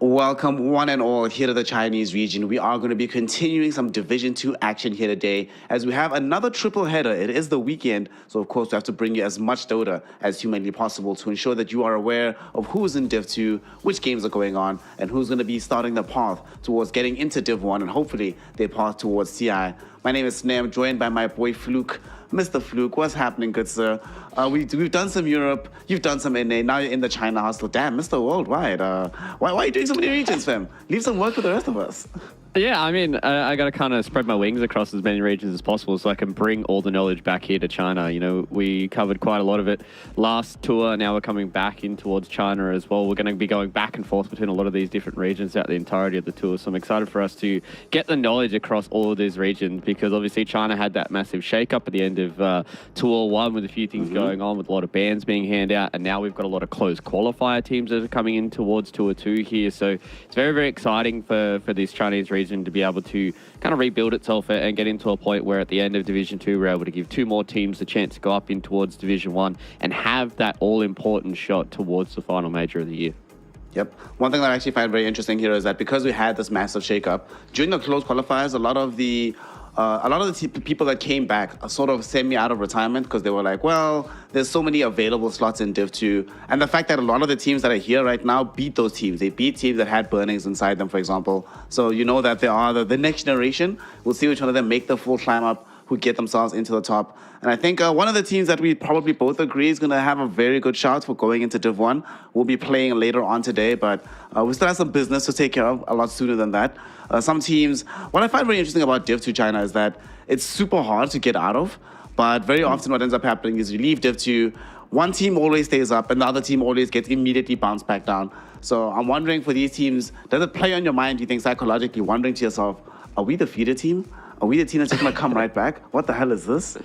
Welcome, one and all, here to the Chinese region. We are going to be continuing some Division 2 action here today as we have another triple header. It is the weekend, so of course we have to bring you as much Dota as humanly possible to ensure that you are aware of who's in Div 2, which games are going on, and who's going to be starting the path towards getting into Div 1 and hopefully their path towards CI. My name is Sneh. I'm joined by my boy Fluke. Mr. Fluke, what's happening, good sir? We've done some Europe, you've done some NA, now you're in the China hustle. Damn, Mr. Worldwide, why are you doing so many regions, fam? Leave some work for the rest of us. Yeah, I mean, I got to kind of spread my wings across as many regions as possible so I can bring all the knowledge back here to China. You know, we covered quite a lot of it last tour. Now we're coming back in towards China as well. We're going to be going back and forth between a lot of these different regions throughout the entirety of the tour. So I'm excited for us to get the knowledge across all of these regions because obviously China had that massive shake-up at the end of Tour 1 with a few things going on, with a lot of bans being handed out. And now we've got a lot of closed qualifier teams that are coming in towards Tour 2 here. So it's very, very exciting for this Chinese region to be able to kind of rebuild itself and get into a point where at the end of Division 2 we're able to give two more teams the chance to go up in towards Division 1 and have that all-important shot towards the final major of the year. Yep. One thing that I actually find very interesting here is that because we had this massive shakeup, during the closed qualifiers, a lot of the people that came back are sort of semi out of retirement because they were like, well, there's so many available slots in Div 2. And the fact that a lot of the teams that are here right now beat those teams. They beat teams that had burnings inside them, for example. So you know that they are the next generation. We'll see which one of them make the full climb up, who get themselves into the top. And I think one of the teams that we probably both agree is going to have a very good shot for going into Div 1. We'll be playing later on today, but we still have some business to take care of a lot sooner than that. Some teams, what I find very interesting about Div 2 China is that it's super hard to get out of, but very often what ends up happening is you leave Div 2, one team always stays up and the other team always gets immediately bounced back down. So I'm wondering for these teams, does it play on your mind, do you think psychologically, wondering to yourself, are we the feeder team? Are we the team that's just going to come right back? What the hell is this?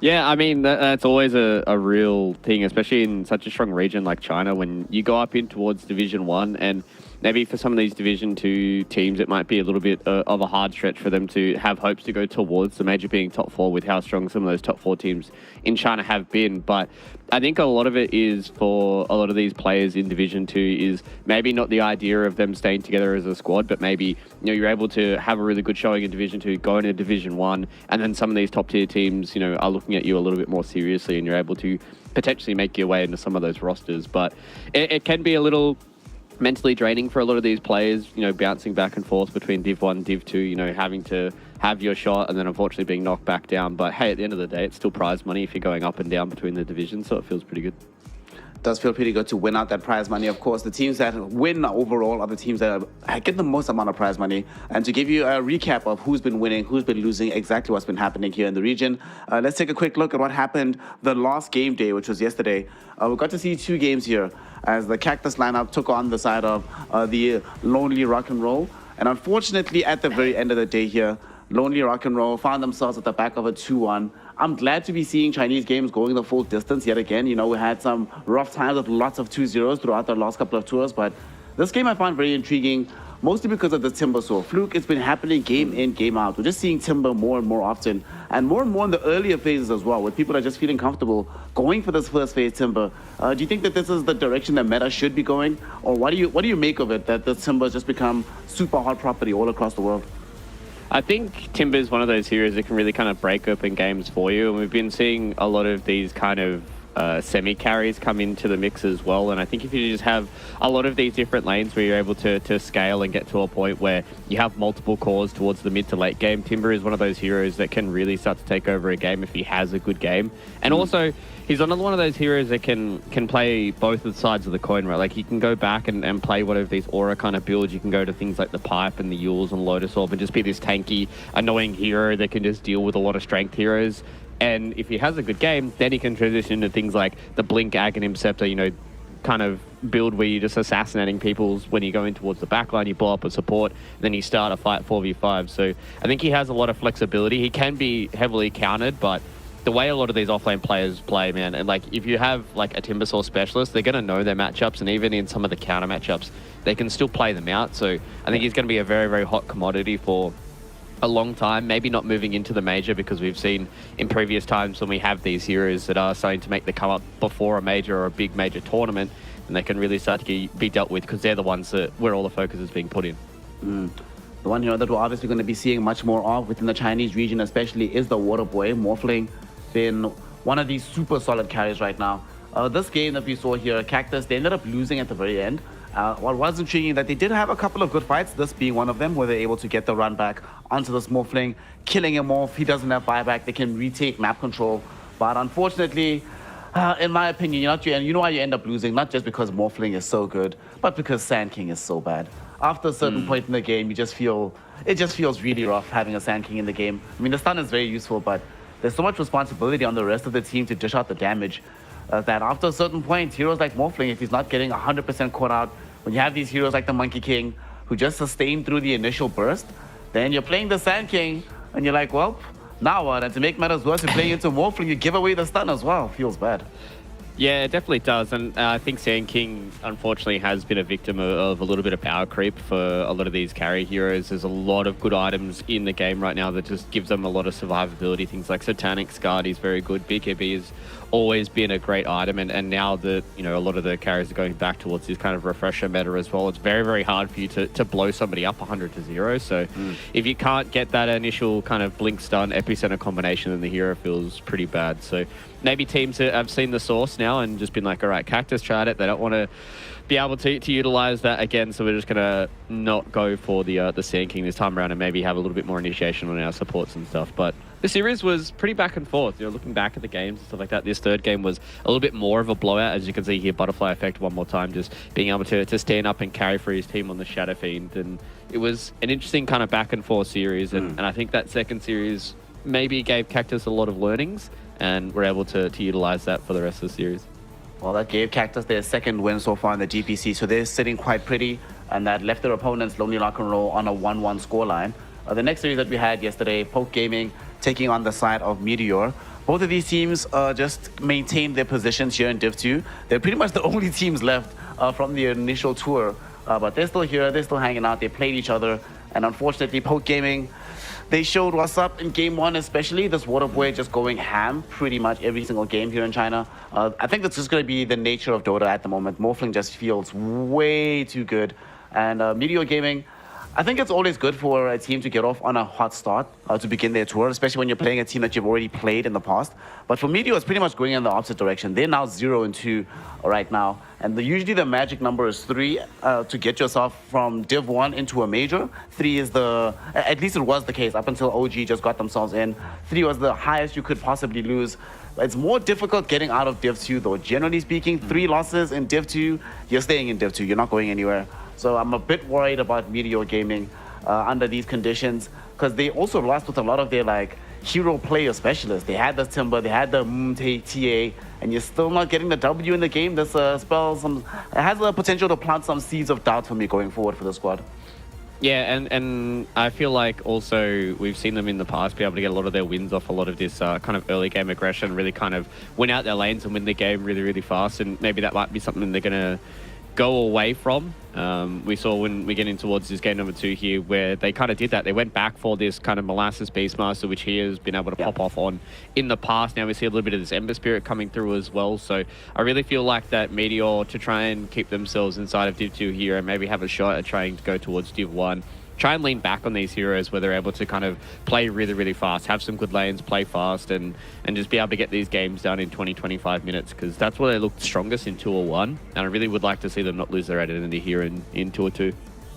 Yeah, I mean, that's always a real thing, especially in such a strong region like China, when you go up in towards Division 1 and maybe for some of these Division 2 teams, it might be a little bit of a hard stretch for them to have hopes to go towards the major being top 4 with how strong some of those top 4 teams in China have been. But I think a lot of it is for a lot of these players in Division 2 is maybe not the idea of them staying together as a squad, but maybe you're able to have a really good showing in Division 2, go into Division 1, and then some of these top tier teams, are looking at you a little bit more seriously and you're able to potentially make your way into some of those rosters. But it can be a little mentally draining for a lot of these players, bouncing back and forth between Div 1, Div 2, having to have your shot and then unfortunately being knocked back down. But hey, at the end of the day, it's still prize money if you're going up and down between the divisions, so it feels pretty good. Does feel pretty good to win out that prize money. Of course, the teams that win overall are the teams that get the most amount of prize money. And to give you a recap of who's been winning, who's been losing, exactly what's been happening here in the region, let's take a quick look at what happened the last game day, which was yesterday. We got to see two games here as the Cactus lineup took on the side of the Lonely Rock and Roll. And unfortunately, at the very end of the day here, Lonely Rock and Roll found themselves at the back of a 2-1. I'm glad to be seeing Chinese games going the full distance yet again. We had some rough times with lots of 2-0s throughout the last couple of tours, but this game I found very intriguing, mostly because of the Timber Saw. Fluke, it's been happening game in, game out. We're just seeing Timber more and more often, and more in the earlier phases as well, where people are just feeling comfortable going for this first phase Timber. Do you think that this is the direction that meta should be going, or what do you make of it, that the Timber has just become super hot property all across the world? I think Timber is one of those heroes that can really kind of break open games for you. And we've been seeing a lot of these kind of semi-carries come into the mix as well. And I think if you just have a lot of these different lanes where you're able to scale and get to a point where you have multiple cores towards the mid to late game, Timber is one of those heroes that can really start to take over a game if he has a good game. And also, he's another one of those heroes that can play both of the sides of the coin, right? Like, he can go back and play one of these aura kind of builds. You can go to things like the Pipe and the Yules and Lotus Orb and just be this tanky, annoying hero that can just deal with a lot of strength heroes. And if he has a good game, then he can transition into things like the Blink, Aghanim Scepter, kind of build where you're just assassinating people when you go in towards the backline, you blow up a support, then you start a fight 4v5. So I think he has a lot of flexibility. He can be heavily countered, but the way a lot of these offlane players play, man, and if you have a Timbersaw specialist, they're going to know their matchups, and even in some of the counter matchups, they can still play them out. So I think he's going to be a very, very hot commodity for a long time, maybe not moving into the major, because we've seen in previous times when we have these heroes that are starting to make the come up before a major or a big major tournament, and they can really start to be dealt with because they're the ones where all the focus is being put in. The one hero that we're obviously going to be seeing much more of within the Chinese region especially is the Water Boy. Morphling been one of these super solid carries right now. This game that we saw here, Cactus, they ended up losing at the very end. What was intriguing that they did have a couple of good fights, this being one of them, where they're able to get the run back onto this Morphling, killing him off. He doesn't have buyback. They can retake map control. But unfortunately, in my opinion, you know why you end up losing, not just because Morphling is so good, but because Sand King is so bad. After a certain point in the game, it just feels really rough having a Sand King in the game. I mean, the stun is very useful, but there's so much responsibility on the rest of the team to dish out the damage that after a certain point, heroes like Morphling, if he's not getting 100% caught out, when you have these heroes like the Monkey King who just sustain through the initial burst, then you're playing the Sand King and you're like, well, now what? And to make matters worse, you're playing into Morphling, you give away the stun as well. Feels bad. Yeah, it definitely does. And I think Sand King, unfortunately, has been a victim of a little bit of power creep for a lot of these carry heroes. There's a lot of good items in the game right now that just gives them a lot of survivability. Things like Satanic Guard is very good. BKB has always been a great item. And now that, a lot of the carries are going back towards this kind of refresher meta as well, it's very, very hard for you to blow somebody up 100-0. So if you can't get that initial kind of blink stun epicenter combination, then the hero feels pretty bad. So maybe teams have seen the source now and just been like, all right, Cactus tried it. They don't want to be able to utilize that again, so we're just going to not go for the Sand King this time around and maybe have a little bit more initiation on our supports and stuff. But the series was pretty back and forth. Looking back at the games and stuff like that, this third game was a little bit more of a blowout. As you can see here, Butterfly Effect one more time, just being able to stand up and carry for his team on the Shadow Fiend. And it was an interesting kind of back and forth series. And I think that second series maybe gave Cactus a lot of learnings, and we're able to utilize that for the rest of the series. Well, that gave Cactus their second win so far in the DPC, so they're sitting quite pretty, and that left their opponents Lonely Rock and Roll on a 1-1 scoreline. The next series that we had yesterday, Poke Gaming taking on the side of Meteor. Both of these teams just maintained their positions here in Div 2. They're pretty much the only teams left from the initial tour, but they're still here, they're still hanging out, they played each other, and unfortunately Poke Gaming, they showed what's up in game one, especially this Water Boy just going ham pretty much every single game here in China. I think that's just going to be the nature of Dota at the moment. Morphling just feels way too good. And Meteor Gaming, I think it's always good for a team to get off on a hot start to begin their tour, especially when you're playing a team that you've already played in the past. But for Meteor, it's pretty much going in the opposite direction. They're now 0-2 right now. And usually the magic number is 3 to get yourself from Div 1 into a major. 3 is at least it was the case up until OG just got themselves in. 3 was the highest you could possibly lose. It's more difficult getting out of Div 2 though. Generally speaking, 3 losses in Div 2, you're staying in Div 2. You're not going anywhere. So I'm a bit worried about Meteor Gaming under these conditions, because they also lost with a lot of their hero player specialists. They had the Timber, they had the TA, and you're still not getting the W in the game. This it has the potential to plant some seeds of doubt for me going forward for the squad. Yeah, and I feel like also we've seen them in the past be able to get a lot of their wins off a lot of this kind of early game aggression, really kind of win out their lanes and win the game really, really fast. And maybe that might be something they're going to go away from. We saw when we get in towards this game number 2 here, where they kind of did that. They went back for this kind of Molasses Beastmaster, which he has been able to pop off on in the past. Now we see a little bit of this Ember Spirit coming through as well. So I really feel like that Meteor, to try and keep themselves inside of Div 2 here and maybe have a shot at trying to go towards Div 1, try and lean back on these heroes where they're able to kind of play really, really fast, have some good lanes, play fast, and just be able to get these games done in 20-25 minutes, because that's where they looked strongest in Tour 1, and I really would like to see them not lose their identity here in Tour 2.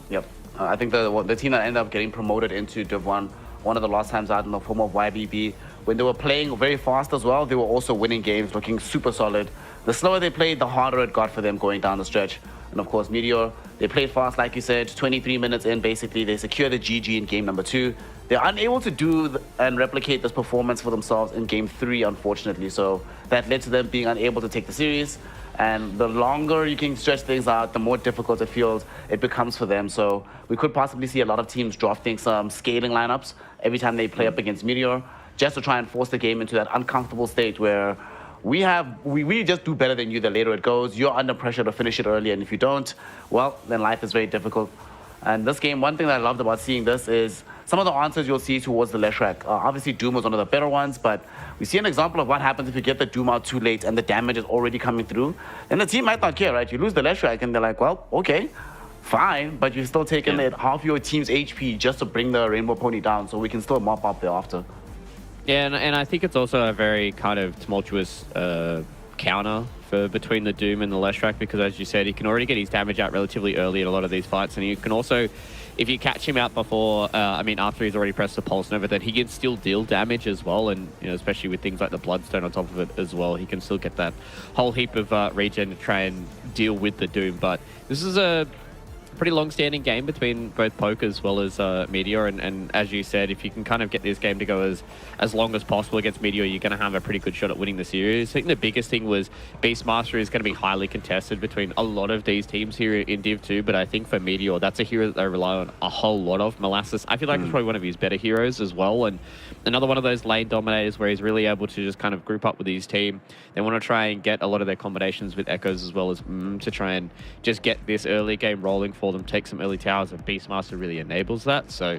Yep. I think the team that ended up getting promoted into Div 1, one of the last times out in the form of YBB, when they were playing very fast as well, they were also winning games, looking super solid. The slower they played, the harder it got for them going down the stretch. And of course, Meteor, they played fast, like you said, 23 minutes in, basically. They secured the GG in game number 2. They're unable to do and replicate this performance for themselves in game 3, unfortunately. So that led to them being unable to take the series. And the longer you can stretch things out, the more difficult it becomes for them. So we could possibly see a lot of teams drafting some scaling lineups every time they play up against Meteor, just to try and force the game into that uncomfortable state where we just do better than you the later it goes. You're under pressure to finish it early, and if you don't, well, then life is very difficult. And this game, one thing that I loved about seeing this is some of the answers you'll see towards the Leshrac. Obviously, Doom was one of the better ones, but we see an example of what happens if you get the Doom out too late and the damage is already coming through. Then the team might not care, right? You lose the Leshrac and they're like, well, okay, fine, but you've still taken half your team's HP just to bring the Rainbow Pony down, so we can still mop up thereafter. Yeah, and I think it's also a very kind of tumultuous counter for between the Doom and the Leshrac, because as you said, he can already get his damage out relatively early in a lot of these fights, and you can also, if you catch him out before, after he's already pressed the Pulse Nova, then he can still deal damage as well, and especially with things like the Bloodstone on top of it as well, he can still get that whole heap of regen to try and deal with the Doom. But this is a pretty long-standing game between both Poke as well as Meteor, and as you said, if you can kind of get this game to go as long as possible against Meteor, you're going to have a pretty good shot at winning the series. I think the biggest thing was Beastmaster is going to be highly contested between a lot of these teams here in Div 2, but I think for Meteor, that's a hero that they rely on a whole lot of. Molasses, I feel like it's probably one of his better heroes as well, and another one of those lane dominators where he's really able to just kind of group up with his team. They want to try and get a lot of their combinations with Echoes as well as to try and just get this early game rolling for them, take some early towers, and Beastmaster really enables that. So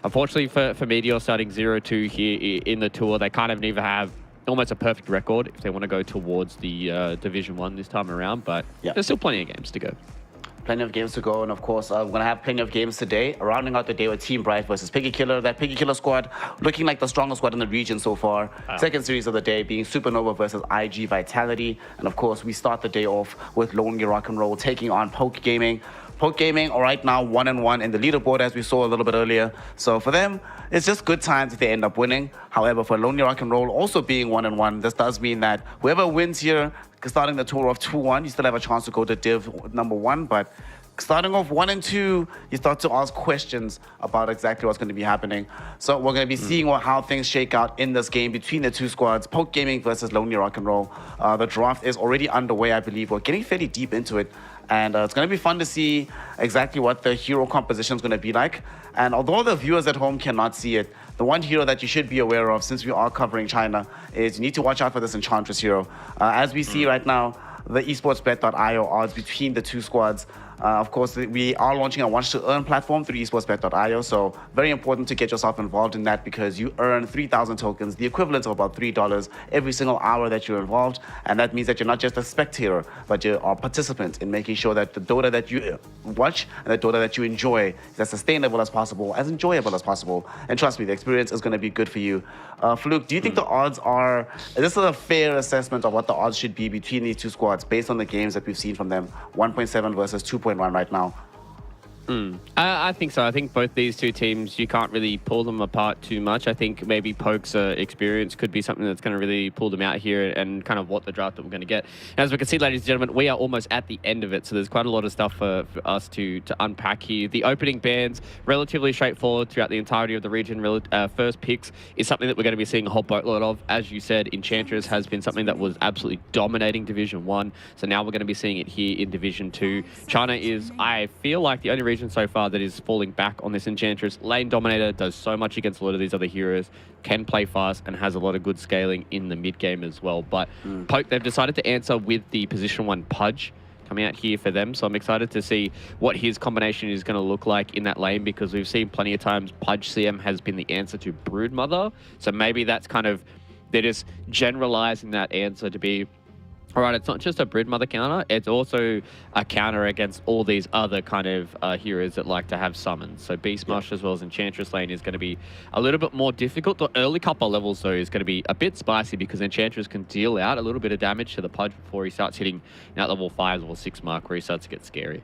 unfortunately for Meteor, starting 0-2 here in the tour, they kind of need to have almost a perfect record if they want to go towards the Division 1 this time around, but there's still plenty of games to go. Plenty of games to go, and of course, we're going to have plenty of games today. Rounding out the day with Team Bright versus Piggy Killer. That Piggy Killer squad looking like the strongest squad in the region so far. Second series of the day being Supernova versus IG Vitality. And of course, we start the day off with Lonely Rock and Roll taking on Poke Gaming. Poke Gaming are right now 1-1 in the leaderboard, as we saw a little bit earlier. So for them, it's just good times if they end up winning. However, for Lonely Rock and Roll also being 1-1, this does mean that whoever wins here, starting the tour of 2-1, you still have a chance to go to Div number 1, but starting off 1 and 2, you start to ask questions about exactly what's going to be happening. So we're going to be seeing how things shake out in this game between the two squads, Poke Gaming versus Lonely Rock and Roll. The draft is already underway, I believe. We're getting fairly deep into it. And it's going to be fun to see exactly what the hero composition is going to be like. And although the viewers at home cannot see it, the one hero that you should be aware of, since we are covering China, is you need to watch out for this Enchantress hero. As we see right now, the esportsbet.io odds between the two squads. Of course, we are launching a Watch to Earn platform through esportsbet.io, so very important to get yourself involved in that, because you earn 3,000 tokens, the equivalent of about $3 every single hour that you're involved, and that means that you're not just a spectator, but you are a participant in making sure that the Dota that you watch and the Dota that you enjoy is as sustainable as possible, as enjoyable as possible, and trust me, the experience is going to be good for you. Fluke, do you think the odds are, this is a fair assessment of what the odds should be between these two squads based on the games that we've seen from them, 1.7 versus 2.1 right now? I think so. I think both these two teams, you can't really pull them apart too much. I think maybe Poke's experience could be something that's going to really pull them out here, and kind of what the draft that we're going to get. And as we can see, ladies and gentlemen, we are almost at the end of it, so there's quite a lot of stuff for us to unpack here. The opening bans, relatively straightforward throughout the entirety of the region. First picks is something that we're going to be seeing a whole boatload of. As you said, Enchantress has been something that was absolutely dominating Division 1, so now we're going to be seeing it here in Division 2. China is, I feel like, the only region so far that is falling back on this Enchantress. Lane Dominator does so much against a lot of these other heroes, can play fast, and has a lot of good scaling in the mid game as well. But Poke, they've decided to answer with the position 1 Pudge coming out here for them, so I'm excited to see what his combination is going to look like in that lane, because we've seen plenty of times Pudge CM has been the answer to Broodmother, so maybe that's kind of, they're just generalizing that answer to be, all right, it's not just a Broodmother counter, it's also a counter against all these other kind of heroes that like to have summons. So Beastmaster as well as Enchantress lane is going to be a little bit more difficult. The early couple of levels, though, is going to be a bit spicy, because Enchantress can deal out a little bit of damage to the Pudge before he starts hitting that level 5, level 6 mark, where he starts to get scary.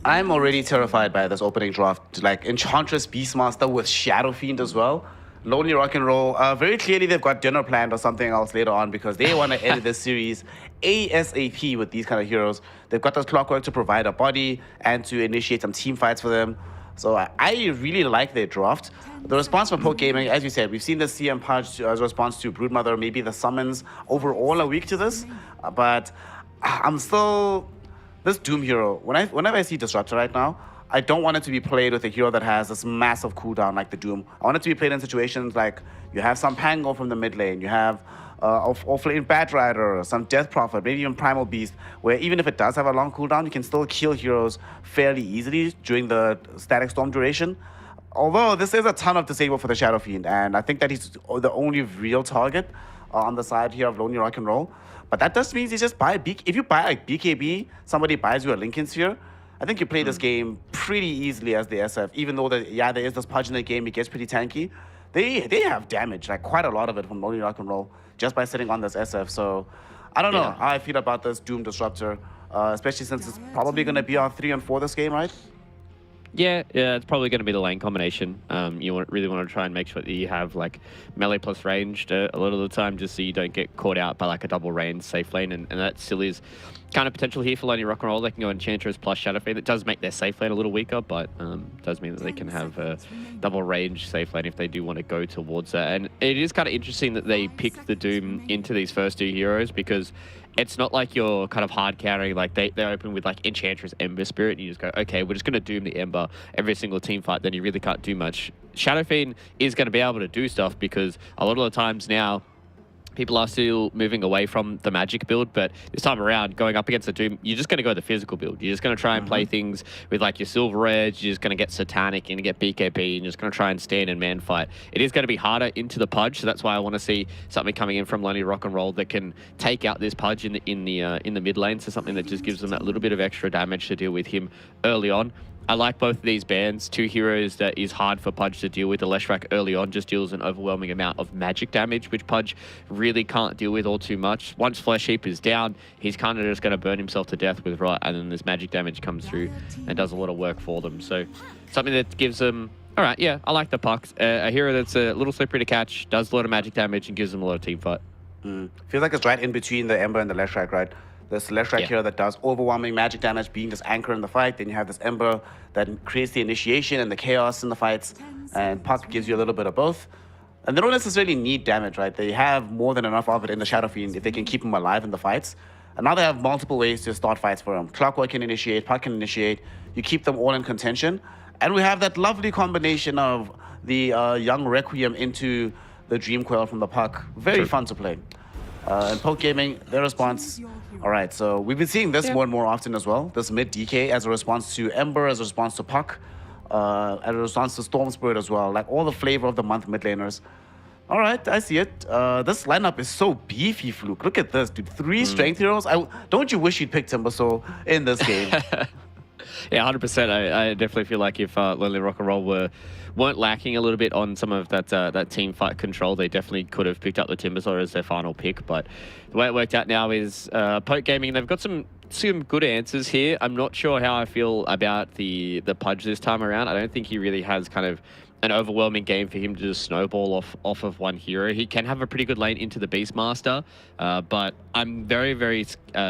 I'm already terrified by this opening draft. Like Enchantress, Beastmaster with Shadow Fiend as well. Lonely Rock and Roll, very clearly they've got dinner planned or something else later on, because they want to end this series ASAP with these kind of heroes. They've got this clockwork to provide a body and to initiate some team fights for them. So I really like their draft. The response from Poke Gaming, as you said, we've seen the CM Pudge as a response to Broodmother, maybe the summons overall are weak to this, but I'm still, this Doom hero, whenever I see Disruptor right now, I don't want it to be played with a hero that has this massive cooldown like the Doom. I want it to be played in situations like you have some Pango from the mid lane, you have off-lane Batrider, some Death Prophet, maybe even Primal Beast, where even if it does have a long cooldown, you can still kill heroes fairly easily during the Static Storm duration. although this is a ton of disable for the Shadow Fiend, and I think that he's the only real target on the side here of Lonely Rock and Roll. But that just means you just buy if you buy like BKB, somebody buys you a Lincoln Sphere, I think you play this game pretty easily as the SF. Even though there is this Pudge in the game, it gets pretty tanky. They have damage, like quite a lot of it from Lonely Rock and Roll just by sitting on this SF. So I don't know how I feel about this Doom Disruptor, especially since it's probably going to be on 3 and 4 this game, right? Yeah, it's probably going to be the lane combination. You really want to try and make sure that you have like melee plus ranged a lot of the time, just so you don't get caught out by like a double range safe lane, and that still is kind of potential here for Lonely Rock and Roll. They can go Enchantress plus Shadow Fiend. It does make their safe lane a little weaker, but does mean that they can have a double range safe lane if they do want to go towards that. And it is kind of interesting that they picked the Doom into these first 2 heroes, because it's not like you're kind of hard countering. Like they open with like Enchantress Ember Spirit, and you just go, okay, we're just going to Doom the Ember every single team fight. Then you really can't do much. Shadow Fiend is going to be able to do stuff, because a lot of the times now people are still moving away from the magic build, but this time around, going up against the Doom, you're just going to go the physical build. You're just going to try and play things with like your Silver Edge. You're just going to get Satanic, and get BKB, and you're just going to try and stand and man fight. It is going to be harder into the Pudge, so that's why I want to see something coming in from Lonely Rock and Roll that can take out this Pudge in the mid lane. So something that just gives them that little bit of extra damage to deal with him early on. I like both of these bans. 2 heroes that is hard for Pudge to deal with. The Leshrac early on just deals an overwhelming amount of magic damage, which Pudge really can't deal with all too much. Once Flesh Heap is down, he's kind of just going to burn himself to death with Rot, and then this magic damage comes through and does a lot of work for them. So something that gives them... All right, yeah, I like the pucks. A hero that's a little slippery to catch, does a lot of magic damage, and gives them a lot of team fight. Feels like it's right in between the Ember and the Leshrac, right? This Leshrac hero that does overwhelming magic damage, being this anchor in the fight. Then you have this Ember that creates the initiation and the chaos in the fights. And Puck gives you a little bit of both. And they don't necessarily need damage, right? They have more than enough of it in the Shadow Fiend if they can keep him alive in the fights. And now they have multiple ways to start fights for him. Clockwork can initiate, Puck can initiate. You keep them all in contention. And we have that lovely combination of the young Requiem into the Dream Coil from the Puck. Very fun to play. And Poke Gaming, their response... All right, so we've been seeing this more and more often as well. This mid DK as a response to Ember, as a response to Puck, as a response to Storm Spirit as well. Like all the flavor of the month mid laners. All right, I see it. This lineup is so beefy, Fluke. Look at this, dude. 3 strength heroes. Don't you wish you'd picked Timbersaw in this game? Yeah, 100%. I definitely feel like if Lonely Rock and Roll weren't lacking a little bit on some of that team fight control, they definitely could have picked up the Timbersaw as their final pick. But the way it worked out now is Poke Gaming, they've got some good answers here. I'm not sure how I feel about the Pudge this time around. I don't think he really has kind of an overwhelming game for him to just snowball off of one hero. He can have a pretty good lane into the Beastmaster, but I'm very, very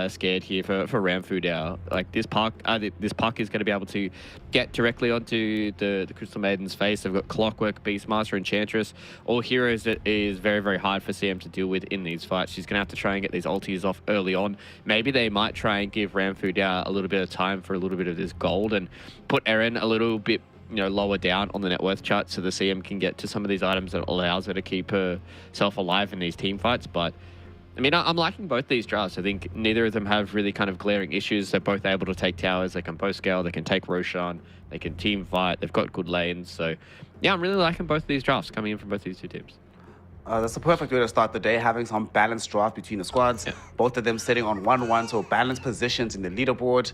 scared here for Ramfu now. Like this puck is going to be able to get directly onto the Crystal Maiden's face. They've got Clockwork, Beastmaster, Enchantress, all heroes that is very, very hard for CM to deal with in these fights. She's going to have to try and get these ultis off early on. Maybe they might try and give Ramfu a little bit of time for a little bit of this gold and put Erin a little bit lower down on the net worth chart, so the CM can get to some of these items that allows her to keep herself alive in these team fights. But I mean, I'm liking both these drafts. I think neither of them have really kind of glaring issues. They're both able to take towers. They can post scale. They can take Roshan. They can team fight. They've got good lanes. So yeah, I'm really liking both of these drafts coming in from both these 2 teams. That's the perfect way to start the day, having some balanced draft between the squads. Both of them sitting on 1-1, so balanced positions in the leaderboard.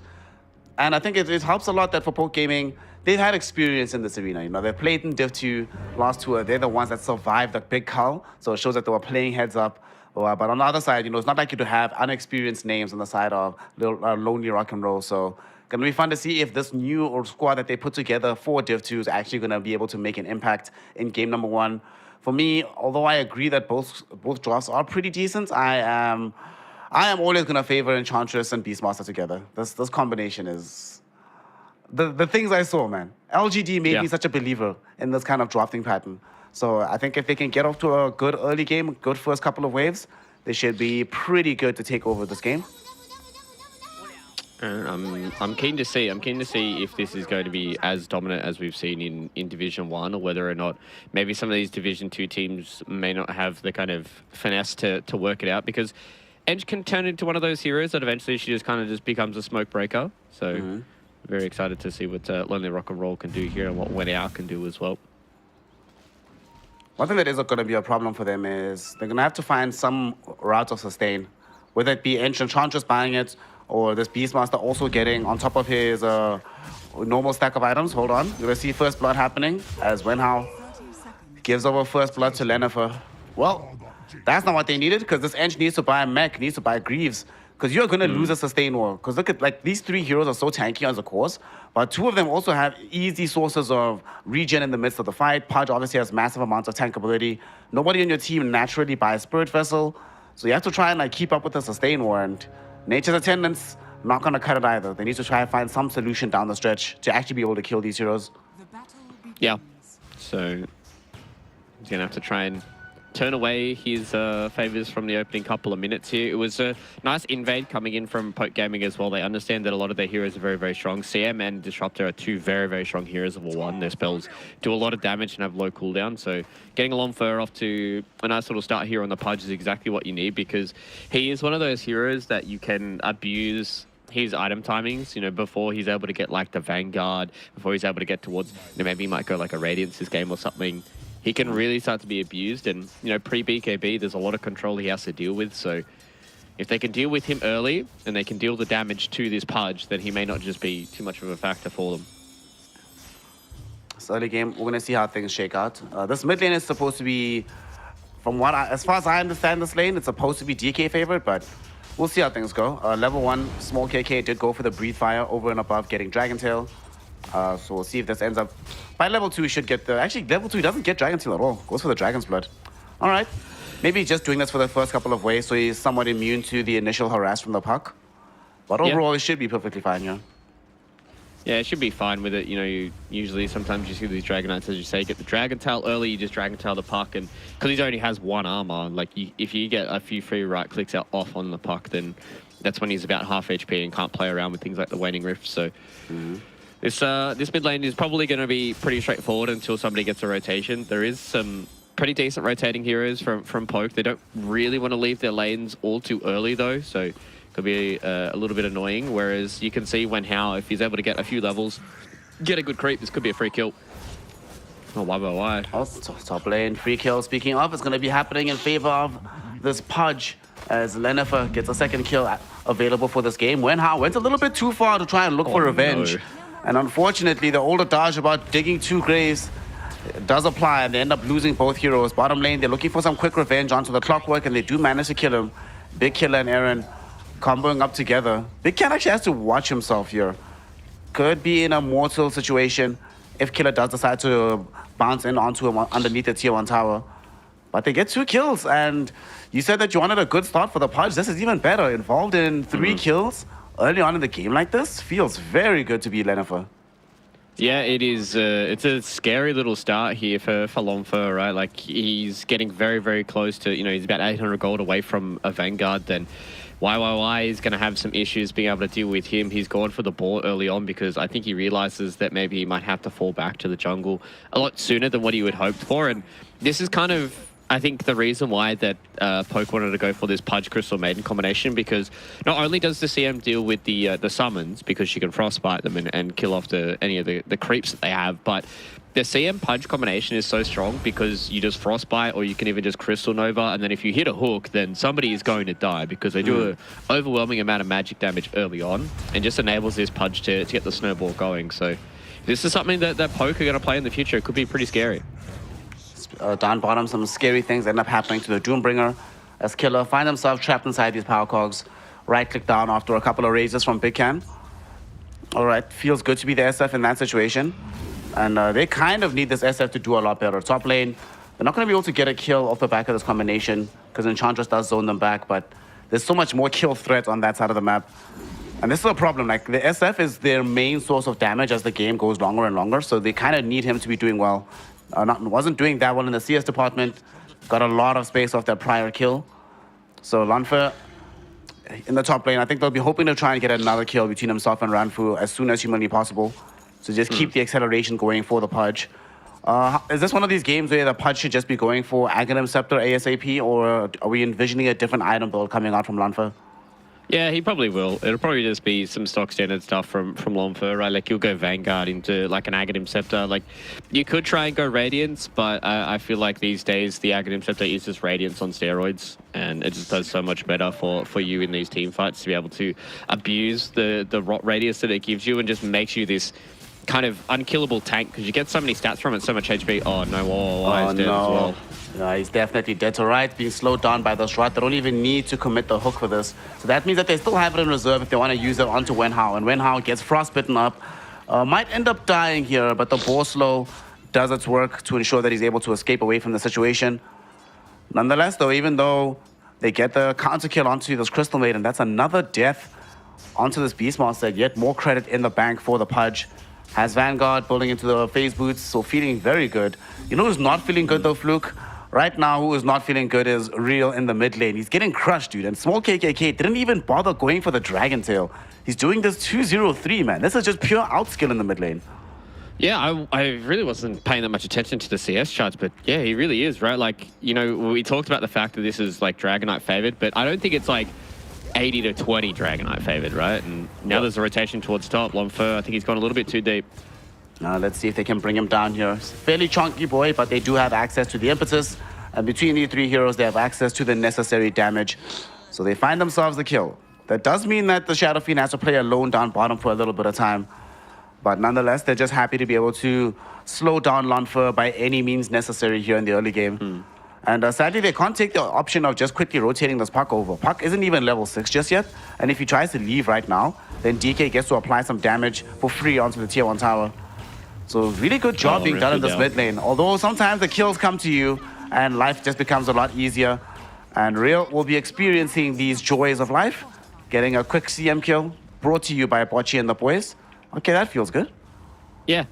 And I think it helps a lot that for Poke Gaming, they've had experience in this arena. They've played in Div 2 last tour. They're the ones that survived the big cull. So it shows that they were playing heads up. But on the other side, it's not like you to have unexperienced names on the side of Lonely Rock and Roll. So going to be fun to see if this new squad that they put together for Div 2 is actually going to be able to make an impact in game number 1. For me, although I agree that both drafts are pretty decent, I am always going to favor Enchantress and Beastmaster together. This combination is... The things I saw, man. LGD made me such a believer in this kind of drafting pattern. So I think if they can get off to a good early game, good first couple of waves, they should be pretty good to take over this game. I'm keen to see. I'm keen to see if this is going to be as dominant as we've seen in Division 1, or whether or not maybe some of these Division 2 teams may not have the kind of finesse to work it out, because Edge can turn into one of those heroes that eventually she just kind of becomes a smoke breaker. So Very excited to see what Lonely Rock and Roll can do here and what When Out can do as well. One thing that is going to be a problem for them is they're going to have to find some route of sustain, whether it be Ancient Enchantress buying it or this Beastmaster also getting on top of his normal stack of items. Hold on. You're going to see First Blood happening as Wenhao gives over First Blood to Lennifer. Well, that's not what they needed because this Ench needs to buy a mech, needs to buy Greaves. Because you're going to lose a sustain war. Because look at, like, these 3 heroes are so tanky as a course, but 2 of them also have easy sources of regen in the midst of the fight. Pudge obviously has massive amounts of tank ability. Nobody on your team naturally buys Spirit Vessel, so you have to try and like keep up with the sustain war. And Nature's Attendants, not going to cut it either. They need to try and find some solution down the stretch to actually be able to kill these heroes. Yeah, so he's going to have to try and turn away his favors from the opening couple of minutes here. It was a nice invade coming in from Poke Gaming as well. They understand that a lot of their heroes are very, very strong. CM and Disruptor are 2 very, very strong heroes of a 1. Their spells do a lot of damage and have low cooldown. So getting Alon Fur off to a nice little start here on the Pudge is exactly what you need because he is one of those heroes that you can abuse his item timings, you know, before he's able to get like the Vanguard, before he's able to get towards, you know, maybe he might go like a Radiance this game or something. He can really start to be abused, and you know, pre-BKB, there's a lot of control he has to deal with. So, if they can deal with him early and they can deal the damage to this Pudge, then he may not just be too much of a factor for them. This early game, we're gonna see how things shake out. This mid lane is supposed to be, as far as I understand this lane, it's supposed to be DK favorite, but we'll see how things go. Level 1, small KK did go for the Breathe Fire over and above getting Dragon Tail. So we'll see if this ends up. By level 2, we should get the. Actually, level 2 doesn't get Dragon Tail at all. Goes for the Dragon's Blood. All right. Maybe just doing this for the first couple of waves so he's somewhat immune to the initial harass from the puck. But overall, it should be perfectly fine, yeah. Yeah, it should be fine with it. You know, usually sometimes you see these Dragonites, as you say, get the Dragon Tail early, you just Dragon Tail the puck, and because he already has 1 armor, like if you get a few free right clicks out off on the puck, then that's when he's about half HP and can't play around with things like the Waning Rift. So. This mid lane is probably going to be pretty straightforward until somebody gets a rotation. There is some pretty decent rotating heroes from Poke. They don't really want to leave their lanes all too early though, so it could be a little bit annoying. Whereas you can see Wenhao, if he's able to get a few levels, get a good creep, this could be a free kill. Oh, why? Oh, top lane, free kill. Speaking of, it's going to be happening in favor of this Pudge as Lennifer gets a second kill available for this game. Wenhao went a little bit too far to try and look for revenge. No. And unfortunately, the older dodge about digging 2 graves does apply, and they end up losing both heroes. Bottom lane, they're looking for some quick revenge onto the Clockwork, and they do manage to kill him. Big Killer and Aaron comboing up together. Big Cat actually has to watch himself here. Could be in a mortal situation if Killer does decide to bounce in onto him underneath the tier 1 tower. But they get 2 kills, and you said that you wanted a good start for the Pudge. This is even better. Involved in 3 kills early on in the game like this feels very good to be Lennifer. Yeah, it is. It's a scary little start here for Longfur, right? Like, he's getting very, very close to, you know, he's about 800 gold away from a Vanguard. Then YYY is going to have some issues being able to deal with him. He's gone for the ball early on because I think he realizes that maybe he might have to fall back to the jungle a lot sooner than what he would hoped for. And this is kind of, I think, the reason why that Poke wanted to go for this Pudge Crystal Maiden combination, because not only does the CM deal with the summons, because she can frostbite them and kill off any of the creeps that they have, but the CM Pudge combination is so strong because you just frostbite, or you can even just Crystal Nova, and then if you hit a hook, then somebody is going to die because they do an overwhelming amount of magic damage early on, and just enables this Pudge to get the snowball going. So this is something that Poke are going to play in the future. It could be pretty scary. Down bottom, some scary things end up happening to the Doombringer as Killer find himself trapped inside these power cogs. Right-click down after a couple of raises from Big Can. All right, feels good to be the SF in that situation. And they kind of need this SF to do a lot better. Top lane, they're not going to be able to get a kill off the back of this combination because Enchantress does zone them back, but there's so much more kill threat on that side of the map. And this is a problem. Like, the SF is their main source of damage as the game goes longer and longer, so they kind of need him to be doing well. Wasn't doing that well in the CS department. Got a lot of space off that prior kill. So Lanfa in the top lane, I think they'll be hoping to try and get another kill between himself and Ranfu as soon as humanly possible. So just keep the acceleration going for the Pudge. Is this one of these games where the Pudge should just be going for Aghanim Scepter ASAP, or are we envisioning a different item build coming out from Lanfa? Yeah, he probably will. It'll probably just be some stock standard stuff from Longfur, right? Like, you'll go Vanguard into, like, an Aghanim Scepter. Like, you could try and go Radiance, but I feel like these days the Aghanim Scepter is just Radiance on steroids, and it just does so much better for you in these team fights to be able to abuse the rot radius that it gives you and just makes you this kind of unkillable tank, because you get so many stats from it, so much HP. Oh, no, he's dead as well. Yeah, he's definitely dead to right, being slowed down by this rot. They don't even need to commit the hook for this. So that means that they still have it in reserve if they want to use it onto Wenhao. And Wenhao gets frostbitten up. Might end up dying here, but the Boar Slow does its work to ensure that he's able to escape away from the situation. Nonetheless, though, even though they get the counter kill onto this Crystal Maiden, that's another death onto this Beast Monster. Yet more credit in the bank for the Pudge. Has Vanguard building into the phase boots, so feeling very good. You know who's not feeling good though, Fluke? Right now, who is not feeling good is Real in the mid lane. He's getting crushed, dude. And Small KKK didn't even bother going for the Dragon Tail. He's doing this 2-0-3, man. This is just pure outskill in the mid lane. Yeah, I really wasn't paying that much attention to the CS charts, but yeah, he really is, right? Like, you know, we talked about the fact that this is like Dragonite favored, but I don't think it's like 80 to 20 Dragonite favored, right? And now there's a rotation towards top. Longfur, I think he's gone a little bit too deep. Let's see if they can bring him down here. Fairly chunky boy, but they do have access to the impetus. And between these three heroes, they have access to the necessary damage. So they find themselves the kill. That does mean that the Shadow Fiend has to play alone down bottom for a little bit of time. But nonetheless, they're just happy to be able to slow down Longfur by any means necessary here in the early game. And sadly, they can't take the option of just quickly rotating this Puck over. Puck isn't even level 6 just yet. And if he tries to leave right now, then DK gets to apply some damage for free onto the tier 1 tower. So really good job being done in this mid lane. Although sometimes the kills come to you and life just becomes a lot easier. And Real will be experiencing these joys of life. Getting a quick CM kill brought to you by Bocchi and the boys. Okay, that feels good. Yeah.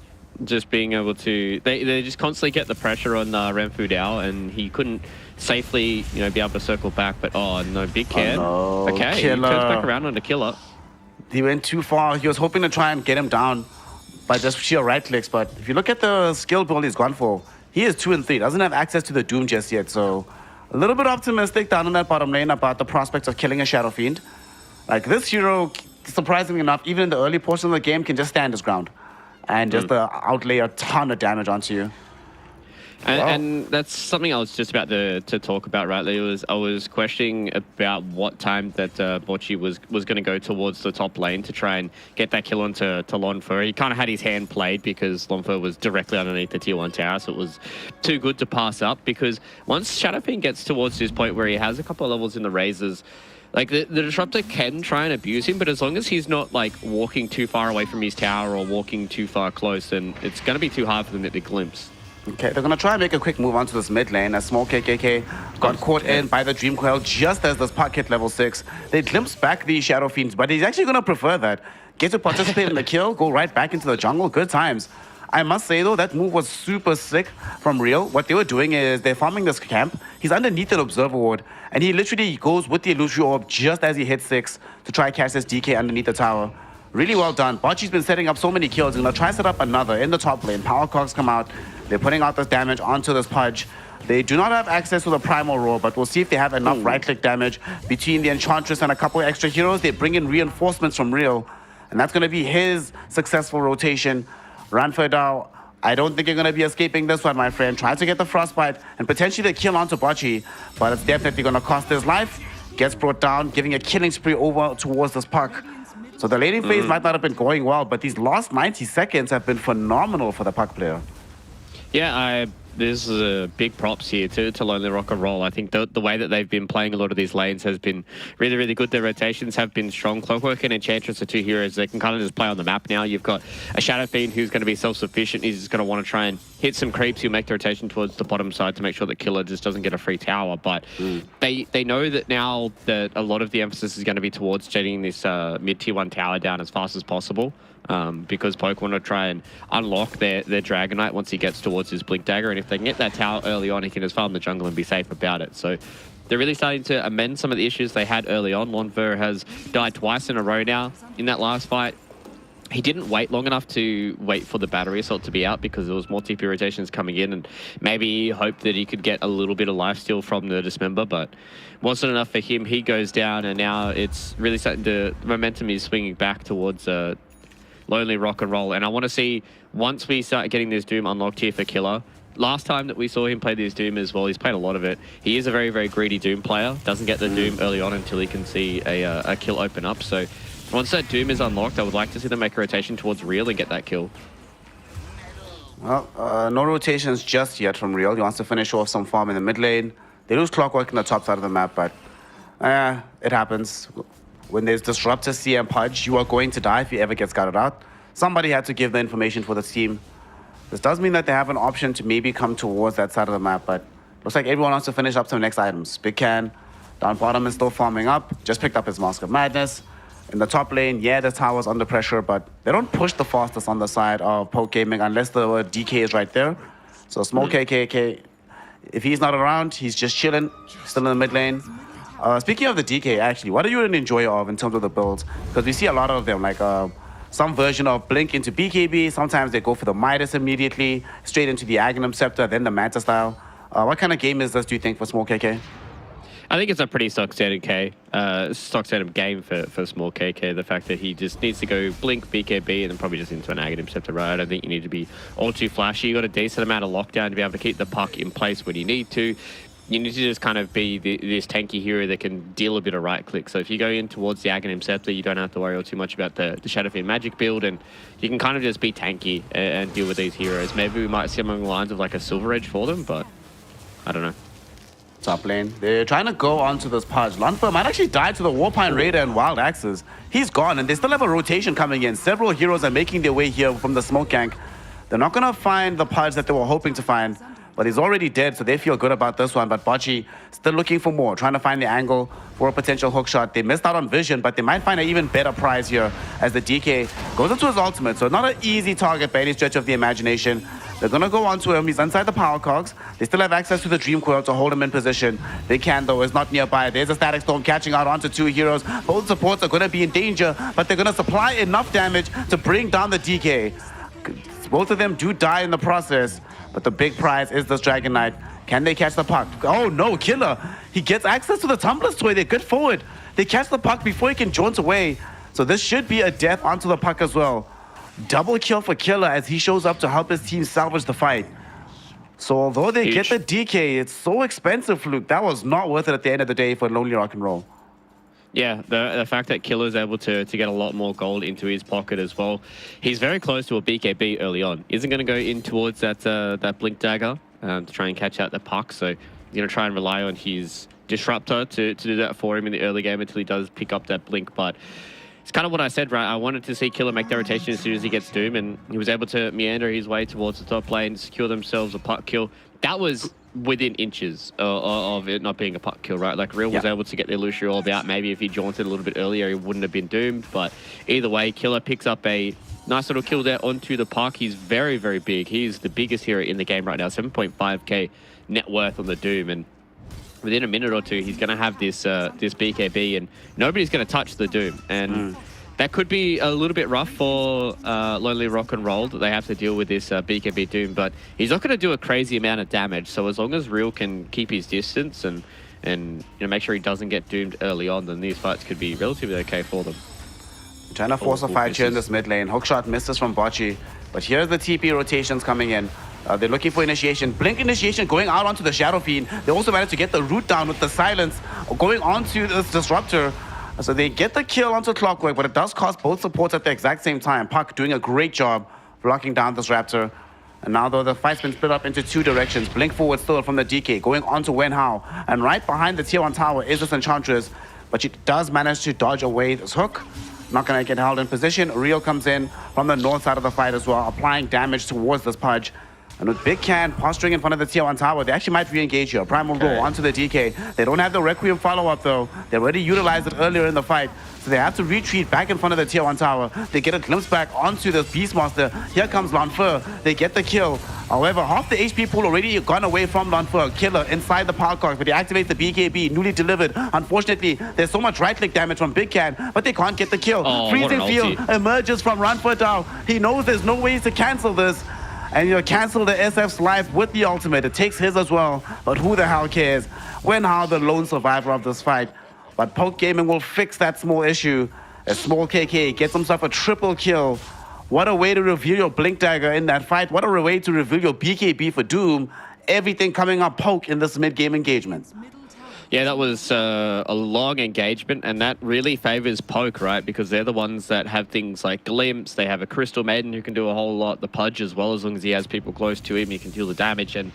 Just being able to, they just constantly get the pressure on Renfu Dao, and he couldn't safely, you know, be able to circle back. But oh no, big can. Oh, no. Okay, Killer. He turns back around on the Killer. He went too far. He was hoping to try and get him down by just sheer right clicks. But if you look at the skill build he's gone for, he is 2 and 3. Doesn't have access to the Doom just yet. So a little bit optimistic down in that bottom lane about the prospects of killing a Shadow Fiend. Like, this hero, surprisingly enough, even in the early portion of the game, can just stand his ground and just outlay a ton of damage onto you. And that's something I was just about to talk about, right? I was questioning about what time that Bocchi was going to go towards the top lane to try and get that kill onto Longfur. He kind of had his hand played because Longfur was directly underneath the tier 1 tower, so it was too good to pass up. Because once Shadow Fiend gets towards this point where he has a couple of levels in the razors, like, the Disruptor can try and abuse him, but as long as he's not, like, walking too far away from his tower or walking too far close, then it's going to be too hard for them to glimpse. Okay, they're going to try and make a quick move onto this mid lane as Small KKK got caught in by the Dream Coil just as this Puck hit level 6. They glimpse back the Shadow Fiends, but he's actually going to prefer that. Get to participate in the kill, go right back into the jungle. Good times. I must say, though, that move was super sick from Real. What they were doing is they're farming this camp. He's underneath an Observer Ward, and he literally goes with the Illusory Orb just as he hits 6 to try and catch this DK underneath the tower. Really well done. Bocchi's been setting up so many kills. He's going to try to set up another in the top lane. Power Cogs come out. They're putting out this damage onto this Pudge. They do not have access to the Primal Roar, but we'll see if they have enough right-click damage between the Enchantress and a couple extra heroes. They bring in reinforcements from Real, and that's going to be his successful rotation. Ranfur Dao, I don't think you're going to be escaping this one, my friend. Try to get the Frostbite and potentially the kill onto Bocchi, but it's definitely going to cost his life. Gets brought down, giving a killing spree over towards this Puck. So the laning phase might not have been going well, but these last 90 seconds have been phenomenal for the Puck player. Yeah, this is a big props here to Lonely Rock and Roll. I think the way that they've been playing a lot of these lanes has been really, really good. Their rotations have been strong. Clockwork and Enchantress are 2 heroes that can kind of just play on the map now. You've got a Shadow Fiend who's going to be self-sufficient. He's just going to want to try and hit some creeps who make the rotation towards the bottom side to make sure that Killer just doesn't get a free tower. But they know that now that a lot of the emphasis is going to be towards getting this mid-tier 1 tower down as fast as possible. Because Poke want to try and unlock their Dragonite once he gets towards his Blink Dagger, and if they can get that tower early on, he can just farm the jungle and be safe about it. So they're really starting to amend some of the issues they had early on. Longfur has died twice in a row now in that last fight. he didn't wait long enough to wait for the battery assault to be out because there was more TP rotations coming in, and maybe he hoped that he could get a little bit of lifesteal from the Dismember, but wasn't enough for him. He goes down, and now it's really starting to... The momentum is swinging back towards Lonely Rock and Roll, and I want to see, once we start getting this Doom unlocked here for Killer, last time that we saw him play this Doom as well, he's played a lot of it. He is a very, very greedy Doom player. Doesn't get the Doom early on until he can see a kill open up, so... Once that Doom is unlocked, I would like to see them make a rotation towards Real and get that kill. Well, no rotations just yet from Real. He wants to finish off some farm in the mid lane. They lose Clockwork in the top side of the map, but it happens. When there's Disruptor, CM Pudge, you are going to die if he ever gets scouted out. Somebody had to give the information for the team. This does mean that they have an option to maybe come towards that side of the map, but looks like everyone wants to finish up some next items. Big Can, down bottom is still farming up. Just picked up his Mask of Madness. In the top lane, yeah, the tower's under pressure, but they don't push the fastest on the side of Poke Gaming unless the DK is right there. So small KKK, if he's not around, he's just chilling, still in the mid lane. Speaking of the DK, actually, what are you an enjoyer of in terms of the builds? Because we see a lot of them, like some version of Blink into BKB. Sometimes they go for the Midas immediately, straight into the Aghanim Scepter, then the Manta style. What kind of game is this, do you think, for small KK? I think it's a pretty stock standard stock standard game for small KK. The fact that he just needs to go Blink, BKB, and then probably just into an Aghanim Scepter, right? I don't think you need to be all too flashy. You got a decent amount of lockdown to be able to keep the puck in place when you need to. You need to just kind of be this tanky hero that can deal a bit of right click. So if you go in towards the Aghanim Scepter, you don't have to worry all too much about the Shadowfiend Magic build, and you can kind of just be tanky and deal with these heroes. Maybe we might see along the lines of like a Silver Edge for them, but I don't know. Top lane. They're trying to go onto this Pudge. Lunfa might actually die to the Warpine Raider and Wild Axes. He's gone, and they still have a rotation coming in. Several heroes are making their way here from the smoke gank. They're not going to find the Pudge that they were hoping to find, but he's already dead, so they feel good about this one. But Bocce still looking for more, trying to find the angle for a potential hook shot. They missed out on vision, but they might find an even better prize here as the DK goes into his ultimate. So not an easy target by any stretch of the imagination. They're going to go onto him. He's inside the power cogs. They still have access to the Dream Coil to hold him in position. They can, though. Is not nearby. There's a Static Storm catching out onto two heroes. Both supports are going to be in danger, but they're going to supply enough damage to bring down the DK. Both of them do die in the process, but the big prize is this Dragon Knight. Can they catch the puck? Oh, no, Killer. He gets access to the Tumbler's Toy. They're good forward. They catch the puck before he can jaunt away. So this should be a death onto the puck as well. Double kill for Killer as he shows up to help his team salvage the fight. So although they get the DK, it's so expensive, Luke. That was not worth it at the end of the day for Lonely Rock and Roll. Yeah, the fact that Killer's able to get a lot more gold into his pocket as well. He's very close to a BKB early on. Isn't going to go in towards that Blink Dagger to try and catch out the puck. So he's going to try and rely on his Disruptor to do that for him in the early game until he does pick up that Blink. But it's kind of what I said, right? I wanted to see Killer make that rotation as soon as he gets Doom, and he was able to meander his way towards the top lane, secure themselves a puck kill. That was within inches of it not being a puck kill, right? Like, Real was able to get their Lucio all about. Maybe if he jaunted a little bit earlier, he wouldn't have been doomed. But either way, Killer picks up a nice little kill there onto the puck. He's very, very big. He's the biggest hero in the game right now, 7.5k net worth on the Doom. And within a minute or two, he's going to have this this BKB, and nobody's going to touch the Doom. And that could be a little bit rough for Lonely Rock and Roll, that they have to deal with this BKB Doom, but he's not going to do a crazy amount of damage. So as long as Real can keep his distance and make sure he doesn't get doomed early on, then these fights could be relatively okay for them. Trying to force a fight here in this mid lane. Hookshot misses from Bocce, but here's the TP rotations coming in. They're looking for initiation. Blink initiation going out onto the Shadow Fiend. They also managed to get the root down with the silence going onto this Disruptor. So they get the kill onto Clockwork, but it does cost both supports at the exact same time. Puck doing a great job blocking down this Raptor. And now, though, the fight's been split up into two directions. Blink forward still from the DK, going on to Wen Hao. And right behind the tier 1 tower is this Enchantress, but she does manage to dodge away this hook. Not going to get held in position. Real comes in from the north side of the fight as well, applying damage towards this Pudge. And with Big Can posturing in front of the tier 1 tower, they actually might re-engage here. Primal Roar onto the DK. They don't have the Requiem follow-up though. They already utilized it earlier in the fight. So they have to retreat back in front of the tier 1 tower. They get a glimpse back onto the Beastmaster. Here comes Lanfur. They get the kill. However, half the HP pool already gone away from Lanfur. Killer inside the Palcock, but he activates the BKB, newly delivered. Unfortunately, there's so much right-click damage from Big Can, but they can't get the kill. Freezing Field emerges from Lanfur down. He knows there's no ways to cancel this. And cancel the SF's life with the ultimate. It takes his as well, but who the hell cares? When how the lone survivor of this fight. But Poke Gaming will fix that small issue. A small KK gets himself a triple kill. What a way to reveal your Blink Dagger in that fight. What a way to reveal your BKB for Doom. Everything coming up Poke in this mid-game engagement. Yeah, that was a long engagement, and that really favors Poke, right? Because they're the ones that have things like Glimpse, they have a Crystal Maiden who can do a whole lot, the Pudge as well, as long as he has people close to him, he can deal the damage. And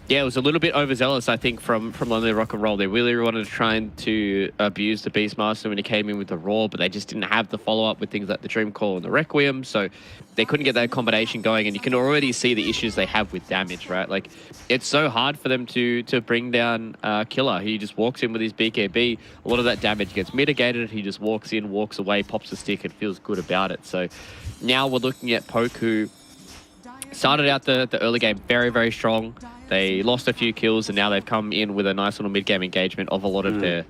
yeah, it was a little bit overzealous, I think, from Lonely Rock and Roll. They really wanted to try to abuse the Beastmaster when he came in with the Roar, but they just didn't have the follow-up with things like the Dream Call and the Requiem, so they couldn't get that combination going, and you can already see the issues they have with damage, right? Like, it's so hard for them to bring down Killer. He just walks in with his BKB. A lot of that damage gets mitigated. He just walks in, walks away, pops a stick, and feels good about it. So now we're looking at Poke, who started out the early game very, very strong. They lost a few kills, and now they've come in with a nice little mid-game engagement of a lot of their,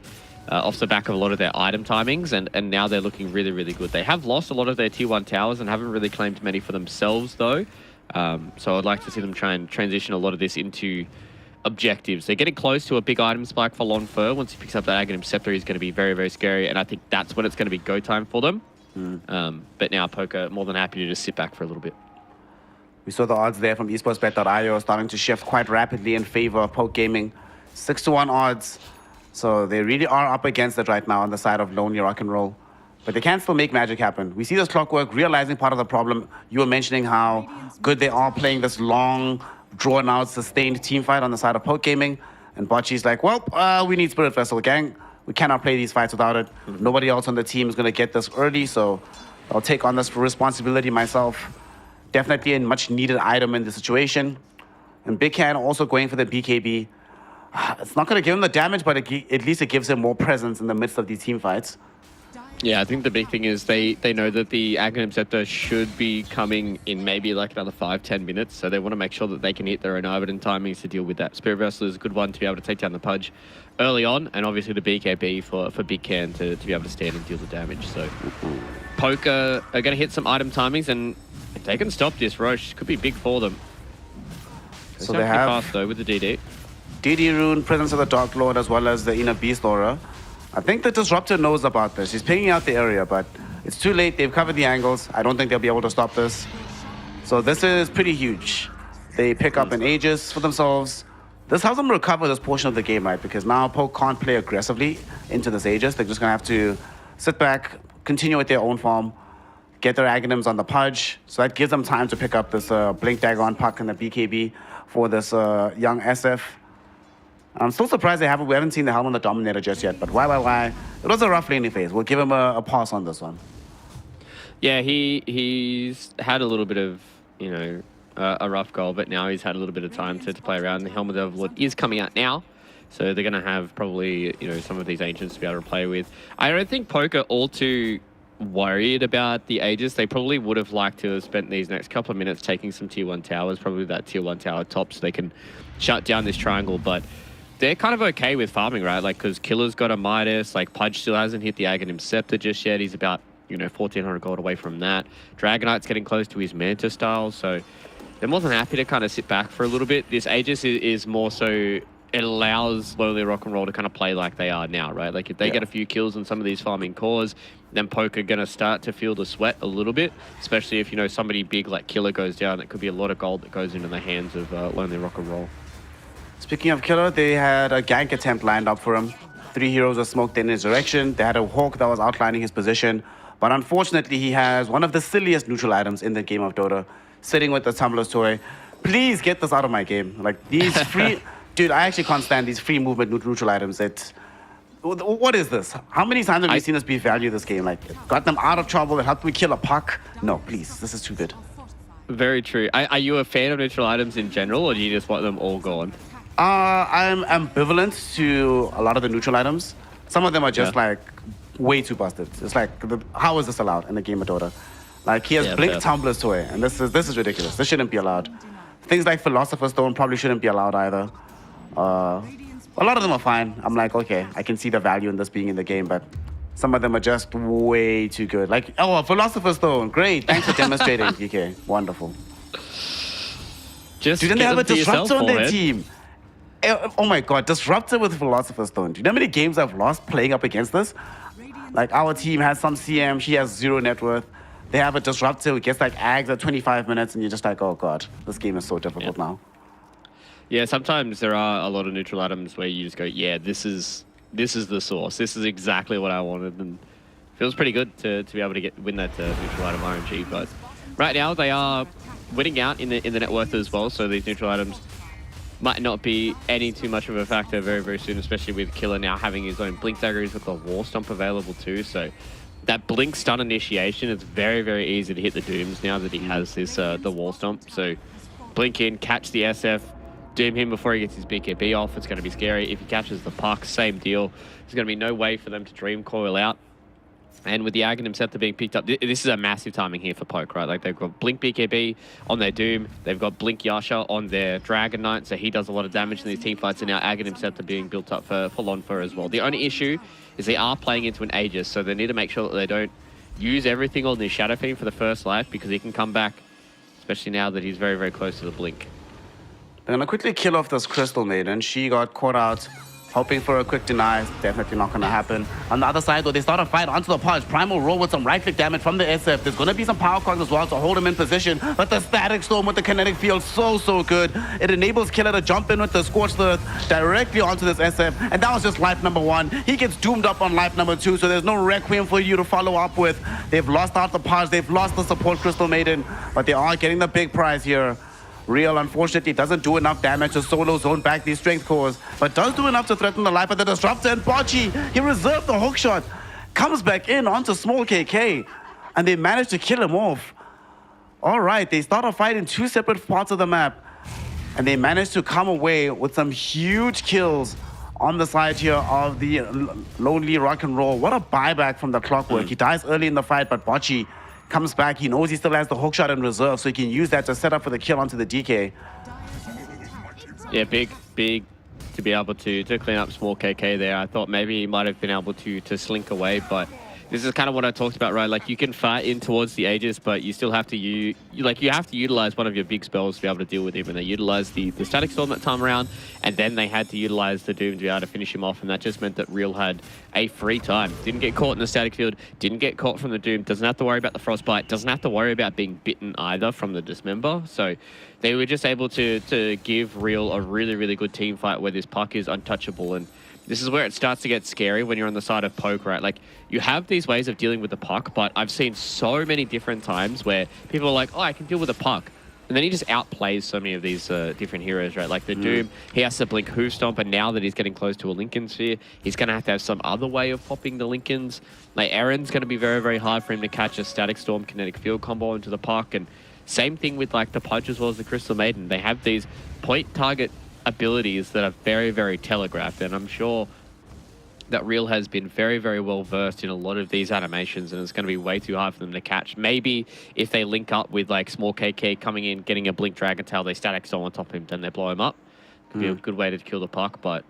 off the back of a lot of their item timings, and now they're looking really, really good. They have lost a lot of their tier 1 towers and haven't really claimed many for themselves, though. So I'd like to see them try and transition a lot of this into objectives. They're getting close to a big item spike for Lonfur. Once he picks up that Aghanim Scepter, he's going to be very, very scary, and I think that's when it's going to be go time for them. But now Poker more than happy to just sit back for a little bit. We saw the odds there from esportsbet.io starting to shift quite rapidly in favor of Poke Gaming. 6-1 odds. So they really are up against it right now on the side of Lonely Rock and Roll. But they can still make magic happen. We see this Clockwork realizing part of the problem. You were mentioning how good they are playing this long, drawn-out, sustained team fight on the side of Poke Gaming. And Bocce's like, well, we need Spirit Vessel, gang. We cannot play these fights without it. Nobody else on the team is going to get this early, so I'll take on this responsibility myself. Definitely a much-needed item in the situation. And Big Can also going for the BKB. It's not going to give him the damage, but at least it gives him more presence in the midst of these team fights. Yeah, I think the big thing is they know that the Aghanim Scepter should be coming in maybe like another 5-10 minutes, so they want to make sure that they can hit their own overtime timings to deal with that. Spirit Vessel is a good one to be able to take down the Pudge early on, and obviously the BKB for Big Can to be able to stand and deal the damage. So Poker are going to hit some item timings, and if they can stop this, Roche could be big for them. So they have fast, though, with the DD. DD Rune, Presence of the Dark Lord, as well as the Inner Beast Aura. I think the Disruptor knows about this. He's picking out the area, but it's too late. They've covered the angles. I don't think they'll be able to stop this. So this is pretty huge. They pick up an Aegis for themselves. This helps them recover this portion of the game, right? Because now Poke can't play aggressively into this Aegis. They're just going to have to sit back, continue with their own farm, get their Aghanims on the Pudge. So that gives them time to pick up this Blink Dagger on Puck and the BKB for this young SF. I'm still surprised we haven't seen the Helm on the Dominator just yet, but why? It was a rough laning phase. We'll give him a pass on this one. Yeah, he's had a little bit of, a rough goal, but now he's had a little bit of time to play around. The Helm of the Overlord is coming out now, so they're going to have probably, some of these Ancients to be able to play with. I don't think Poker all too worried about the Aegis. They probably would have liked to have spent these next couple of minutes taking some tier 1 towers, probably that tier 1 tower top, so they can shut down this triangle, but they're kind of okay with farming, right? Like, because Killer's got a Midas, like Pudge still hasn't hit the Aghanim Scepter just yet. He's about, 1,400 gold away from that. Dragonite's getting close to his Manta style, so they're more than happy to kind of sit back for a little bit. This Aegis is more so, it allows Lonely Rock and Roll to kind of play like they are now, right? Like, if they get a few kills on some of these farming cores, then Poke are going to start to feel the sweat a little bit, especially if, somebody big like Killer goes down. It could be a lot of gold that goes into the hands of Lonely Rock and Roll. Speaking of Killer, they had a gank attempt lined up for him. 3 heroes were smoked in his direction. They had a Hawk that was outlining his position. But unfortunately, he has one of the silliest neutral items in the game of Dota, sitting with the Tumbler's Toy. Please get this out of my game. Like, these free... Dude, I actually can't stand these free movement neutral items. What is this? How many times have we seen us be value this game? Like, it got them out of trouble. It helped me kill a puck. No, please. This is too good. Very true. Are you a fan of neutral items in general, or do you just want them all gone? I'm ambivalent to a lot of the neutral items. Some of them are just Yeah. like way too busted. It's like, how is this allowed in the game of Dota? Like he has Yeah, Blink fair. Tumblers to it, and this is ridiculous. This shouldn't be allowed. Things like Philosopher's Stone probably shouldn't be allowed either. A lot of them are fine. I'm like, okay, I can see the value in this being in the game, but some of them are just way too good. Like, oh, a Philosopher's Stone, great. Thanks for demonstrating, PK. Wonderful. Just Dude, then they get have a them to yourself, disruptor on their forehead. team. Oh my god, disruptor with Philosopher's Stone. Do you know how many games I've lost playing up against this? Like our team has some CM, she has 0 net worth. They have a disruptor who gets like ags at 25 minutes, and you're just like, oh god, this game is so difficult now. Yeah, sometimes there are a lot of neutral items where you just go, yeah, this is the source. This is exactly what I wanted, and feels pretty good to be able to win that neutral item RNG. But right now they are winning out in the net worth as well. So these neutral items might not be any too much of a factor very, very soon, especially with Killer now having his own Blink Dagger. He's got the Wall Stomp available too. So that Blink stun initiation, it's very, very easy to hit the Dooms now that he has this the Wall Stomp. So blink in, catch the SF, doom him before he gets his BKB off. It's going to be scary. If he catches the puck, same deal. There's going to be no way for them to Dream Coil out. And with the Aghanim Scepter being picked up, this is a massive timing here for Poke, right? Like they've got Blink BKB on their Doom, they've got Blink Yasha on their Dragon Knight, so he does a lot of damage in these team fights, and now Aghanim Scepter being built up for Lonfer as well. The only issue is they are playing into an Aegis, so they need to make sure that they don't use everything on this Shadow Fiend for the first life, because he can come back, especially now that he's very, very close to the Blink. They're gonna quickly kill off this Crystal Maiden. She got caught out, hoping for a quick deny. Definitely not gonna happen. On the other side, though, they start a fight onto the Pudge. Primal roll with some right-click damage from the SF. There's gonna be some power cogs as well to hold him in position. But the Static Storm with the kinetic field, so good. It enables Killer to jump in with the Scorched Earth directly onto this SF. And that was just life number 1. He gets doomed up on life number 2, so there's no Requiem for you to follow up with. They've lost out the Pudge. They've lost the support Crystal Maiden. But they are getting the big prize here. Real, unfortunately, doesn't do enough damage to solo zone back these strength cores, but does do enough to threaten the life of the Disruptor. And Bocce, he reserved the hook shot, comes back in onto Small KK, and they manage to kill him off. All right, they start a fight in 2 separate parts of the map, and they manage to come away with some huge kills on the side here of the Lonely Rock and Roll. What a buyback from the Clockwork. He dies early in the fight, but Bocce comes back. He knows he still has the hook shot in reserve, so he can use that to set up for the kill onto the DK. Yeah, big to be able to clean up Small KK there. I thought maybe he might have been able to slink away, but this is kind of what I talked about, right? Like you can fight in towards the Aegis, but you still have to you have to utilize one of your big spells to be able to deal with him. And they utilized the Static Storm that time around, and then they had to utilize the Doom to be able to finish him off, and that just meant that Real had a free time. Didn't get caught in the static field, didn't get caught from the Doom, doesn't have to worry about the Frostbite, doesn't have to worry about being bitten either from the Dismember. So they were just able to give Real a really, really good team fight where this puck is untouchable. And this is where it starts to get scary when you're on the side of Poke, right? Like, you have these ways of dealing with the puck, but I've seen so many different times where people are like, oh, I can deal with a puck. And then he just outplays so many of these different heroes, right? Like the Doom, he has to blink Hoof Stomp, and now that he's getting close to a Lincoln Sphere, he's going to have some other way of popping the Lincolns. Like, Aaron's going to be very, very hard for him to catch a Static Storm Kinetic Field combo into the puck. And same thing with, like, the Pudge as well as the Crystal Maiden. They have these point target abilities that are very, very telegraphed, and I'm sure that Real has been very, very well versed in a lot of these animations, and it's going to be way too hard for them to catch. Maybe if they link up with like Small KK coming in, getting a Blink Dragon Tail, they Static Storm on top of him, then they blow him up. Could be a good way to kill the puck, but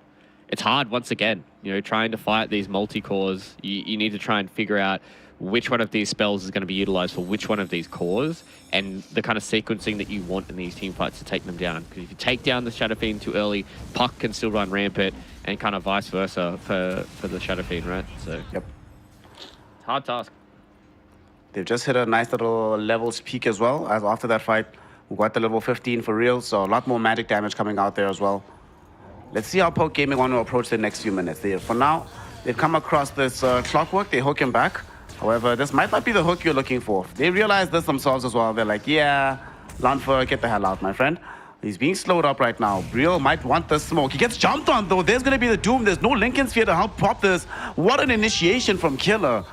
it's hard once again. You know, trying to fight these multi-cores, you need to try and figure out which one of these spells is going to be utilized for which one of these cores, and the kind of sequencing that you want in these team fights to take them down. Because if you take down the Shadow Fiend too early, Puck can still run rampant, and kind of vice versa for the Shadow Fiend, right? So Yep. hard task. They've just hit a nice little levels peak as well, as after that fight, we got the level 15 for Real, so a lot more magic damage coming out there as well. Let's see how Poke Gaming want to approach the next few minutes. For now, they've come across this Clockwork, they hook him back. However, this might not be the hook you're looking for. They realize this themselves as well. They're like, yeah, Lanfer, get the hell out, my friend. He's being slowed up right now. Real might want the smoke. He gets jumped on, though. There's going to be the Doom. There's no Lincoln Sphere to help prop this. What an initiation from Killer.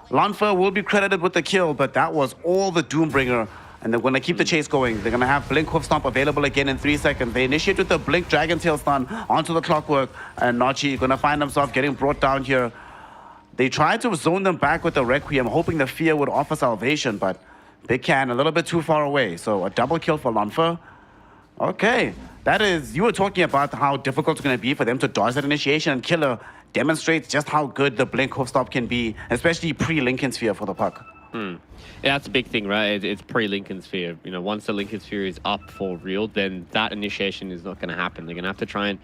Lanfer will be credited with the kill, but that was all the Doombringer And they're going to keep the chase going. They're going to have Blink Hoof Stomp available again in 3 seconds. They initiate with the Blink Dragon Tail stun onto the Clockwork. And Nachi going to find himself getting brought down here. They tried to zone them back with the Requiem, hoping the Fear would offer salvation, but Big Can a little bit too far away. So a double kill for Lonfer. Okay. That is, you were talking about how difficult it's going to be for them to dodge that initiation, and Killer demonstrates just how good the Blink Hoof Stop can be, especially pre-Lincoln Sphere for the puck. Yeah, that's a big thing, right? It's pre-Lincoln Sphere. You know, once the Lincoln Sphere is up for real, then that initiation is not going to happen. They're going to have to try and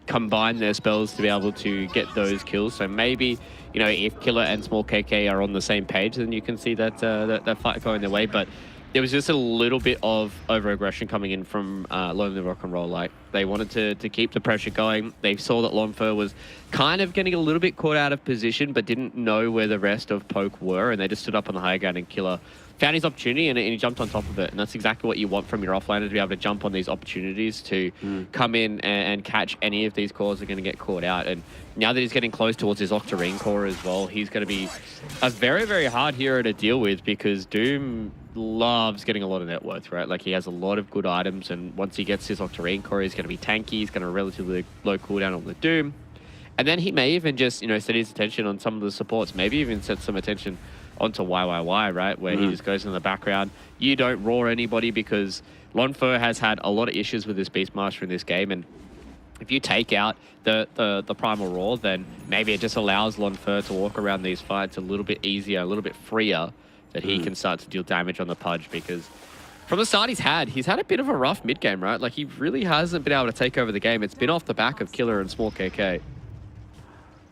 combine their spells to be able to get those kills. So maybe, you know, if Killer and Small KK are on the same page, then you can see that fight going their way. But there was just a little bit of over-aggression coming in from Lonely Rock and Roll. Like, they wanted to keep the pressure going. They saw that Lonfer was kind of getting a little bit caught out of position, but didn't know where the rest of Poke were, and they just stood up on the high ground, and Killer found his opportunity, and he jumped on top of it. And that's exactly what you want from your offlaner, to be able to jump on these opportunities to come in and catch any of these cores that are going to get caught out. And now that he's getting close towards his Octarine core as well, he's going to be a very, very hard hero to deal with, because Doom loves getting a lot of net worth, right? Like, he has a lot of good items, and once he gets his Octarine core, he's going to be tanky, he's going to relatively low cooldown on the Doom. And then he may even just, you know, set his attention on some of the supports, maybe even set some attention onto YYY, right? Where he just goes in the background. You don't roar anybody, because Lonfer has had a lot of issues with this Beastmaster in this game, and if you take out the Primal Roar, then maybe it just allows Lonfer to walk around these fights a little bit easier, a little bit freer, that he can start to deal damage on the Pudge, because from the start he's had a bit of a rough mid-game, right? Like, he really hasn't been able to take over the game. It's been off the back of Killer and Small KK.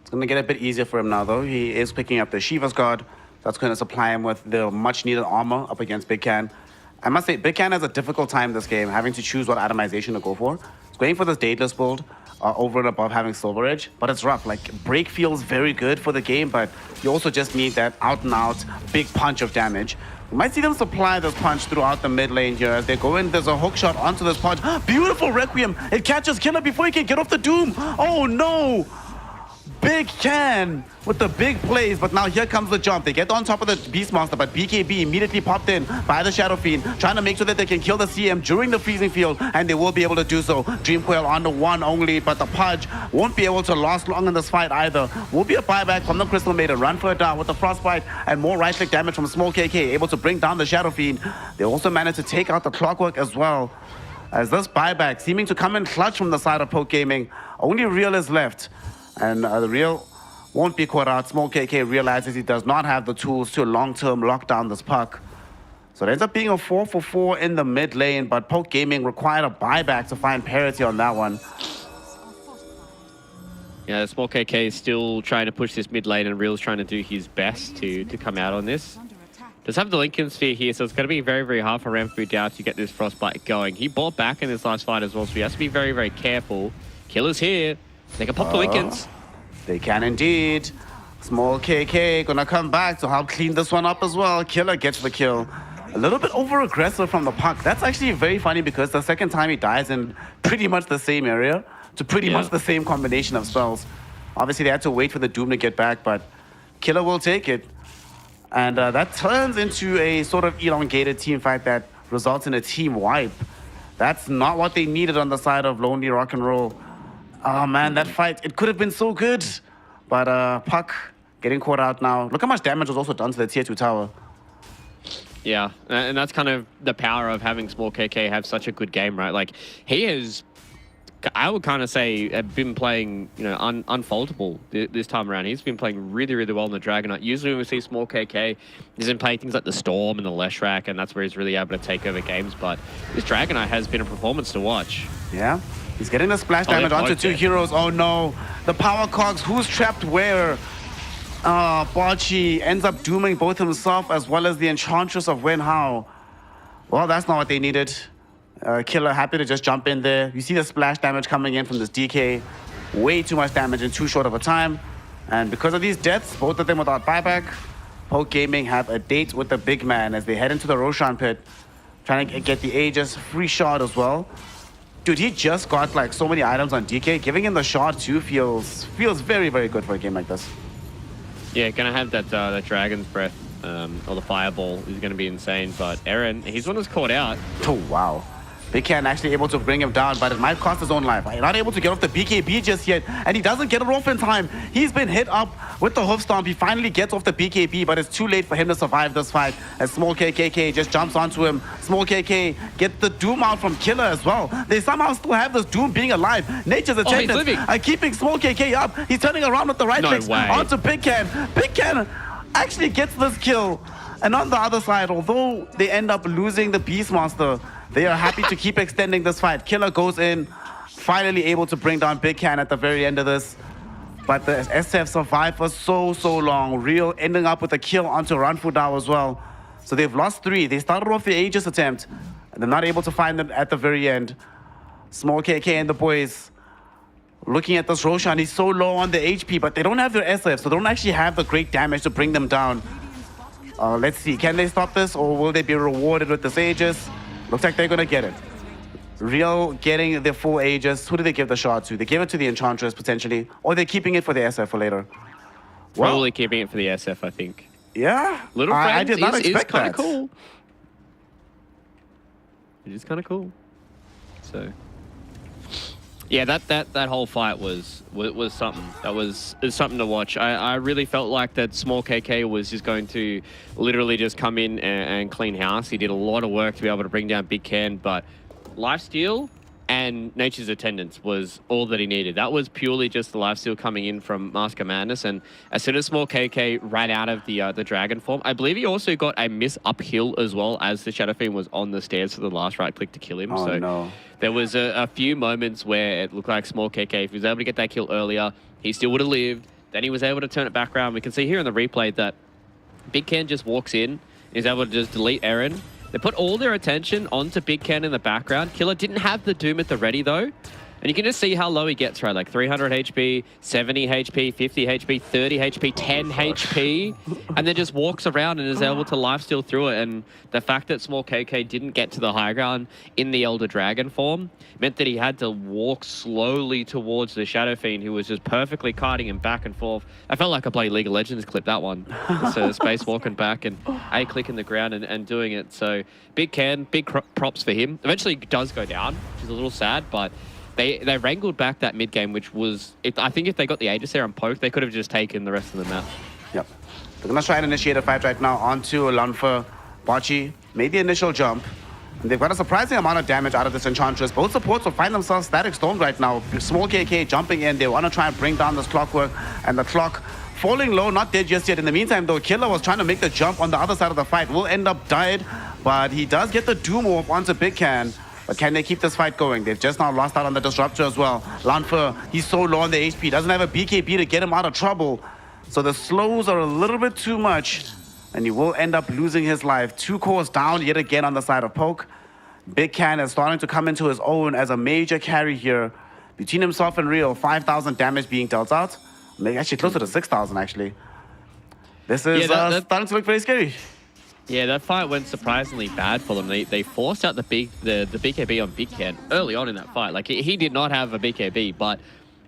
It's going to get a bit easier for him now, though. He is picking up the Shiva's Guard. That's going to supply him with the much-needed armor up against Big Can. I must say, Big Can has a difficult time this game, having to choose what itemization to go for. He's going for this Daedalus build over and above having Silver Edge, but it's rough. Like, Break feels very good for the game, but you also just need that out-and-out big punch of damage. We might see them supply this punch throughout the mid lane here as they go in. There's a hook shot onto this punch. Beautiful Requiem. It catches Killer before he can get off the Doom. Oh, no. Big Can with the big plays, but now here comes the jump. They get on top of the Beastmaster, but BKB immediately popped in by the Shadow Fiend, trying to make sure that they can kill the CM during the freezing field, and they will be able to do so. Dream Coil on the one only, but the Pudge won't be able to last long in this fight either. Will be a buyback from the Crystal Maiden. Run for it down with the Frostbite and more right-click damage from Small KK, able to bring down the Shadow Fiend. They also managed to take out the Clockwork as well, as this buyback seeming to come in clutch from the side of Poke Gaming. Only Real is left. And the Real won't be caught out. Small KK realizes he does not have the tools to long-term lock down this puck. So it ends up being a 4-for-4 in the mid lane, but Poke Gaming required a buyback to find parity on that one. Yeah, Small KK is still trying to push this mid lane, and Real's trying to do his best to come out on this. Does have the Lincoln Sphere here, so it's going to be very, very hard for Ramfu Dow to get this Frostbite going. He bought back in this last fight as well, so he has to be very, very careful. Killer's here. They can pop the Lincolns. They can indeed. Small KK gonna come back to help clean this one up as well. Killer gets the kill. A little bit over-aggressive from the puck. That's actually very funny, because the second time he dies in pretty much the same area to pretty much the same combination of spells. Obviously, they had to wait for the Doom to get back, but Killer will take it. And that turns into a sort of elongated team fight that results in a team wipe. That's not what they needed on the side of Lonely Rock and Roll. Oh man, that fight, it could have been so good. But Puck getting caught out now. Look how much damage was also done to the tier 2 tower. Yeah, and that's kind of the power of having Small KK have such a good game, right? Like, he has, I would kind of say, been playing, you know, unfoldable this time around. He's been playing really, really well in the Dragonite. Usually when we see Small KK, he's been playing things like the Storm and the Leshrac, and that's where he's really able to take over games. But this Dragonite has been a performance to watch. Yeah. He's getting the splash damage onto two heroes. Oh no. The power cogs. Who's trapped where? Bocce ends up dooming both himself as well as the Enchantress of Wen Hao. Well, that's not what they needed. Killer happy to just jump in there. You see the splash damage coming in from this DK. Way too much damage in too short of a time. And because of these deaths, both of them without buyback, Poke Gaming have a date with the big man as they head into the Roshan pit. Trying to get the Aegis free shot as well. Dude, he just got like so many items on DK. Giving him the shot too feels very, very good for a game like this. Yeah, gonna have that Dragon's Breath or the fireball is going to be insane. But Eren, he's one that's caught out. Oh, wow. Big Ken actually able to bring him down, but it might cost his own life. He's not able to get off the BKB just yet, and he doesn't get it off in time. He's been hit up with the hoof stomp. He finally gets off the BKB, but it's too late for him to survive this fight as Small KKK just jumps onto him. Small KK get the Doom out from Killer as well. They somehow still have this Doom being alive. Nature's attendants are keeping Small KK up. He's turning around with the right clicks onto Big Ken. Big Ken actually gets this kill. And on the other side, although they end up losing the Beastmaster, they are happy to keep extending this fight. Killer goes in, finally able to bring down Big Ken at the very end of this. But the SF survived for so long. Real ending up with a kill onto Ranfudao as well. So they've lost 3. They started off the Aegis attempt, and they're not able to find them at the very end. Small KK and the boys looking at this Roshan. He's so low on the HP, but they don't have their SF, so they don't actually have the great damage to bring them down. Let's see, can they stop this, or will they be rewarded with this Aegis? Looks like they're gonna get it. Real getting their full Aegis. Who do they give the shot to? They give it to the Enchantress, potentially. Or they're keeping it for the SF for later. Probably keeping it for the SF, I think. Yeah? Little Friends I did not expect kind of that. cool. It is kind of cool. So... yeah, that whole fight was something. That was something to watch. I really felt like that Small KK was just going to literally just come in and clean house. He did a lot of work to be able to bring down Big Ken, but lifesteal and Nature's Attendance was all that he needed. That was purely just the lifesteal coming in from Mask of Madness, and as soon as Small KK ran out of the dragon form, I believe he also got a miss uphill as well as the Shadow Fiend was on the stairs for the last right click to kill him. Oh, no. There was a few moments where it looked like Small KK, if he was able to get that kill earlier, he still would have lived. Then he was able to turn it back around. We can see here in the replay that Big Ken just walks in, he's able to just delete Eren. They put all their attention onto Big Ken in the background. Killer didn't have the Doom at the ready though. And you can just see how low he gets, right? Like 300 HP, 70 HP, 50 HP, 30 HP, 10 HP, and then just walks around and is able to lifesteal through it. And the fact that Small KK didn't get to the high ground in the Elder Dragon form meant that he had to walk slowly towards the Shadow Fiend, who was just perfectly kiting him back and forth. I felt like I played League of Legends clip, that one. So space walking back and A-clicking the ground and doing it. So Big Ken, big props for him. Eventually he does go down, which is a little sad, but They wrangled back that mid game, which was, I think if they got the Aegis there and Poke, they could have just taken the rest of the map. Yep. They're going to try and initiate a fight right now onto Lanfa. Bachi made the initial jump. And they've got a surprising amount of damage out of this Enchantress. Both supports will find themselves static stormed right now. Small KK jumping in. They want to try and bring down this Clockwork. And the Clock falling low, not dead just yet. In the meantime, though, Killer was trying to make the jump on the other side of the fight. Will end up dead, but he does get the Doom off onto Big Ken. But can they keep this fight going? They've just now lost out on the Disruptor as well. Lanfa, he's so low on the HP, doesn't have a BKB to get him out of trouble. So the slows are a little bit too much, and he will end up losing his life. 2 cores down yet again on the side of Poke. Big Ken is starting to come into his own as a major carry here. Between himself and Real, 5,000 damage being dealt out. Maybe actually closer to 6,000 actually. This is starting to look very scary. Yeah, that fight went surprisingly bad for them. They forced out the BKB on Big Ken early on in that fight. Like, he did not have a BKB, but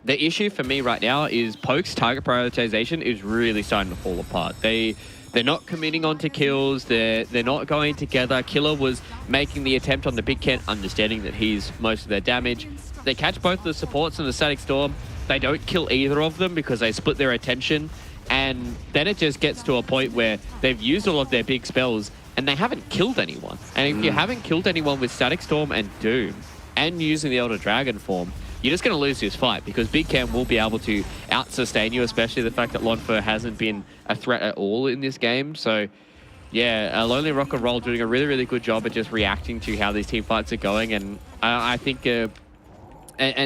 the issue for me right now is Poke's target prioritization is really starting to fall apart. They're not committing onto kills. They're not going together. Killer was making the attempt on the Big Ken, understanding that he's most of their damage. They catch both the supports and the Static Storm. They don't kill either of them because they split their attention. And then it just gets to a point where they've used all of their big spells and they haven't killed anyone. And if you haven't killed anyone with Static Storm and Doom and using the Elder Dragon form, you're just going to lose this fight because Big Ken will be able to out-sustain you, especially the fact that Lonfer hasn't been a threat at all in this game. So, yeah, Lonely Rock and Roll doing a really, really good job at just reacting to how these team fights are going. And I think an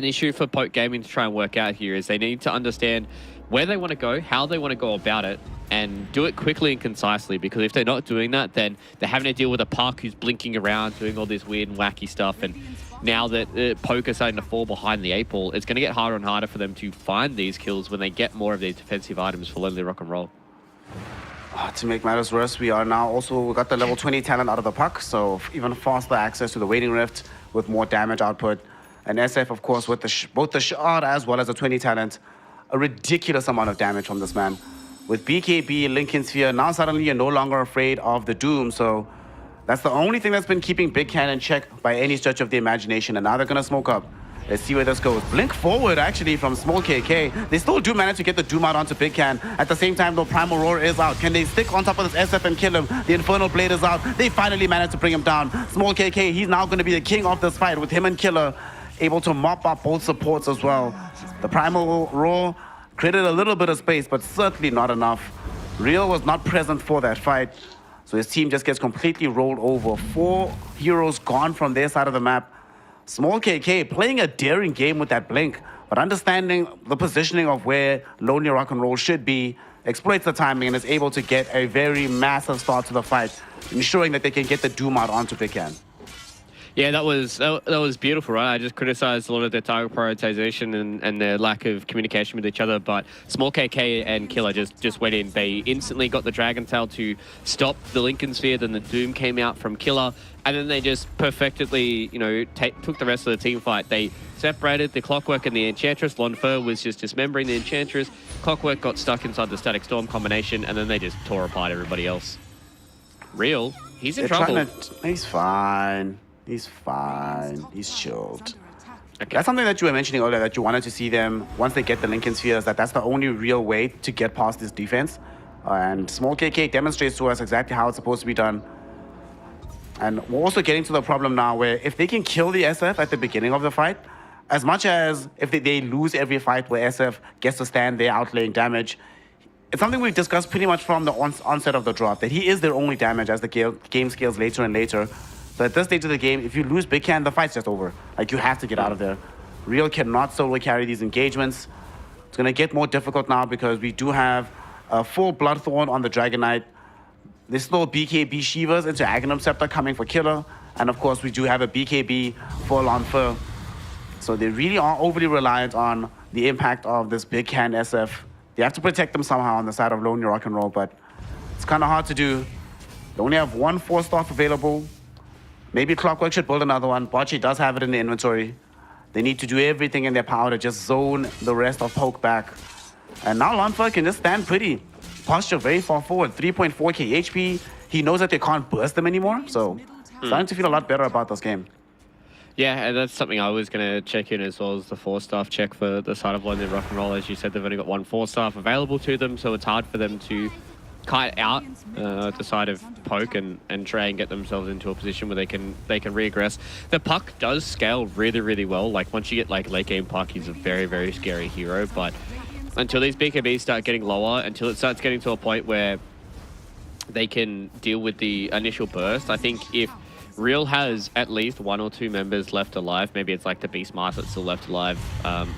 issue for Poke Gaming to try and work out here is they need to understand where they want to go, how they want to go about it, and do it quickly and concisely, because if they're not doing that, then they're having to deal with a Park who's blinking around, doing all this weird and wacky stuff, and now that Poke is starting to fall behind the 8-ball, it's going to get harder and harder for them to find these kills when they get more of these defensive items for Lonely Rock and Roll. To make matters worse, we got the level 20 talent out of the puck, so even faster access to the Waiting Rift with more damage output. And SF, of course, with both the shard as well as the 20 talent. A ridiculous amount of damage from this man. with BKB, Lincoln Sphere, now suddenly you're no longer afraid of the Doom. So that's the only thing that's been keeping Big Can in check by any stretch of the imagination. And now they're going to smoke up. Let's see where this goes. Blink forward, actually, from Small KK. They still do manage to get the Doom out onto Big Can. At the same time, though, Primal Roar is out. Can they stick on top of this SF and kill him? The Infernal Blade is out. They finally managed to bring him down. Small KK, he's now going to be the king of this fight with him and Killer able to mop up both supports as well. The Primal Roar created a little bit of space, but certainly not enough. Real was not present for that fight. So his team just gets completely rolled over. 4 heroes gone from their side of the map. Small KK playing a daring game with that blink, but understanding the positioning of where Lonely Rock and Roll should be, exploits the timing and is able to get a very massive start to the fight, ensuring that they can get the Doom out onto Big Can. Yeah, that was beautiful, right? I just criticized a lot of their target prioritization and their lack of communication with each other, but Small KK and Killer just went in. They instantly got the Dragon Tail to stop the Lincoln Sphere, then the Doom came out from Killer, and then they just perfectly, you know, took the rest of the team fight. They separated the Clockwork and the Enchantress. Lonfer was just dismembering the Enchantress. Clockwork got stuck inside the Static Storm combination, and then they just tore apart everybody else. Real, he's in trouble. He's fine. He's fine. He's chilled. Okay. That's something that you were mentioning earlier, that you wanted to see them, once they get the Lincoln Spheres, that's the only real way to get past this defense. And Small KK demonstrates to us exactly how it's supposed to be done. And we're also getting to the problem now where if they can kill the SF at the beginning of the fight, as much as if they lose every fight where SF gets to stand there outlaying damage, it's something we've discussed pretty much from the onset of the drop, that he is their only damage as the game scales later and later. So at this stage of the game, if you lose Big Can, the fight's just over. Like, you have to get out of there. Real cannot solo carry these engagements. It's going to get more difficult now because we do have a full Bloodthorn on the Dragon Knight. There's still BKB Shivas into Aghanim Scepter coming for Killer. And of course, we do have a BKB for Lonfer. So they really are overly reliant on the impact of this Big Can SF. They have to protect them somehow on the side of Lonely Rock and Roll, but it's kind of hard to do. They only have 1 4-star available. Maybe Clockwork should build another one. Bocce does have it in the inventory. They need to do everything in their power to just zone the rest of Poke back. And now Lonfer can just stand pretty. Posture very far forward, 3.4k HP. He knows that they can't burst them anymore, so starting to feel a lot better about this game. Yeah, and that's something I was going to check in as well as the 4-star check for the side of London Rock and Roll. As you said, they've only got 1 4-star available to them, so it's hard for them to kite out the side of Poke and try and get themselves into a position where they can regress. The Puck does scale really, really well. Like, once you get like late game Puck, he's a very, very scary hero. But until these BKBs start getting lower, until it starts getting to a point where they can deal with the initial burst, I think if Real has at least 1 or 2 members left alive, maybe it's like the Beastmaster that's still left alive,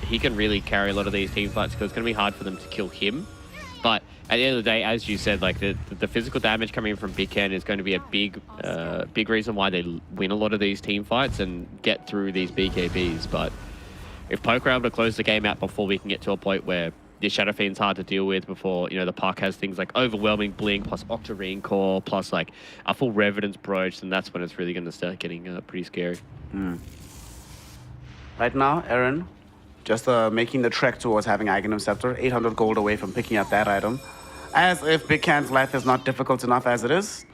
he can really carry a lot of these team fights because it's going to be hard for them to kill him. But at the end of the day, as you said, like the physical damage coming from Big Can is going to be a big reason why they win a lot of these team fights and get through these BKBs. But if Poke are able to close the game out before we can get to a point where the Shadow Fiend's hard to deal with, before, you know, the Puck has things like overwhelming Blink plus Octarine Core plus like a full Revenant's Brooch, then that's when it's really going to start getting pretty scary. Right now, Aaron, just making the trek towards having Aghanim Scepter, 800 gold away from picking up that item. As if Big Can's life is not difficult enough as it is.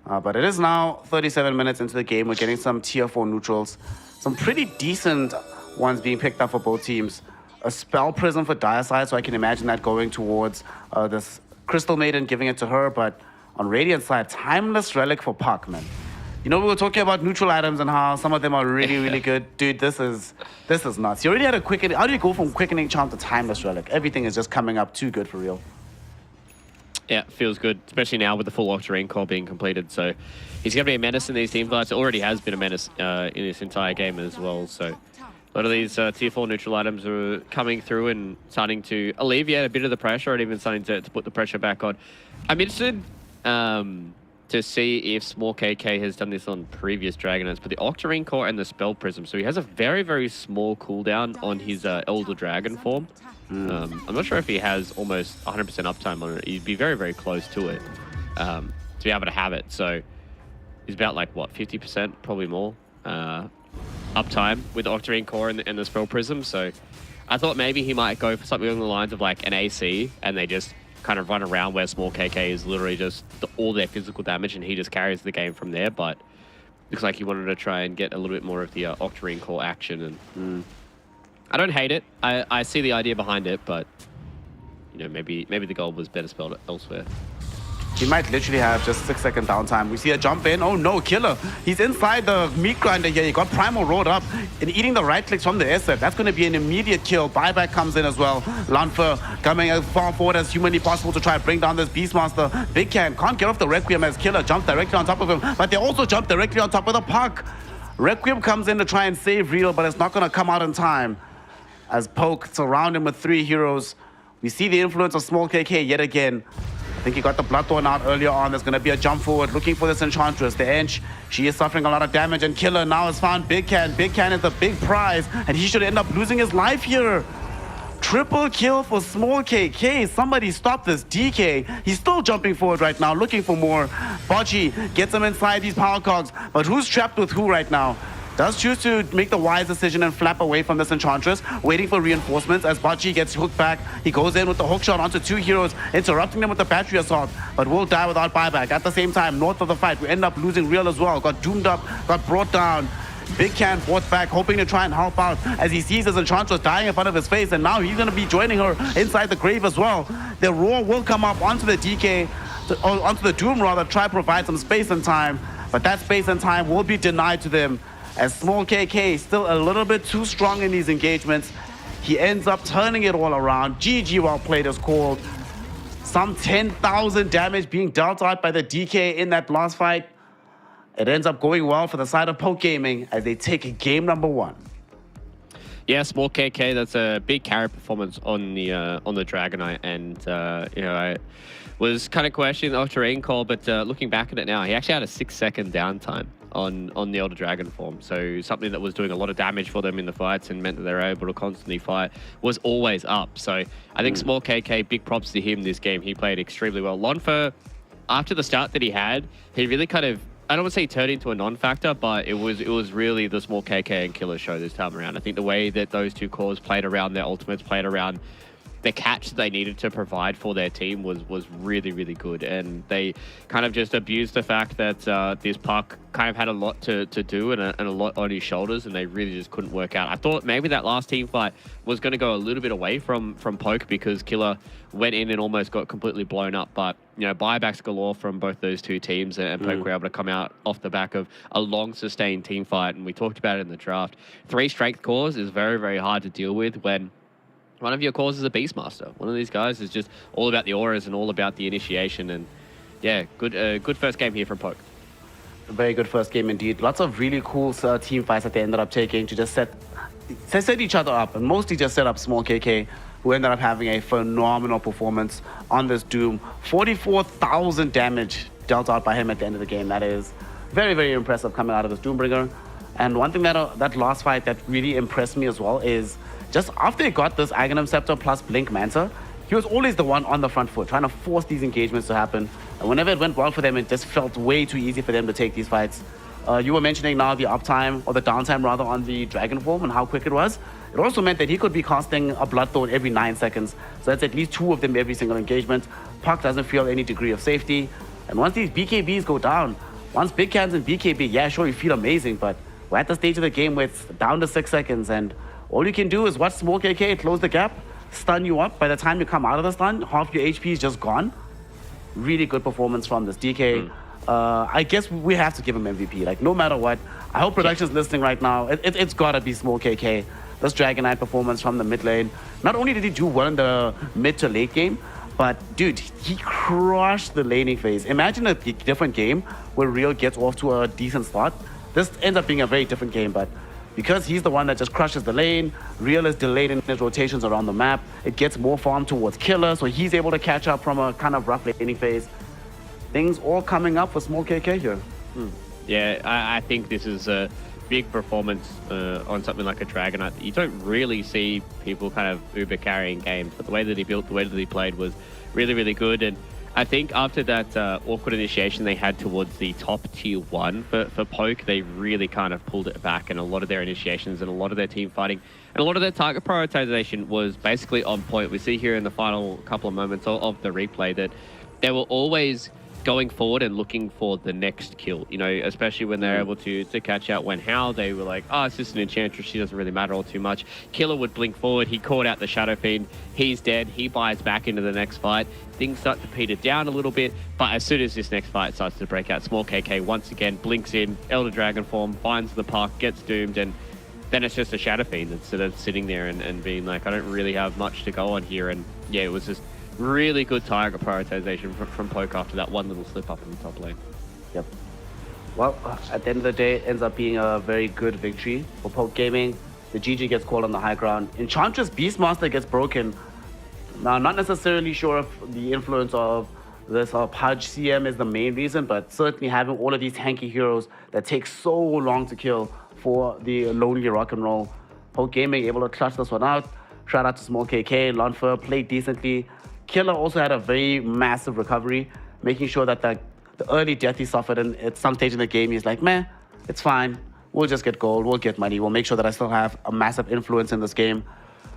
But it is now 37 minutes into the game. We're getting some tier 4 neutrals. Some pretty decent ones being picked up for both teams. A Spell Prism for Diaside, so I can imagine that going towards this Crystal Maiden, giving it to her. But on Radiant side, Timeless Relic for Puck, man. You know, we were talking about neutral items and how some of them are really, really good. Dude, this is nuts. You already had a quickening. How do you go from Quickening Charm to Timeless Relic? Everything is just coming up too good for Real. Yeah, feels good, especially now with the full Octarine Core being completed. So he's going to be a menace in these team fights. It already has been a menace in this entire game as well. So a lot of these tier 4 neutral items are coming through and starting to alleviate a bit of the pressure and even starting to put the pressure back on. I'm interested to see if Small KK has done this on previous Dragonets, but the Octarine Core and the Spell Prism. So he has a very, very small cooldown on his Elder Dragon form. I'm not sure if he has almost 100% uptime on it. He'd be very, very close to it to be able to have it. So he's about like, what, 50%, probably more uptime with the Octarine Core and the Spell Prism. So I thought maybe he might go for something along the lines of like an AC and they just kind of run around where small KK is literally just all their physical damage, and he just carries the game from there. But looks like he wanted to try and get a little bit more of the Octarine core action, and I don't hate it. I see the idea behind it, but you know, maybe the goal was better spelled elsewhere. He might literally have just 6-second downtime. We see a jump in. Oh no, Killer. He's inside the meat grinder here. He got Primal rolled up and eating the right clicks from the SF. That's going to be an immediate kill. Buyback comes in as well. Lanfer coming as far forward as humanly possible to try and bring down this Beastmaster. Big Can can't get off the Requiem as Killer jumps directly on top of him, but they also jump directly on top of the puck. Requiem comes in to try and save Real, but it's not going to come out in time as Poke surround him with 3 heroes. We see the influence of Small KK yet again. I think he got the Bloodthorn out earlier on. There's going to be a jump forward looking for this Enchantress. The Ench, she is suffering a lot of damage, and Killer now has found Big Can. Big Can is the big prize, and he should end up losing his life here. Triple kill for Small KK. Somebody stop this DK. He's still jumping forward right now, looking for more. Bocce gets him inside these power cogs, but who's trapped with who right now? Does choose to make the wise decision and flap away from this Enchantress, waiting for reinforcements as Bocce gets hooked back. He goes in with the hook shot onto 2 heroes, interrupting them with the battery assault, but will die without buyback. At the same time, north of the fight, we end up losing Real as well. Got doomed up, got brought down. Big Can brought back, hoping to try and help out as he sees his Enchantress dying in front of his face, and now he's going to be joining her inside the grave as well. The Roar will come up onto the DK, onto the Doom rather, try to provide some space and time, but that space and time will be denied to them. As Small KK is still a little bit too strong in these engagements, he ends up turning it all around. GG well played is called. Some 10,000 damage being dealt out by the DK in that last fight. It ends up going well for the side of Poke Gaming as they take game number 1. Yeah, Small KK, that's a big carry performance on the Dragonite, and you know, I was kind of questioning the Octarine call, but looking back at it now, he actually had a 6-second downtime on the Elder Dragon form. So something that was doing a lot of damage for them in the fights and meant that they were able to constantly fight was always up. So I think Small KK, big props to him this game. He played extremely well. Lonfer, after the start that he had, he really kind of, I don't want to say he turned into a non-factor, but it was really the Small KK and Killer show this time around. I think the way that those two cores played around their ultimates, played around the catch that they needed to provide for their team was really, really good. And they kind of just abused the fact that this puck kind of had a lot to do and a lot on his shoulders, and they really just couldn't work out. I thought maybe that last team fight was going to go a little bit away from Poke because Killer went in and almost got completely blown up. But, you know, buybacks galore from both those two teams, and Poke were able to come out off the back of a long, sustained team fight. And we talked about it in the draft. 3 strength cores is very, very hard to deal with when one of your cores is a Beastmaster. One of these guys is just all about the auras and all about the initiation. And yeah, good first game here from Poke. A very good first game indeed. Lots of really cool team fights that they ended up taking to just set each other up, and mostly just set up Small KK, who ended up having a phenomenal performance on this Doom. 44,000 damage dealt out by him at the end of the game. That is very, very impressive coming out of this Doombringer. And one thing that last fight that really impressed me as well is just after he got this Aghanim Scepter plus Blink Manta, he was always the one on the front foot, trying to force these engagements to happen. And whenever it went well for them, it just felt way too easy for them to take these fights. You were mentioning now the uptime, or the downtime rather, on the Dragon form and how quick it was. It also meant that he could be casting a Bloodthorn every 9 seconds. So that's at least 2 of them every single engagement. Puck doesn't feel any degree of safety. And once these BKBs go down, once Big Cans and BKB, yeah, sure, you feel amazing, but we're at the stage of the game where it's down to 6 seconds, and all you can do is watch Small KK close the gap, stun you up. By the time you come out of the stun, half your HP is just gone. Really good performance from this DK. I guess we have to give him MVP. Like, no matter what. I hope production's listening right now. It's got to be Small KK. This Dragonite performance from the mid lane. Not only did he do well in the mid to late game, but dude, he crushed the laning phase. Imagine a different game where Real gets off to a decent start. This ends up being a very different game, but because he's the one that just crushes the lane, Real is delayed in his rotations around the map. It gets more farm towards Killer, so he's able to catch up from a kind of rough laning phase. Things all coming up for Small KK here. Yeah, I think this is a big performance on something like a Dragonite. You don't really see people kind of uber carrying games, but the way that he built, the way that he played was really, really good. And I think after that awkward initiation they had towards the top tier 1 for Poke, they really kind of pulled it back, and a lot of their initiations and a lot of their team fighting and a lot of their target prioritization was basically on point. We see here in the final couple of moments of the replay that they were always going forward and looking for the next kill, you know, especially when they're able to catch out when How they were like, oh, it's just an Enchantress, she doesn't really matter all too much. Killer would blink forward, he caught out the Shadow Fiend, he's dead, he buys back into the next fight. Things start to peter down a little bit, but as soon as this next fight starts to break out, Small KK once again blinks in, Elder Dragon form, finds the park, gets doomed, and then it's just a Shadow Fiend instead of sitting there and being like, I don't really have much to go on here. And yeah, it was just really good target prioritization from Poke after that one little slip up in the top lane. Yep. Well, at the end of the day, it ends up being a very good victory for Poke Gaming. The GG gets called on the high ground. Enchantress Beastmaster gets broken. Now, not necessarily sure if the influence of this Pudge CM is the main reason, but certainly having all of these tanky heroes that take so long to kill for the lonely rock and roll. Poke Gaming able to clutch this one out. Shout out to Small KK, Lonfer played decently. Killer also had a very massive recovery, making sure that the early death he suffered at some stage in the game, he's like, meh, it's fine. We'll just get gold, we'll get money, we'll make sure that I still have a massive influence in this game.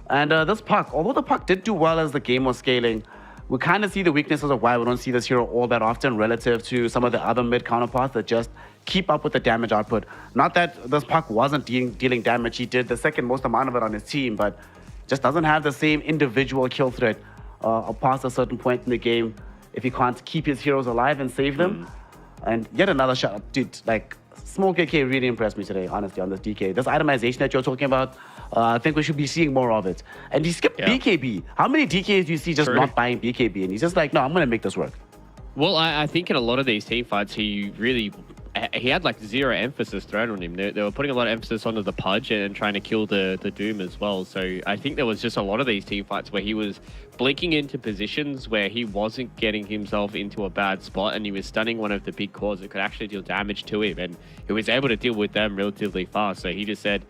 And this Puck, although the Puck did do well as the game was scaling, we kind of see the weaknesses of why we don't see this hero all that often relative to some of the other mid counterparts that just keep up with the damage output. Not that this Puck wasn't dealing damage, he did the second most amount of it on his team, but just doesn't have the same individual kill threat past a certain point in the game if he can't keep his heroes alive and save them. And yet another shot, dude, like Small KK really impressed me today, honestly, on this DK. This itemization that you're talking about, I think we should be seeing more of it. And he skipped BKB. How many DKs do you see just not buying BKB? And he's just like, no, I'm going to make this work. Well, I think in a lot of these team fights, he had like zero emphasis thrown on him. They were putting a lot of emphasis onto the Pudge and trying to kill the Doom as well. So I think there was just a lot of these team fights where he was blinking into positions where he wasn't getting himself into a bad spot, and he was stunning one of the big cores that could actually deal damage to him, and he was able to deal with them relatively fast. So he just said,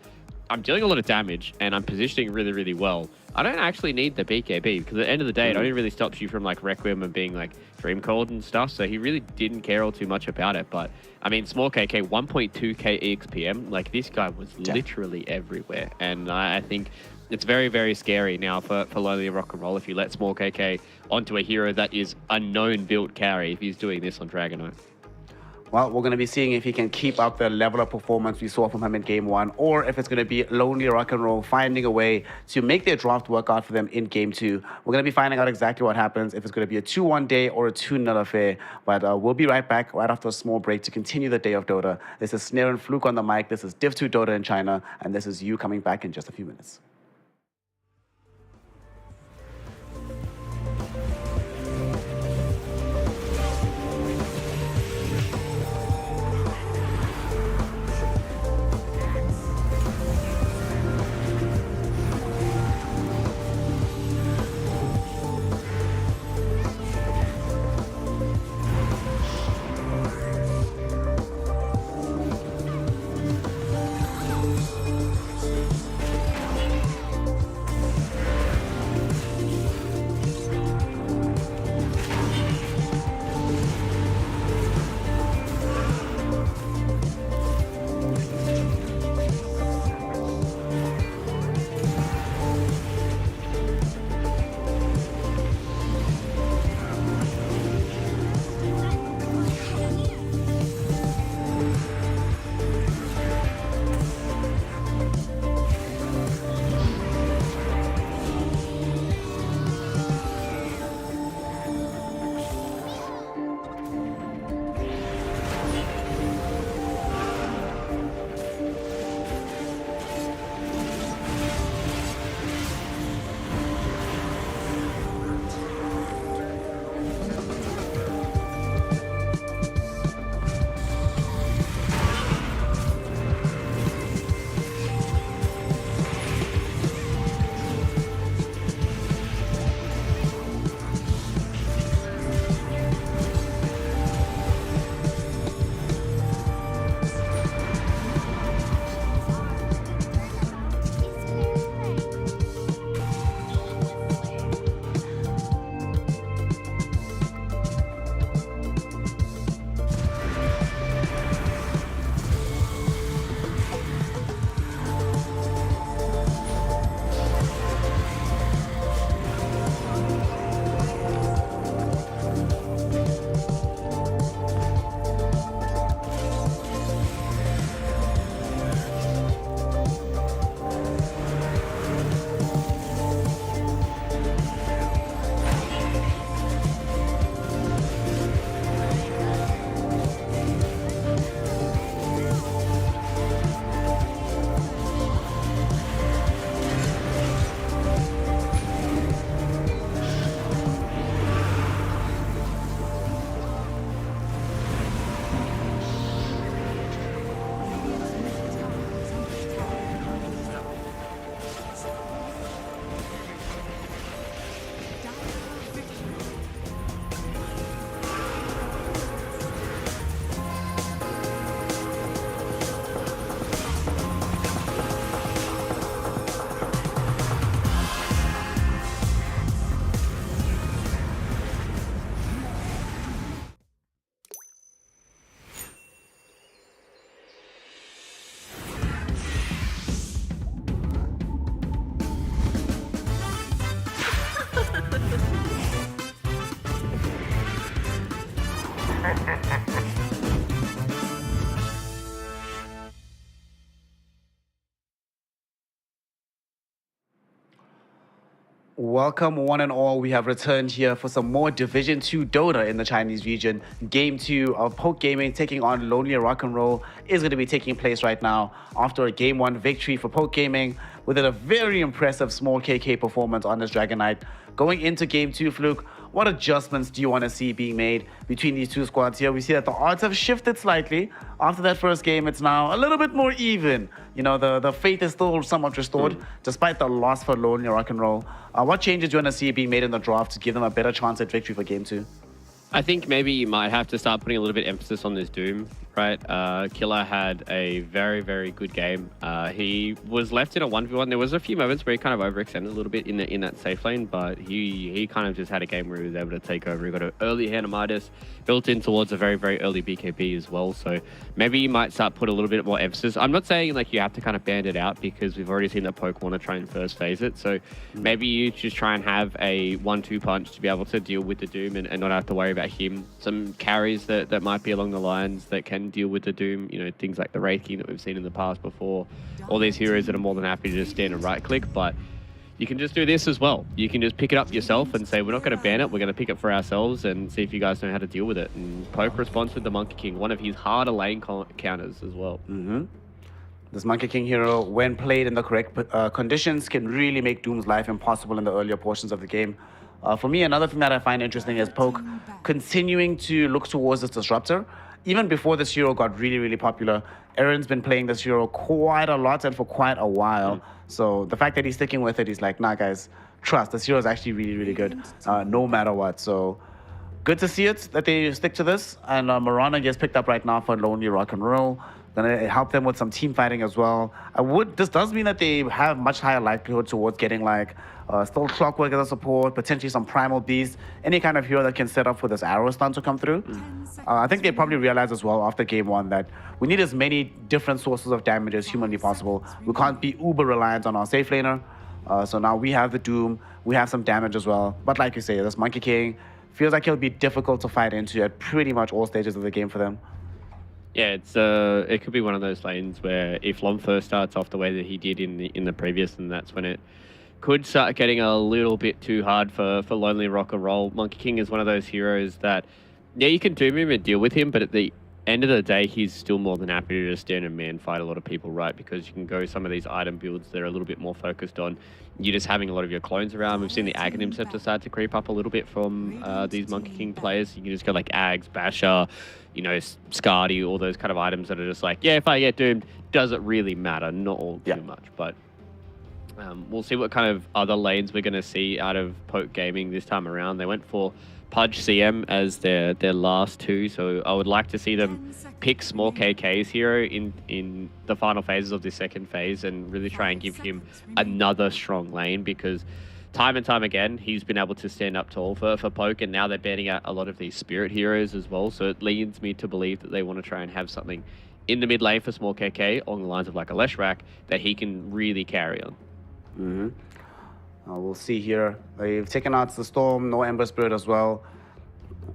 I'm dealing a lot of damage and I'm positioning really, really well. I don't actually need the BKB because at the end of the day, it only really stops you from like Requiem and being like Dream Cold and stuff. So he really didn't care all too much about it. But I mean, Small KK, 1.2k EXPM, like this guy was literally everywhere. And I think it's very, very scary now for Lonely Rock and Roll if you let Small KK onto a hero that is a known build carry if he's doing this on Dragonite. Well, we're going to be seeing if he can keep up the level of performance we saw from him in Game 1, or if it's going to be Lonely Rock and Roll finding a way to make their draft work out for them in Game 2. We're going to be finding out exactly what happens, if it's going to be a 2-1 day or a 2-0 affair. But we'll be right back right after a small break to continue the day of Dota. This is Snare and Fluke on the mic. This is Div2 Dota in China. And this is you coming back in just a few minutes. welcome one and all. We have returned here for some more Division 2 Dota in the Chinese region. Game 2 of Poke Gaming taking on Lonely Rock and Roll is going to be taking place right now after a Game 1 victory for Poke Gaming with a very impressive small KK performance on this Dragon Knight. Going into Game 2, Fluke, what adjustments do you want to see being made between these two squads here? We see that the odds have shifted slightly. After that first game, it's now a little bit more even. You know, the faith is still somewhat restored, despite the loss for Lonely Rock and Roll. What changes do you want to see being made in the draft to give them a better chance at victory for Game 2? I think maybe you might have to start putting a little bit of emphasis on this Doom, right? Killer had a very, very good game. He was left in a 1v1. There was a few moments where he kind of overextended a little bit in that safe lane, but he kind of just had a game where he was able to take over. He got an early Hanamitis, built in towards a very, very early BKB as well. So maybe you might start put a little bit more emphasis. I'm not saying like you have to kind of band it out because we've already seen that Poke want to try and first phase it. So maybe you just try and have a 1-2 punch to be able to deal with the Doom and not have to worry about him. Some carries that might be along the lines that can deal with the Doom, you know, things like the Wraith King that we've seen in the past before. All these heroes that are more than happy to just stand and right click, but you can just do this as well. You can just pick it up yourself and say, we're not going to ban it, we're going to pick it for ourselves and see if you guys know how to deal with it. And Poke responds with the Monkey King, one of his harder lane counters as well. This Monkey King hero, when played in the correct conditions, can really make Doom's life impossible in the earlier portions of the game. For me, another thing that I find interesting is Poke continuing to look towards this Disruptor. Even before this hero got really, really popular, Aaron's been playing this hero quite a lot and for quite a while. So the fact that he's sticking with it, he's like, nah, guys, trust, this hero is actually really, really good, no matter what. So good to see it, that they stick to this. And Marana gets picked up right now for Lonely Rock and Roll. Gonna help them with some team fighting as well. This does mean that they have much higher likelihood towards getting like still Clockwork as a support, potentially some Primal Beast, any kind of hero that can set up for this arrow stun to come through. I think they probably realized as well after game 1 that we need as many different sources of damage as humanly possible. We can't be uber reliant on our safe laner. So now we have the Doom, we have some damage as well. But like you say, this Monkey King feels like he'll be difficult to fight into at pretty much all stages of the game for them. Yeah, it could be one of those lanes where if Lom first starts off the way that he did in the previous, then that's when it could start getting a little bit too hard for Lonely Rock and Roll. Monkey King is one of those heroes that, yeah, you can Doom him and deal with him, but at the end of the day, he's still more than happy to just stand and man fight a lot of people, right? Because you can go some of these item builds that are a little bit more focused on you just having a lot of your clones around. We've seen the Aghanim Scepter start to creep up a little bit from these Monkey King players. You can just go like Ags, Basher, you know, Scardy, all those kind of items that are just like, yeah, if I get doomed, does it really matter? Not all too much, but we'll see what kind of other lanes we're going to see out of Poke Gaming this time around. They went for Pudge CM as their last two, so I would like to see them pick small KK's hero in the final phases of this second phase and really try and give him another strong lane, because time and time again he's been able to stand up tall for Poke, and now they're banning out a lot of these spirit heroes as well, so it leads me to believe that they want to try and have something in the mid lane for small KK along the lines of like a Leshrac that he can really carry on. We'll see here. They've taken out the Storm, no Ember Spirit as well.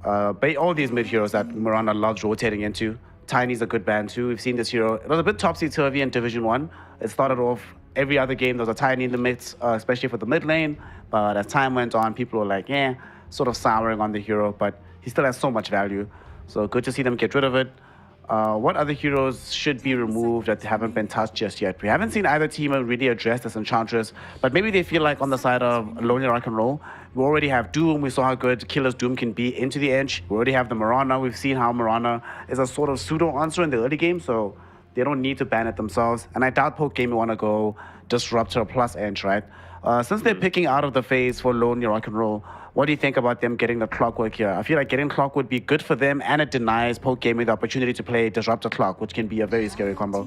All these mid heroes that Miranda loves rotating into. Tiny's a good ban too. We've seen this hero. It was a bit topsy-turvy in Division 1. It started off every other game. There was a Tiny in the mix, especially for the mid lane. But as time went on, people were like, yeah, sort of souring on the hero. But he still has so much value. So good to see them get rid of it. What other heroes should be removed that haven't been touched just yet? We haven't seen either team really address this Enchantress, but maybe they feel like on the side of Lonely Rock and Roll, we already have Doom. We saw how good Killer's Doom can be into the edge. We already have the Mirana. We've seen how Mirana is a sort of pseudo-answer in the early game, so they don't need to ban it themselves. And I doubt Poke Gaming want to go Disruptor plus Edge, right? Since they're picking out of the phase for Lonely Rock and Roll, what do you think about them getting the Clockwork here? I feel like getting Clock would be good for them, and it denies Poke Gaming the opportunity to play Disruptor Clock, which can be a very scary combo.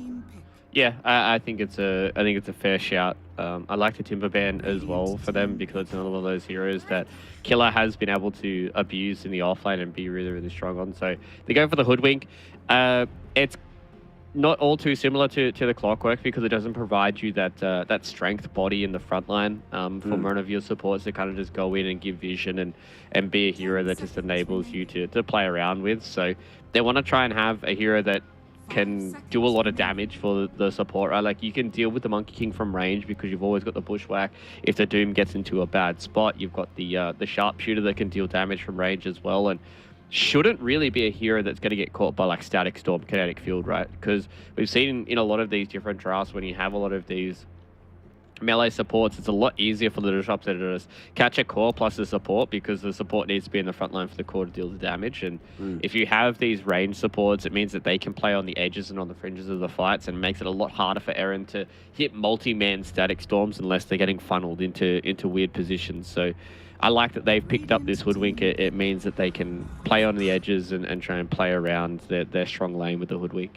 Yeah, I think it's a fair shout. I like the Timber ban as well for them, because it's another one of those heroes that Killer has been able to abuse in the offlane and be really, really strong on. So they go for the Hoodwink. It's not all too similar to the Clockwork, because it doesn't provide you that strength body in the front line for one of your supports to kind of just go in and give vision and be a hero that just enables you to play around with. So they want to try and have a hero that can do a lot of damage for the support, right? Like, you can deal with the Monkey King from range because you've always got the Bushwhack. If the Doom gets into a bad spot, you've got the Sharpshooter that can deal damage from range as well, and shouldn't really be a hero that's going to get caught by like Static Storm, Kinetic Field, right? Because we've seen in a lot of these different drafts, when you have a lot of these melee supports, it's a lot easier for the disruptor to just catch a core plus the support, because the support needs to be in the front line for the core to deal the damage. And if you have these range supports, it means that they can play on the edges and on the fringes of the fights, and makes it a lot harder for Eren to hit multi-man Static Storms unless they're getting funneled into weird positions. So I like that they've picked up this Hoodwink. It means that they can play on the edges and try and play around their strong lane with the Hoodwink.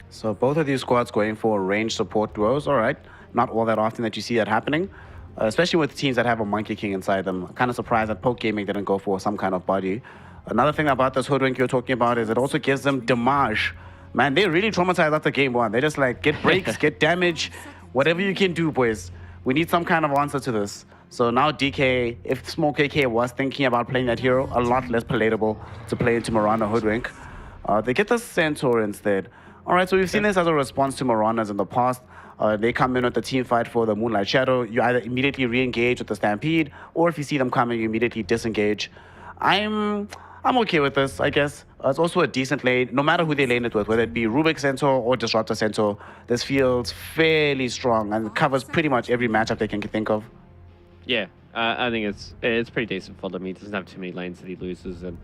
So both of these squads going for range support duos. All right. Not all that often that you see that happening, especially with teams that have a Monkey King inside them. I'm kind of surprised that Poke Gaming didn't go for some kind of body. Another thing about this Hoodwink you're talking about is it also gives them damage. Man, they really traumatized after game one. They just like, get breaks, get damage, whatever you can do, boys. We need some kind of answer to this. So now DK, if Smoke KK was thinking about playing that hero, a lot less palatable to play into Mirana Hoodwink. They get the Centaur instead. All right, so we've seen this as a response to Miranas in the past. They come in with the team fight for the Moonlight Shadow. You either immediately re-engage with the Stampede, or if you see them coming, you immediately disengage. I'm okay with this, I guess. It's also a decent lane, no matter who they lane it with, whether it be Rubik Centaur or Disruptor Centaur. This feels fairly strong and covers pretty much every matchup they can think of. Yeah, I think it's pretty decent for them. He doesn't have too many lanes that he loses, and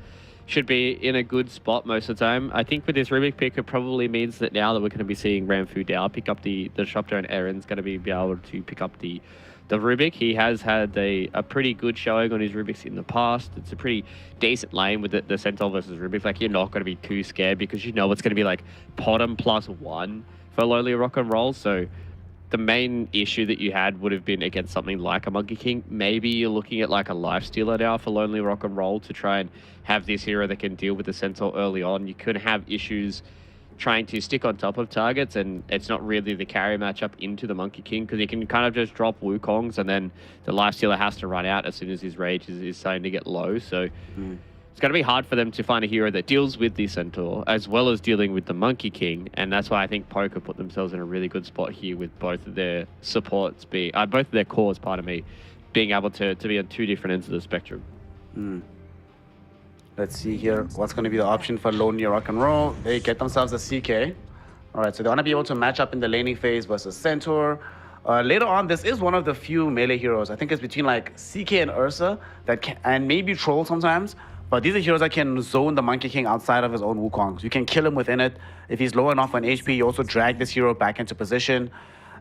should be in a good spot most of the time. I think with this Rubik pick, it probably means that now that we're going to be seeing Ramfu Dao pick up the Disruptor, and Eren's going to be able to pick up the Rubik. He has had a pretty good showing on his Rubiks in the past. It's a pretty decent lane with the Centaur versus Rubik. Like, you're not going to be too scared because you know it's going to be like Potom +1 for Lonely Rock and Roll. So the main issue that you had would have been against something like a Monkey King. Maybe you're looking at like a Lifestealer now for Lonely Rock and Roll to try and have this hero that can deal with the Centaur early on. You could have issues trying to stick on top of targets, and it's not really the carry matchup into the Monkey King, because he can kind of just drop Wukongs, and then the Lifestealer has to run out as soon as his rage is starting to get low. So it's going to be hard for them to find a hero that deals with the Centaur as well as dealing with the Monkey King, and that's why I think Poker put themselves in a really good spot here with both of their supports being, both of their cores, being able to be on two different ends of the spectrum. Let's see here. What's going to be the option for Lonely Rock and Roll? They get themselves a CK. All right, so they want to be able to match up in the laning phase versus Centaur. Later on, this is one of the few melee heroes. I think it's between like CK and Ursa that can, and maybe Troll sometimes. But these are heroes that can zone the Monkey King outside of his own Wukongs. You can kill him within it. If he's low enough on HP, you also drag this hero back into position.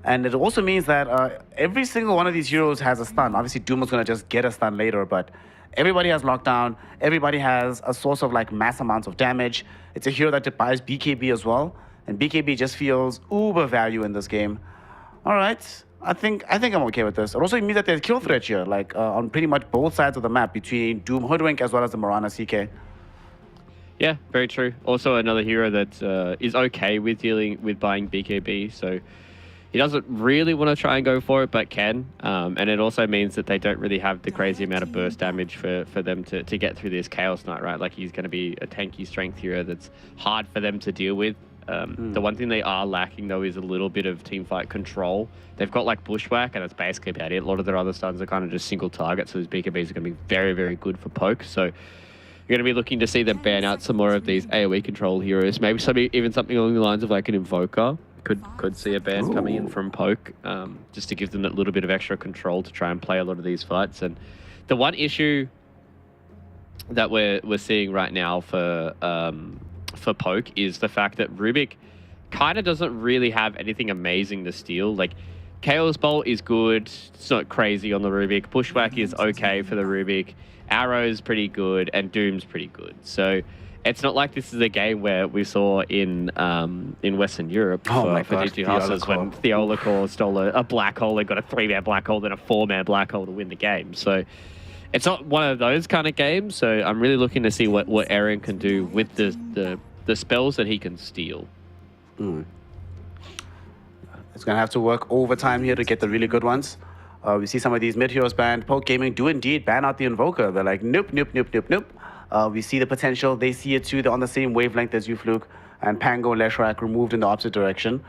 And it also means that every single one of these heroes has a stun. Obviously, Doom is going to just get a stun later, but everybody has lockdown. Everybody has a source of like mass amounts of damage. It's a hero that buys BKB as well. And BKB just feels uber value in this game. All right. I think I'm okay with this. It also means that there's kill threat here, like on pretty much both sides of the map between Doom Hoodwink as well as the Mirana CK. Yeah, very true. Also another hero that is okay with dealing with buying BKB, so he doesn't really want to try and go for it, but can. And it also means that they don't really have the crazy amount of burst damage for them to get through this Chaos Knight, right? Like, he's going to be a tanky strength hero that's hard for them to deal with. The one thing they are lacking, though, is a little bit of teamfight control. They've got, like, Bushwhack, and that's basically about it. A lot of their other stuns are kind of just single targets, so these BKBs are going to be very, very good for poke. So you're going to be looking to see them ban out some more of these AoE control heroes. Maybe even something along the lines of, like, an Invoker. Could see a ban coming in from poke, just to give them that little bit of extra control to try and play a lot of these fights. And the one issue that we're seeing right now for poke is the fact that Rubik kind of doesn't really have anything amazing to steal. Like, Chaos Bolt is good, it's not crazy on the Rubik. Bushwhack is okay for the Rubik. Arrow's pretty good, and Doom's pretty good. So it's not like this is a game where we saw in Western Europe for DG Hustlers when Theolacor stole a black hole and got a 3-man black hole, then a 4-man black hole to win the game. So it's not one of those kind of games. So I'm really looking to see what Eren can do with the spells that he can steal. It's going to have to work overtime here to get the really good ones. We see some of these mid-heroes banned. Poke Gaming do indeed ban out the Invoker. They're like, nope, nope, nope, nope, nope. We see the potential. They see it too. They're on the same wavelength as you, Fluke. and Pango Leshrak removed in the opposite direction.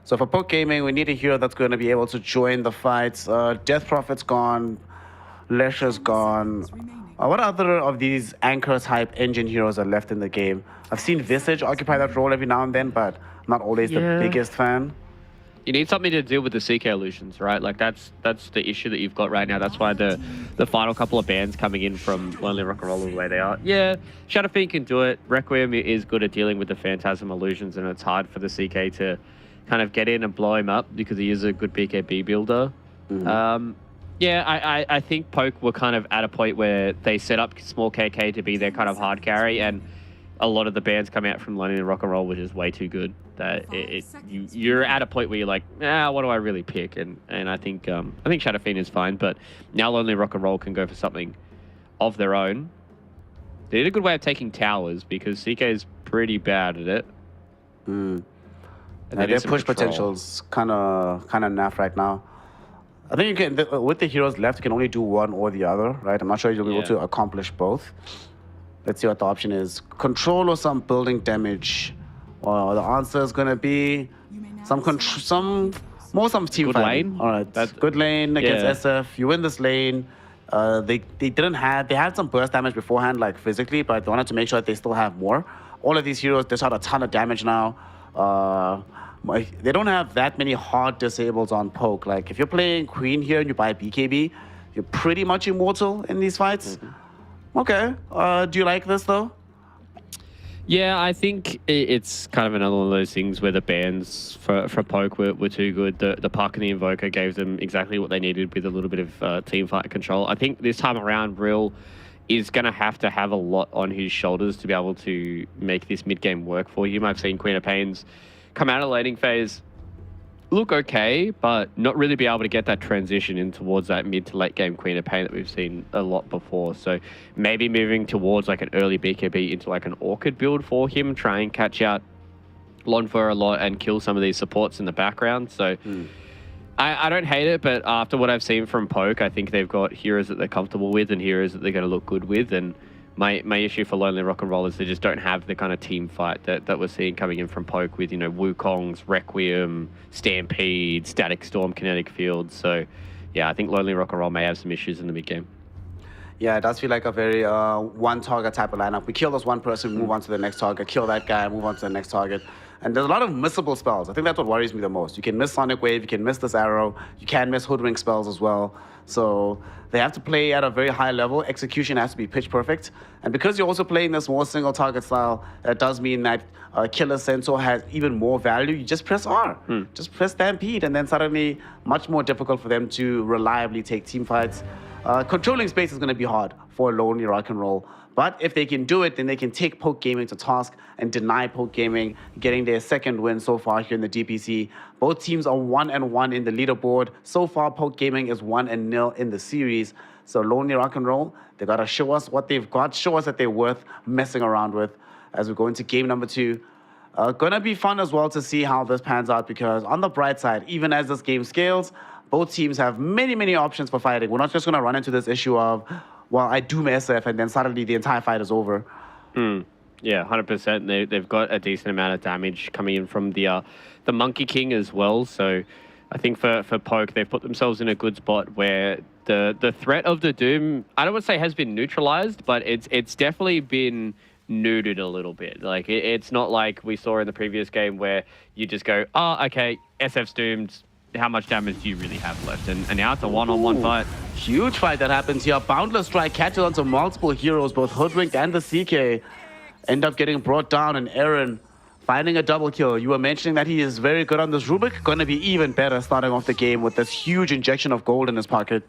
So for Poke Gaming, we need a hero that's going to be able to join the fights. Death Prophet's gone. Lesher's gone. What other of these anchor type engine heroes are left in the game? I've seen Visage occupy that role every now and then, but I'm not always the biggest fan. You need something to deal with the CK illusions, right? Like that's the issue that you've got right now. That's why the final couple of bands coming in from Lonely Rock and Roll the way they are. Yeah, Shadow Fiend can do it. Requiem is good at dealing with the Phantasm illusions, and it's hard for the CK to kind of get in and blow him up because he is a good BKB builder. Yeah, I think Poke were kind of at a point where they set up small KK to be their kind of hard carry, and a lot of the bands come out from Lonely Rock and Roll, which is way too good. That you're at a point where you're like, what do I really pick? And I think Shadow Fiend is fine, but now Lonely Rock and Roll can go for something of their own. They did a good way of taking towers because CK is pretty bad at it. And their push potential's kind of naff right now. I think you can, with the heroes left, you can only do one or the other, right? I'm not sure you'll be able to accomplish both. Let's see what the option is. Control or some building damage. Well, the answer is going to be some team good fighting. Lane. All right, that's good lane against SF. You win this lane. They had some burst damage beforehand, like physically, but they wanted to make sure that they still have more. All of these heroes dish out a ton of damage now. They don't have that many hard disables on Poke. Like if you're playing Queen here and you buy BKB, you're pretty much immortal in these fights. Okay. Do you like this though? Yeah, I think it's kind of another one of those things where the bans for Poke were too good. The Puck and the Invoker gave them exactly what they needed with a little bit of team fight control. I think this time around, Real is going to have a lot on his shoulders to be able to make this mid-game work for him. I've seen Queen of Pains come out of laning phase, look okay, but not really be able to get that transition in towards that mid to late game Queen of Pain that we've seen a lot before. So maybe moving towards like an early BKB into like an Orchid build for him, try and catch out Lonfur a lot and kill some of these supports in the background. So I don't hate it, but after what I've seen from Poke, I think they've got heroes that they're comfortable with and heroes that they're going to look good with. And my issue for Lonely Rock and Roll is they just don't have the kind of team fight that we're seeing coming in from Poke with, Wukong's, Requiem, Stampede, Static Storm, Kinetic Field. So, yeah, I think Lonely Rock and Roll may have some issues in the mid-game. Yeah, it does feel like a very one-target type of lineup. We kill this one person, move on to the next target, kill that guy, move on to the next target. And there's a lot of missable spells. I think that's what worries me the most. You can miss Sonic Wave, you can miss this arrow, you can miss Hoodwink spells as well. So they have to play at a very high level. Execution has to be pitch perfect. And because you're also playing this more single target style, that does mean that Killer Centaur has even more value. You just press R, just press Stampede, and then suddenly much more difficult for them to reliably take team fights. Controlling space is going to be hard for Lonely Rock and Roll. But if they can do it, then they can take Poke Gaming to task and deny Poke Gaming getting their second win so far here in the DPC. Both teams are 1-1 in the leaderboard. So far, Poke Gaming is 1-0 in the series. So Lonely Rock and Roll, they got to show us what they've got, show us that they're worth messing around with as we go into game number 2. Gonna be fun as well to see how this pans out, because on the bright side, even as this game scales, both teams have many, many options for fighting. We're not just going to run into this issue of, well, I doom SF and then suddenly the entire fight is over. Yeah, 100%. They've got a decent amount of damage coming in from the Monkey King as well. So I think for Poke, they've put themselves in a good spot where the threat of the doom, I don't want to say has been neutralized, but it's definitely been neutered a little bit. Like it's not like we saw in the previous game where you just go, okay, SF's doomed. How much damage do you really have left? And now it's a one-on-one fight. Huge fight that happens here. Boundless Strike catches onto multiple heroes, both Hoodwinked and the CK. End up getting brought down, and Aaron finding a double kill. You were mentioning that he is very good on this Rubik. Going to be even better starting off the game with this huge injection of gold in his pocket.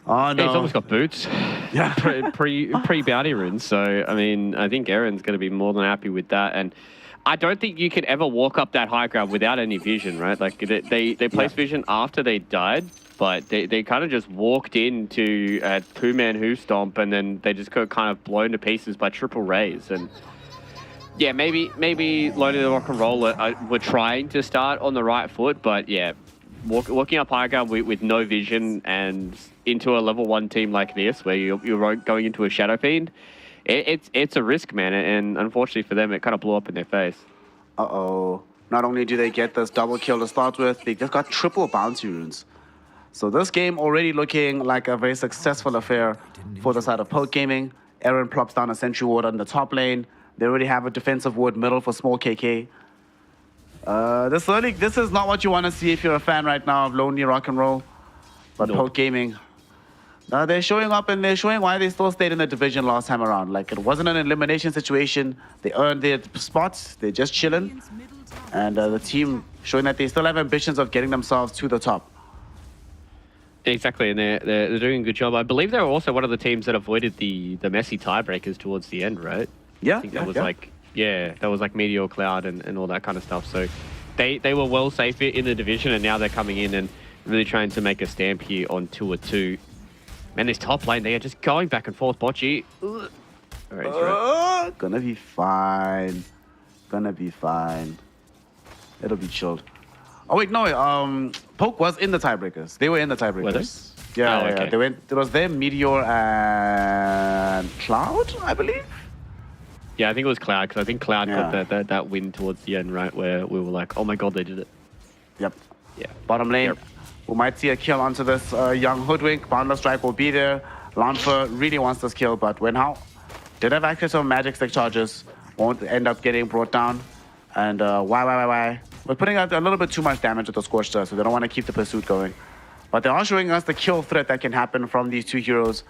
Oh, no. He's almost got boots. Yeah. Pre-bounty runes. So, I mean, I think Aaron's going to be more than happy with that. And I don't think you can ever walk up that high ground without any vision, right? Like they placed vision after they died, but they kind of just walked into a two-man Who Stomp, and then they just got kind of blown to pieces by triple rays. And yeah, maybe Lonely Rock and Roll were trying to start on the right foot, but yeah, walking up high ground with no vision and into a level 1 team like this, where you're going into a Shadow Fiend, it's a risk, man, and unfortunately for them, it kind of blew up in their face. Uh-oh. Not only do they get this double kill to start with, they just got triple bounty runes. So this game already looking like a very successful affair for the side of Poke Gaming. Aaron plops down a sentry ward on the top lane. They already have a defensive ward middle for small KK. This is not what you want to see if you're a fan right now of Lonely Rock and Roll. But No. Poke Gaming, they're showing up and they're showing why they still stayed in the division last time around. Like, it wasn't an elimination situation. They earned their spots. They're just chilling. And the team showing that they still have ambitions of getting themselves to the top. Exactly, and they're doing a good job. I believe they were also one of the teams that avoided the messy tiebreakers towards the end, right? Yeah, I think that was like Meteor Cloud and all that kind of stuff. So they were well safe in the division, and now they're coming in and really trying to make a stamp here on 2-2. Man, this top lane, they are just going back and forth. Bocce. All right, Gonna be fine. Gonna be fine. It'll be chilled. Oh wait, no. Poke was in the tiebreakers. They were in the tiebreakers. Were they? Yeah, Oh, yeah. okay. They went. It was them, Meteor, and Cloud, I believe. Yeah, I think it was Cloud, because I think Cloud Yeah. got that win towards the end, right, where we were like, oh my god, they did it. Yep. Yeah. Bottom lane. Yep. We might see a kill onto this young Hoodwink. Boundless Strike will be there. Lanfa really wants this kill, but Wenhao did have access to magic stick charges. Won't end up getting brought down. And why? We're putting out a little bit too much damage with the Scorched Earth, so they don't want to keep the pursuit going. But they are showing us the kill threat that can happen from these two heroes.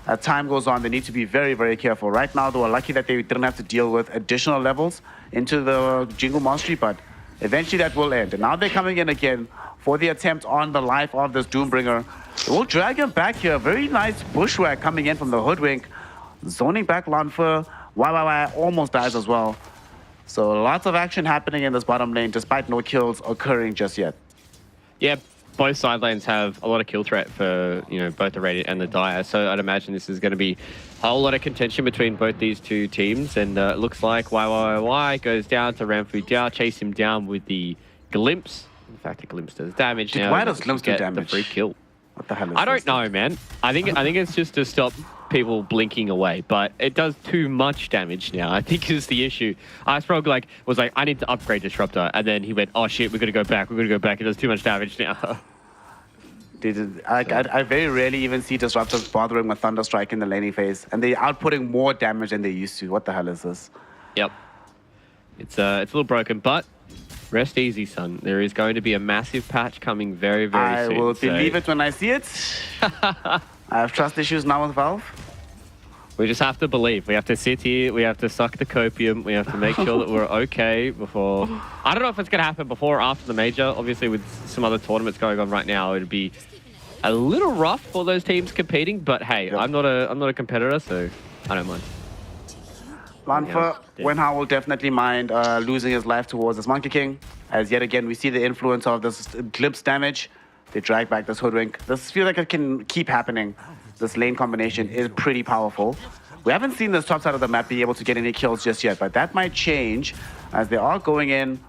As time goes on, they need to be very, very careful. Right now, they were lucky that they didn't have to deal with additional levels into the Jingle Mastery, but eventually that will end. And now they're coming in again for the attempt on the life of this Doombringer. We'll drag him back here. Very nice bushwhack coming in from the Hoodwink. Zoning back Lanfa. Why almost dies as well. So lots of action happening in this bottom lane despite no kills occurring just yet. Yeah, both side lanes have a lot of kill threat for, both the Radiant and the Dire. So I'd imagine this is going to be a whole lot of contention between both these two teams. And it looks like YYY goes down to Ramfu Diao, chase him down with the Glimpse. In fact, the Glimpse does damage now. Why does Glimpse do get damage? the free kill. What the hell is I don't this? know, man. I think it's just to stop people blinking away, but it does too much damage now. I think is the issue. Iceprog was like, I need to upgrade Disruptor, and then he went, oh shit, we're gonna go back. It does too much damage now. I very rarely even see Disruptors bothering with Thunderstrike in the laning phase, and they're outputting more damage than they used to. What the hell is this? Yep. It's a little broken, but rest easy, son. There is going to be a massive patch coming very, very soon. I will believe it when I see it. I have trust issues now with Valve. We just have to believe. We have to sit here. We have to suck the copium. We have to make sure that we're okay before... I don't know if it's going to happen before or after the major. Obviously, with some other tournaments going on right now, it'd be a little rough for those teams competing. But hey, Yep. I'm not a competitor, so I don't mind. Lanfa, Yeah. Wenhao will definitely mind losing his life towards this Monkey King. As yet again, we see the influence of this Glimpse damage. They drag back this Hoodwink. This feels like it can keep happening. This lane combination is pretty powerful. We haven't seen this top side of the map be able to get any kills just yet, but that might change as they are going in,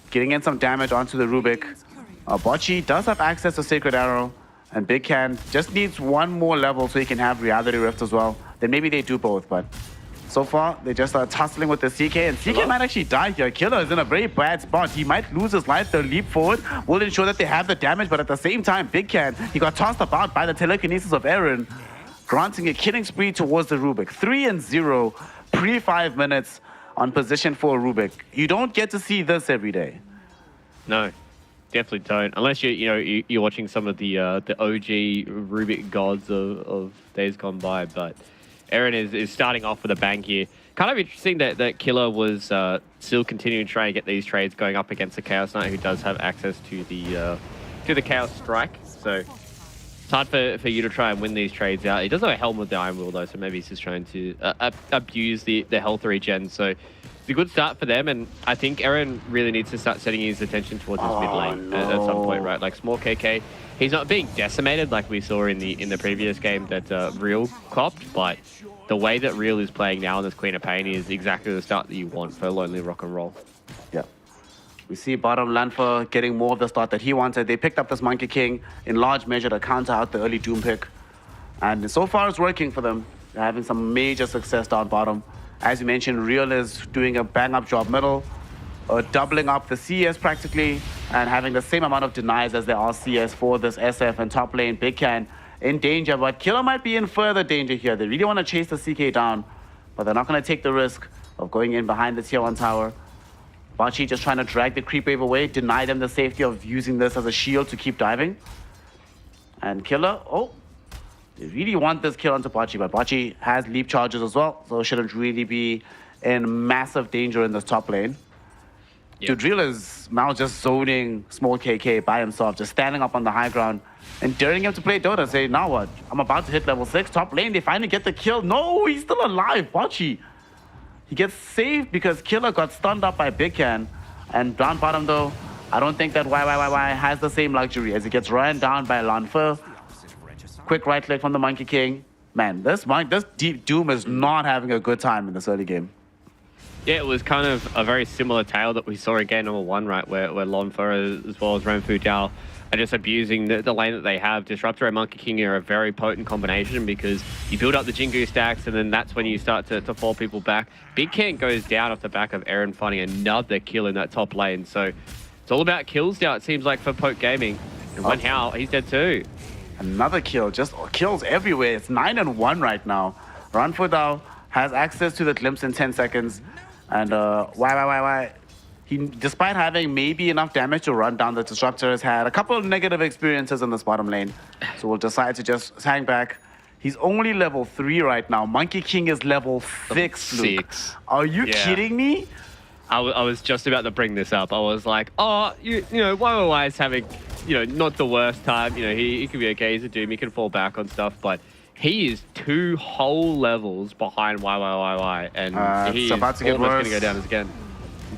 getting in some damage onto the Rubik. Bocce does have access to Sacred Arrow, and Big Can just needs one more level so he can have Reality Rift as well. Then maybe they do both, but so far they just are tussling with the CK, and CK might actually die here. Killer is in a very bad spot. He might lose his life. The leap forward will ensure that they have the damage, but at the same time, Big Can, he got tossed about by the telekinesis of Aaron, granting a killing spree towards the Rubik. 3-0, pre 5 minutes on position for Rubik. You don't get to see this every day. No, definitely don't. Unless you're watching some of the OG Rubik gods of days gone by. But Aaron is starting off with a bang here. Kind of interesting that Killer was still continuing to try and get these trades going up against the Chaos Knight, who does have access to the Chaos Strike. So it's hard for you to try and win these trades out. He does have a helm with the Iron Will though, so maybe he's just trying to abuse the health regen. So it's a good start for them, and I think Aaron really needs to start setting his attention towards his mid lane at some point, right? Like small KK, he's not being decimated like we saw in the previous game that Real copped, but the way that Real is playing now in this Queen of Pain is exactly the start that you want for Lonely Rock and Roll. Yeah. We see bottom Lanfa getting more of the start that he wanted. They picked up this Monkey King in large measure to counter out the early Doom pick. And so far it's working for them. They're having some major success down bottom. As you mentioned, Real is doing a bang-up job middle. doubling up the CS practically and having the same amount of denies as there are CS for this SF and top lane. Big Can in danger, but Killer might be in further danger here. They really want to chase the CK down, but they're not going to take the risk of going in behind the tier 1 tower. Bachi just trying to drag the creep wave away, deny them the safety of using this as a shield to keep diving. And Killer, oh, they really want this kill onto Bachi, but Bachi has leap charges as well, so shouldn't really be in massive danger in this top lane. Yep. Dudril is now just zoning small KK by himself, just standing up on the high ground and daring him to play Dota. Say, now what? I'm about to hit level 6, top lane, they finally get the kill. No, he's still alive, Bachi. He gets saved because Killer got stunned up by Big Can. And down bottom though, I don't think that YYYY has the same luxury as he gets run down by Lanfer. Quick right click from the Monkey King. Man, this Deep Doom is not having a good time in this early game. Yeah, it was kind of a very similar tale that we saw in game number 1, right, where Lanfer as well as Renfu Zhao are just abusing the lane that they have. Disruptor and Monkey King are a very potent combination because you build up the Jingu stacks and then that's when you start to fall people back. Big Can goes down off the back of Aaron finding another kill in that top lane. So it's all about kills now, it seems like, for Poke Gaming. And Wen Hao, he's dead too. Another kill, just kills everywhere. It's 9-1 right now. Ranfu Dao has access to the glimpse in 10 seconds. And he, despite having maybe enough damage to run down the Disruptor, has had a couple of negative experiences in this bottom lane. So we'll decide to just hang back. He's only level 3 right now. Monkey King is level 6, Luke. Are you kidding me? I was just about to bring this up. I was like, oh, you know, YYY is having, not the worst time. He could be okay. He's a Doom. He can fall back on stuff, but he is 2 whole levels behind YYYY, and he's about to get almost going worse. to go down again.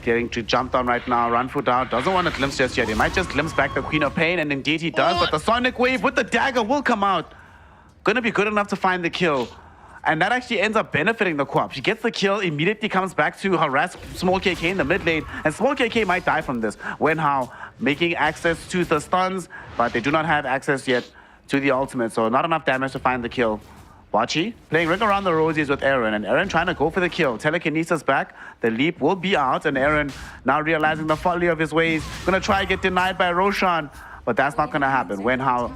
Getting to jumped on right now. Ranfu Dao doesn't want to glimpse just yet. He might just glimpse back the Queen of Pain, and indeed he does, but the Sonic Wave with the dagger will come out. Gonna be good enough to find the kill. And that actually ends up benefiting the co-op. She gets the kill, immediately comes back to harass Small KK in the mid lane, and Small KK might die from this. Wen Hao making access to the stuns, but they do not have access yet to the ultimate, so not enough damage to find the kill. Bachi playing Ring Around the Rosies with Aaron, and Aaron trying to go for the kill. Telekinesis back, the leap will be out, and Aaron now realizing the folly of his ways, gonna try to get denied by Roshan, but that's not gonna happen. Wen Hao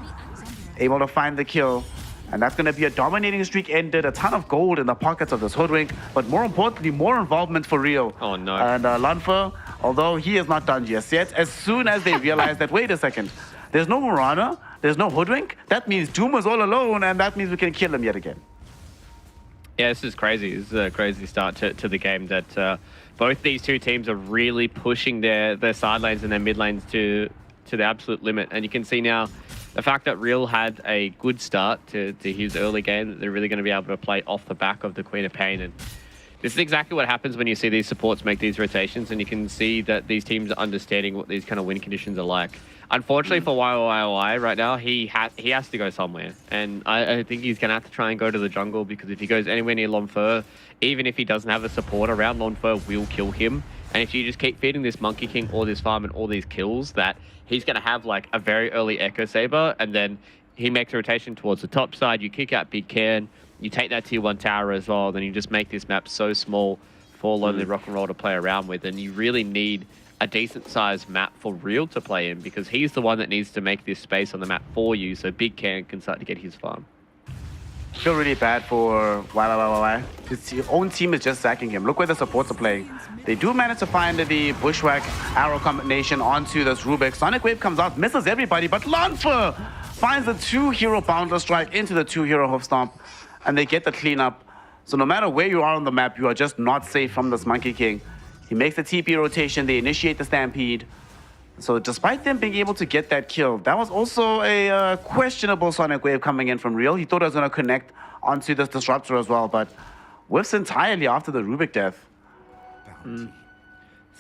able to find the kill, and that's gonna be a dominating streak ended, a ton of gold in the pockets of this Hoodwink, but more importantly, more involvement for real. Oh no. And Lanfer, although he is not done just yet, as soon as they realize that, wait a second, there's no Murana, there's no Hoodwink, that means Doom is all alone, and that means we can kill him yet again. Yeah, this is crazy. This is a crazy start to the game that both these two teams are really pushing their side lanes and their mid lanes to the absolute limit. And you can see now the fact that Real had a good start to his early game, that they're really going to be able to play off the back of the Queen of Pain. And this is exactly what happens when you see these supports make these rotations, and you can see that these teams are understanding what these kind of win conditions are like. Unfortunately for YYY right now, he has to go somewhere. And I think he's going to have to try and go to the jungle, because if he goes anywhere near Lanfer, even if he doesn't have a support around, Lanfer will kill him. And if you just keep feeding this Monkey King all this farm and all these kills, that he's going to have like a very early Echo Saber, and then he makes a rotation towards the top side, you kick out Big Can, you take that tier 1 tower as well, then you just make this map so small for Lonely Rock and Roll to play around with, and you really need a decent sized map for Real to play in, because he's the one that needs to make this space on the map for you so Big can start to get his farm. I feel really bad for YYYY. His own team is just sacking him. Look where the supports are playing. They do manage to find the Bushwhack arrow combination onto this Rubik. Sonic Wave comes out, misses everybody, but Lanfer finds the 2-hero Boundless Strike into the 2-hero Hoof Stomp, and they get the cleanup. So no matter where you are on the map, you are just not safe from this Monkey King. He makes the TP rotation, they initiate the Stampede. So despite them being able to get that kill, that was also a questionable Sonic Wave coming in from Real. He thought it was going to connect onto this Disruptor as well, but whiffs entirely after the Rubik death. So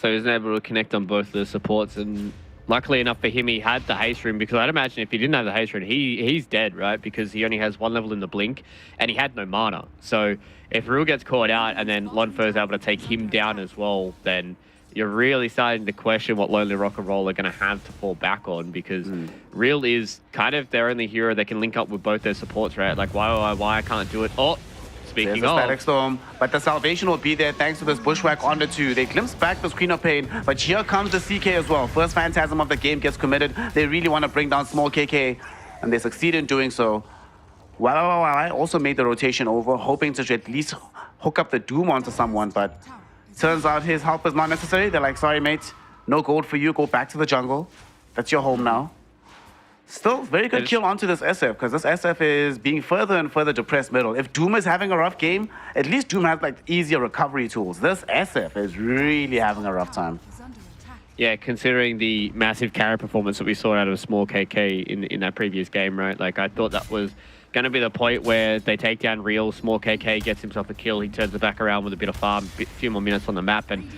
he wasn't able to connect on both the supports, and luckily enough for him, he had the haste rune, because I'd imagine if he didn't have the haste rune, he's dead, right? Because he only has 1 level in the blink, and he had no mana. So if Real gets caught out and then Lanfer is able to take him down as well, then you're really starting to question what Lonely Rock and Roll are going to have to fall back on, because Real is kind of their only hero that can link up with both their supports, right? Like YYY can't do it. Oh, Speaking There's a of, static storm, but the salvation will be there thanks to this bushwhack on the 2. They glimpse back the Queen of Pain, but here comes the CK as well. First Phantasm of the game gets committed. They really want to bring down small KK, and they succeed in doing so. Wow, I also made the rotation over, hoping to at least hook up the Doom onto someone, but turns out his help is not necessary. They're like, sorry, mate, no gold for you. Go back to the jungle. That's your home now. Still, very good kill onto this SF, because this SF is being further and further depressed middle. If Doom is having a rough game, at least Doom has like easier recovery tools. This SF is really having a rough time. yeah, considering the massive carry performance that we saw out of small KK in that previous game, right? Like, I thought that was going to be the point where they take down Real, small KK gets himself a kill, he turns it back around with a bit of farm, a few more minutes on the map, and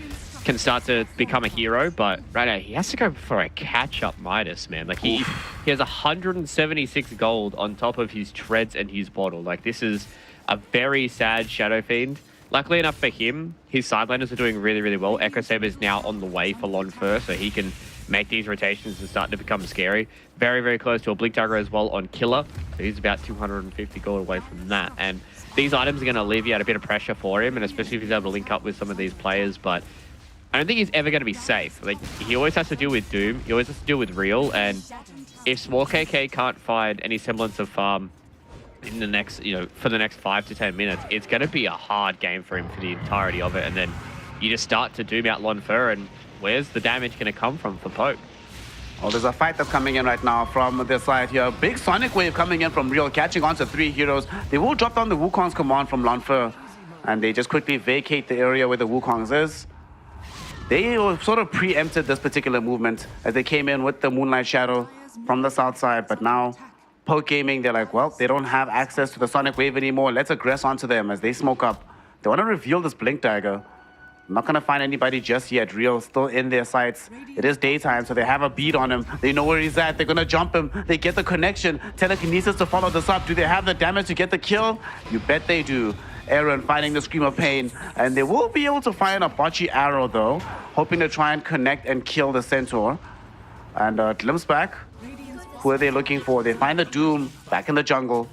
can start to become a hero. But right now, he has to go for a catch-up Midas, man. Like, he has 176 gold on top of his treads and his bottle. Like, this is a very sad Shadow Fiend. Luckily enough for him, his sideliners are doing really, really well. Echo Saber is now on the way for Lonfer, so he can make these rotations and start to become scary. Very, very close to a Blink Dagger as well on Killer. So he's about 250 gold away from that. And these items are going to alleviate a bit of pressure for him, and especially if he's able to link up with some of these players. But I don't think he's ever going to be safe. Like, he always has to deal with Doom. He always has to deal with Real. And if small KK can't find any semblance of farm in the next, for the next 5 to 10 minutes, it's going to be a hard game for him for the entirety of it. And then you just start to Doom out Lonfer, and where's the damage going to come from for Poke? Oh, there's a fight that's coming in right now from their side here. Big Sonic Wave coming in from Real, catching on to 3 heroes. They will drop down the Wukong's command from Lonfer, and they just quickly vacate the area where the Wukong's is. They sort of preempted this particular movement as they came in with the Moonlight Shadow from the south side, but now Poke Gaming, they're like, well, they don't have access to the Sonic Wave anymore. Let's aggress onto them as they smoke up. They want to reveal this Blink Dagger. Not going to find anybody just yet. Real still in their sights. It is daytime, so they have a beat on him. They know where he's at. They're going to jump him. They get the connection. Telekinesis to follow this up. Do they have the damage to get the kill? You bet they do. Aaron finding the Scream of Pain. And they will be able to find a botchy arrow, though, hoping to try and connect and kill the Centaur. And glimpse back. Who are they looking for? They find the Doom back in the jungle.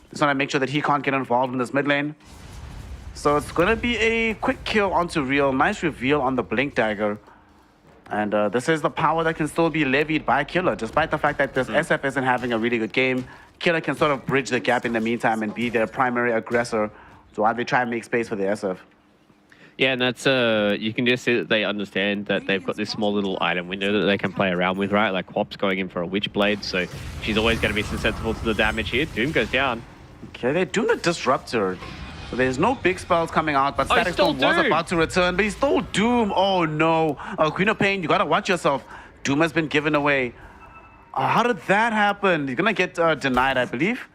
Just want to make sure that he can't get involved in this mid lane. So it's going to be a quick kill onto Real. Nice reveal on the Blink Dagger. And this is the power that can still be levied by Killer. Despite the fact that this SF isn't having a really good game, Killer can sort of bridge the gap in the meantime and be their primary aggressor. So while they try and make space for the SF. Yeah, and that's, you can just see that they understand that they've got this small little item window that they can play around with, right? Like Quap's going in for a Witchblade, so she's always going to be susceptible to the damage here. Doom goes down. Okay, they're doing the Disruptor. So there's no big spells coming out, but Static Storm was about to return, but he's still Doom. Oh no. Queen of Pain, you gotta watch yourself. Doom has been given away. How did that happen? He's gonna get denied, I believe.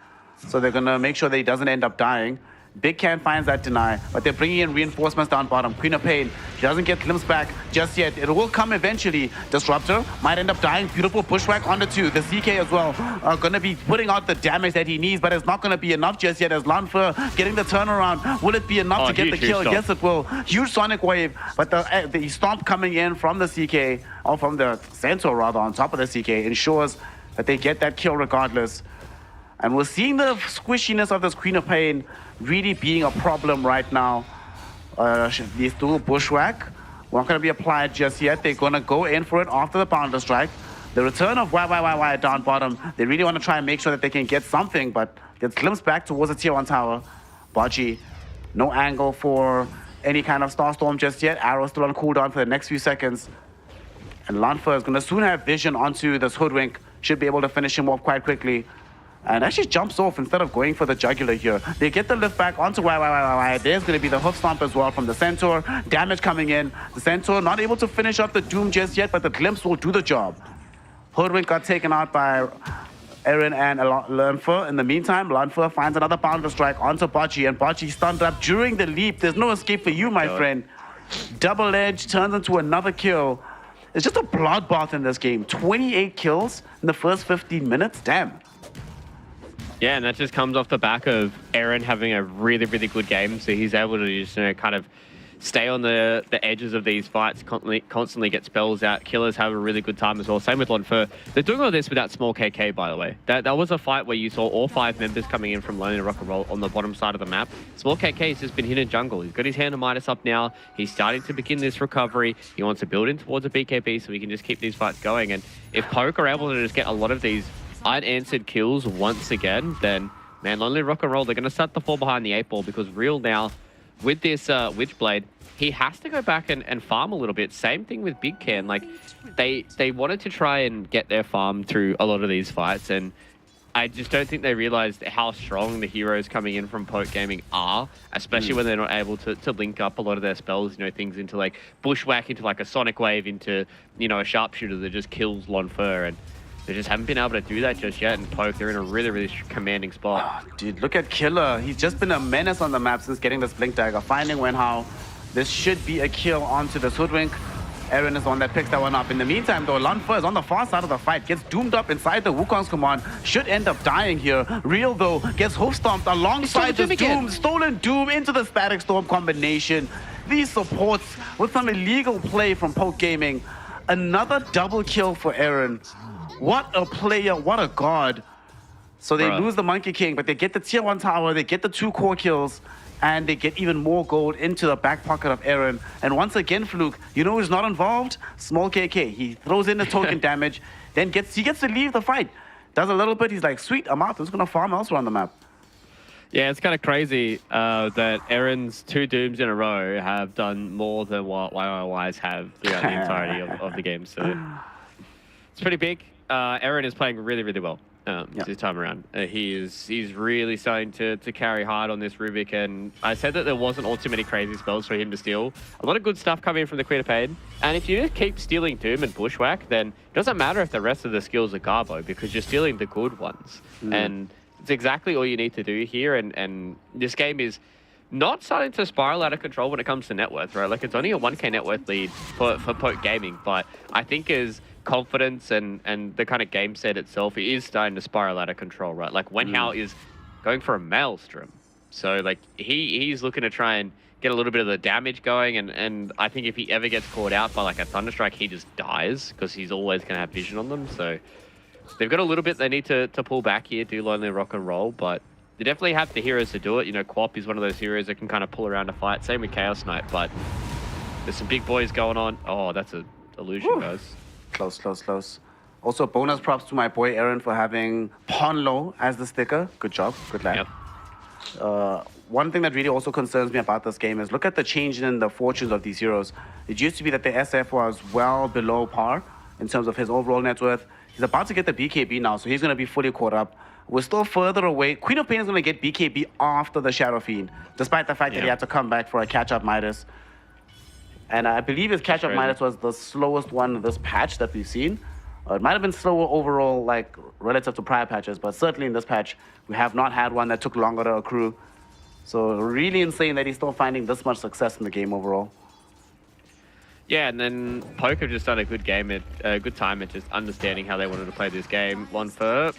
So they're gonna make sure that he doesn't end up dying. Big Can finds that deny, but they're bringing in reinforcements down bottom. Queen of Pain, she doesn't get glimpse back just yet. It will come eventually. Disruptor might end up dying. Beautiful pushback on the 2. The CK as well are going to be putting out the damage that he needs, but it's not going to be enough just yet as Lonfer getting the turnaround. Will it be enough to get the kill? Yes, it will. Huge Sonic Wave, but the stomp coming in from the CK, or from the Centaur rather, on top of the CK, ensures that they get that kill regardless. And we're seeing the squishiness of this Queen of Pain really being a problem right now. These two bushwhack won't going to be applied just yet. They're going to go in for it after the Pounder Strike. The return of YYYY down bottom. They really want to try and make sure that they can get something, but gets glimpsed back towards the tier 1 tower. Bocce, no angle for any kind of Starstorm just yet. Arrow still on cooldown for the next few seconds. And Lonfer is going to soon have vision onto this Hoodwink. Should be able to finish him off quite quickly. And actually jumps off instead of going for the jugular here. They get the lift back onto YYYY. There's going to be the hoof stomp as well from the Centaur. Damage coming in. The Centaur not able to finish up the Doom just yet, but the glimpse will do the job. Hoodwink got taken out by Aaron and Lonfer. In the meantime, Lonfer finds another Pounder Strike onto Bocce, and Bocce stunned up during the leap. There's no escape for you, my friend. Double Edge turns into another kill. It's just a bloodbath in this game. 28 kills in the first 15 minutes. Damn. Yeah, and that just comes off the back of Aaron having a really, really good game. So he's able to just kind of stay on the edges of these fights, constantly get spells out. Killers have a really good time as well. Same with Lonfer. They're doing all this without Small KK, by the way. That was a fight where you saw all 5 members coming in from Lonely Rock and Roll on the bottom side of the map. Small KK has just been hidden jungle. He's got his hand on Midas up now. He's starting to begin this recovery. He wants to build in towards a BKB so he can just keep these fights going. And if Poke are able to just get a lot of these unanswered kills once again, then, man, Lonely Rock and Roll, they're going to start to fall behind the 8 ball because Real now, with this Witchblade, he has to go back and farm a little bit. Same thing with Big Can. Like, they wanted to try and get their farm through a lot of these fights, and I just don't think they realized how strong the heroes coming in from Poke Gaming are, especially when they're not able to link up a lot of their spells, you know, things into like Bushwhack, into like a Sonic Wave, into, you know, a Sharpshooter that just kills Lonfer, and they just haven't been able to do that just yet. And Poke, they're in a really, really commanding spot. Oh, dude, look at Killer. He's just been a menace on the map since getting this Blink Dagger. Finding Wenhao. This should be a kill onto the Hoodwink. Aaron is the one that picks that one up. In the meantime, though, Lonfer is on the far side of the fight. Gets doomed up inside the Wukong's command. Should end up dying here. Real, though, gets hoof stomped alongside this Doom. Stolen Doom into the Static Storm combination. These supports with some illegal play from Poke Gaming. Another double kill for Aaron. What a player, what a god. So they lose the Monkey King, but they get the tier 1 tower, they get the 2 core kills, and they get even more gold into the back pocket of Aaron. And once again, Fluke, you know who's not involved? Small KK. He throws in the token damage, then he gets to leave the fight. Does a little bit, he's like, sweet, I'm out. I'm just going to farm elsewhere on the map. Yeah, it's kind of crazy that Aaron's 2 Dooms in a row have done more than what YYYs have throughout the entirety of the game. So it's pretty big. Aaron is playing really, really well this time around. He's really starting to carry hard on this Rubik, and I said that there wasn't all too many crazy spells for him to steal. A lot of good stuff coming from the Queen of Pain, and if you just keep stealing Doom and Bushwhack, then it doesn't matter if the rest of the skills are Garbo, because you're stealing the good ones. And it's exactly all you need to do here, and this game is not starting to spiral out of control when it comes to net worth, right? Like, it's only a 1k net worth lead for Poke Gaming, but I think as confidence and the kind of game set itself is starting to spiral out of control, right? Like, Wenhao is going for a Maelstrom. So, like, he's looking to try and get a little bit of the damage going, and I think if he ever gets caught out by, like, a Thunderstrike, he just dies, because he's always going to have vision on them. So they've got a little bit they need to pull back here, do Lonely Rock and Roll, but they definitely have the heroes to do it. You know, Quap is one of those heroes that can kind of pull around a fight. Same with Chaos Knight, but there's some big boys going on. Oh, that's an illusion, guys. Close. Also, bonus props to my boy Aaron for having Ponlo as the sticker. Good job. Good lad. Yep. One thing that really also concerns me about this game is look at the change in the fortunes of these heroes. It used to be that the SF was well below par in terms of his overall net worth. He's about to get the BKB now, so he's going to be fully caught up. We're still further away. Queen of Pain is going to get BKB after the Shadow Fiend, despite the fact that he had to come back for a catch-up Midas. And I believe his catch-up Midas was the slowest one this patch that we've seen. It might have been slower overall, like, relative to prior patches, but certainly in this patch, we have not had one that took longer to accrue. So really insane that he's still finding this much success in the game overall. Yeah, and then Poke have just done a good game at a good time at just understanding how they wanted to play this game. Lonfer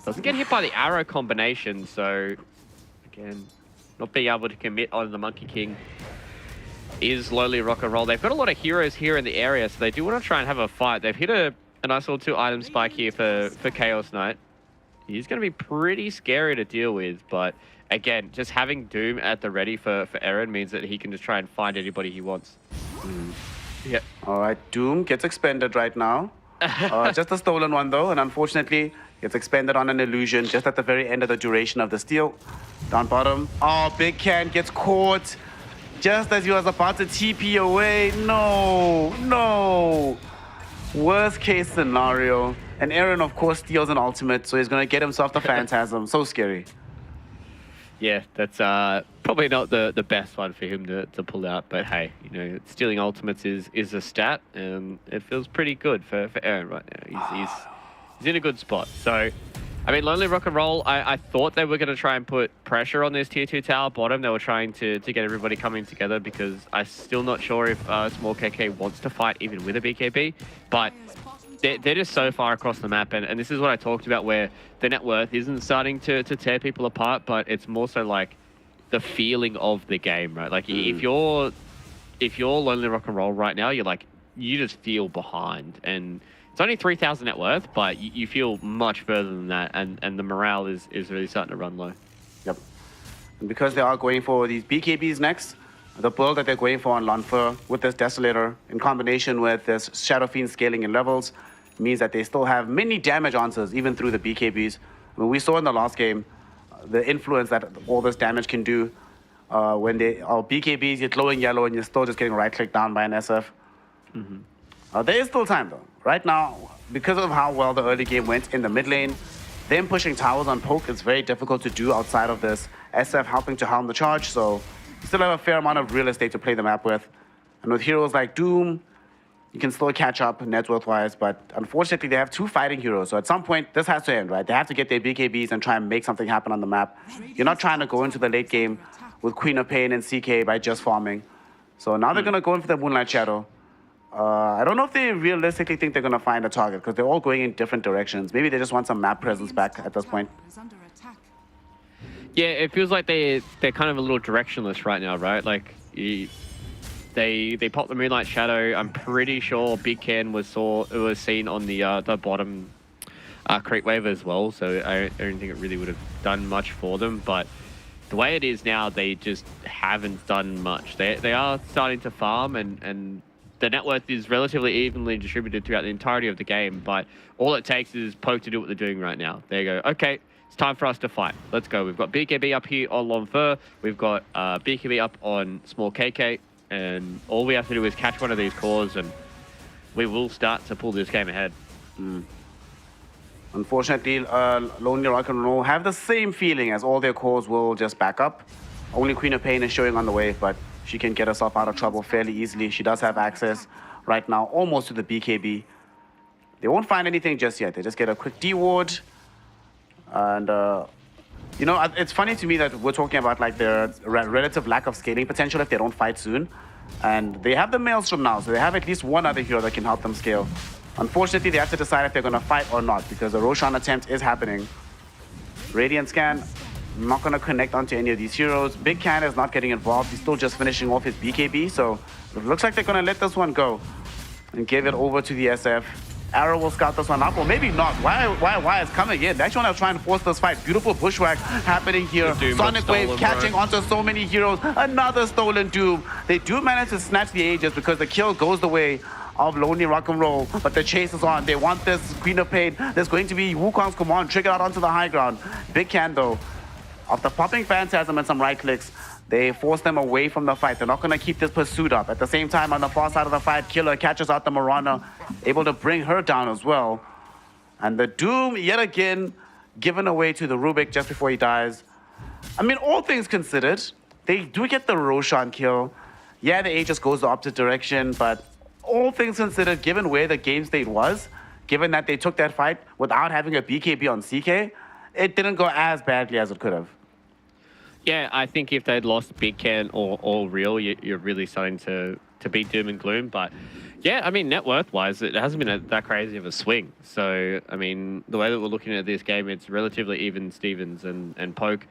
doesn't get hit by the arrow combination, so again, not being able to commit on the Monkey King is Lonely Rock and Roll. They've got a lot of heroes here in the area, so they do want to try and have a fight. They've hit a nice little 2-item spike here for Chaos Knight. He's going to be pretty scary to deal with, but again, just having Doom at the ready for Aaron means that he can just try and find anybody he wants. Yeah. All right, Doom gets expended right now. Just a stolen one, though, and unfortunately, gets expended on an illusion just at the very end of the duration of the steal. Down bottom. Oh, Big Can gets caught just as he was about to TP away. No. Worst case scenario. And Aaron, of course, steals an ultimate, so he's going to get himself the Phantasm. So scary. Yeah, that's probably not the best one for him to pull out, but hey, you know, stealing ultimates is a stat, and it feels pretty good for Aaron right now. He's in a good spot. So, I mean, Lonely Rock and Roll, I thought they were going to try and put pressure on this tier 2 tower bottom. They were trying to get everybody coming together, because I'm still not sure if Small KK wants to fight even with a BKB, but they're just so far across the map, and this is what I talked about, where the net worth isn't starting to tear people apart, but it's more so like the feeling of the game, right? Like, if you're if you're Lonely Rock and Roll right now, you're like, you just feel behind. And it's only 3,000 net worth, but you feel much further than that. And the morale is really starting to run low. Yep. And because they are going for these BKBs next, the build that they're going for on Lanfer with this Desolator in combination with this Shadow Fiend scaling in levels means that they still have many damage answers even through the BKBs. I mean, we saw in the last game the influence that all this damage can do when they are BKBs, you're glowing yellow and you're still just getting right-clicked down by an SF. There is still time though. Right now, because of how well the early game went in the mid lane, them pushing towers on poke is very difficult to do outside of this SF helping to harm the charge, so you still have a fair amount of real estate to play the map with. And with heroes like Doom, you can still catch up net worth-wise, but unfortunately they have two fighting heroes, so at some point this has to end, right? They have to get their BKBs and try and make something happen on the map. You're not trying to go into the late game with Queen of Pain and CK by just farming. So now they're going to go in for the Moonlight Shadow. I don't know if they realistically think they're going to find a target because they're all going in different directions. Maybe they just want some map presence back at this point. Yeah, it feels like they're kind of a little directionless right now, right? Like they popped the Moonlight Shadow. I'm pretty sure Big Can was seen on the bottom creep wave as well. So I don't think it really would have done much for them. But the way it is now, they just haven't done much. They are starting to farm and the net worth is relatively evenly distributed throughout the entirety of the game, but all it takes is Poke to do what they're doing right now. They go, okay, it's time for us to fight. Let's go. We've got BKB up here on Lonfer. We've got BKB up on Small KK, and all we have to do is catch one of these cores, and we will start to pull this game ahead. Unfortunately, Lonely Rock and Roll have the same feeling as all their cores will just back up. Only Queen of Pain is showing on the wave, but she can get herself out of trouble fairly easily. She does have access right now almost to the BKB. They won't find anything just yet. They just get a quick D-ward. And, you know, it's funny to me that we're talking about like their relative lack of scaling potential if they don't fight soon. And they have the Maelstrom now, so they have at least one other hero that can help them scale. Unfortunately, they have to decide if they're going to fight or not because the Roshan attempt is happening. Radiant Scan, not going to connect onto any of these heroes. Big Can is not getting involved. He's still just finishing off his BKB, so it looks like they're going to let this one go and give it over to the SF. Arrow will scout this one up, or maybe not. Why is coming in? They actually want to try and force this fight. Beautiful bushwhack happening here. Sonic Wave catching onto so many heroes. Another stolen Doom. They do manage to snatch the Aegis because the kill goes the way of Lonely Rock and Roll, but the chase is on. They want this Queen of Pain. There's going to be Wukong's command triggered out onto the high ground. Big Can though, after popping Phantasm and some right clicks, they force them away from the fight. They're not going to keep this pursuit up. At the same time, on the far side of the fight, Killer catches out the Mirana, able to bring her down as well. And the Doom, yet again, given away to the Rubik just before he dies. I mean, all things considered, they do get the Roshan kill. Yeah, the Aegis goes the opposite direction, but all things considered, given where the game state was, given that they took that fight without having a BKB on CK, it didn't go as badly as it could have. Yeah, I think if they'd lost Big Can or Real, you're really starting to beat Doom and Gloom. But yeah, I mean, net worth-wise, it hasn't been that crazy of a swing. So, I mean, the way that we're looking at this game, it's relatively even Stevens and Poke.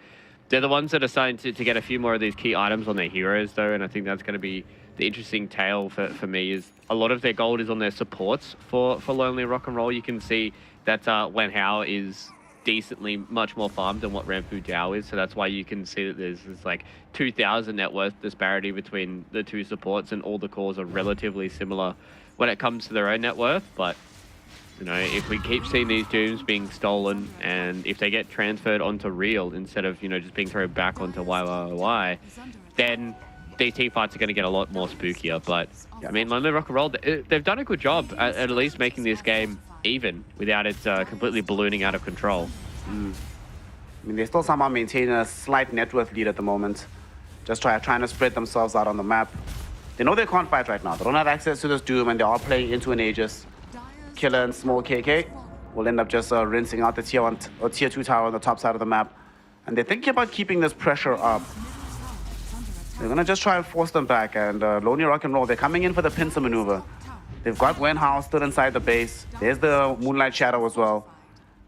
They're the ones that are starting to get a few more of these key items on their heroes, though, and I think that's going to be the interesting tale for me is a lot of their gold is on their supports for Lonely Rock and Roll. You can see that Wen Hao is decently much more farmed than what Ranfu Jiao is, so that's why you can see that there's this like 2,000 net worth disparity between the two supports, and all the cores are relatively similar when it comes to their own net worth. But you know, if we keep seeing these Dooms being stolen, and if they get transferred onto Real instead of, you know, just being thrown back onto YYY, then these team fights are going to get a lot more spookier. But I mean, Lonely Rock and Roll, they've done a good job at least making this game even without it completely ballooning out of control. I mean, they still somehow maintain a slight net worth lead at the moment. Just trying to spread themselves out on the map. They know they can't fight right now. They don't have access to this Doom, and they are playing into an Aegis. Killer and Small KK will end up just rinsing out the tier 1 or tier 2 tower on the top side of the map. And they're thinking about keeping this pressure up. They're gonna just try and force them back. And Lonely Rock and Roll, they're coming in for the pincer maneuver. They've got Wen Hao still inside the base. There's the Moonlight Shadow as well.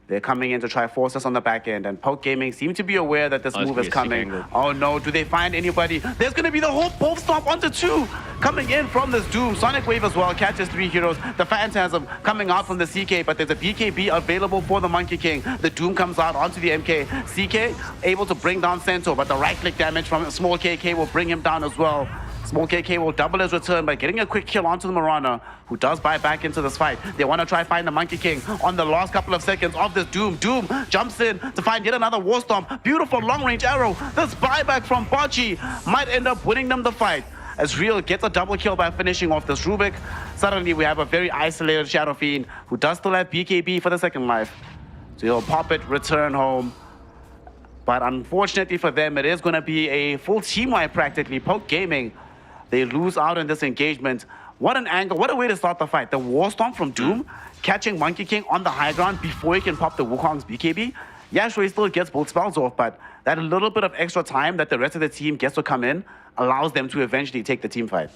They're coming in to try force us on the back end, and Poke Gaming seem to be aware that this Oh, it's move gonna is be a sick coming. angle. Oh no, do they find anybody? There's gonna be the whole Pulse Stomp onto 2. Coming in from this Doom. Sonic Wave as well, catches 3 heroes. The Phantasm coming out from the CK, but there's a BKB available for the Monkey King. The Doom comes out onto the MK. CK able to bring down Centaur, but the right click damage from Small KK will bring him down as well. Small KK will double his return by getting a quick kill onto the Marana, who does buy back into this fight. They want to try find the Monkey King on the last couple of seconds of this Doom. Doom jumps in to find yet another War Stomp. Beautiful long-range arrow. This buyback from Bocce might end up winning them the fight, as Real gets a double kill by finishing off this Rubik. Suddenly, we have a very isolated Shadow Fiend, who does still have BKB for the second life. So he'll pop it, return home. But unfortunately for them, it is going to be a full team wipe practically. Poke Gaming, they lose out in this engagement. What an angle, what a way to start the fight. The War Stomp from Doom, catching Monkey King on the high ground before he can pop the Wukong's BKB. Yeah, sure, he still gets both spells off, but that little bit of extra time that the rest of the team gets to come in allows them to eventually take the team fight.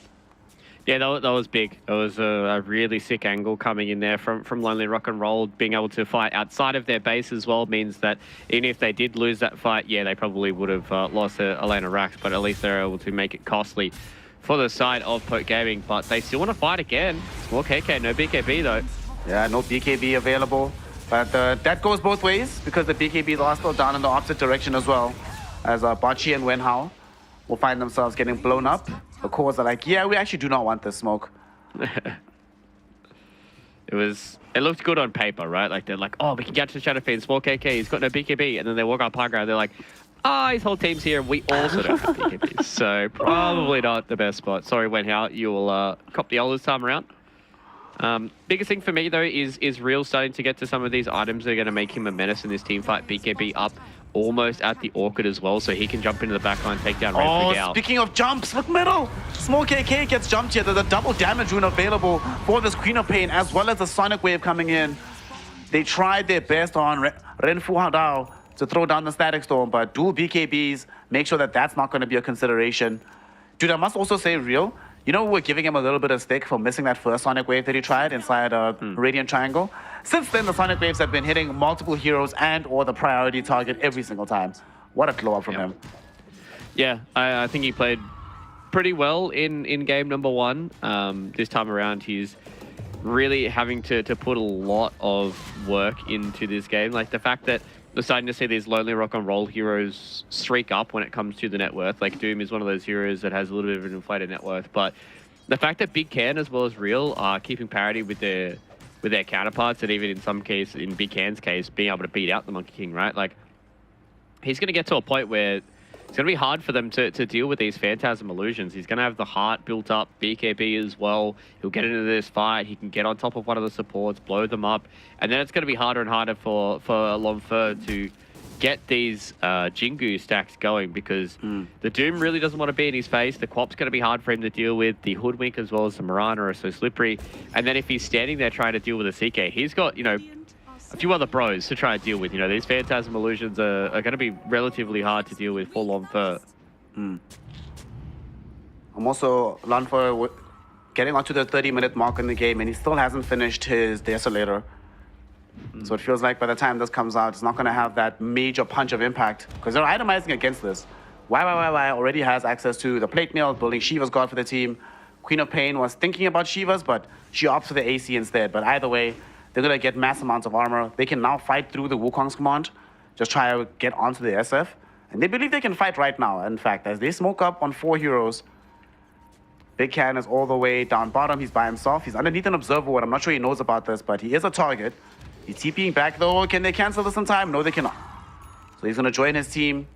Yeah, that was big. It was a really sick angle coming in there from Lonely Rock and Roll. Being able to fight outside of their base as well means that even if they did lose that fight, yeah, they probably would have lost Elena Rax, but at least they're able to make it costly for the side of Poke Gaming. But they still want to fight again. Small KK, no BKB though. Yeah, no BKB available. But that goes both ways, because the BKBs are still down in the opposite direction as well, as Bocce and Wenhao will find themselves getting blown up. The cores are like, yeah, we actually do not want this smoke. It looked good on paper, right? Like, they're like, oh, we can get to the Shadow Fiend. Small KK, he's got no BKB. And then they walk up high ground, they're like, his whole team's here, and we also don't have BKBs. So probably not the best spot. Sorry, Wenhao, you will cop the L this time around. Biggest thing for me, though, is Real starting to get to some of these items that are going to make him a menace in this team fight. BKB up almost at the Orchid as well, so he can jump into the backline, take down Red Gal. Speaking of jumps, look middle. Small KK gets jumped here. There's a double damage rune available for this Queen of Pain, as well as the Sonic Wave coming in. They tried their best on Renfu Hadao to throw down the Static Storm, but dual BKBs make sure that that's not going to be a consideration. Dude, I must also say, Real, you know, we're giving him a little bit of stick for missing that first Sonic Wave that he tried inside Radiant Triangle. Since then, the Sonic Waves have been hitting multiple heroes and or the priority target every single time. What a glow up from him. Yeah, I think he played pretty well in game number 1. This time around, he's really having to put a lot of work into this game. Like, the fact that we're starting to see these Lonely Rock and Roll heroes streak up when it comes to the net worth. Like, Doom is one of those heroes that has a little bit of an inflated net worth, but the fact that Big Can as well as Real are keeping parity with their counterparts, and even in some case, in Big Can's case, being able to beat out the Monkey King, right? Like, he's going to get to a point where it's going to be hard for them to deal with these Phantasm illusions. He's going to have the heart built up, BKB as well. He'll get into this fight. He can get on top of one of the supports, blow them up. And then it's going to be harder and harder for Longfer to get these Jingu stacks going, because the Doom really doesn't want to be in his face. The Quap's going to be hard for him to deal with. The Hoodwink as well as the Marana are so slippery. And then if he's standing there trying to deal with a CK, he's got, you know, a few other bros to try and deal with. You know, these Phantasm illusions are going to be relatively hard to deal with for Longfer. I'm also Longfer getting onto the 30-minute mark in the game, and he still hasn't finished his Desolator. So it feels like by the time this comes out, it's not going to have that major punch of impact, because they're itemizing against this. YYYY already has access to the plate mail, building Shiva's God for the team. Queen of Pain was thinking about Shiva's, but she opts for the AC instead. But either way, they're going to get mass amounts of armor. They can now fight through the Wukong's command, just try to get onto the SF. And they believe they can fight right now, in fact, as they smoke up on 4 heroes. Big Can is all the way down bottom. He's by himself. He's underneath an observer ward. I'm not sure he knows about this, but he is a target. He's TPing back, though. Can they cancel this in time? No, they cannot. So he's going to join his team.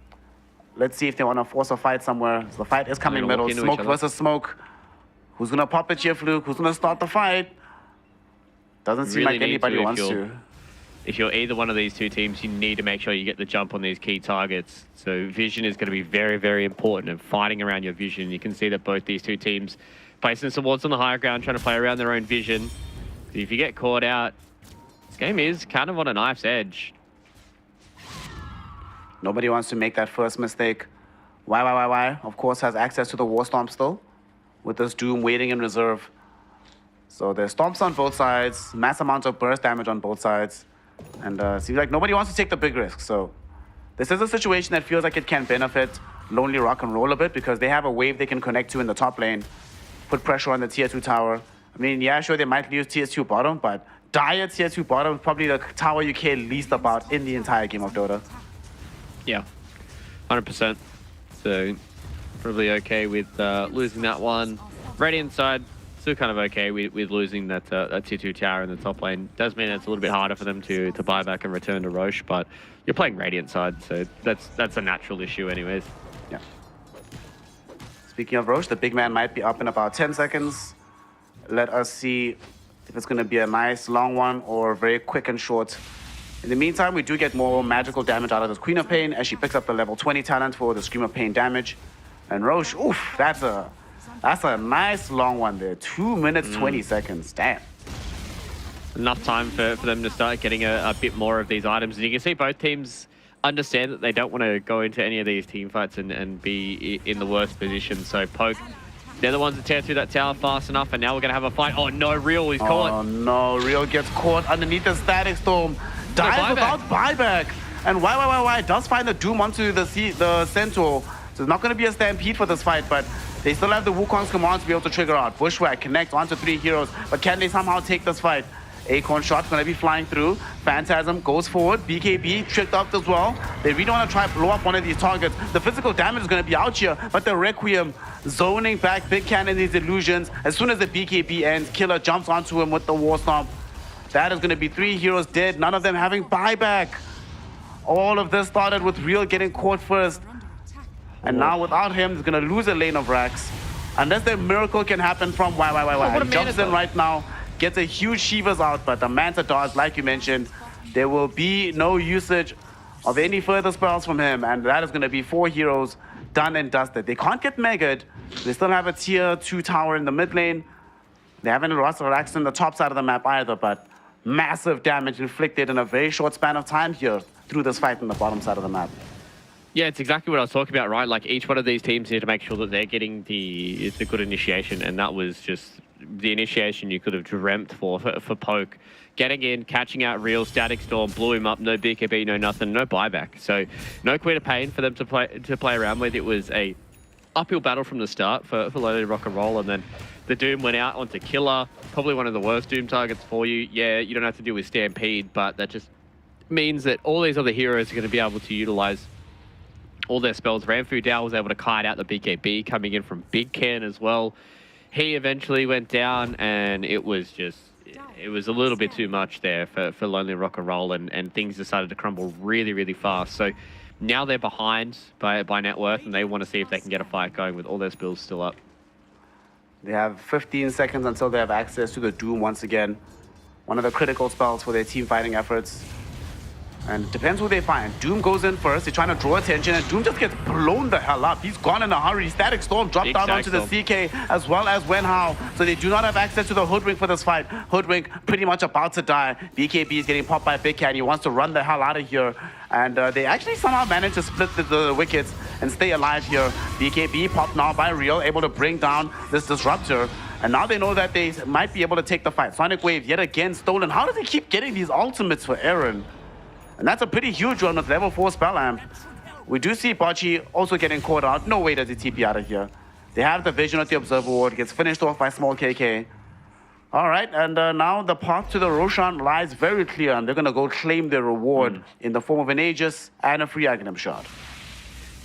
Let's see if they want to force a fight somewhere. So the fight is coming middle. Smoke versus smoke. Who's going to pop it here, Fluke? Who's going to start the fight? Doesn't seem like anybody wants to. If you're either one of these two teams, you need to make sure you get the jump on these key targets. So vision is going to be very, very important, and fighting around your vision. You can see that both these two teams placing some wards on the higher ground, trying to play around their own vision. If you get caught out, this game is kind of on a knife's edge. Nobody wants to make that first mistake. YYYY, of course, has access to the War Stomp still, with this Doom waiting in reserve. So there's stomps on both sides, mass amounts of burst damage on both sides. And seems like nobody wants to take the big risk. So this is a situation that feels like it can benefit Lonely Rock and Roll a bit because they have a wave they can connect to in the top lane, put pressure on the tier 2 tower. I mean, yeah, sure, they might lose tier 2 bottom, but dire tier 2 bottom is probably the tower you care least about in the entire game of Dota. Yeah, 100%. So probably okay with losing that one. Radiant side, still kind of okay with losing that tier 2 tower in the top lane. Does mean it's a little bit harder for them to buy back and return to Roche, but you're playing Radiant side, so that's a natural issue anyways. Yeah. Speaking of Roche, the big man might be up in about 10 seconds. Let us see if it's going to be a nice long one or very quick and short. In the meantime, we do get more magical damage out of this Queen of Pain as she picks up the level 20 talent for the Scream of Pain damage. And Roche, oof, that's a nice long one there. 2 minutes, 20 seconds. Damn. Enough time for them to start getting a bit more of these items. And you can see both teams understand that they don't want to go into any of these team fights and be in the worst position. So Poke, they're the ones that tear through that tower fast enough, and now we're going to have a fight. Oh no, Real, he's caught. Oh no, Real gets caught underneath the Static Storm. Dies without buyback. And why does find the Doom onto the Centaur. So it's not going to be a stampede for this fight, but they still have the Wukong's command to be able to trigger out. Bushwhack connect onto 3 heroes, but can they somehow take this fight? Acorn shot going to be flying through. Phantasm goes forward. BKB tricked up as well. They really want to try blow up one of these targets. The physical damage is going to be out here, but the Requiem zoning back Big Cannon these illusions. As soon as the BKB ends, Killer jumps onto him with the War Stomp. That is going to be 3 heroes dead, none of them having buyback. All of this started with Real getting caught first. And now without him, he's going to lose a lane of racks. Unless the miracle can happen from why. He jumps in right now, gets a huge Shivas out, but the Manta dodge, like you mentioned, there will be no usage of any further spells from him. And that is going to be 4 heroes done and dusted. They can't get megaed. They still have a tier 2 tower in the mid lane. They haven't lost racks in the top side of the map either, but massive damage inflicted in a very short span of time here through this fight on the bottom side of the map. Yeah, it's exactly what I was talking about, right? Like each one of these teams need to make sure that they're getting the good initiation, and that was just the initiation you could have dreamt for Poke. Getting in, catching out Real, Static Storm, blew him up, no BKB, no nothing, no buyback. So no Queen of Pain for them to play around with. It was a uphill battle from the start for Lonely Rock and Roll, and then the Doom went out onto Killer, probably one of the worst Doom targets for you. Yeah, you don't have to deal with Stampede, but that just means that all these other heroes are going to be able to utilize all their spells. Ranfu Dao was able to kite out the BKB coming in from Big Ken as well. He eventually went down, and it was a little bit too much there for Lonely Rock and Roll, and things decided to crumble really, really fast. So now they're behind by net worth, and they want to see if they can get a fight going with all their spells still up. They have 15 seconds until they have access to the Doom once again. One of the critical spells for their team fighting efforts. And it depends who they find. Doom goes in first. They're trying to draw attention, and Doom just gets blown the hell up. He's gone in a hurry. Static Storm dropped down onto the CK as well as Wenhao. So they do not have access to the Hoodwink for this fight. Hoodwink pretty much about to die. BKB is getting popped by Big Cat. He wants to run the hell out of here. And they actually somehow managed to split the wickets and stay alive here. BKB popped now by Real, able to bring down this Disruptor. And now they know that they might be able to take the fight. Sonic Wave yet again stolen. How does he keep getting these ultimates for Aaron? And that's a pretty huge one with level 4 spell amp. We do see Bocce also getting caught out. No way does he TP out of here. They have the vision of the Observer Ward. Gets finished off by Small KK. All right, and now the path to the Roshan lies very clear, and they're going to go claim their reward in the form of an Aegis and a free Aghanim shard.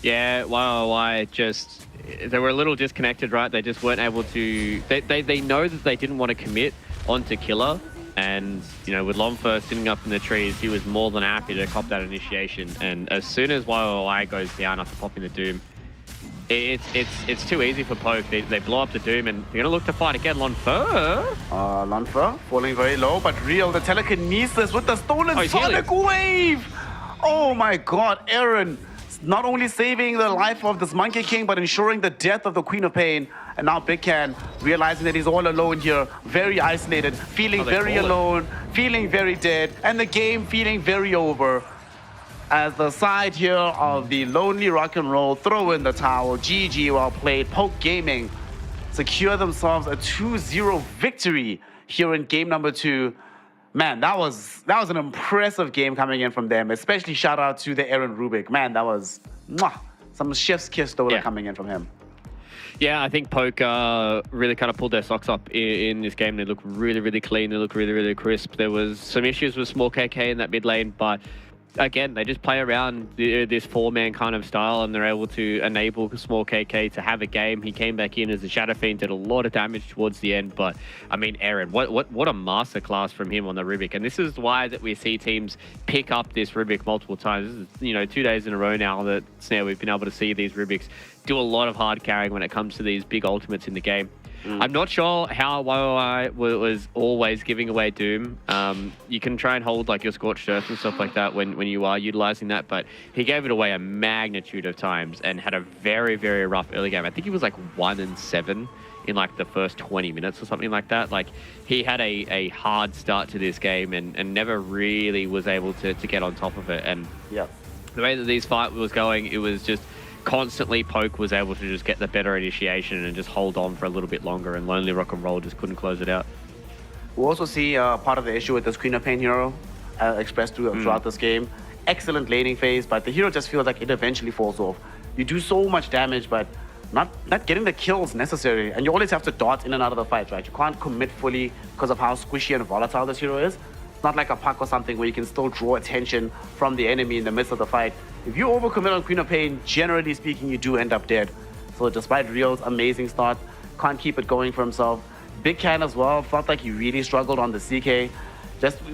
Yeah, YYY just... They were a little disconnected, right? They just weren't able to... They know that they didn't want to commit onto Killer. And, you know, with Lomfer sitting up in the trees, he was more than happy to cop that initiation. And as soon as YYY goes down after popping the Doom, it's too easy for Poke. They blow up the Doom, and they're going to look to fight again. Lomfer? Lomfer falling very low, but Real, the telekinesis with the stolen Sonic Wave! Oh my god, Aaron not only saving the life of this Monkey King, but ensuring the death of the Queen of Pain. And now Big Can realizing that he's all alone here, very isolated, feeling very alone, feeling very dead, and the game feeling very over. As the side here of the Lonely Rock and Roll throw in the towel, GG, well played. Poke Gaming secure themselves a 2-0 victory here in game number 2. Man, that was an impressive game coming in from them. Especially shout out to the Aaron Rubik. Man, that was some chef's kiss order coming in from him. Yeah, I think Poke really kind of pulled their socks up in this game. They look really, really clean. They look really, really crisp. There was some issues with Small KK in that mid lane, but again, they just play around this four-man kind of style, and they're able to enable Small KK to have a game. He came back in as a Shadow Fiend, did a lot of damage towards the end, but I mean, Aaron, what a masterclass from him on the Rubik. And this is why that we see teams pick up this Rubik multiple times. This is, 2 days in a row now that we've been able to see these Rubiks do a lot of hard carrying when it comes to these big ultimates in the game. I'm not sure how YYY was always giving away Doom. You can try and hold like your Scorched Earth and stuff like that when you are utilizing that, but he gave it away a magnitude of times and had a very, very rough early game. I think he was like 1-7 in like the first 20 minutes or something like that. Like he had a hard start to this game and never really was able to get on top of it. And the way that this fight was going, it was just constantly Poke was able to just get the better initiation and just hold on for a little bit longer, and Lonely Rock and Roll just couldn't close it out. We'll also see part of the issue with this Queen of Pain hero expressed throughout this game. Excellent laning phase, but the hero just feels like it eventually falls off. You do so much damage, but not getting the kills necessary, and you always have to dart in and out of the fight, right? You can't commit fully because of how squishy and volatile this hero is. It's not like a puck or something where you can still draw attention from the enemy in the midst of the fight. If you overcommit on Queen of Pain, generally speaking, you do end up dead. So despite Real's amazing start, can't keep it going for himself. Big Can as well, felt like he really struggled on the CK.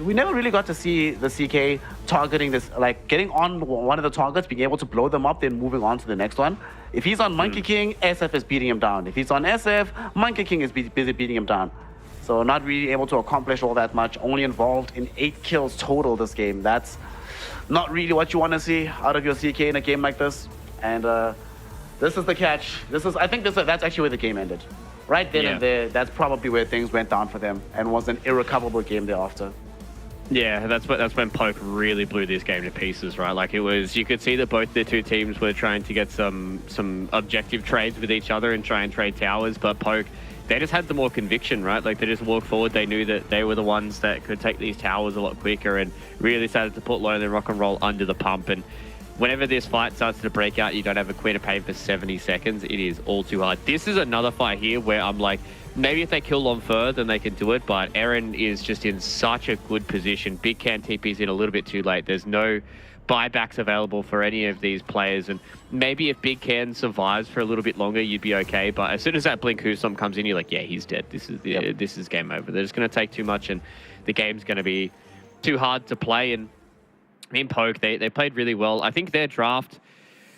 We never really got to see the CK targeting this, like getting on one of the targets, being able to blow them up, then moving on to the next one. If he's on Monkey King, SF is beating him down. If he's on SF, Monkey King is busy beating him down. So not really able to accomplish all that much, only involved in 8 kills total this game. That's not really what you want to see out of your CK in a game like this. And this is the catch. I think that's actually where the game ended. Right then and there, that's probably where things went down for them and was an irrecoverable game thereafter. Yeah, that's when Poke really blew this game to pieces, right? Like you could see that both the two teams were trying to get some objective trades with each other and try and trade towers, but Poke, they just had the more conviction, right? Like they just walked forward. They knew that they were the ones that could take these towers a lot quicker and really started to put Lonely Rock and Roll under the pump. And whenever this fight starts to break out, you don't have a Queen of Pain for 70 seconds. It is all too hard. This is another fight here where I'm like, maybe if they kill Lonfer, then they can do it. But Aaron is just in such a good position. Big Can TP's in a little bit too late. There's no buybacks available for any of these players, and maybe if Big Can survives for a little bit longer, you'd be okay. But as soon as that Blink Whosom comes in, you're like, yeah, he's dead. This is game over. They're just going to take too much, and the game's going to be too hard to play. And in Poke, they played really well. I think their draft,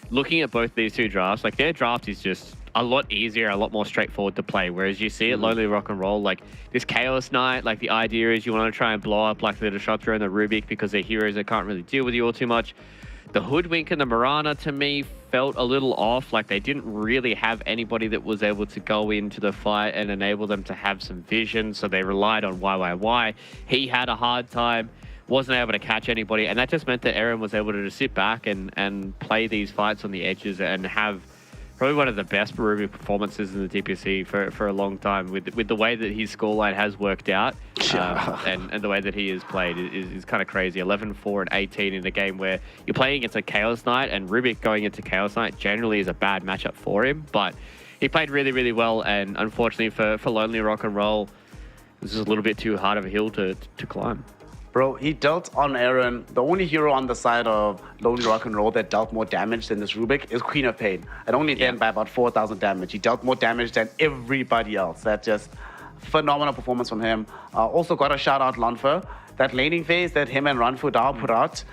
looking at both these two drafts, like their draft is just a lot easier, a lot more straightforward to play. Whereas you see at Lonely Rock and Roll, like this Chaos Knight, like the idea is you want to try and blow up like the Disruptor and the Rubik because they're heroes that can't really deal with you all too much. The Hoodwink and the Mirana, to me, felt a little off. Like they didn't really have anybody that was able to go into the fight and enable them to have some vision. So they relied on YYY. He had a hard time, wasn't able to catch anybody. And that just meant that Aaron was able to just sit back and play these fights on the edges and have probably one of the best Rubik performances in the DPC for a long time with the way that his scoreline has worked out and the way that he has played is kind of crazy. 11-4 and 18 in a game where you're playing against a Chaos Knight, and Rubik going into Chaos Knight generally is a bad matchup for him, but he played really, really well, and unfortunately for Lonely Rock and Roll, this is a little bit too hard of a hill to climb. Bro, he dealt on Aaron. The only hero on the side of Lonely Rock and Roll that dealt more damage than this Rubik is Queen of Pain. And only then by about 4,000 damage. He dealt more damage than everybody else. That's just phenomenal performance from him. Also got a shout out Lonfer. That laning phase that him and Ranfu Dao put out,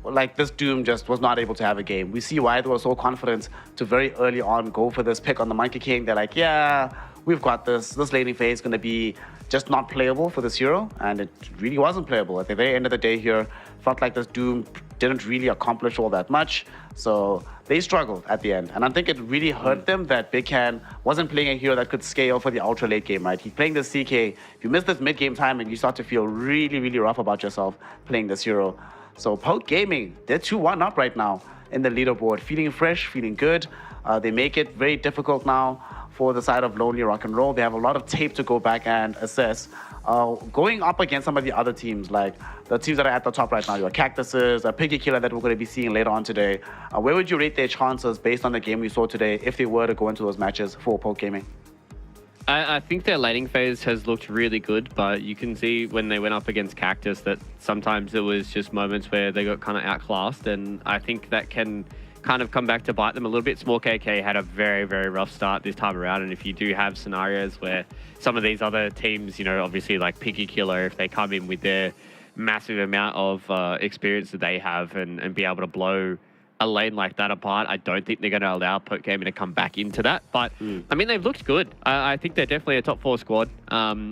like this Doom just was not able to have a game. We see why they were so confident to very early on go for this pick on the Monkey King. They're like, yeah, we've got this. This laning phase is going to be just not playable for this hero, and it really wasn't playable. At the very end of the day here, felt like this Doom didn't really accomplish all that much, so they struggled at the end. And I think it really hurt them that Big Can wasn't playing a hero that could scale for the ultra late game, right? He's playing this CK. If you miss this mid-game time, and you start to feel really, really rough about yourself playing this hero. So Poke Gaming, they're 2-1 up right now in the leaderboard, feeling fresh, feeling good. They make it very difficult now for the side of Lonely Rock and Roll. They have a lot of tape to go back and assess. Going up against some of the other teams, like the teams that are at the top right now, your Cactuses, Piggy Killer that we're going to be seeing later on today, where would you rate their chances based on the game we saw today if they were to go into those matches for Poke Gaming? I think their laning phase has looked really good, but you can see when they went up against Cactus that sometimes it was just moments where they got kind of outclassed, and I think that can kind of come back to bite them a little bit. Small KK had a very, very rough start this time around, and if you do have scenarios where some of these other teams, you know, obviously like Piggy Killer, if they come in with their massive amount of experience that they have and be able to blow a lane like that apart, I don't think they're going to allow Poke Gaming to come back into that. But I mean, they've looked good. I think they're definitely a top 4 squad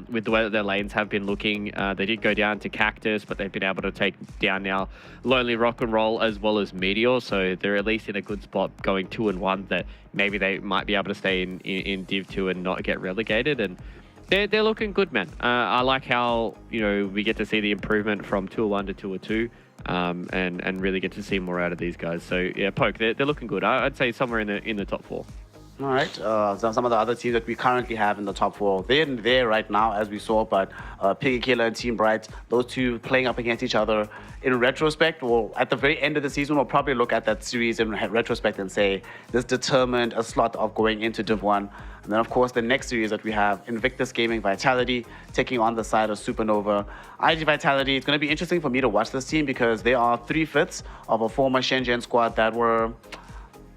with the way that their lanes have been looking. They did go down to Cactus, but they've been able to take down now Lonely Rock and Roll as well as Meteor. So they're at least in a good spot going 2-1 that maybe they might be able to stay in Div 2 and not get relegated. And they're looking good, man. I like how, you know, we get to see the improvement from 2-1 to 2-2. And really get to see more out of these guys. So yeah, Poke, they're looking good. I'd say somewhere in the top 4. All right. Some of the other teams that we currently have in the top 4, they're in there right now, as we saw. But Piggy Killer and Team Bright, those two playing up against each other. In retrospect, well, at the very end of the season, we'll probably look at that series in retrospect and say this determined a slot of going into Div 1. And then, of course, the next series that we have, Invictus Gaming Vitality taking on the side of Supernova. IG Vitality, it's going to be interesting for me to watch this team because they are 3/5 of a former Shenzhen squad that were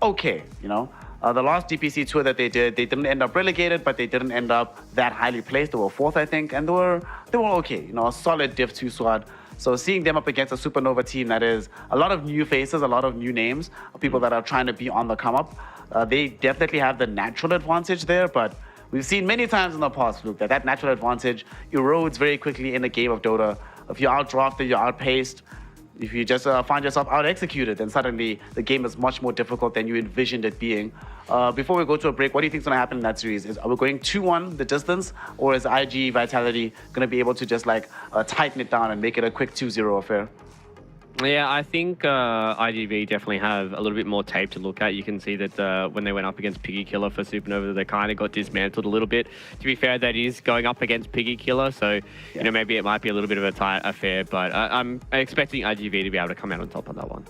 okay, you know. The last DPC tour that they didn't end up relegated, but they didn't end up that highly placed. They were 4th, I think, and they were okay, you know, a solid Div 2 squad. So seeing them up against a Supernova team that is a lot of new faces, a lot of new names, people that are trying to be on the come up, they definitely have the natural advantage there, but we've seen many times in the past, Luke, that natural advantage erodes very quickly in a game of Dota. If you're outdrafted, you're outpaced, if you just find yourself out-executed, then suddenly the game is much more difficult than you envisioned it being. Before we go to a break, what do you think is going to happen in that series? Are we going 2-1 the distance, or is IG Vitality going to be able to just like tighten it down and make it a quick 2-0 affair? Yeah, I think IGV definitely have a little bit more tape to look at. You can see that when they went up against Piggy Killer for Supernova, they kind of got dismantled a little bit. To be fair, that is going up against Piggy Killer, so you know, maybe it might be a little bit of a tight affair, but I'm expecting IGV to be able to come out on top on that one.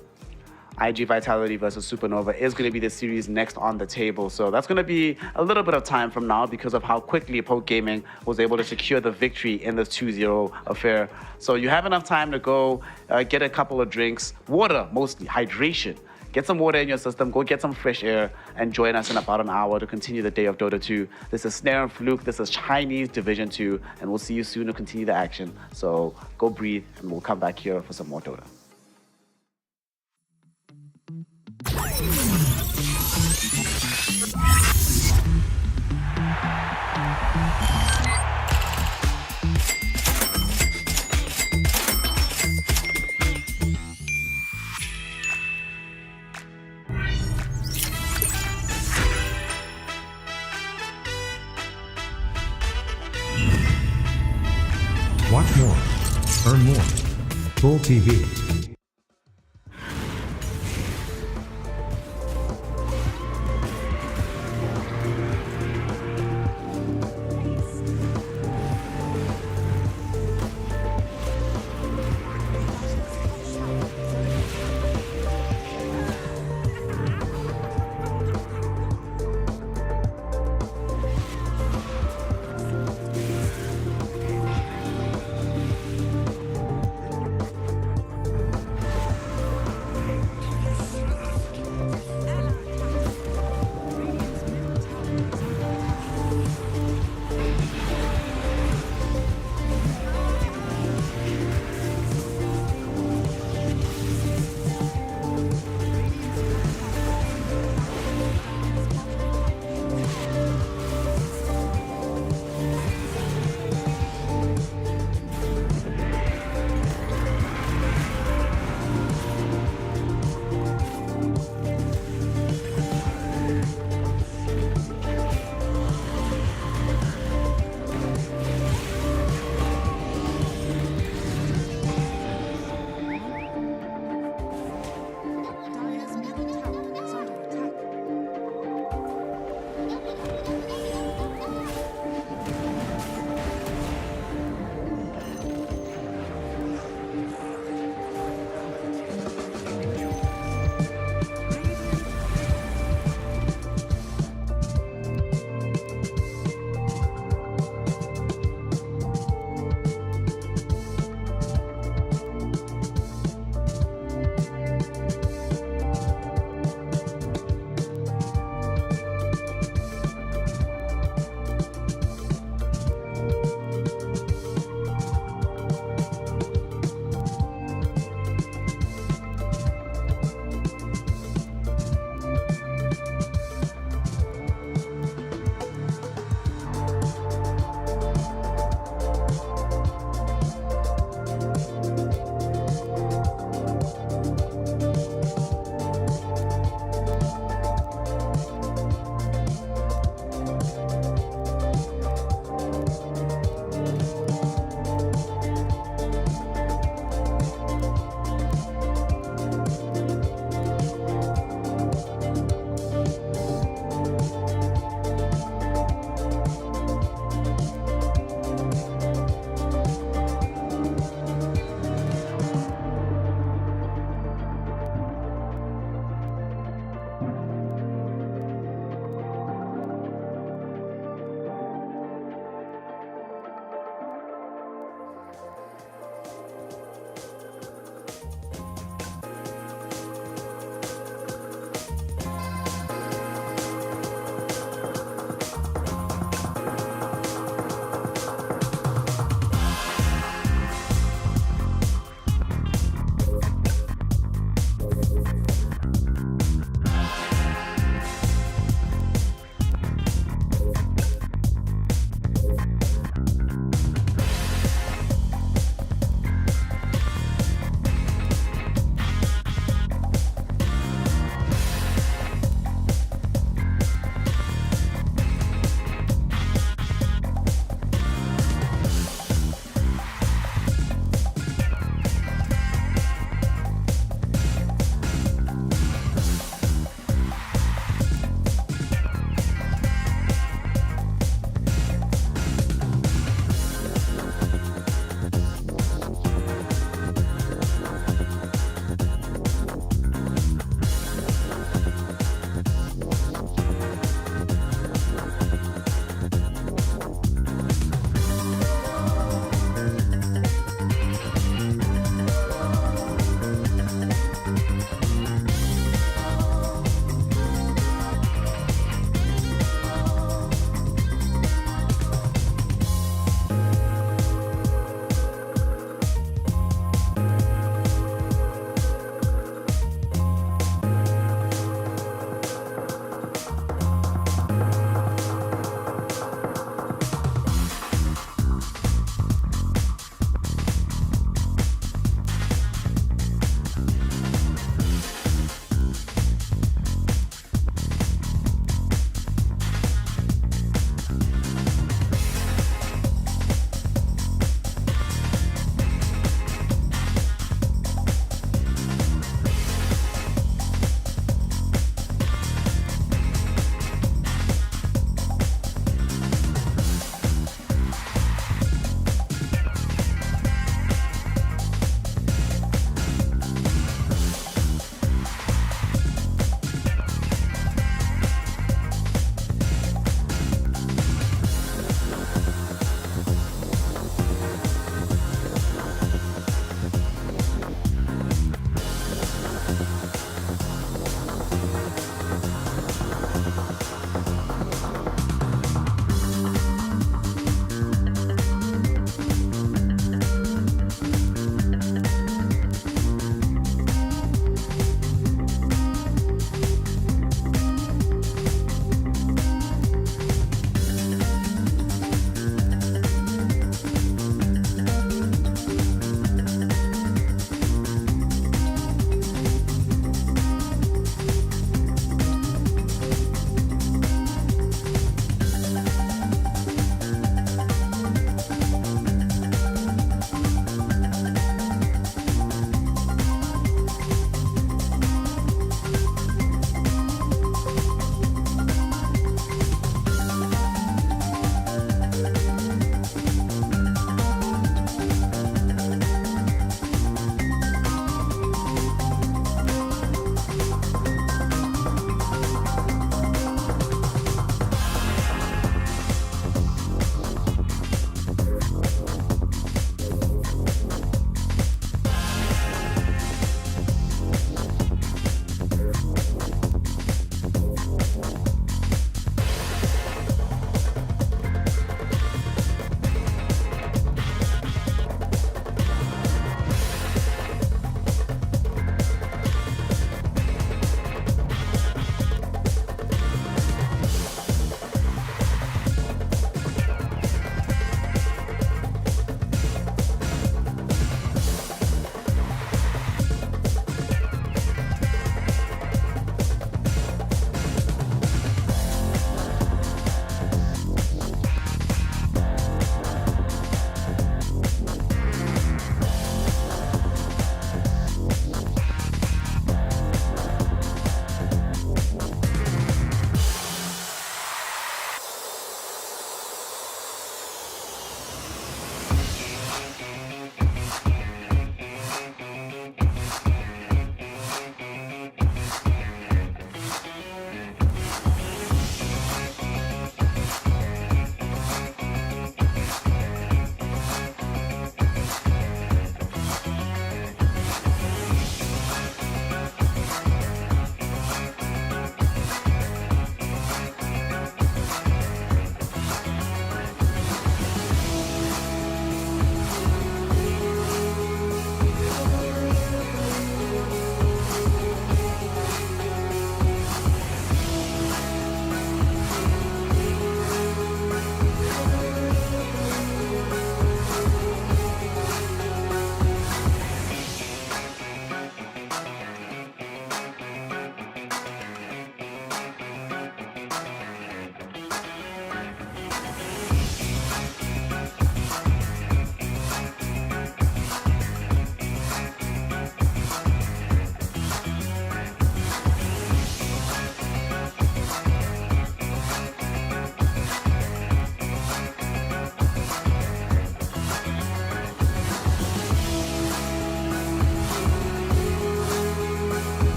IG Vitality versus Supernova is going to be the series next on the table. So that's going to be a little bit of time from now because of how quickly Poke Gaming was able to secure the victory in this 2-0 affair. So you have enough time to go get a couple of drinks, water mostly, hydration. Get some water in your system, go get some fresh air, and join us in about an hour to continue the day of Dota 2. This is Snare and Fluke, this is Chinese Division 2, and we'll see you soon to continue the action. So go breathe, and we'll come back here for some more Dota. Watch more, earn more. Full TV.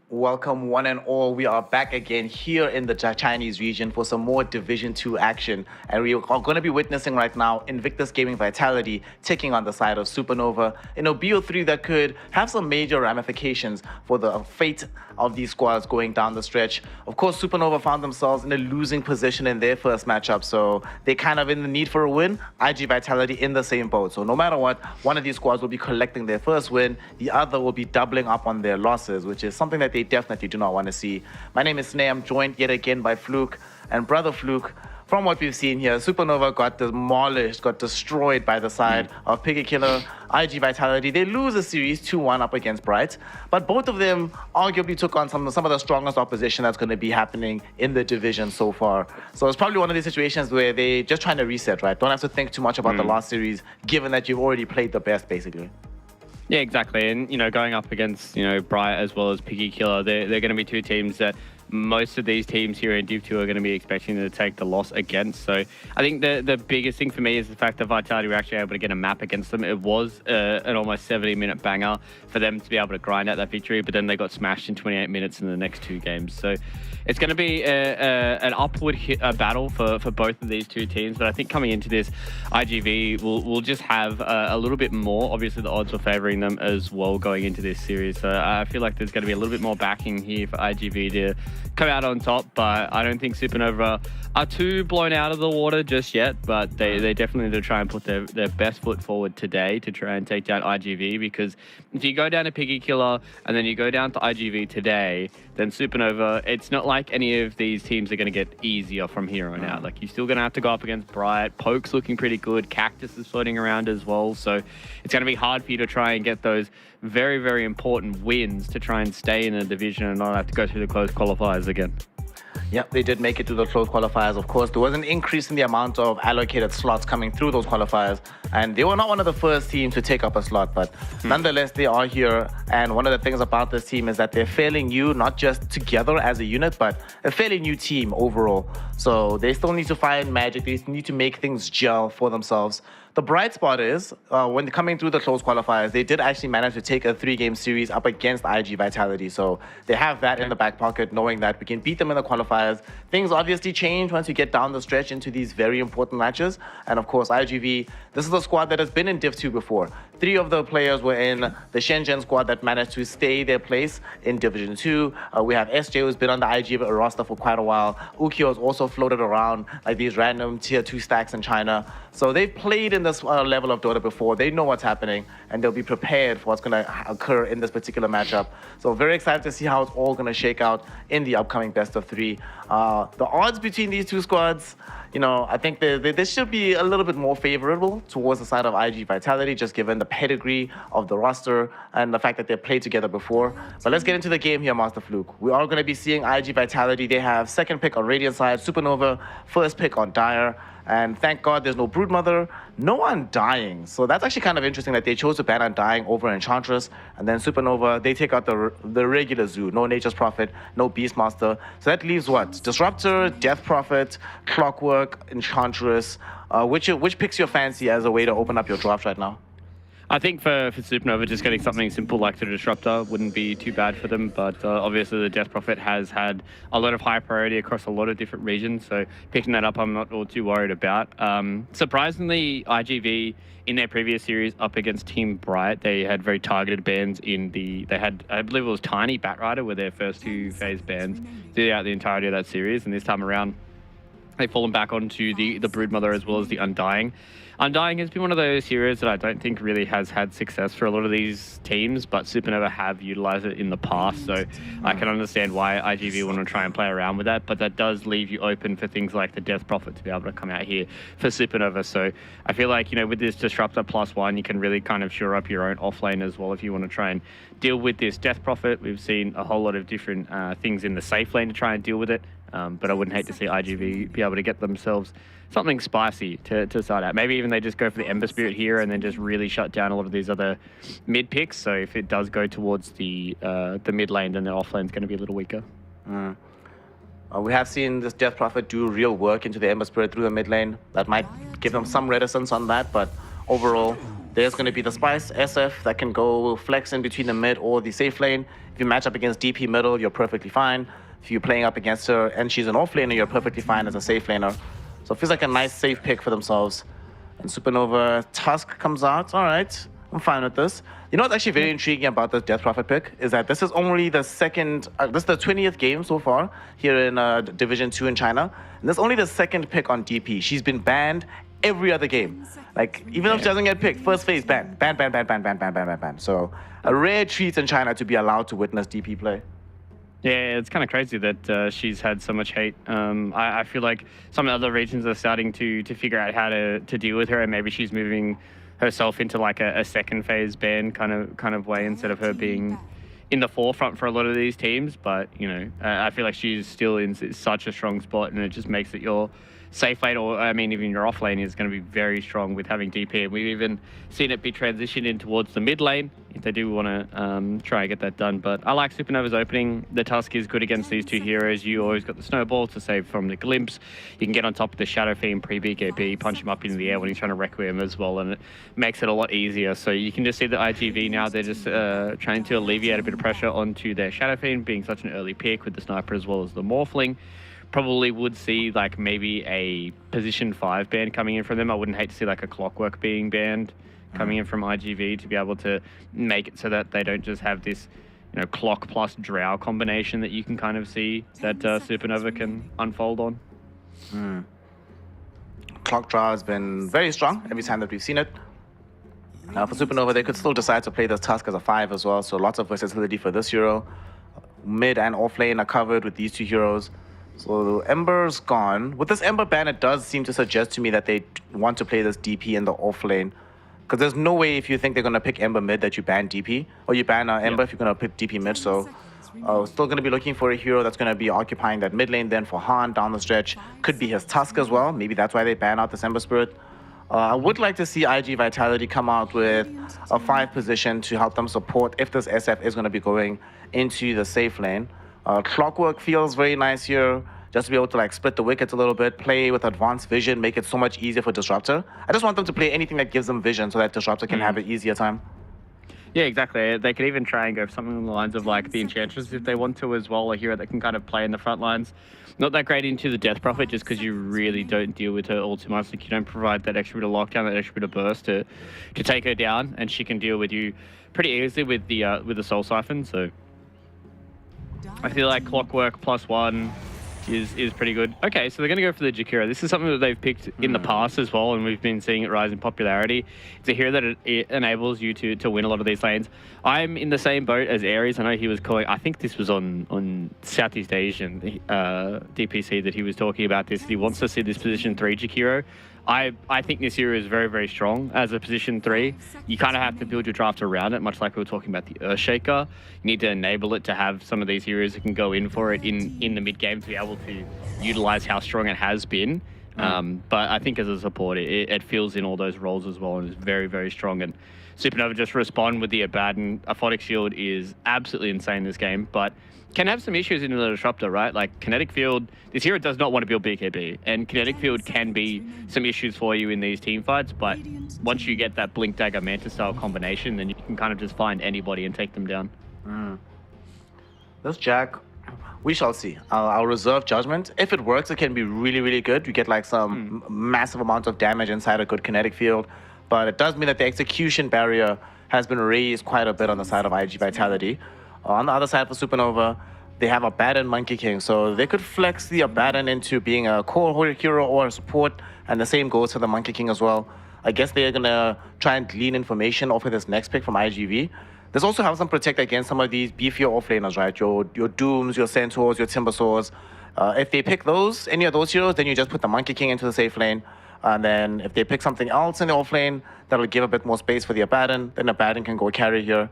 Welcome, one and all. We are back again here in the Chinese region for some more Division 2 action. And we are going to be witnessing right now Invictus Gaming Vitality taking on the side of Supernova in a BO3 that could have some major ramifications for the fate of these squads going down the stretch. Of course, Supernova found themselves in a losing position in their first matchup, so they're kind of in the need for a win. IG Vitality in the same boat. So no matter what, one of these squads will be collecting their first win. The other will be doubling up on their losses, which is something that they definitely do not want to see. My name is Sneh. I'm joined yet again by Fluke. And brother Fluke, from what we've seen here, Supernova got demolished, got destroyed by the side of Piggy Killer. IG Vitality, they lose a series 2-1 up against Bright, but both of them arguably took on some of the strongest opposition that's going to be happening in the division so far. So it's probably one of these situations where they just trying to reset, right? Don't have to think too much about the last series, given that you've already played the best, basically. Yeah, exactly. And, going up against, Bright as well as Piggy Killer, they're going to be two teams that most of these teams here in Div 2 are going to be expecting to take the loss against. So I think the biggest thing for me is the fact that Vitality were actually able to get a map against them. It was an almost 70-minute banger for them to be able to grind out that victory, but then they got smashed in 28 minutes in the next two games. So it's going to be an upward battle for both of these two teams. But I think coming into this, IGV will just have a little bit more. Obviously, the odds were favouring them as well going into this series. So I feel like there's going to be a little bit more backing here for IGV to come out on top, but I don't think Supernova are too blown out of the water just yet, but they definitely need to try and put their best foot forward today to try and take down IGV, because if you go down to Piggy Killer and then you go down to IGV today, then Supernova, it's not like any of these teams are going to get easier from here on out. Like, you're still going to have to go up against Bright. Poke's looking pretty good. Cactus is floating around as well, so it's going to be hard for you to try and get those very, very important wins to try and stay in the division and not have to go through the close qualifiers again. Yep, they did make it to the close qualifiers. Of course, there was an increase in the amount of allocated slots coming through those qualifiers, and they were not one of the first teams to take up a slot, but nonetheless, they are here. And one of the things about this team is that they're fairly new, not just together as a unit, but a fairly new team overall. So they still need to find magic. They need to make things gel for themselves. The bright spot is, when coming through the close qualifiers, they did actually manage to take a 3-game series up against IG Vitality. So they have that in the back pocket, knowing that we can beat them in the qualifiers. Things obviously change once you get down the stretch into these very important matches. And of course, IGV, this is a squad that has been in Div 2 before. 3 of the players were in the Shenzhen squad that managed to stay their place in Division 2. We have SJ, who's been on the IG roster for quite a while. Ukyo has also floated around like these random tier 2 stacks in China. So they've played in this level of Dota before. They know what's happening, and they'll be prepared for what's going to occur in this particular matchup. So very excited to see how it's all going to shake out in the upcoming best of 3. The odds between these two squads, I think they should be a little bit more favorable towards the side of IG Vitality, just given the pedigree of the roster and the fact that they played together before. But let's get into the game here, Master Fluke. We are going to be seeing IG Vitality. They have second pick on Radiant side, Supernova, first pick on Dire. And thank God there's no Broodmother, no Undying. So that's actually kind of interesting that they chose to ban Undying over Enchantress. And then Supernova, they take out the regular Zoo. No Nature's Prophet, no Beastmaster. So that leaves what? Disruptor, Death Prophet, Clockwork, Enchantress. Which picks your fancy as a way to open up your drafts right now? I think for Supernova, just getting something simple like the Disruptor wouldn't be too bad for them, but obviously the Death Prophet has had a lot of high priority across a lot of different regions, so picking that up I'm not all too worried about. Surprisingly, IGV in their previous series up against Team Bright, they had very targeted bans they had, I believe it was Tiny, Batrider were their first 2 phase bans throughout the entirety of that series, and this time around they've fallen back onto the Broodmother as well as the Undying. Undying has been one of those heroes that I don't think really has had success for a lot of these teams, but Supernova have utilized it in the past, so I can understand why IGV want to try and play around with that, but that does leave you open for things like the Death Prophet to be able to come out here for Supernova. So I feel like, with this Disruptor +1, you can really kind of shore up your own offlane as well if you want to try and deal with this Death Prophet. We've seen a whole lot of different things in the safe lane to try and deal with it, but I wouldn't hate to see IGV be able to get themselves something spicy to start out. Maybe even they just go for the Ember Spirit here and then just really shut down a lot of these other mid picks. So if it does go towards the mid lane, then their off lane's going to be a little weaker. We have seen this Death Prophet do real work into the Ember Spirit through the mid lane. That might give them some reticence on that, but overall, There's going to be the Spice, SF, that can go flex in between the mid or the safe lane. If you match up against DP middle, you're perfectly fine. If you're playing up against her and she's an off laner, you're perfectly fine as a safe laner. So it feels like a nice safe pick for themselves. And Supernova Tusk comes out. All right, I'm fine with this. You know what's actually very intriguing about this Death Prophet pick is that this is only the second, this is the 20th game so far here in Division 2 in China. And this is only the second pick on DP. She's been banned every other game. Like, even if she doesn't get picked, first phase, ban. So a rare treat in China to be allowed to witness DP play. Yeah, it's kind of crazy that she's had so much hate. I feel like some other regions are starting to figure out how to deal with her, and maybe she's moving herself into like a second phase ban kind of way instead of her being in the forefront for a lot of these teams. But you know, I feel like she's still in such a strong spot, and it just makes it your safe lane, or I mean even your off lane, is going to be very strong with having DP. And we've even seen it be transitioned in towards the mid lane if they do want to try and get that done. But I like Supernova's opening. The Tusk is good against these two heroes. You always got the Snowball to save from the Glimpse. You can get on top of the Shadow Fiend pre-BKB, punch him up into the air when he's trying to Requiem as well, and it makes it a lot easier. So you can just see the IGV now, they're just trying to alleviate a bit of pressure onto their Shadow Fiend, being such an early pick with the Sniper as well as the Morphling. Probably would see like maybe a position 5 ban coming in from them. I wouldn't hate to see like a Clockwork being banned coming in from IGV to be able to make it so that they don't just have this, you know, Clock plus Drow combination that you can kind of see that Supernova can unfold on. Clock Drow has been very strong every time that we've seen it. Now for Supernova, they could still decide to play this Tusk as a 5 as well, so lots of versatility for this hero. Mid and off lane are covered with these two heroes. So Ember's gone. With this Ember ban, it does seem to suggest to me that they want to play this DP in the off lane. Because there's no way if you think they're going to pick Ember mid that you ban DP. Or you ban Ember if you're going to pick DP mid. So still going to be looking for a hero that's going to be occupying that mid lane then for Han down the stretch. Could be his Tusk as well. Maybe that's why they ban out this Ember Spirit. I would like to see IG Vitality come out with a 5 position to help them support if this SF is going to be going into the safe lane. Clockwork feels very nice here, just to be able to like split the wickets a little bit, play with advanced vision, make it so much easier for Disruptor. I just want them to play anything that gives them vision so that Disruptor can have an easier time. Yeah, exactly. They could even try and go for something along the lines of like the Enchantress if they want to as well, a hero that can kind of play in the front lines. Not that great into the Death Prophet just because you really don't deal with her all too much. Like you don't provide that extra bit of lockdown, that extra bit of burst to take her down, and she can deal with you pretty easily with the Soul Siphon. So I feel like Clockwork +1 is pretty good. Okay, so they're going to go for the Jakiro. This is something that they've picked in the past as well, and we've been seeing it rise in popularity. It's a hero that it enables you to win a lot of these lanes. I'm in the same boat as Aries. I know he was calling, I think this was on Southeast Asian DPC that he was talking about this. He wants to see this position 3 Jakiro. I think this hero is very, very strong as a position 3. You kind of have to build your draft around it, much like we were talking about the Earthshaker. You need to enable it to have some of these heroes that can go in for it in the mid game to be able to utilize how strong it has been. But I think as a support, it fills in all those roles as well and is very, very strong. And Supernova just respond with the Abaddon. Aphotic Shield is absolutely insane in this game, but can have some issues in the Disruptor, right? Like Kinetic Field, this hero does not want to build BKB, and Kinetic Field can be some issues for you in these team fights, but once you get that Blink Dagger Manta style combination, then you can kind of just find anybody and take them down. This Jack, we shall see. I'll reserve judgment. If it works, it can be really, really good. You get like some massive amount of damage inside a good Kinetic Field, but it does mean that the execution barrier has been raised quite a bit on the side of IG Vitality. On the other side for Supernova, they have Abaddon Monkey King, so they could flex the Abaddon into being a core hero or a support, and the same goes for the Monkey King as well. I guess they're going to try and glean information off of this next pick from IGV. This also helps them protect against some of these beefier offlaners, right? Your Dooms, your Centaurs, your Timbersaws. If they pick those, any of those heroes, then you just put the Monkey King into the safe lane. And then if they pick something else in the offlane, that'll give a bit more space for the Abaddon, then Abaddon can go carry here.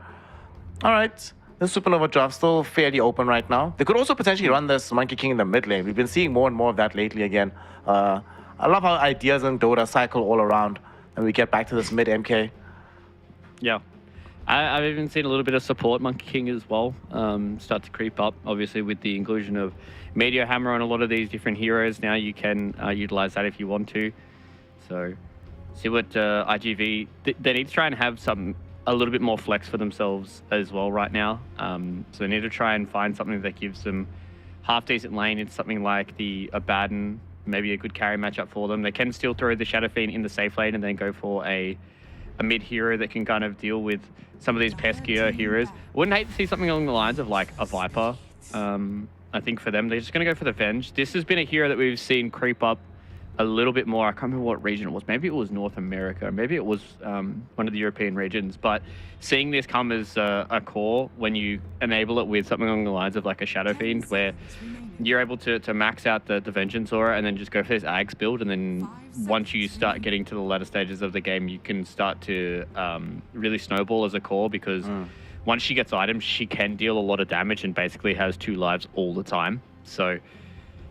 All right. The Supernova draft still fairly open right now. They could also potentially run this Monkey King in the mid lane. We've been seeing more and more of that lately again. I love how ideas in Dota cycle all around, and we get back to this mid MK. Yeah. I've even seen a little bit of support Monkey King as well start to creep up, obviously with the inclusion of Meteor Hammer on a lot of these different heroes. Now you can utilize that if you want to. So see what IGV... They need to try and have a little bit more flex for themselves as well right now. So they need to try and find something that gives them half-decent lane in something like the Abaddon, maybe a good carry matchup for them. They can still throw the Shadow Fiend in the safe lane and then go for a mid hero that can kind of deal with some of these peskier heroes. Wouldn't hate to see something along the lines of like a Viper. I think for them, they're just going to go for the Venge. This has been a hero that we've seen creep up a little bit more. I can't remember what region it was. Maybe it was North America. Maybe it was one of the European regions. But seeing this come as a core when you enable it with something along the lines of like a Shadow Fiend, where you're able to max out the Vengeance Aura and then just go for this Ags build. And then once you start getting to the latter stages of the game, you can start to really snowball as a core, because once she gets items, she can deal a lot of damage and basically has 2 lives all the time. So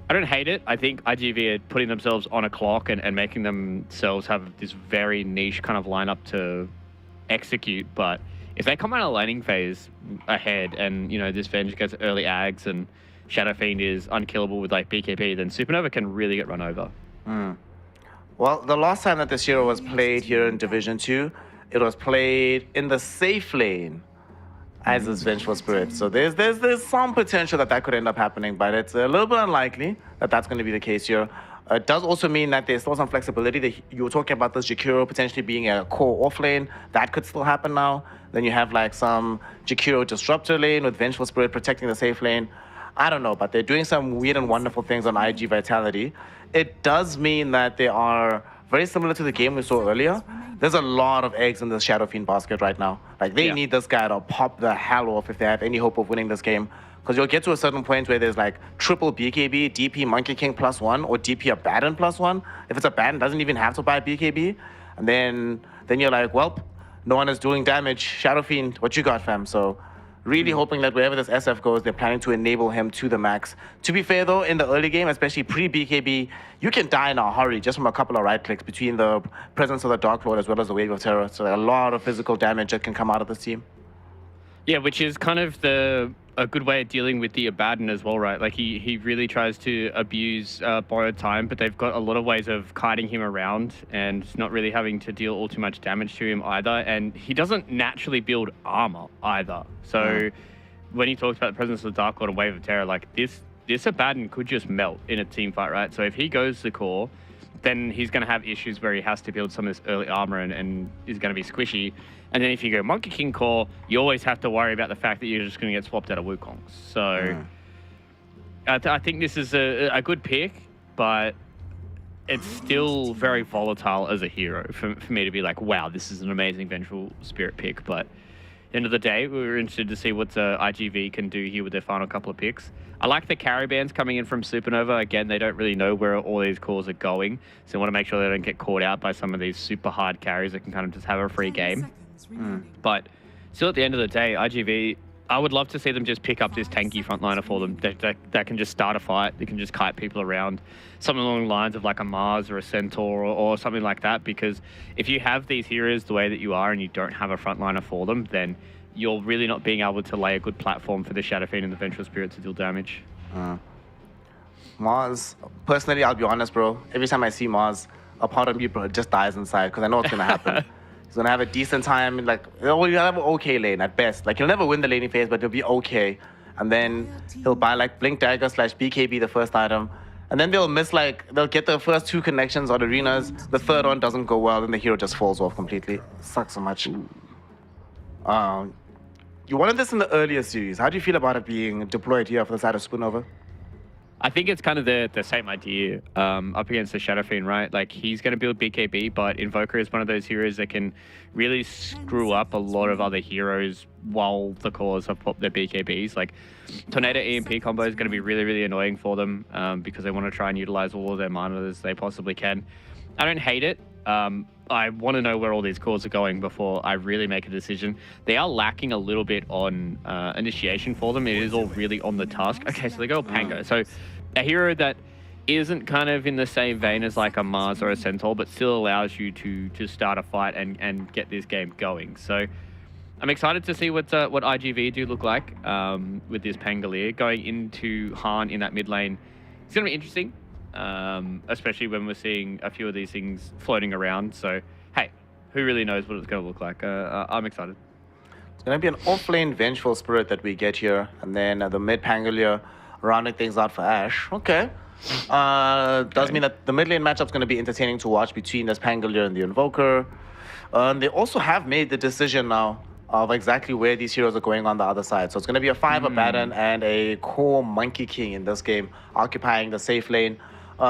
I don't hate it. I think IGV are putting themselves on a clock and making themselves have this very niche kind of lineup to execute. But if they come out of laning phase ahead and, you know, this Venge gets early Ags and Shadow Fiend is unkillable with like BKB, then Supernova can really get run over. Well, the last time that this hero was played here in Division 2, it was played in the safe lane as this Vengeful Spirit. So there's some potential that could end up happening, but it's a little bit unlikely that that's going to be the case here. It does also mean that there's still some flexibility. That you were talking about this Jakiro potentially being a core off lane. That could still happen now. Then you have like some Jakiro disruptor lane with Vengeful Spirit protecting the safe lane. I don't know, but they're doing some weird and wonderful things on IG Vitality. It does mean that they are very similar to the game we saw earlier. There's a lot of eggs in this Shadow Fiend basket right now. Like, they need this guy to pop the hell off if they have any hope of winning this game. Because you'll get to a certain point where there's like triple BKB, DP Monkey King +1, or DP Abaddon +1. If it's Abaddon, doesn't even have to buy BKB. And then you're like, well, no one is doing damage. Shadow Fiend, what you got, fam? So really hoping that wherever this SF goes, they're planning to enable him to the max. To be fair, though, in the early game, especially pre-BKB, you can die in a hurry just from a couple of right clicks between the presence of the Dark Lord as well as the Wave of Terror. So a lot of physical damage that can come out of this team. Yeah, which is kind of a good way of dealing with the Abaddon as well, right? Like, he really tries to abuse borrowed time, but they've got a lot of ways of kiting him around and not really having to deal all too much damage to him either. And he doesn't naturally build armor either. So when he talks about the presence of the Dark Lord and Wave of Terror, like, this Abaddon could just melt in a team fight, right? So if he goes to core, then he's going to have issues where he has to build some of this early armor and is going to be squishy. And then if you go Monkey King core, you always have to worry about the fact that you're just going to get swapped out of Wukong. So I think this is a good pick, but it's still very volatile as a hero for me to be like, wow, this is an amazing Vengeful Spirit pick. But at the end of the day, we were interested to see what IGV can do here with their final couple of picks. I like the carry bands coming in from Supernova. Again, they don't really know where all these cores are going, so they want to make sure they don't get caught out by some of these super hard carries that can kind of just have a free game. But still, at the end of the day, IGV, I would love to see them just pick up this tanky frontliner for them that can just start a fight. They can just kite people around, something along the lines of like a Mars or a Centaur or something like that. Because if you have these heroes the way that you are and you don't have a frontliner for them, then you're really not being able to lay a good platform for the Shadow Fiend and the Vengeful Spirit to deal damage. Mars, personally, I'll be honest, bro. Every time I see Mars, a part of me, bro, just dies inside because I know what's going to happen. He's going to have a decent time. Like, he'll have an okay lane at best. Like, he'll never win the laning phase, but he'll be okay. And then he'll buy, like, Blink Dagger / BKB, the first item. And then they'll miss, like, they'll get the first 2 connections on arenas. The third one doesn't go well, and the hero just falls off completely. Sucks so much. You wanted this in the earlier series. How do you feel about it being deployed here for the side of Supernova? I think it's kind of the same idea up against the Shadow Fiend, right? Like, he's going to build BKB, but Invoker is one of those heroes that can really screw up a lot of other heroes while the cores have popped their BKBs. Like, Tornado EMP combo is going to be really, really annoying for them because they want to try and utilize all of their mana as they possibly can. I don't hate it. I want to know where all these cores are going before I really make a decision. They are lacking a little bit on initiation for them. It is all really on the task. Okay, so they go Pango. So a hero that isn't kind of in the same vein as like a Mars or a Centaur, but still allows you to start a fight and get this game going. So I'm excited to see what IGV do look like with this Pangolier. Going into Han in that mid lane, it's going to be interesting. especially when we're seeing a few of these things floating around. So, hey, who really knows what it's going to look like? I'm excited. It's going to be an off-lane Vengeful Spirit that we get here. And then the mid Pangolier rounding things out for Ashe. Okay. Does mean that the mid lane matchup is going to be entertaining to watch between this Pangolier and the Invoker. They also have made the decision now of exactly where these heroes are going on the other side. So it's going to be a 5 Abaddon and a core Monkey King in this game, occupying the safe lane.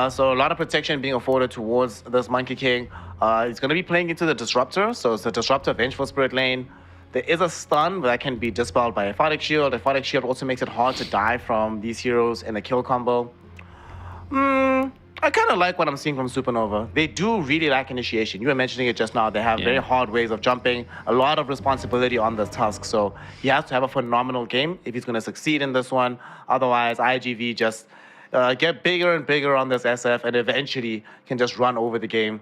So a lot of protection being afforded towards this Monkey King. He's going to be playing into the Disruptor. So it's the Disruptor Vengeful Spirit lane. There is a stun that can be dispelled by Aphotic Shield. Aphotic Shield also makes it hard to die from these heroes in a kill combo. I kind of like what I'm seeing from Supernova. They do really lack initiation. You were mentioning it just now. They have very hard ways of jumping, a lot of responsibility on the Tusk. So he has to have a phenomenal game if he's going to succeed in this one. Otherwise, IGV just get bigger and bigger on this SF and eventually can just run over the game.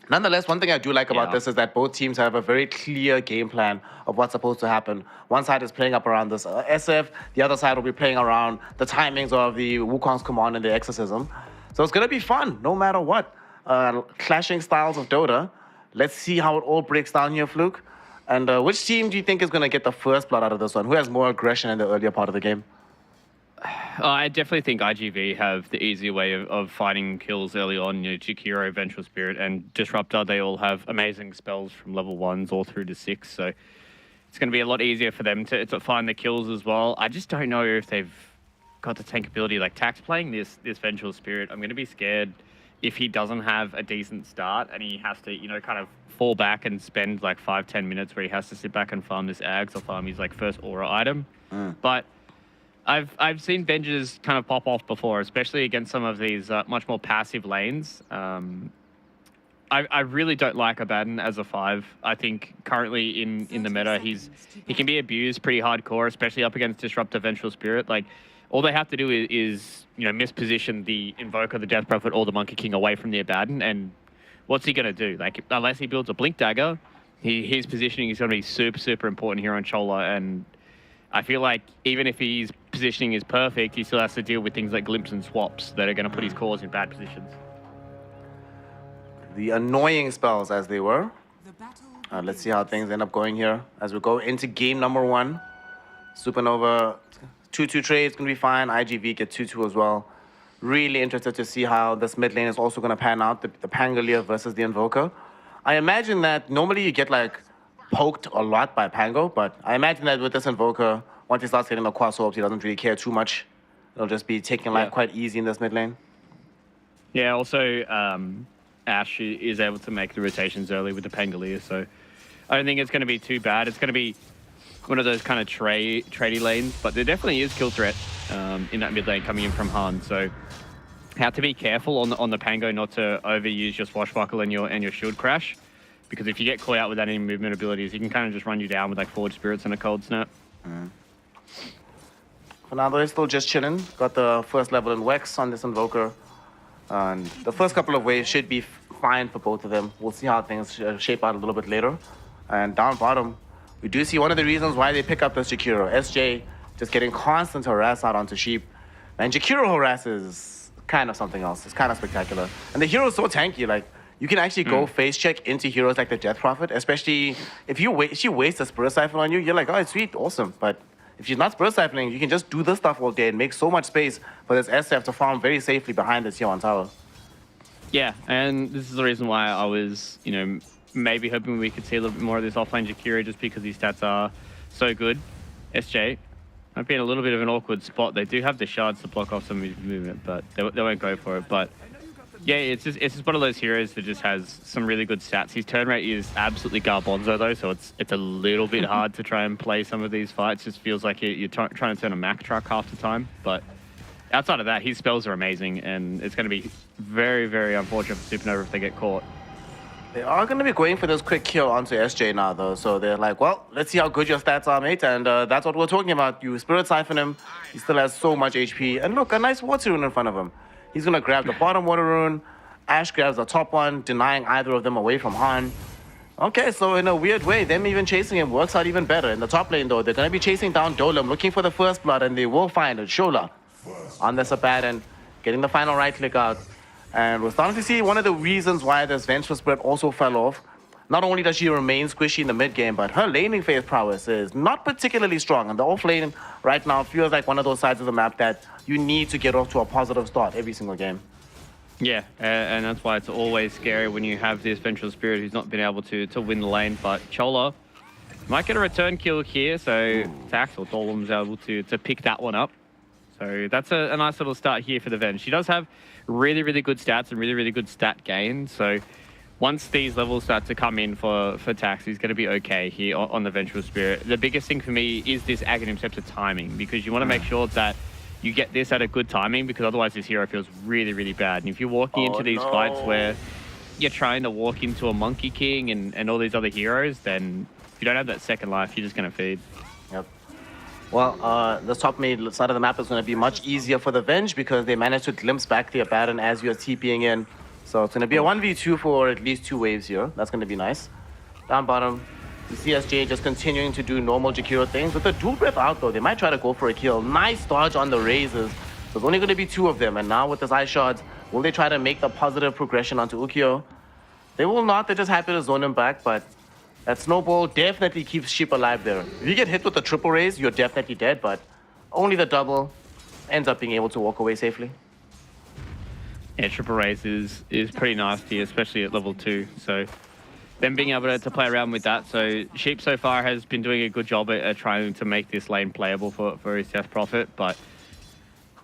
Nonetheless, one thing I do like about this is that both teams have a very clear game plan of what's supposed to happen. One side is playing up around this SF. The other side will be playing around the timings of the Wukong's command and the exorcism. So it's going to be fun, no matter what. Clashing styles of Dota. Let's see how it all breaks down here, Fluke. And which team do you think is going to get the first blood out of this one? Who has more aggression in the earlier part of the game? I definitely think IGV have the easier way of finding kills early on. You know, Jakiro, Vengeful Spirit, and Disruptor, they all have amazing spells from level 1s all through to 6. So it's going to be a lot easier for them to find the kills as well. I just don't know if they've got the tank ability. Like, Tax playing this Vengeful Spirit, I'm going to be scared if he doesn't have a decent start and he has to, you know, kind of fall back and spend like 5-10 minutes where he has to sit back and farm this Ags or farm his like first aura item. But I've seen Venges kind of pop off before, especially against some of these much more passive lanes. I really don't like Abaddon as a 5. I think currently in the meta, he can be abused pretty hardcore, especially up against Disruptor Vengeful Spirit. Like, all they have to do is you know, misposition the Invoker, the Death Prophet, or the Monkey King away from the Abaddon, and what's he going to do? Like, unless he builds a Blink Dagger, his positioning is going to be super, super important here on Chola, and I feel like even if his positioning is perfect, he still has to deal with things like glimpse and swaps that are going to put his cores in bad positions. The annoying spells as they were. Let's see how things end up going here as we go into game number 1. Supernova 2-2 trade is going to be fine. IGV get 2-2 as well. Really interested to see how this mid lane is also going to pan out. The Pangolier versus the Invoker. I imagine that normally you get like poked a lot by Pango, but I imagine that with this Invoker, once he starts getting the quad swaps, he doesn't really care too much. It'll just be taking life quite easy in this mid lane. Yeah, also Ashe is able to make the rotations early with the Pangolier, so I don't think it's going to be too bad. It's going to be one of those kind of tradey lanes, but there definitely is kill threat in that mid lane coming in from Han, so have to be careful on the Pango not to overuse your Swashbuckle and your Shield Crash, because if you get caught out without any movement abilities, he can kind of just run you down with like Forge Spirits and a Cold Snap. For now, they're still just chilling. Got the first level in Wex on this Invoker. And the first couple of waves should be fine for both of them. We'll see how things shape out a little bit later. And down bottom, we do see one of the reasons why they pick up this Jakiro. SJ just getting constant harass out onto Sheep. And Jakiro harasses kind of something else. It's kind of spectacular. And the hero is so tanky, like, you can actually go face check into heroes like the Death Prophet, especially if she wastes a Spirit Siphon on you, you're like, oh, it's sweet, awesome. But if she's not Spirit Siphoning, you can just do this stuff all day and make so much space for this SF to farm very safely behind this T1 tower. Yeah, and this is the reason why I was, you know, maybe hoping we could see a little bit more of this offlane Jakiro just because his stats are so good. SJ might be in a little bit of an awkward spot. They do have the shards to block off some movement, but they won't go for it. But yeah, it's just one of those heroes that just has some really good stats. His turn rate is absolutely Garbonzo though, so it's a little bit hard to try and play some of these fights. Just feels like you're trying to turn a Mack truck half the time. But outside of that, his spells are amazing, and it's going to be very, very unfortunate for Supernova if they get caught. They are going to be going for this quick kill onto SJ now though, so they're like, well, let's see how good your stats are, mate, and that's what we're talking about. You Spirit Siphon him, he still has so much HP, and look, a nice water rune in front of him. He's going to grab the bottom water rune. Ashe grabs the top one, denying either of them away from Han. Okay, so in a weird way, them even chasing him works out even better. In the top lane, though, they're going to be chasing down Dolem, looking for the first blood, and they will find it. Shola on this Abaddon getting the final right click out. And we're starting to see one of the reasons why this Vengeful Spirit also fell off. Not only does she remain squishy in the mid game, but her laning phase prowess is not particularly strong. And the off lane right now feels like one of those sides of the map that you need to get off to a positive start every single game. Yeah, and that's why it's always scary when you have this Vengeful Spirit who's not been able to win the lane. But Chola might get a return kill here, so Tax or Dolem's able to pick that one up. So that's a nice little start here for the Venge. She does have really, really good stats and really, really good stat gain. So once these levels start to come in for Tax, he's going to be okay here on the Vengeful Spirit. The biggest thing for me is this Aghanim Scepter timing, because you want to make sure that you get this at a good timing, because otherwise this hero feels really, really bad. And if you're walking into these fights where you're trying to walk into a Monkey King and all these other heroes, then if you don't have that second life, you're just going to feed. Yep. Well, the top mid side of the map is going to be much easier for the Venge because they managed to glimpse back the Abaddon as you're TPing in. So it's going to be a 1v2 for at least 2 waves here. That's going to be nice. Down bottom, the CSJ just continuing to do normal Jakiro things. With the dual breath out though, they might try to go for a kill. Nice dodge on the raises. There's only going to be 2 of them. And now with this ice shards, will they try to make the positive progression onto Ukyo? They will not. They're just happy to zone him back. But that snowball definitely keeps Sheep alive there. If you get hit with the triple raise, you're definitely dead. But only the double ends up being able to walk away safely. Yeah, triple raise is pretty nasty, especially at level 2. So them being able to play around with that. So Sheep so far has been doing a good job at trying to make this lane playable for his Death Prophet, but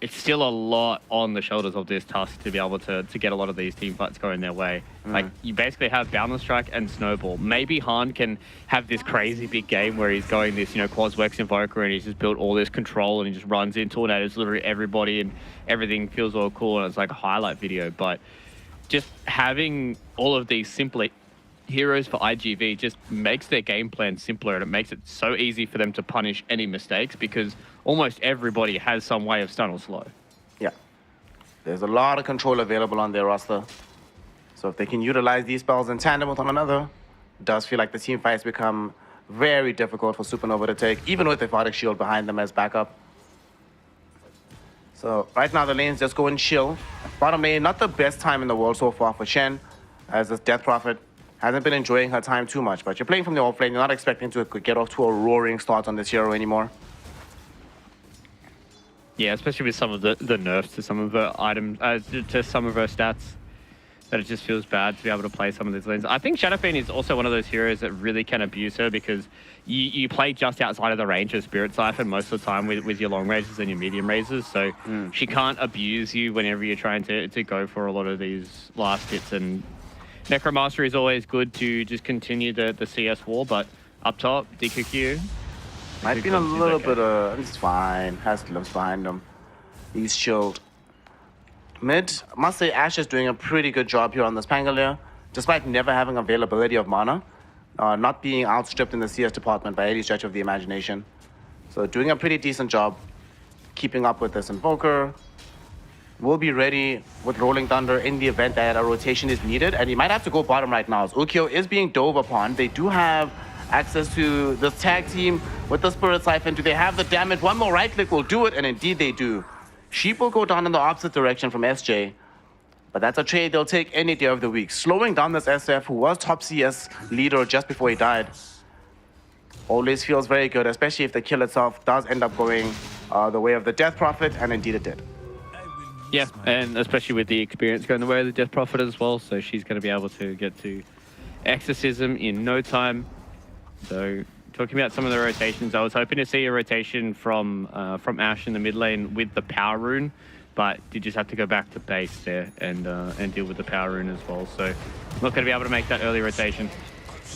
it's still a lot on the shoulders of this Tusk to be able to get a lot of these team fights going their way. Like, you basically have Boundless Strike and Snowball. Maybe Han can have this crazy big game where he's going this, Quaswex Invoker, and he's just built all this control and he just runs in, tornadoes literally everybody, and everything feels all cool and it's like a highlight video. But just having all of these simple heroes for IGV just makes their game plan simpler, and it makes it so easy for them to punish any mistakes because almost everybody has some way of stun or slow. Yeah. There's a lot of control available on their roster. So if they can utilize these spells in tandem with one another, it does feel like the team fights become very difficult for Supernova to take, even with the Vardic Shield behind them as backup. So right now the lanes just go and chill. Bottom lane, not the best time in the world so far for Shen, as this Death Prophet hasn't been enjoying her time too much. But you're playing from the off lane, you're not expecting to get off to a roaring start on this hero anymore. Yeah, especially with some of the nerfs to some of her items, to some of her stats, that it just feels bad to be able to play some of these lanes. I think Shadowfiend is also one of those heroes that really can abuse her because you play just outside of the range of Spirit Siphon most of the time with your long raises and your medium raises, so she can't abuse you whenever you're trying to go for a lot of these last hits. And Necromaster is always good to just continue the CS war, but up top, DQQ. Might be a little bit it's fine. Has glimpse behind him. He's chilled. Mid, I must say Ashe is doing a pretty good job here on this Pangolier, despite never having availability of mana, not being outstripped in the CS department by any stretch of the imagination. So doing a pretty decent job keeping up with this Invoker. Will be ready with Rolling Thunder in the event that a rotation is needed, and he might have to go bottom right now as Ukyo is being dove upon. They do have access to this tag team with the Spirit Siphon. Do they have the damage? One more right click will do it, and indeed they do. Sheep will go down in the opposite direction from SJ, but that's a trade they'll take any day of the week. Slowing down this SF, who was top CS leader just before he died, always feels very good, especially if the kill itself does end up going the way of the Death Prophet, and indeed it did. Yeah, and especially with the experience going the way of the Death Prophet as well, so she's going to be able to get to Exorcism in no time. So talking about some of the rotations, I was hoping to see a rotation from Ashe in the mid lane with the Power Rune, but did just have to go back to base there and deal with the Power Rune as well. So not going to be able to make that early rotation.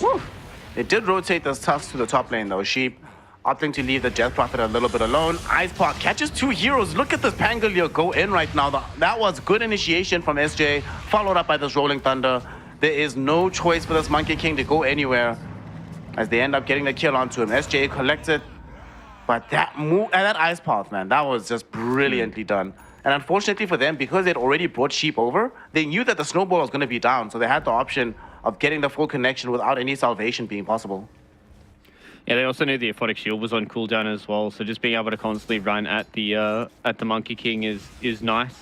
Woo. It did rotate those Tusk to the top lane though. Sheep opting to leave the Death Prophet a little bit alone. Ice Park catches 2 heroes. Look at this Pangolier go in right now. That was good initiation from SJ, followed up by this Rolling Thunder. There is no choice for this Monkey King to go anywhere as they end up getting the kill onto him. SJ collects it, but that move, and that Ice Path, man, that was just brilliantly done. And unfortunately for them, because they'd already brought Sheep over, they knew that the snowball was going to be down, so they had the option of getting the full connection without any salvation being possible. Yeah, they also knew the Aphotic Shield was on cooldown as well, so just being able to constantly run at the Monkey King is nice.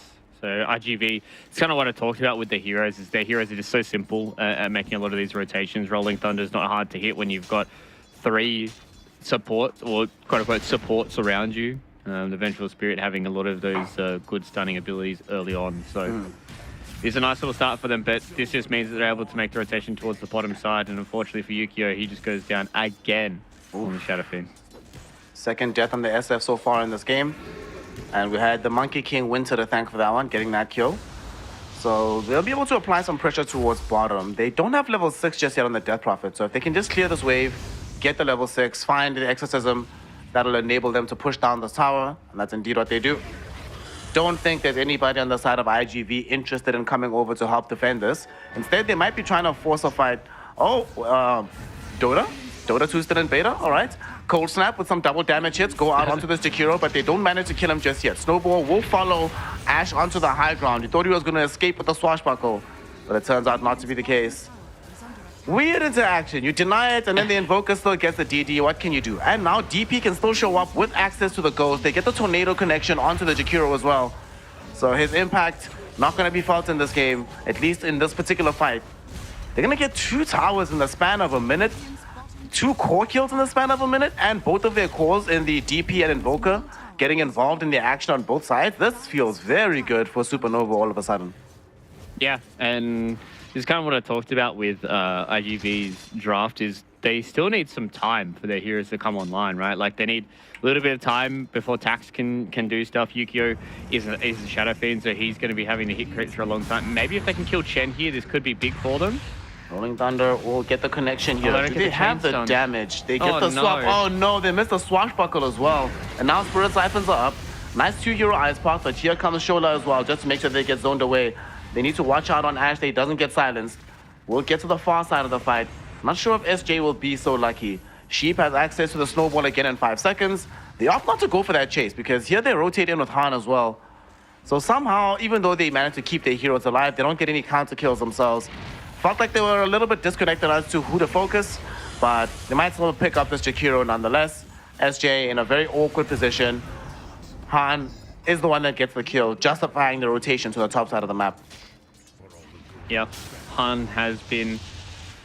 So IGV, it's kind of what I talked about with the heroes, is their heroes are just so simple at making a lot of these rotations. Rolling Thunder's not hard to hit when you've got 3 supports, or quote-unquote supports around you. The Vengeful Spirit having a lot of those good stunning abilities early on. So it's a nice little start for them, but this just means that they're able to make the rotation towards the bottom side, and unfortunately for Yukio, he just goes down again on the Shadow Fiend. Second death on the SF so far in this game. And we had the Monkey King Winter to thank for that one, getting that kill. So they'll be able to apply some pressure towards bottom. They don't have level 6 just yet on the Death Prophet, so if they can just clear this wave, get the level 6, find the Exorcism, that'll enable them to push down the tower, and that's indeed what they do. Don't think there's anybody on the side of IGV interested in coming over to help defend this. Instead, they might be trying to force a fight. Oh, Dota? Dota 2 still in beta, all right. Cold Snap with some double damage hits, go out onto this Jakiro, but they don't manage to kill him just yet. Snowball will follow Ash onto the high ground. You thought he was going to escape with the swashbuckle, but it turns out not to be the case. Weird interaction. You deny it, and then the Invoker still gets the DD. What can you do? And now DP can still show up with access to the Ghost. They get the Tornado connection onto the Jakiro as well. So his impact not going to be felt in this game, at least in this particular fight. They're going to get 2 towers in the span of a minute. 2 core kills in the span of a minute, and both of their cores in the DP and Invoker getting involved in the action on both sides. This feels very good for Supernova all of a sudden. Yeah, and this is kind of what I talked about with IGV's draft, is they still need some time for their heroes to come online, right? Like, they need a little bit of time before Tax can do stuff. Yukio is a Shadow Fiend, so he's going to be having to hit crits for a long time. Maybe if they can kill Chen here, this could be big for them. Rolling Thunder will get the connection here. Oh, Do they have the stone. damage? They get the no. swap. Oh no, they missed the swashbuckle as well. And now Spirit Siphons are up. Nice 2-hero Ice Path, but here comes Shola as well, just to make sure they get zoned away. They need to watch out on Ash, they doesn't get silenced. We'll get to the far side of the fight. Not sure if SJ will be so lucky. Sheep has access to the snowball again in 5 seconds. They opt not to go for that chase, because here they rotate in with Han as well. So somehow, even though they manage to keep their heroes alive, they don't get any counter kills themselves. Felt like they were a little bit disconnected as to who to focus, but they might still pick up this Jakiro nonetheless. SJ in a very awkward position. Han is the one that gets the kill, justifying the rotation to the top side of the map. Yeah, Han has been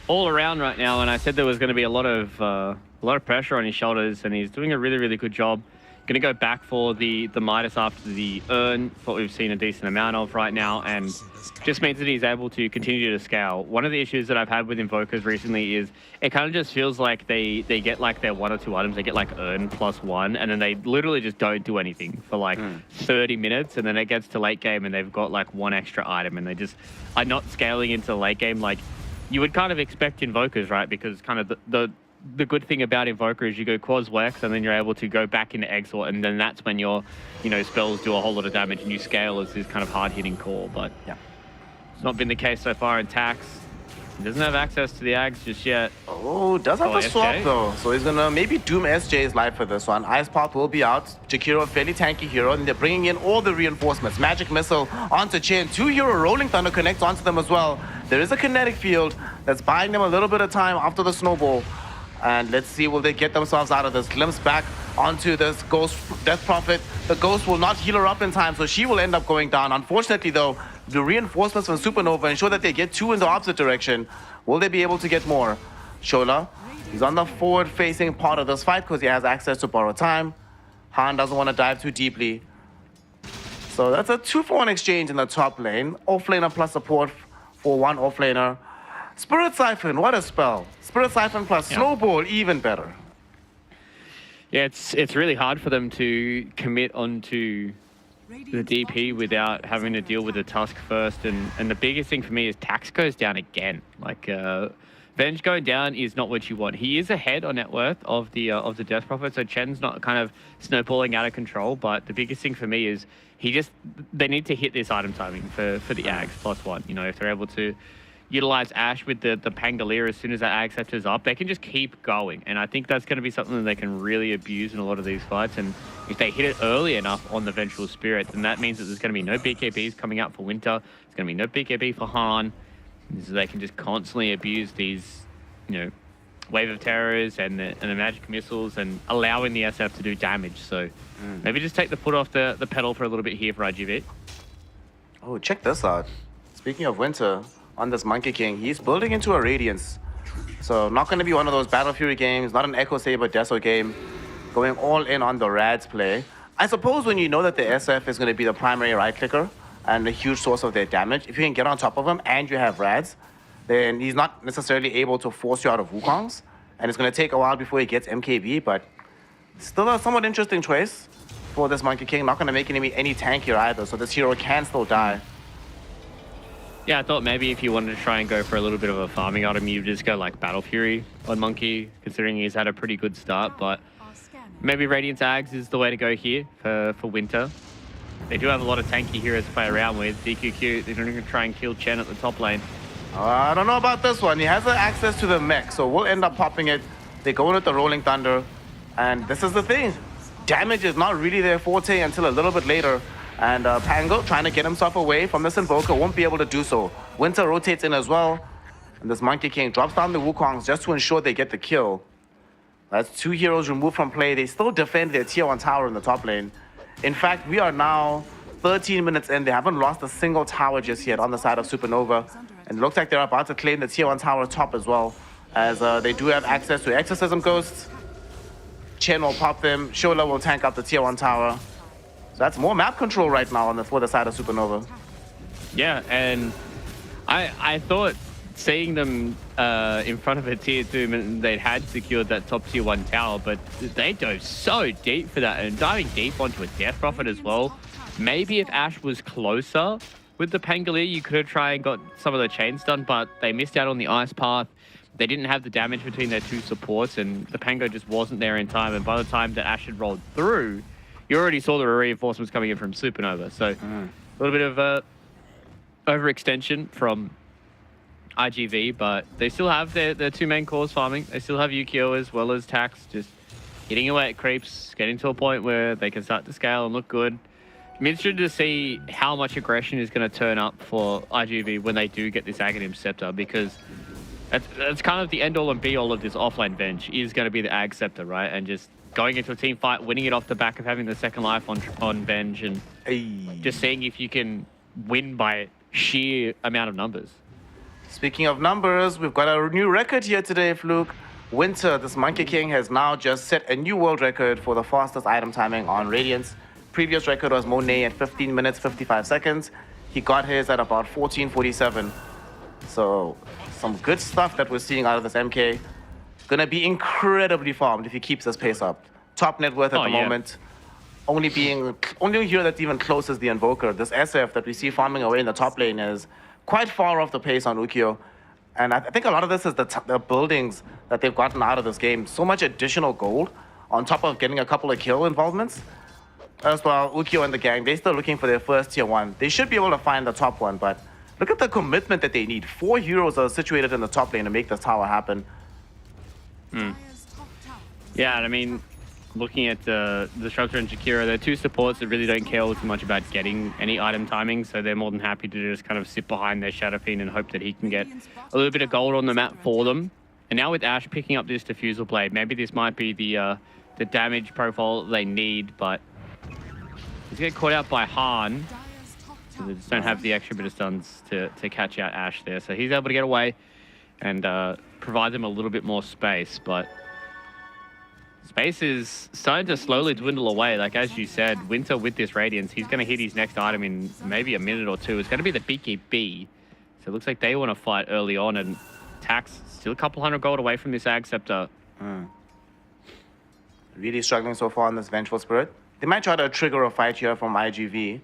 all around right now, and I said there was going to be a lot of pressure on his shoulders, and he's doing a really, really good job. Going to go back for the Midas after the Urn, what we've seen a decent amount of right now, and just means that he's able to continue to scale. One of the issues that I've had with Invokers recently is it kind of just feels like they get like their 1 or 2 items. They get like Urn +1, and then they literally just don't do anything for like 30 minutes, and then it gets to late game and they've got like 1 extra item, and they just are not scaling into the late game like you would kind of expect Invokers, right? Because kind of the good thing about Invoker is you go Quas Wex, and then you're able to go back into Exort, and then that's when your, spells do a whole lot of damage and you scale as this kind of hard-hitting core. But yeah, it's not been the case so far in Tax. He doesn't have access to the Ags just yet. Oh, does have a swap though. So he's gonna maybe doom SJ's life for this one. Ice Path will be out. Jakiro, a fairly tanky hero, and they're bringing in all the reinforcements. Magic Missile onto Chen. 2-hero Rolling Thunder connects onto them as well. There is a kinetic field that's buying them a little bit of time after the snowball. And let's see, will they get themselves out of this? Glimpse back onto this Ghost Death Prophet. The Ghost will not heal her up in time, so she will end up going down. Unfortunately, though, the reinforcements from Supernova ensure that they get 2 in the opposite direction. Will they be able to get more? Shola, he's on the forward-facing part of this fight because he has access to borrow time. Han doesn't want to dive too deeply. So that's a 2-for-1 exchange in the top lane. Offlaner plus support for 1 offlaner. Spirit Siphon, what a spell. Spirit Siphon plus Snowball, even better. Yeah, it's really hard for them to commit onto the DP without having to deal with the Tusk first. And the biggest thing for me is Tax goes down again. Like, Venge going down is not what you want. He is ahead on net worth of the Death Prophet, so Chen's not kind of snowballing out of control. But the biggest thing for me is they need to hit this item timing for the Ags +1. If they're able to utilize Ash with the Pangolier as soon as that Ag Scepter's up, they can just keep going. And I think that's going to be something that they can really abuse in a lot of these fights. And if they hit it early enough on the Vengeful Spirit, then that means that there's going to be no BKBs coming out for Winter. There's going to be no BKB for Han. So they can just constantly abuse these, Wave of Terrors and the Magic Missiles and allowing the SF to do damage. So maybe just take the foot off the pedal for a little bit here for IGV. Oh, check this out. Speaking of Winter, on this Monkey King, he's building into a Radiance. So not going to be one of those Battle Fury games, not an Echo Saber Deso game. Going all in on the Rads play. I suppose when you know that the SF is going to be the primary right clicker and a huge source of their damage, if you can get on top of him and you have Rads, then he's not necessarily able to force you out of Wukongs. And it's going to take a while before he gets MKB, but still a somewhat interesting choice for this Monkey King. Not going to make any tank here either, so this hero can still die. Yeah, I thought maybe if you wanted to try and go for a little bit of a farming item, you just go like Battle Fury on Monkey, considering he's had a pretty good start, but maybe Radiance Ags is the way to go here for Winter. They do have a lot of tanky heroes to play around with. DQQ, they're going to try and kill Chen at the top lane. I don't know about this one. He has access to the mech, so we'll end up popping it. They go in with the Rolling Thunder, and this is the thing. Damage is not really their forte until a little bit later. And Pango, trying to get himself away from this Invoker, won't be able to do so. Winter rotates in as well. And this Monkey King drops down the Wukongs just to ensure they get the kill. That's 2 heroes removed from play. They still defend their tier 1 tower in the top lane. In fact, we are now 13 minutes in. They haven't lost a single tower just yet on the side of Supernova. And it looks like they're about to claim the tier 1 tower top as well, as they do have access to Exorcism Ghosts. Chen will pop them. Shola will tank up the tier 1 tower. So that's more map control right now for the side of Supernova. Yeah, and I thought seeing them in front of a tier 2 meant they'd had secured that top tier 1 tower, but they dove so deep for that, and diving deep onto a Death Prophet as well. Maybe if Ash was closer with the Pangolier, you could have tried and got some of the chains done, but they missed out on the Ice Path. They didn't have the damage between their 2 supports, and the Pango just wasn't there in time, and by the time that Ash had rolled through, you already saw the reinforcements coming in from Supernova. So a little bit of overextension from IGV, but they still have their 2 main cores farming. They still have Yukio as well as Tax, just hitting away at creeps, getting to a point where they can start to scale and look good. I'm interested to see how much aggression is going to turn up for IGV when they do get this Aghanim Scepter, because that's kind of the end-all and be-all of this offlane bench is going to be the Ag Scepter, right? And just going into a team fight, winning it off the back of having the second life on bench, and just seeing if you can win by sheer amount of numbers. Speaking of numbers, we've got a new record here today, Fluke. Winter, this Monkey King, has now just set a new world record for the fastest item timing on Radiance. Previous record was Monet at 15 minutes, 55 seconds. He got his at about 14:47. So some good stuff that we're seeing out of this MK. Gonna be incredibly farmed if he keeps this pace up. Top net worth at the moment. Only hero that's even close is the Invoker. This SF that we see farming away in the top lane is quite far off the pace on Ukyo. And I think a lot of this is the buildings that they've gotten out of this game. So much additional gold on top of getting a couple of kill involvements. As well, Ukyo and the gang, they're still looking for their first tier 1. They should be able to find the top one, but look at the commitment that they need. 4 heroes are situated in the top lane to make this tower happen. Yeah, and I mean, looking at the Disruptor and Jakira, they're 2 supports that really don't care all too much about getting any item timing, so they're more than happy to just kind of sit behind their Shadow Fiend and hope that he can get a little bit of gold on the map for them. And now with Ash picking up this Diffusal Blade, maybe this might be the damage profile they need, but he's getting caught out by Han. So they just don't have the extra bit of stuns to catch out Ash there. So he's able to get away and provide them a little bit more space, but space is starting to slowly dwindle away. Like, as you said, Winter with this Radiance, he's going to hit his next item in maybe a minute or 2. It's going to be the BKB. So it looks like they want to fight early on, and Tax still a couple hundred gold away from this Ag Scepter. Really struggling so far on this Vengeful Spirit. They might try to trigger a fight here from IGV.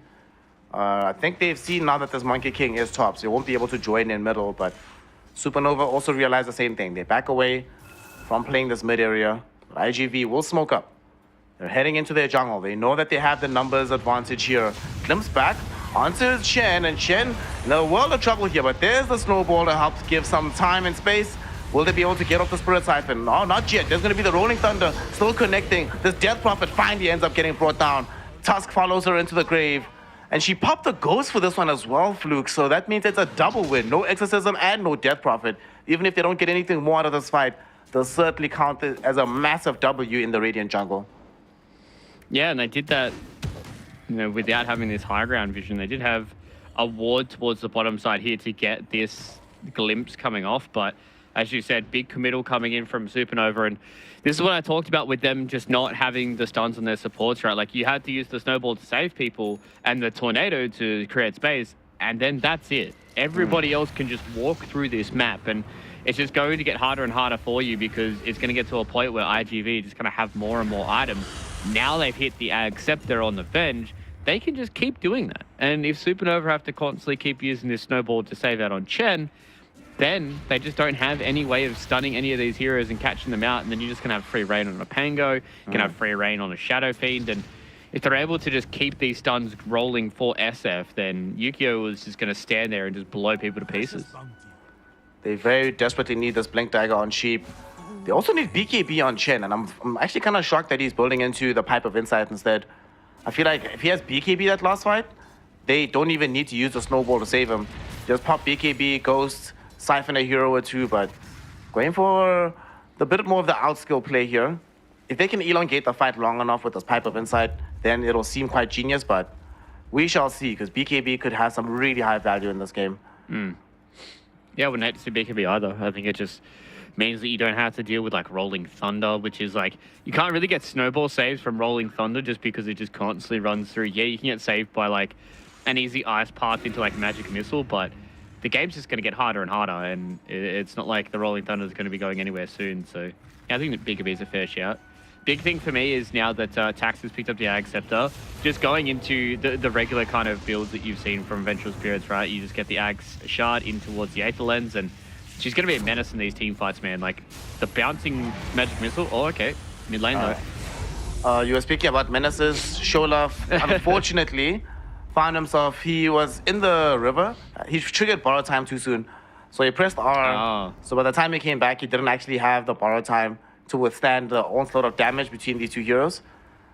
I think they've seen now that this Monkey King is top, so they won't be able to join in middle, but Supernova also realized the same thing. They back away from playing this mid area. IGV will smoke up. They're heading into their jungle. They know that they have the numbers advantage here. Glimpse back onto Chen, and Chen in a world of trouble here, but there's the snowball to help give some time and space. Will they be able to get off the Spirit Siphon? No, not yet. There's going to be the Rolling Thunder still connecting. This Death Prophet finally ends up getting brought down. Tusk follows her into the grave. And she popped a Ghost for this one as well, Fluke. So that means it's a double win. No Exorcism and no Death Prophet. Even if they don't get anything more out of this fight, they'll certainly count it as a massive W in the Radiant jungle. Yeah, and they did that, without having this high ground vision. They did have a ward towards the bottom side here to get this glimpse coming off. But as you said, big committal coming in from Supernova. And this is what I talked about with them just not having the stuns on their supports, right? Like, you had to use the snowball to save people and the tornado to create space, and then that's it. Everybody else can just walk through this map, and it's just going to get harder and harder for you because it's going to get to a point where IGV is just going to have more and more items. Now they've hit the Ag Scepter on the Venge, they can just keep doing that. And if Supernova have to constantly keep using this snowball to save out on Chen, then they just don't have any way of stunning any of these heroes and catching them out, and then you're just going to have free reign on a Pango, you can have free reign on a Shadow Fiend, and if they're able to just keep these stuns rolling for SF, then Yukio is just going to stand there and just blow people to pieces. They very desperately need this Blink Dagger on Sheep. They also need BKB on Chen, and I'm actually kind of shocked that he's building into the Pipe of Insight instead. I feel like if he has BKB that last fight, they don't even need to use the snowball to save him. Just pop BKB, Ghost, siphon a hero or two, but going for the bit more of the outskill play here. If they can elongate the fight long enough with this Pipe of Insight, then it'll seem quite genius, but we shall see, because BKB could have some really high value in this game. Yeah, I wouldn't hate to see BKB either. I think it just means that you don't have to deal with like Rolling Thunder, which is like, you can't really get snowball saves from Rolling Thunder just because it just constantly runs through. Yeah, you can get saved by like an easy ice path into like Magic Missile, but the game's just going to get harder and harder, and it's not like the Rolling Thunder is going to be going anywhere soon. So yeah, I think that BKB is a fair shout. Big thing for me is now that Tax has picked up the Ag Scepter, just going into the regular kind of builds that you've seen from Vengeful Spirits, right? You just get the Ag Shard in towards the Aether Lens, and she's going to be a menace in these team fights, man. Like, the bouncing Magic Missile, oh, okay. Mid lane, though. You were speaking about menaces. Sholaf, unfortunately, found himself, he was in the river. He triggered borrow time too soon. So he pressed R. So by the time he came back, he didn't actually have the borrow time to withstand the onslaught of damage between these two heroes.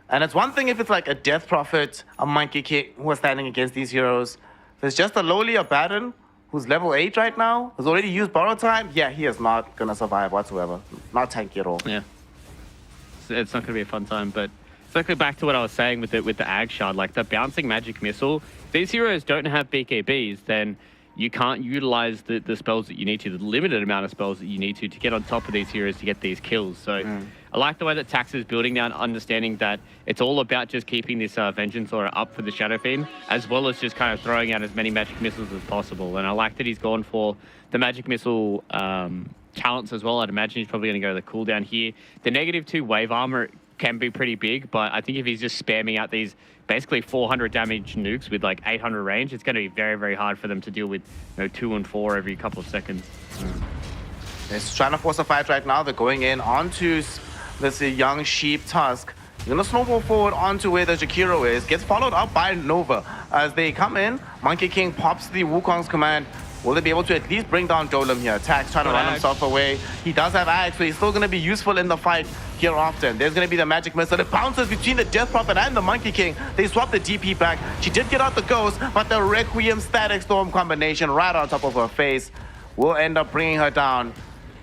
And it's one thing if it's like a Death Prophet, a Monkey King who are standing against these heroes. If it's just a lowly Abaddon who's level 8 right now, has already used borrow time, yeah, he is not going to survive whatsoever. Not tanky at all. Yeah. It's not going to be a fun time, but circling back to what I was saying with the Ag Shard, like the bouncing Magic Missile, these heroes don't have BKBs, then you can't utilize the spells that you need to, the limited amount of spells that you need to get on top of these heroes to get these kills. So I like the way that Tax is building down, understanding that it's all about just keeping this Vengeance Aura up for the Shadow Fiend, as well as just kind of throwing out as many Magic Missiles as possible. And I like that he's gone for the Magic Missile talents as well. I'd imagine he's probably going to go to the cooldown here. The -2 wave armor can be pretty big, but I think if he's just spamming out these basically 400 damage nukes with like 800 range, it's going to be very, very hard for them to deal with 2 and 4 every couple of seconds. They're trying to force a fight right now. They're going in onto this young Sheep Tusk. They're going to snowball forward onto where the Jakiro is. Gets followed up by Nova. As they come in, Monkey King pops the Wukong's command. Will they be able to at least bring down Dolem here? Tax trying to run himself away. He does have Ag, so he's still going to be useful in the fight here often. There's going to be the Magic Missile. It bounces between the Death Prophet and the Monkey King. They swap the DP back. She did get out the Ghost, but the Requiem Static Storm combination right on top of her face will end up bringing her down.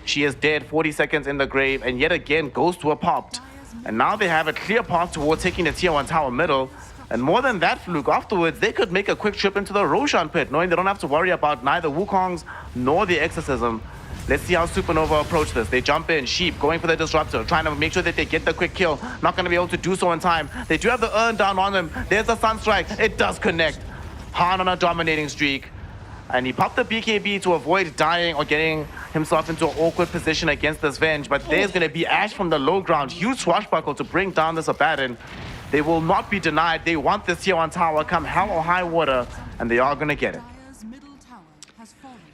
She is dead, 40 seconds in the grave, and yet again, Ghosts were popped. And now they have a clear path towards taking the Tier 1 tower middle. And more than that, Fluke, afterwards, they could make a quick trip into the Roshan pit, knowing they don't have to worry about neither Wukong's nor the Exorcism. Let's see how Supernova approach this. They jump in, Sheep going for the Disruptor, trying to make sure that they get the quick kill. Not going to be able to do so in time. They do have the Urn down on them. There's the Sunstrike. It does connect. Han on a dominating streak. And he popped the BKB to avoid dying or getting himself into an awkward position against this Venge. But there's going to be Ash from the low ground. Huge swashbuckle to bring down this Abaddon. They will not be denied. They want this Tier 1 tower come hell or high water, and they are going to get it.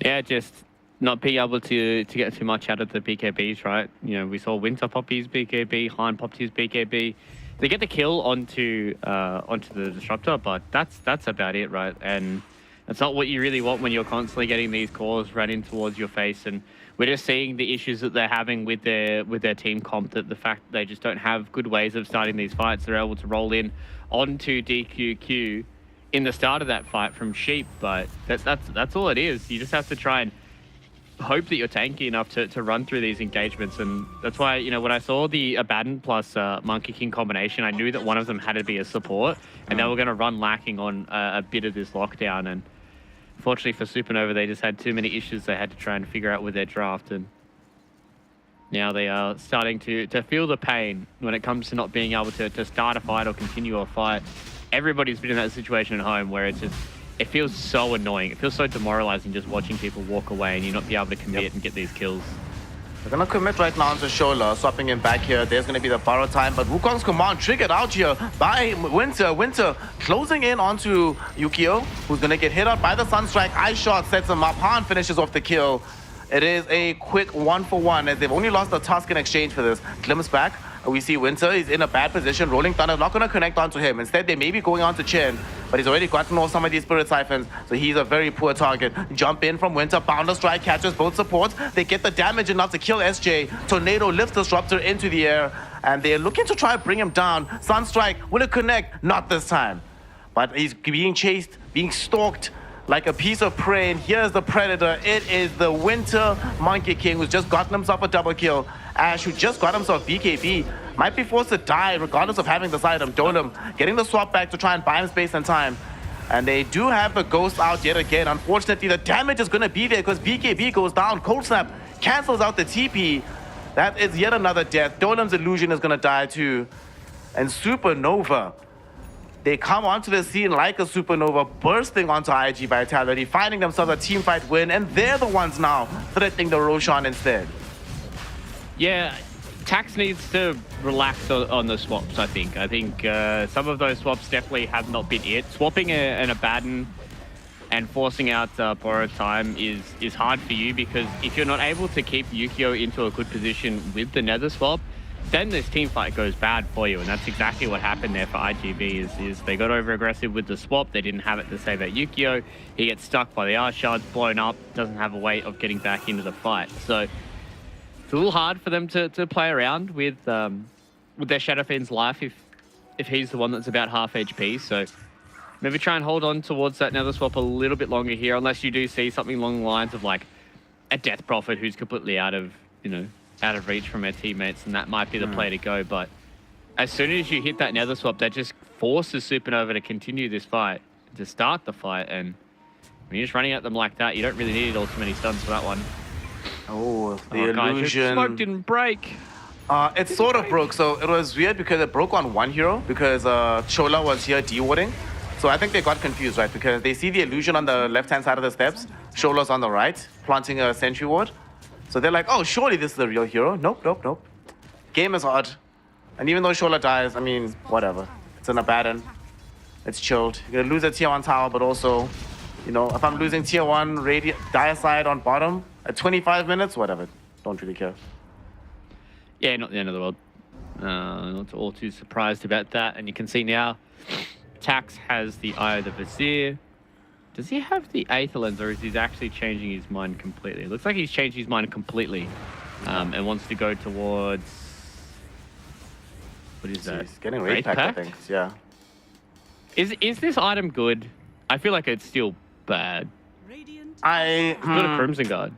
Yeah, just not being able to get too much out of the BKBs, right? You know, we saw Winter pop his BKB, Han popped his BKB. They get the kill onto the Disruptor, but that's about it, right? And that's not what you really want when you're constantly getting these cores run in towards your face. And we're just seeing the issues that they're having with their team comp, that the fact that they just don't have good ways of starting these fights. They're able to roll in onto DQQ in the start of that fight from Sheep, but that's all it is. You just have to try and hope that you're tanky enough to run through these engagements. And that's why, you know, when I saw the Abaddon plus Monkey King combination, I knew that one of them had to be a support, and they were going to run lacking on a bit of this lockdown. And Fortunately for Supernova, they just had too many issues they had to try and figure out with their draft, and now they are starting to feel the pain when it comes to not being able to start a fight or continue a fight. Everybody's been in that situation at home where it feels so annoying. It feels so demoralizing just watching people walk away and you not be able to commit and get these kills. They're gonna commit right now onto Shola, swapping him back here. There's gonna be the borrow time, but Wukong's command triggered out here by Winter. Winter closing in onto Yukio, who's gonna get hit out by the Sunstrike. Ice Shot sets him up. Han finishes off the kill. It is a quick 1-for-1 as they've only lost a Tusk in exchange for this. Glimpse back. We see Winter is in a bad position. Rolling Thunder not going to connect onto him. Instead, they may be going on to Chen, but he's already gotten off some of these Spirit Siphons, so he's a very poor target. Jump in from Winter. Bounder Strike catches both supports. They get the damage enough to kill SJ. Tornado lifts Disruptor into the air, and they're looking to try to bring him down. Sunstrike, will it connect? Not this time. But he's being chased, being stalked like a piece of prey, and here's the Predator. It is the Winter Monkey King who's just gotten himself a double kill. Ash, who just got himself BKB, might be forced to die regardless of having this item. Dolem getting the swap back to try and buy him space and time. And they do have the Ghost out yet again. Unfortunately, the damage is going to be there because BKB goes down. Cold Snap cancels out the TP. That is yet another death. Dolem's illusion is going to die too. And Supernova, they come onto the scene like a supernova, bursting onto IG Vitality, finding themselves a team fight win, and they're the ones now threatening the Roshan instead. Yeah, Tax needs to relax on the swaps, I think. I think some of those swaps definitely have not been it. Swapping an Abaddon and forcing out borrowed time is hard for you, because if you're not able to keep Yukio into a good position with the Nether swap, then this team fight goes bad for you, and that's exactly what happened there for IGB. Is they got over aggressive with the swap. They didn't have it to save out Yukio. He gets stuck by the R shards, blown up, doesn't have a way of getting back into the fight. So it's a little hard for them to play around with their Shadow Fiend's life if he's the one that's about half HP. So maybe try and hold on towards that Nether swap a little bit longer here, unless you do see something along the lines of like a Death Prophet who's completely out of reach from their teammates, and that might be the play to go. But as soon as you hit that Nether swap, that just forces Supernova to continue this fight, to start the fight. And when you're just running at them like that, you don't really need all too many stuns for that one. Oh, the Guys, illusion. your smoke didn't break. It sort of broke, so it was weird because it broke on one hero because Chola was here de-warding. So I think they got confused, right? Because they see the illusion on the left-hand side of the steps, Chola's on the right, planting a sentry ward. So they're like, oh, surely this is the real hero. Nope, nope, nope. Game is hard. And even though Shola dies, I mean, whatever. It's an Abaddon. It's chilled. You're gonna lose a tier 1 tower, but also, if I'm losing tier 1 dire side on bottom at 25 minutes, whatever. Don't really care. Yeah, not the end of the world. Not all too surprised about that. And you can see now, Tax has the Eye of the Vizier. Does he have the Aether Lens, or is he actually changing his mind completely? It looks like he's changed his mind completely and wants to go towards... What is that? He's getting Wraith Pact, I think. Yeah. Is this item good? I feel like it's still bad. It's got a Crimson Guard.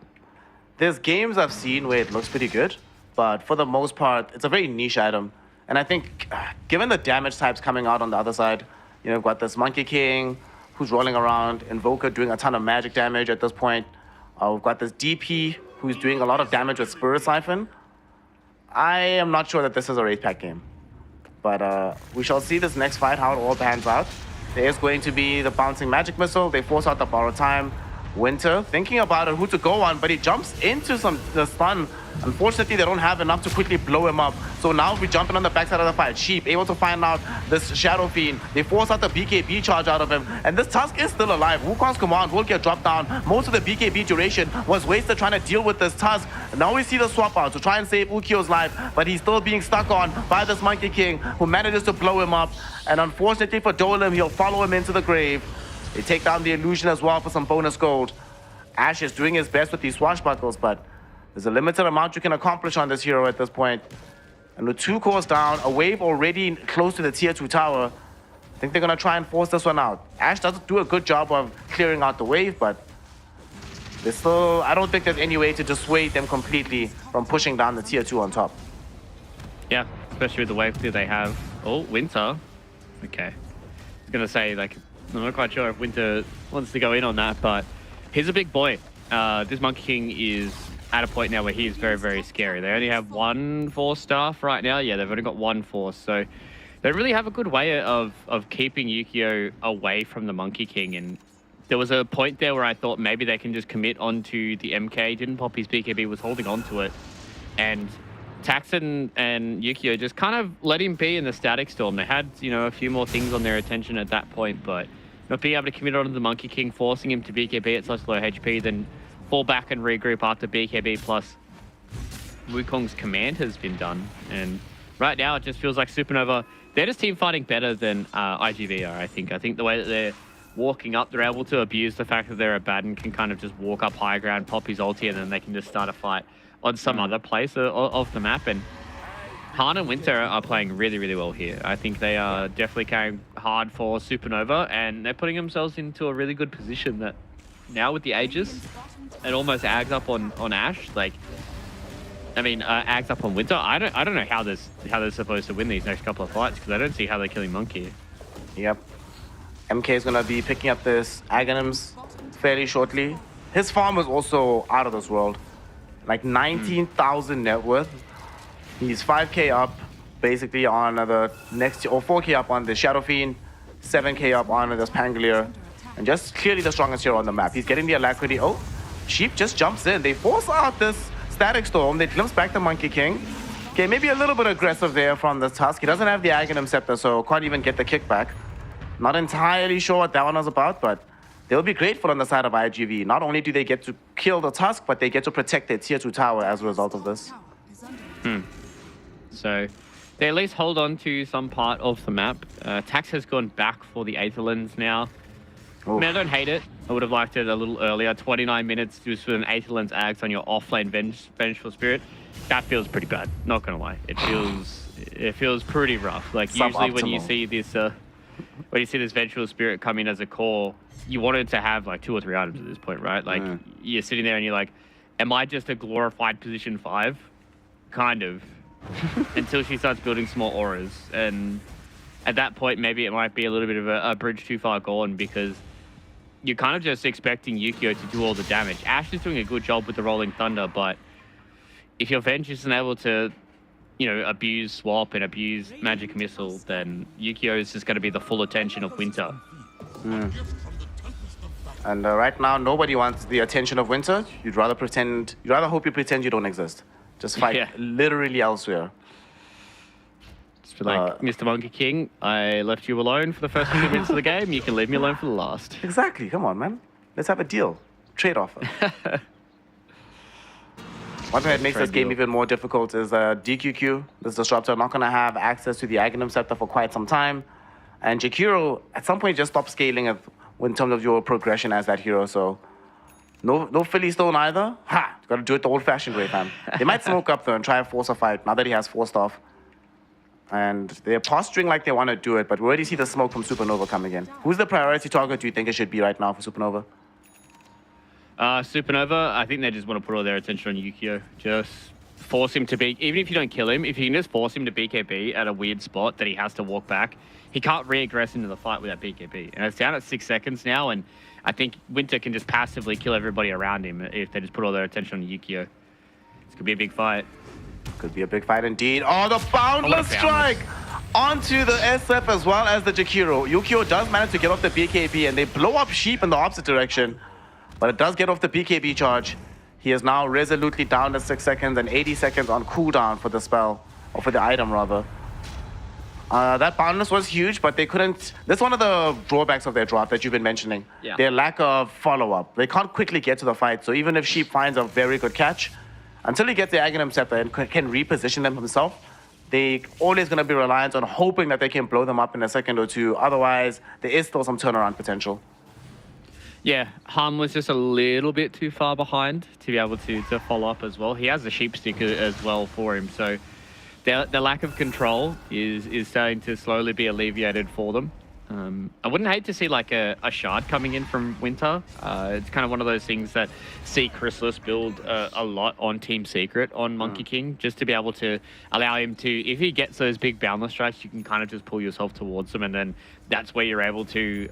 There's games I've seen where it looks pretty good, but for the most part, it's a very niche item. And I think, given the damage types coming out on the other side, you've got this Monkey King who's rolling around, Invoker doing a ton of magic damage at this point. We've got this DP who's doing a lot of damage with Spirit Siphon. I am not sure that this is a Wraith Pact game. But we shall see this next fight, how it all pans out. There is going to be the bouncing magic missile. They force out the borrow time. Winter thinking about it, who to go on, but he jumps into the stun. Unfortunately, they don't have enough to quickly blow him up. So now we're jumping on the backside of the fight. Sheep able to find out this Shadow Fiend. They force out the BKB charge out of him. And this Tusk is still alive. Wukong's command will get dropped down. Most of the BKB duration was wasted trying to deal with this Tusk. Now we see the swap out to try and save Ukio's life, but he's still being stuck on by this Monkey King who manages to blow him up. And unfortunately for Dolem, he'll follow him into the grave. They take down the illusion as well for some bonus gold. Ash is doing his best with these swashbuckles, but there's a limited amount you can accomplish on this hero at this point. And with 2 cores down, a wave already close to the tier 2 tower, I think they're going to try and force this one out. Ash doesn't do a good job of clearing out the wave, but there's still, I don't think there's any way to dissuade them completely from pushing down the tier 2 on top. Yeah, especially with the wave clear they have. Oh, Winter. Okay. I was going to say, like, I'm not quite sure if Winter wants to go in on that, but he's a big boy. This Monkey King is at a point now where he is very, very scary. They only have 1 Force staff right now. Yeah, they've only got 1 Force, so they really have a good way of keeping Yukio away from the Monkey King. And there was a point there where I thought maybe they can just commit onto the MK. Didn't pop his BKB, was holding onto it, and Taxon and Yukio just kind of let him be in the Static Storm. They had, you know, a few more things on their attention at that point, but not being able to commit onto the Monkey King, forcing him to BKB at such low HP, then fall back and regroup after BKB plus Wukong's command has been done. And right now it just feels like Supernova, they're just team fighting better than IGV are, I think. I think the way that they're walking up, they're able to abuse the fact that they're a bad and can kind of just walk up high ground, pop his ulti, and then they can just start a fight on some other place of the map. And Han and Winter are playing really, really well here. I think they are definitely carrying hard for Supernova, and they're putting themselves into a really good position that now with the Aegis, it almost ags up on Ash. Like, I mean, ags up on Winter. I don't know how they're supposed to win these next couple of fights, because I don't see how they're killing Monkey. Yep. MK is gonna be picking up this Aghanims fairly shortly. His farm was also out of this world. Like 19,000 net worth. He's 5k up basically on the next, or 4k up on the Shadow Fiend, 7k up on this Pangolier, and just clearly the strongest hero on the map. He's getting the Alacrity. Oh, Sheep just jumps in. They force out this Static Storm. They glimpse back the Monkey King. Okay, maybe a little bit aggressive there from the Tusk. He doesn't have the Aghanim Scepter, so can't even get the kickback. Not entirely sure what that one was about, but they'll be grateful on the side of IGV. Not only do they get to kill the Tusk, but they get to protect their tier 2 tower as a result of this. So they at least hold on to some part of the map. Tax has gone back for the Aetherlands now. I mean, I don't hate it. I would have liked it a little earlier. 29 minutes just with an Aetherlands Axe on your offlane Vengeful Spirit. That feels pretty bad, not gonna lie. It feels pretty rough. Like usually when you see this Vengeful Spirit come in as a core, you wanted to have like 2 or 3 items at this point, right? Like you're sitting there and you're like, am I just a glorified position 5? Kind of. Until she starts building small auras. And at that point, maybe it might be a little bit of a bridge too far gone, because you're kind of just expecting Yukio to do all the damage. Ash is doing a good job with the Rolling Thunder, but if your Venge isn't able to, you know, abuse Swap and abuse Magic Missile, then Yukio is just going to be the full attention of Winter. And right now, nobody wants the attention of Winter. You'd rather hope you pretend you don't exist. Just fight literally elsewhere. Just be like, Mr. Monkey King, I left you alone for the first 2 minutes of the game. You can leave me alone for the last. Exactly. Come on, man. Let's have a deal. Trade offer. One thing that makes this game even more difficult is DQQ, this disruptor, not going to have access to the Aghanim Scepter for quite some time. And Jakiro, at some point, just stop scaling in terms of your progression as that hero. So no Philly Stone either. Ha! Got to do it the old-fashioned way, fam. They might smoke up, though, and try and force a fight now that he has 4 stuff. And they're posturing like they want to do it, but we already see the smoke from Supernova coming in. Who's the priority target do you think it should be right now for Supernova? Supernova, I think they just want to put all their attention on Yukio. Just force him to be, even if you don't kill him, if you can just force him to BKB at a weird spot that he has to walk back, he can't re-aggress into the fight with that BKB. And it's down at 6 seconds now, and I think Winter can just passively kill everybody around him if they just put all their attention on Yukio. This could be a big fight. Could be a big fight indeed. Oh, the Boundless Strike onto the SF as well as the Jakiro. Yukio does manage to get off the BKB, and they blow up Sheep in the opposite direction. But it does get off the BKB charge. He is now resolutely down to 6 seconds and 80 seconds on cooldown for the spell, or for the item rather. That boundless was huge, but they couldn't. That's one of the drawbacks of their drop that you've been mentioning. Yeah. Their lack of follow-up. They can't quickly get to the fight. So even if Sheep finds a very good catch, until he gets the Aghanim Scepter and can reposition them himself, they always going to be reliant on hoping that they can blow them up in a second or two. Otherwise, there is still some turnaround potential. Yeah, Han was just a little bit too far behind to be able to follow up as well. He has a sheep stick as well for him, so the lack of control is starting to slowly be alleviated for them. I wouldn't hate to see like a shard coming in from Winter. It's kind of one of those things that see Chrysalis build a lot on Team Secret on Monkey King, just to be able to allow him to, if he gets those big boundless strikes, you can kind of just pull yourself towards them, and then that's where you're able to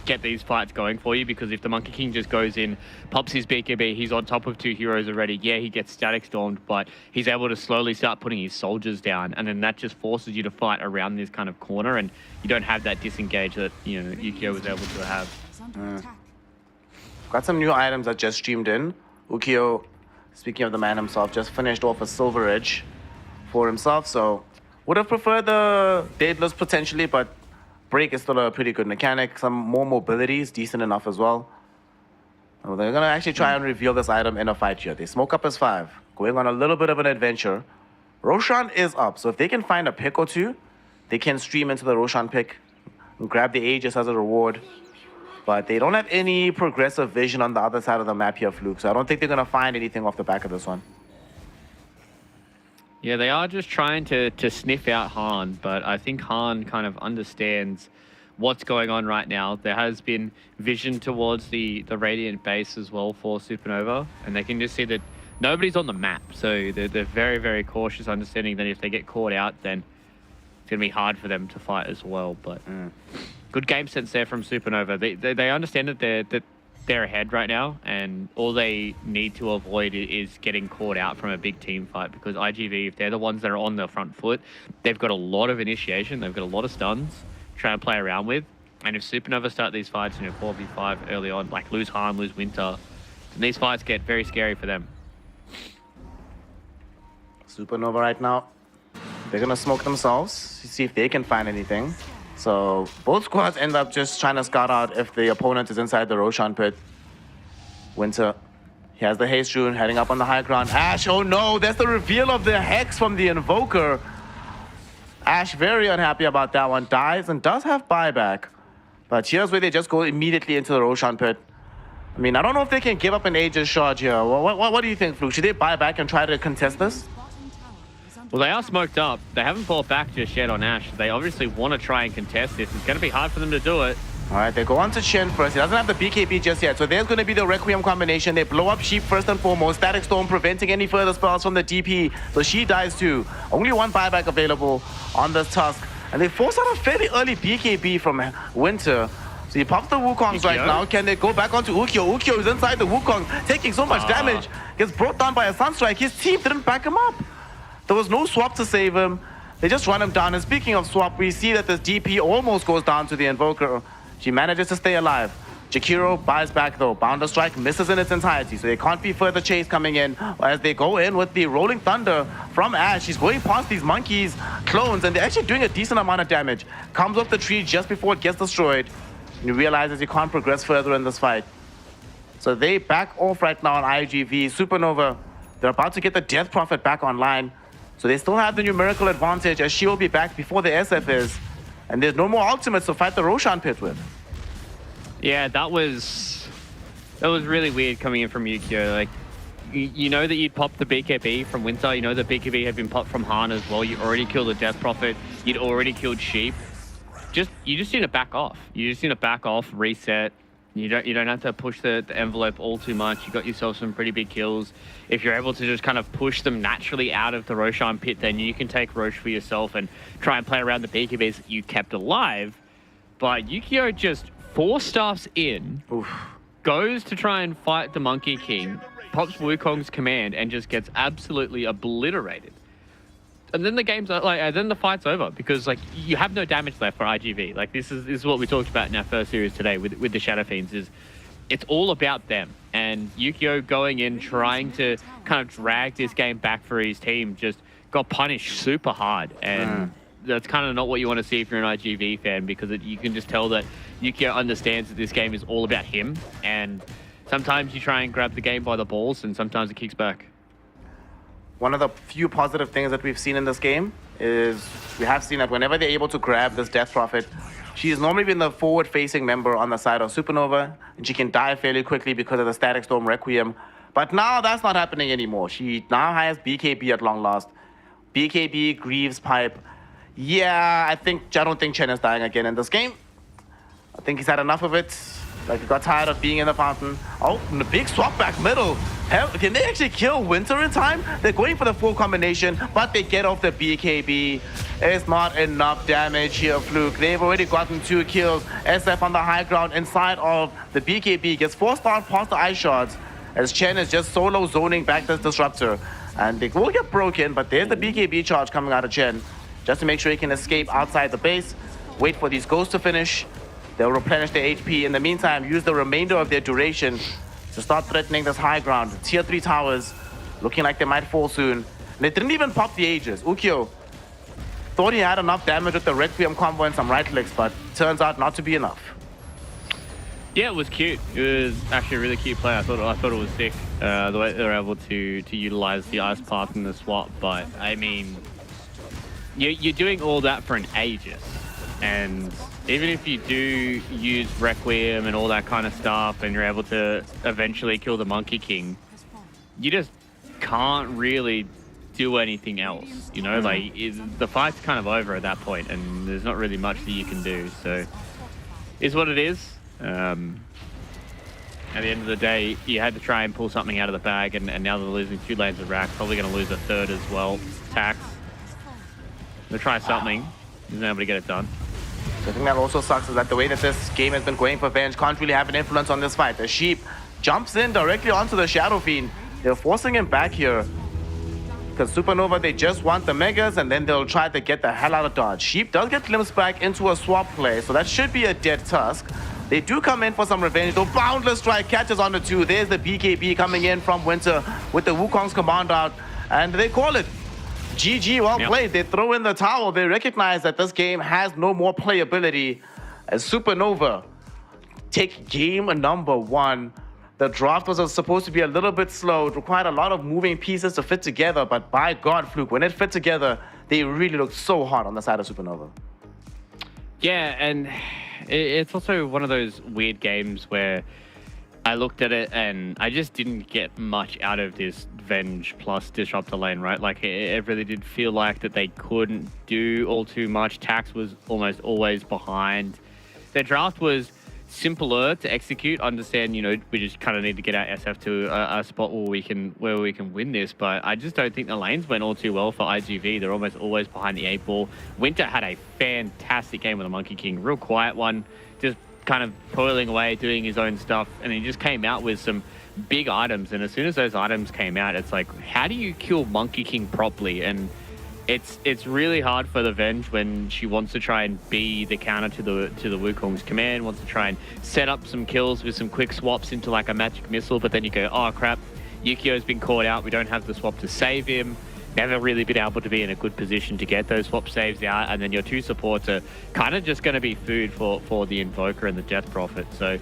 get these fights going for you. Because if the Monkey King just goes in, pops his BKB, he's on top of 2 heroes already. Yeah, he gets static stormed, but he's able to slowly start putting his soldiers down, and then that just forces you to fight around this kind of corner, and you don't have that disengage that Ukyo was able to have. Got some new items that just streamed in. Ukyo, speaking of the man himself, just finished off a Silver Edge for himself, so would have preferred the Daedalus potentially, but Break is still a pretty good mechanic. Some more mobility is decent enough as well. Oh, they're going to actually try and reveal this item in a fight here. They smoke up as 5, going on a little bit of an adventure. Roshan is up, so if they can find a pick or two, they can stream into the Roshan pick and grab the Aegis as a reward. But they don't have any progressive vision on the other side of the map here, Fluke, so I don't think they're going to find anything off the back of this one. Yeah, they are just trying to sniff out Han, but I think Han kind of understands what's going on right now. There has been vision towards the Radiant base as well for Supernova, and they can just see that nobody's on the map. So they're very, very cautious, understanding that if they get caught out, then it's going to be hard for them to fight as well. But good game sense there from Supernova. They understand that they're ahead right now, and all they need to avoid is getting caught out from a big team fight, because IGV, if they're the ones that are on the front foot, they've got a lot of initiation, they've got a lot of stuns to try and play around with. And if Supernova start these fights, 4v5 early on, like lose Han, lose Winter, then these fights get very scary for them. Supernova right now, they're going to smoke themselves, see if they can find anything. So both squads end up just trying to scout out if the opponent is inside the Roshan pit. Winter, he has the haste rune heading up on the high ground. Ash, oh no, that's the reveal of the Hex from the Invoker. Ash very unhappy about that one, dies and does have buyback. But here's where they just go immediately into the Roshan pit. I mean, I don't know if they can give up an Aegis shot here. What do you think, Fluke? Should they buy back and try to contest this? Well, they are smoked up. They haven't fought back just yet on Ash. They obviously want to try and contest this. It's going to be hard for them to do it. All right, they go on to Shen first. He doesn't have the BKB just yet. So there's going to be the Requiem combination. They blow up Sheep first and foremost. Static Storm preventing any further spells from the DP. So she dies too. Only one buyback available on this Tusk. And they force out a fairly early BKB from Winter. So he pops the Wukongs right now. Can they go back onto Ukyo? Ukyo is inside the Wukong, taking so much damage. Gets brought down by a Sunstrike. His team didn't back him up. There was no swap to save him. They just run him down. And speaking of swap, we see that this DP almost goes down to the Invoker. She manages to stay alive. Jakiro buys back though. Bounder Strike misses in its entirety, so there can't be further chase coming in. As they go in with the Rolling Thunder from Ash. She's going past these monkeys, clones, and they're actually doing a decent amount of damage. Comes off the tree just before it gets destroyed. And he realizes he can't progress further in this fight. So they back off right now on IGV. Supernova, they're about to get the Death Prophet back online. So they still have the numerical advantage, as she will be back before the SF is. And there's no more ultimates to fight the Roshan pit with. Yeah, that was really weird coming in from Ukyo. Like, you know that you'd popped the BKB from Winter. You know the BKB had been popped from Han as well. You already killed the Death Prophet. You'd already killed Sheep. You just need to back off. You just need to back off, reset. You don't have to push the envelope all too much. You got yourself some pretty big kills. If you're able to just kind of push them naturally out of the Roshan pit, then you can take Roche for yourself and try and play around the BKBs that you kept alive. But Ukyo just 4-staffs in, goes to try and fight the Monkey King, pops Wukong's command, and just gets absolutely obliterated. And then the game's like, then the fight's over, because like you have no damage left for IGV. Like this is what we talked about in our first series today with the Shadow Fiends. Is it's all about them, and Ukyo going in trying to kind of drag this game back for his team just got punished super hard, and that's kind of not what you want to see if you're an IGV fan, because you can just tell that Ukyo understands that this game is all about him, and sometimes you try and grab the game by the balls, and sometimes it kicks back. One of the few positive things that we've seen in this game is we have seen that whenever they're able to grab this Death Prophet, she has normally been the forward-facing member on the side of Supernova, and she can die fairly quickly because of the Static Storm Requiem. But now that's not happening anymore. She now has BKB at long last. BKB, Greaves, Pipe. Yeah, I don't think Chen is dying again in this game. I think he's had enough of it. Like, he got tired of being in the fountain. Oh, and a big swap back middle. Hell, can they actually kill Winter in time? They're going for the full combination, but they get off the BKB. It's not enough damage here, Fluke. They've already gotten 2 kills. SF on the high ground inside of the BKB gets forced out past the ice shards as Chen is just solo zoning back this Disruptor. And they will get broken, but there's the BKB charge coming out of Chen just to make sure he can escape outside the base. Wait for these ghosts to finish. They'll replenish their HP. In the meantime, use the remainder of their duration to start threatening this high ground. Tier 3 towers looking like they might fall soon. And they didn't even pop the Aegis. Ukyo thought he had enough damage with the Requiem combo and some right clicks, but turns out not to be enough. Yeah, it was cute. It was actually a really cute play. I thought it was sick, the way they were able to utilize the ice path in the swap. But I mean, you're doing all that for an Aegis, and even if you do use Requiem and all that kind of stuff, and you're able to eventually kill the Monkey King, you just can't really do anything else. You know, like the fight's kind of over at that point, and there's not really much that you can do. So, it's what it is. At the end of the day, you had to try and pull something out of the bag, and now they're losing 2 lanes of rack. Probably going to lose a 3rd as well. Tax. They'll try something. He's not able to get it done. The thing that also sucks is that the way that this game has been going for Venge can't really have an influence on this fight. The Sheep jumps in directly onto the Shadow Fiend. They're forcing him back here. Because Supernova, they just want the Megas, and then they'll try to get the hell out of dodge. Sheep does get glimpsed back into a swap play, so that should be a dead Tusk. They do come in for some revenge, though. Boundless Strike catches on the 2. There's the BKB coming in from Winter with the Wukong's command out, and they call it GG, well played. They throw in the towel. They recognize that this game has no more playability as Supernova take game number 1. The draft was supposed to be a little bit slow. It required a lot of moving pieces to fit together, but by God, Fluke, when it fit together, they really looked so hot on the side of Supernova. Yeah, and it's also one of those weird games where I looked at it and I just didn't get much out of this Venge plus Disruptor lane, right? Like, it really did feel like that they couldn't do all too much. Tax was almost always behind. Their draft was simpler to execute. Understand, you know, we just kind of need to get our SF to a spot where we can win this, but I just don't think the lanes went all too well for IGV. They're almost always behind the 8 ball. Winter had a fantastic game with the Monkey King, real quiet one, just kind of toiling away, doing his own stuff, and he just came out with some big items. And as soon as those items came out, it's like, how do you kill Monkey King properly? And it's really hard for the Venge when she wants to try and be the counter to the Wukong's command, wants to try and set up some kills with some quick swaps into like a magic missile, but then you go, oh crap, Yukio's been caught out, we don't have the swap to save him. Never really been able to be in a good position to get those swap saves out, and then your 2 supports are kind of just going to be food for the Invoker and the Death Prophet. So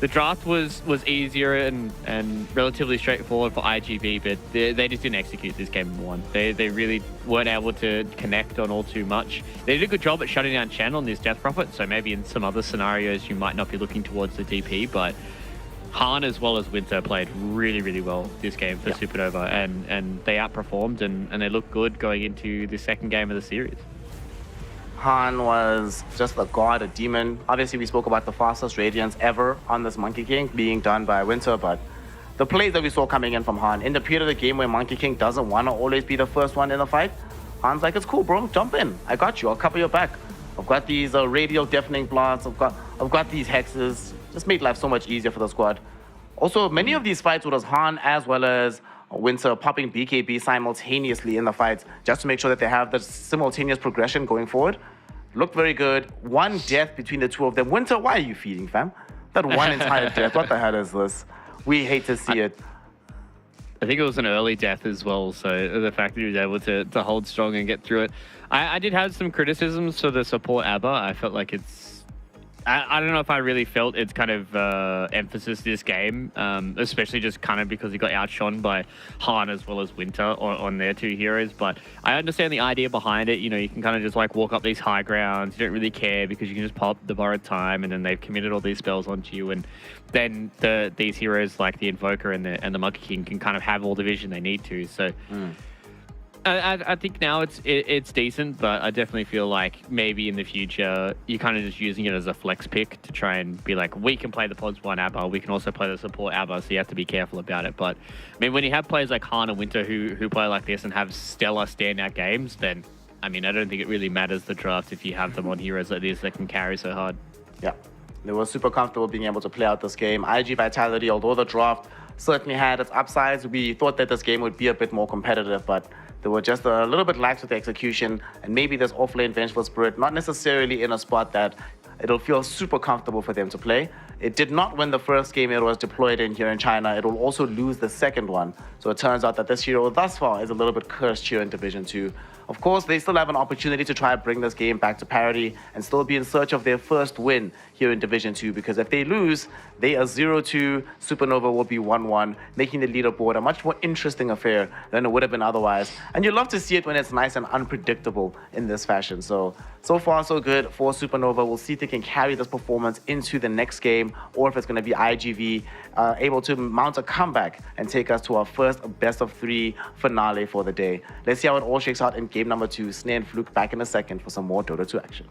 the draft was easier and relatively straightforward for IGV, but they just didn't execute this game in 1. They really weren't able to connect on all too much. They did a good job at shutting down Chen on this Death Prophet, so maybe in some other scenarios you might not be looking towards the DP, but Han as well as Winter played really, really well this game for Supernova, and they outperformed and they looked good going into the 2nd game of the series. Han was just a god, a demon. Obviously, we spoke about the fastest Radiance ever on this Monkey King being done by Winter, but the plays that we saw coming in from Han, in the period of the game where Monkey King doesn't want to always be the first one in the fight, Han's like, it's cool, bro, jump in. I got you, I'll cover your back. I've got these radial deafening blasts, I've got these hexes. Just made life so much easier for the squad. Also, many of these fights was Han as well as Winter popping BKB simultaneously in the fights just to make sure that they have the simultaneous progression going forward. Looked very good. 1 death between the 2 of them. Winter, why are you feeding, fam? That 1 entire death. What the hell is this? We hate to see it. I think it was an early death as well, so the fact that he was able to hold strong and get through it. I did have some criticisms for the support ABBA. I felt like I don't know if I really felt its kind of emphasis this game, especially just kind of because he got outshone by Han as well as Winter on their 2 heroes. But I understand the idea behind it. You know, you can kind of just like walk up these high grounds. You don't really care because you can just pop the borrowed time, and then they've committed all these spells onto you. And then these heroes like the Invoker and the Monkey King can kind of have all the vision they need to. So I think now it's decent, but I definitely feel like maybe in the future you're kind of just using it as a flex pick to try and be like, we can play the Pods 1 ABBA, we can also play the support ABBA, so you have to be careful about it. But I mean, when you have players like Han and Winter who play like this and have stellar standout games, then I mean, I don't think it really matters the draft if you have them on heroes like this that can carry so hard. Yeah, they were super comfortable being able to play out this game. IG Vitality, although the draft certainly had its upsides, we thought that this game would be a bit more competitive, but they were just a little bit lax with the execution, and maybe this off-lane Vengeful Spirit not necessarily in a spot that it'll feel super comfortable for them to play. It did not win the first game it was deployed in here in China. It will also lose the second one. So it turns out that this hero thus far is a little bit cursed here in Division 2. Of course, they still have an opportunity to try and bring this game back to parity and still be in search of their first win here in Division 2, because if they lose, they are 0-2, Supernova will be 1-1, making the leaderboard a much more interesting affair than it would have been otherwise. And you love to see it when it's nice and unpredictable in this fashion. So far so good for Supernova. We'll see if they can carry this performance into the next game, or if it's going to be IGV able to mount a comeback and take us to our first best of 3 finale for the day. Let's see how it all shakes out in game number 2. Snare and Fluke back in a second for some more Dota 2 action.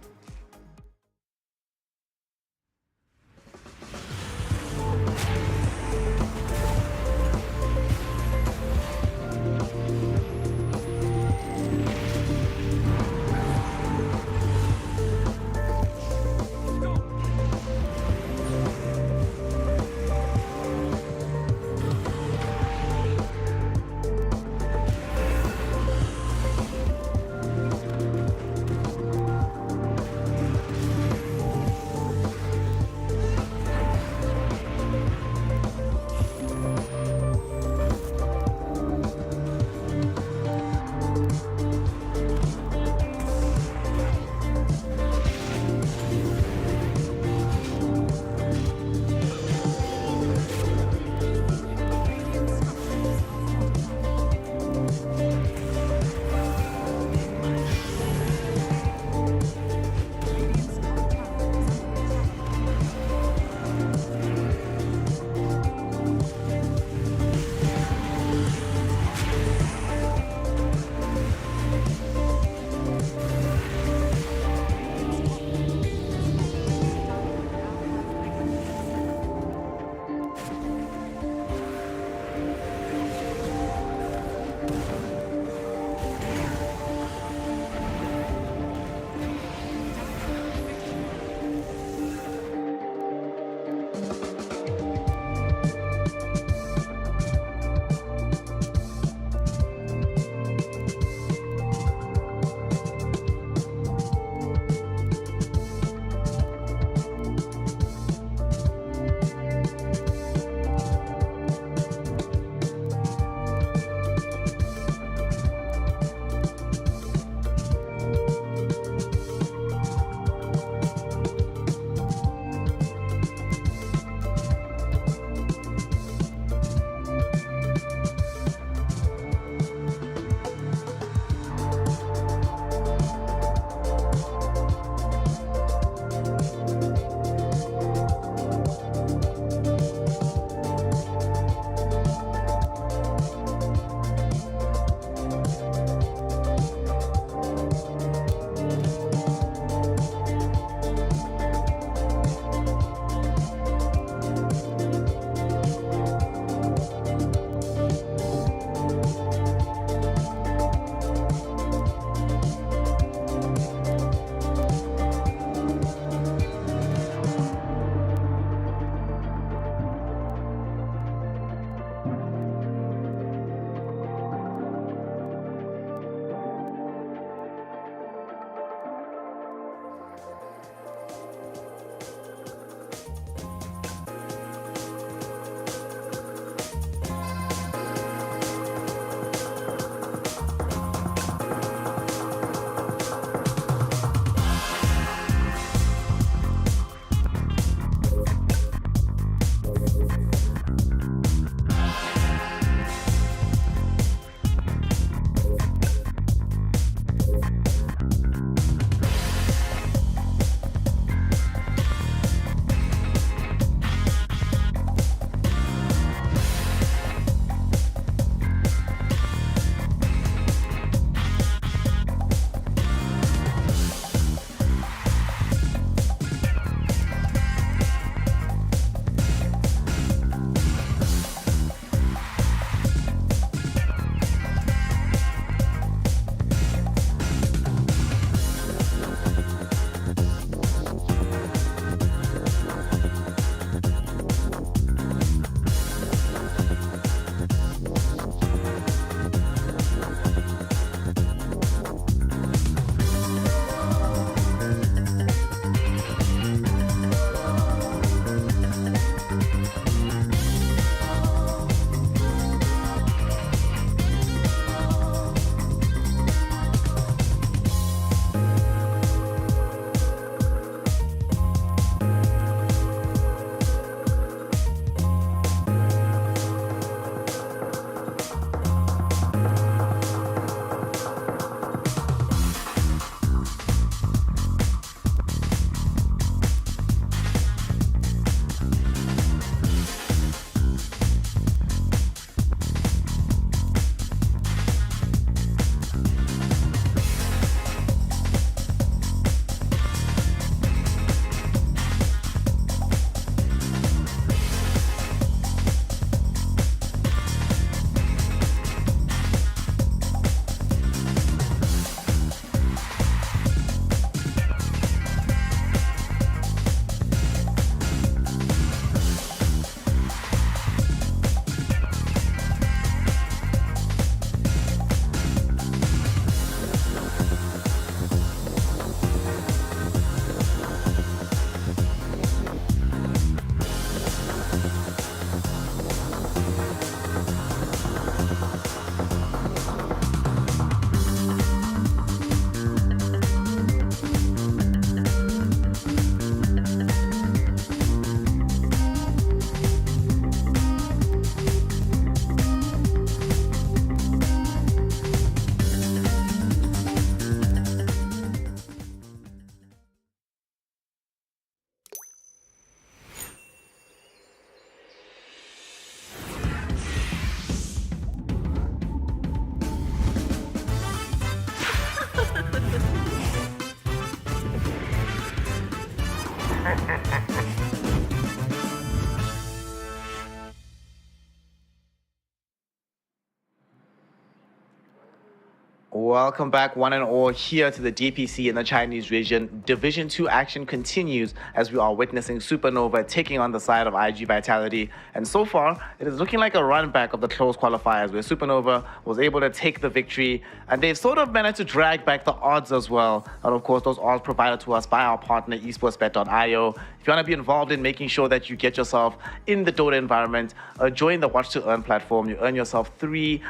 Welcome back, one and all, here to the DPC in the Chinese region. Division 2 action continues as we are witnessing Supernova taking on the side of IG Vitality. And so far, it is looking like a run back of the close qualifiers where Supernova was able to take the victory. And they've sort of managed to drag back the odds as well. And of course, those odds provided to us by our partner, esportsbet.io. If you want to be involved in making sure that you get yourself in the Dota environment, join the Watch to Earn platform. You earn yourself $3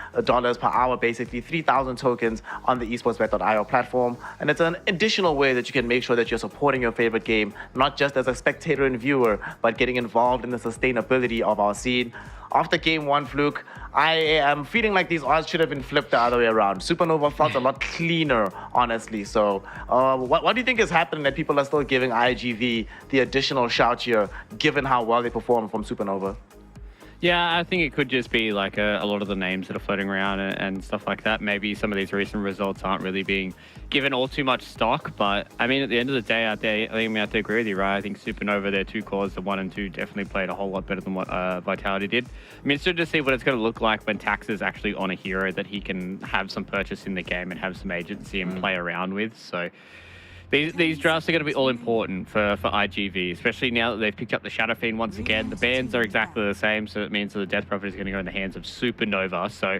per hour, basically 3,000 tokens on the esportsbet.io platform. And it's an additional way that you can make sure that you're supporting your favorite game, not just as a spectator and viewer, but getting involved in the sustainability of our scene. After game one, Fluke, I am feeling like these odds should have been flipped the other way around. Supernova felt a lot cleaner, honestly. So what do you think is happening that people are still giving IGV the additional shout here, given how well they perform from Supernova? Yeah, I think it could just be like a lot of the names that are floating around and stuff like that. Maybe some of these recent results aren't really being given all too much stock. But I mean, at the end of the day, I think we have to agree with you, right? I think Supernova, their two cores, the 1 and 2, definitely played a whole lot better than what Vitality did. I mean, it's good to see what it's going to look like when Tax is actually on a hero that he can have some purchase in the game and have some agency and play around with. So these drafts are going to be all important for IGV, especially now that they've picked up the Shadow Fiend once again. The bans are exactly the same, so it means that the Death Prophet is going to go in the hands of Supernova. So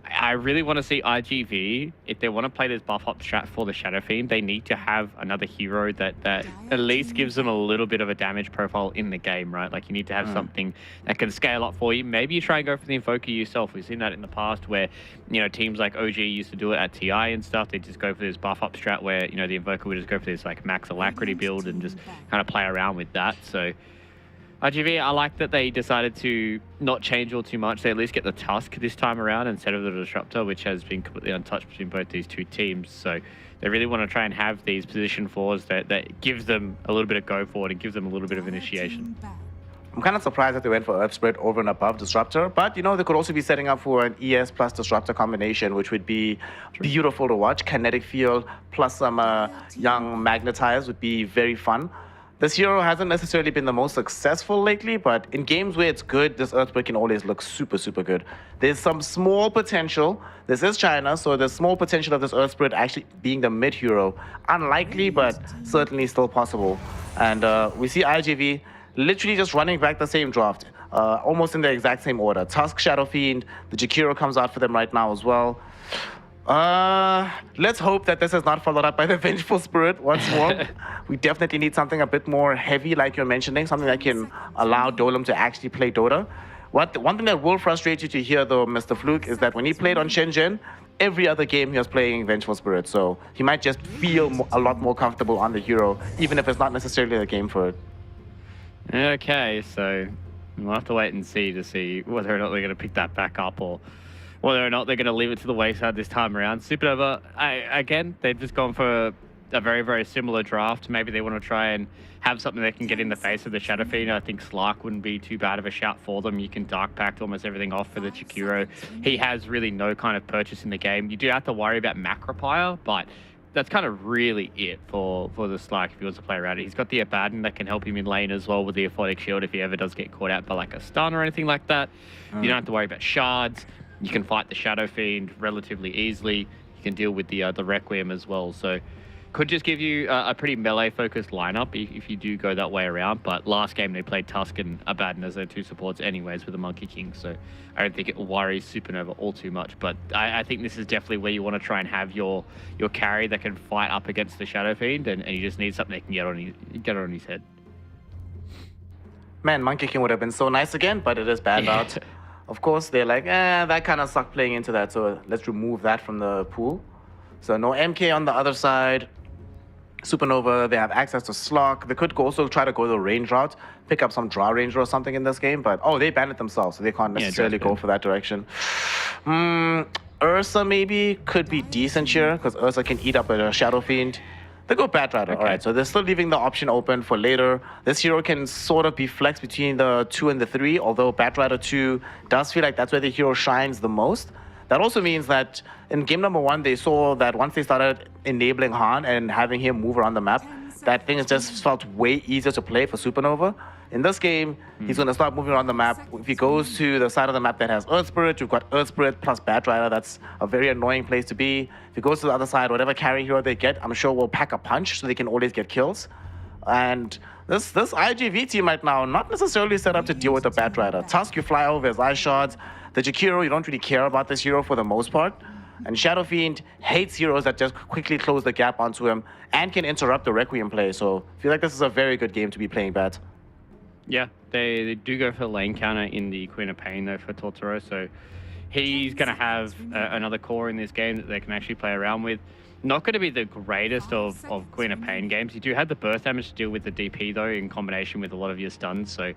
I really want to see IGV, if they want to play this buff up strat for the Shadow Fiend, they need to have another hero that at least gives them a little bit of a damage profile in the game, right? Like you need to have something that can scale up for you. Maybe you try and go for the Invoker yourself. We've seen that in the past where, you know, teams like OG used to do it at TI and stuff. They just go for this buff up strat where, you know, the Invoker would just go for this like max alacrity build and just kind of play around with that. So IGV, I like that they decided to not change all too much. They at least get the Tusk this time around instead of the Disruptor, which has been completely untouched between both these two teams. So they really want to try and have these position 4s that gives them a little bit of go forward and gives them a little bit of initiation. I'm kind of surprised that they went for Earth Spread over and above Disruptor, but you know, they could also be setting up for an ES plus Disruptor combination, which would be beautiful to watch. Kinetic Field plus some young Magnetize would be very fun. This hero hasn't necessarily been the most successful lately, but in games where it's good, this Earthquake can always look super, super good. There's some small potential. This is China, so there's small potential of this Earth Spirit actually being the mid hero. Unlikely, but certainly still possible. And we see IGV literally just running back the same draft, almost in the exact same order. Tusk, Shadow Fiend, the Jakiro comes out for them right now as well. Let's hope that this is not followed up by the Vengeful Spirit once more. We definitely need something a bit more heavy, like you're mentioning, something that can allow Dolem to actually play Dota. One thing that will frustrate you to hear, though, Mr. Fluke, is that when he played on Shenzhen, every other game he was playing Vengeful Spirit, so he might just feel a lot more comfortable on the hero, even if it's not necessarily the game for it. Okay, so we'll have to wait and see whether or not they're going to pick that back up or whether or not they're going to leave it to the wayside this time around. Supernova, again, they've just gone for a very, very similar draft. Maybe they want to try and have something that can get in the face of the Shadow Fiend. I think Slark wouldn't be too bad of a shout for them. You can Dark Pact almost everything off for the Chikiro. He has really no kind of purchase in the game. You do have to worry about Macropire, but that's kind of really it for the Slark if he wants to play around it. He's got the Abaddon that can help him in lane as well with the Aphotic Shield if he ever does get caught out by like a stun or anything like that. You don't have to worry about shards. You can fight the Shadow Fiend relatively easily. You can deal with the Requiem as well. So could just give you a pretty melee-focused lineup if you do go that way around. But last game they played Tusk and Abaddon as their two supports anyways with the Monkey King. So I don't think it worries Supernova all too much. But I think this is definitely where you want to try and have your carry that can fight up against the Shadow Fiend. And you just need something that can get on his head. Man, Monkey King would have been so nice again, but it is banned out. Of course, they're like, that kind of sucked playing into that, so let's remove that from the pool. So no MK on the other side. Supernova, they have access to Slark. They could also try to go the range route, pick up some draw ranger or something in this game, but they banned it themselves, so they can't necessarily go for that direction. Ursa maybe could be decent here, because Ursa can eat up a Shadow Fiend. They go Batrider. All right, so they're still leaving the option open for later. This hero can sort of be flexed between the 2 and the 3, although Batrider 2 does feel like that's where the hero shines the most. That also means that in game number 1, they saw that once they started enabling Han and having him move around the map, that thing has just felt way easier to play for Supernova. In this game, he's going to start moving around the map. If he goes to the side of the map that has Earth Spirit, you've got Earth Spirit plus Bat Rider. That's a very annoying place to be. If he goes to the other side, whatever carry hero they get, I'm sure will pack a punch so they can always get kills. And this IGV team right now, not necessarily set up to deal with the Bat Rider. Tusk, you fly over his Ice Shards. The Jakiro, you don't really care about this hero for the most part. And Shadow Fiend hates heroes that just quickly close the gap onto him and can interrupt the Requiem play. So I feel like this is a very good game to be playing Bat. Yeah, they do go for lane counter in the Queen of Pain though for Totoro, so he's going to have another core in this game that they can actually play around with. Not going to be the greatest of Queen of Pain games. You do have the burst damage to deal with the DP though in combination with a lot of your stuns, so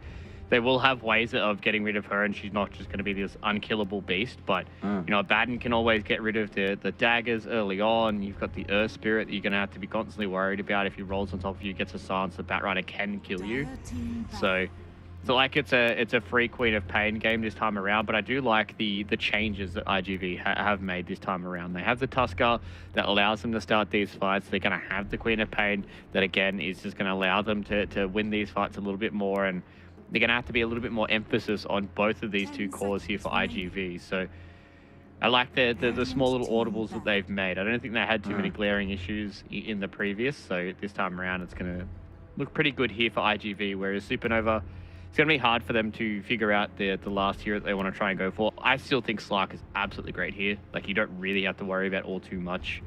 they will have ways of getting rid of her, and she's not just going to be this unkillable beast. But you know, Baden can always get rid of the daggers early on. You've got the Earth Spirit that you're going to have to be constantly worried about. If he rolls on top of you, gets a silence, the Bat Rider can kill you. So like it's a free Queen of Pain game this time around. But I do like the changes that IGV have made this time around. They have the Tusker that allows them to start these fights. They're going to have the Queen of Pain that again is just going to allow them to win these fights a little bit more, and they're going to have to be a little bit more emphasis on both of these two cores here for IGV. So I like the small little audibles that they've made. I don't think they had too many glaring issues in the previous. So this time around, it's going to look pretty good here for IGV, whereas Supernova, it's going to be hard for them to figure out the last hero that they want to try and go for. I still think Slark is absolutely great here. Like, you don't really have to worry about all too much.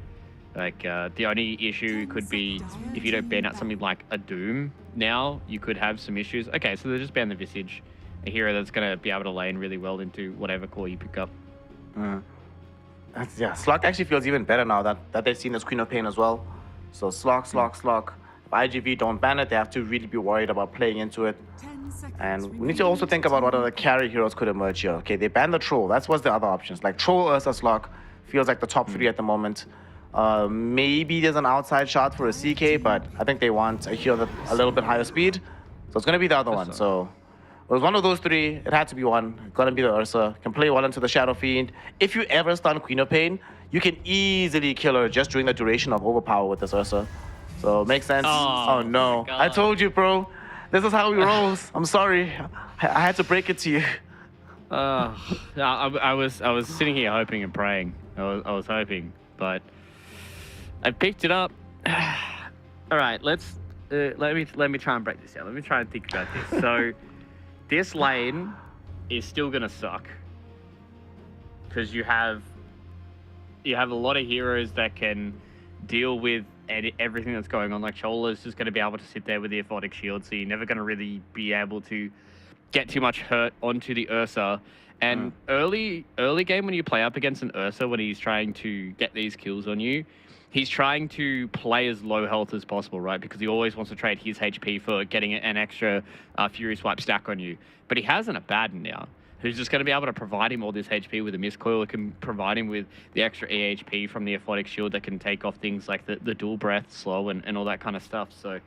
Like, the only issue could be if you don't ban out something like a Doom now, you could have some issues. Okay, so they just ban the Visage, a hero that's going to be able to lane really well into whatever core you pick up. Yeah, Slark actually feels even better now that they've seen this Queen of Pain as well. So Slark. If IGV don't ban it, they have to really be worried about playing into it. And we need to also think about what other carry heroes could emerge here. Okay, they banned the Troll. That's what's the other options. Like Troll, Ursa, Slark feels like the top three at the moment. Maybe there's an outside shot for a CK, but I think they want a hero that's a little bit higher speed. So it's going to be the other one. So it was one of those three. It had to be one. It's going to be the Ursa. Can play well into the Shadow Fiend. If you ever stun Queen of Pain, you can easily kill her just during the duration of Overpower with this Ursa. So it makes sense. Oh no. I told you, bro. This is how we roll. I'm sorry. I had to break it to you. I was sitting here hoping and praying. I was hoping, but I picked it up. All right, let me try and break this down. Let me try and think about this. So this lane is still gonna suck because you have a lot of heroes that can deal with everything that's going on. Like Chola's just going to be able to sit there with the Aphotic Shield, so you're never going to really be able to get too much hurt onto the Ursa. And early game when you play up against an Ursa, when he's trying to get these kills on you, he's trying to play as low health as possible, right? Because he always wants to trade his HP for getting an extra Fury Swipe stack on you. But he has an Abaddon now, who's just going to be able to provide him all this HP with a Mistcoil. It can provide him with the extra EHP from the Aphotic Shield that can take off things like the dual breath, slow, and all that kind of stuff. So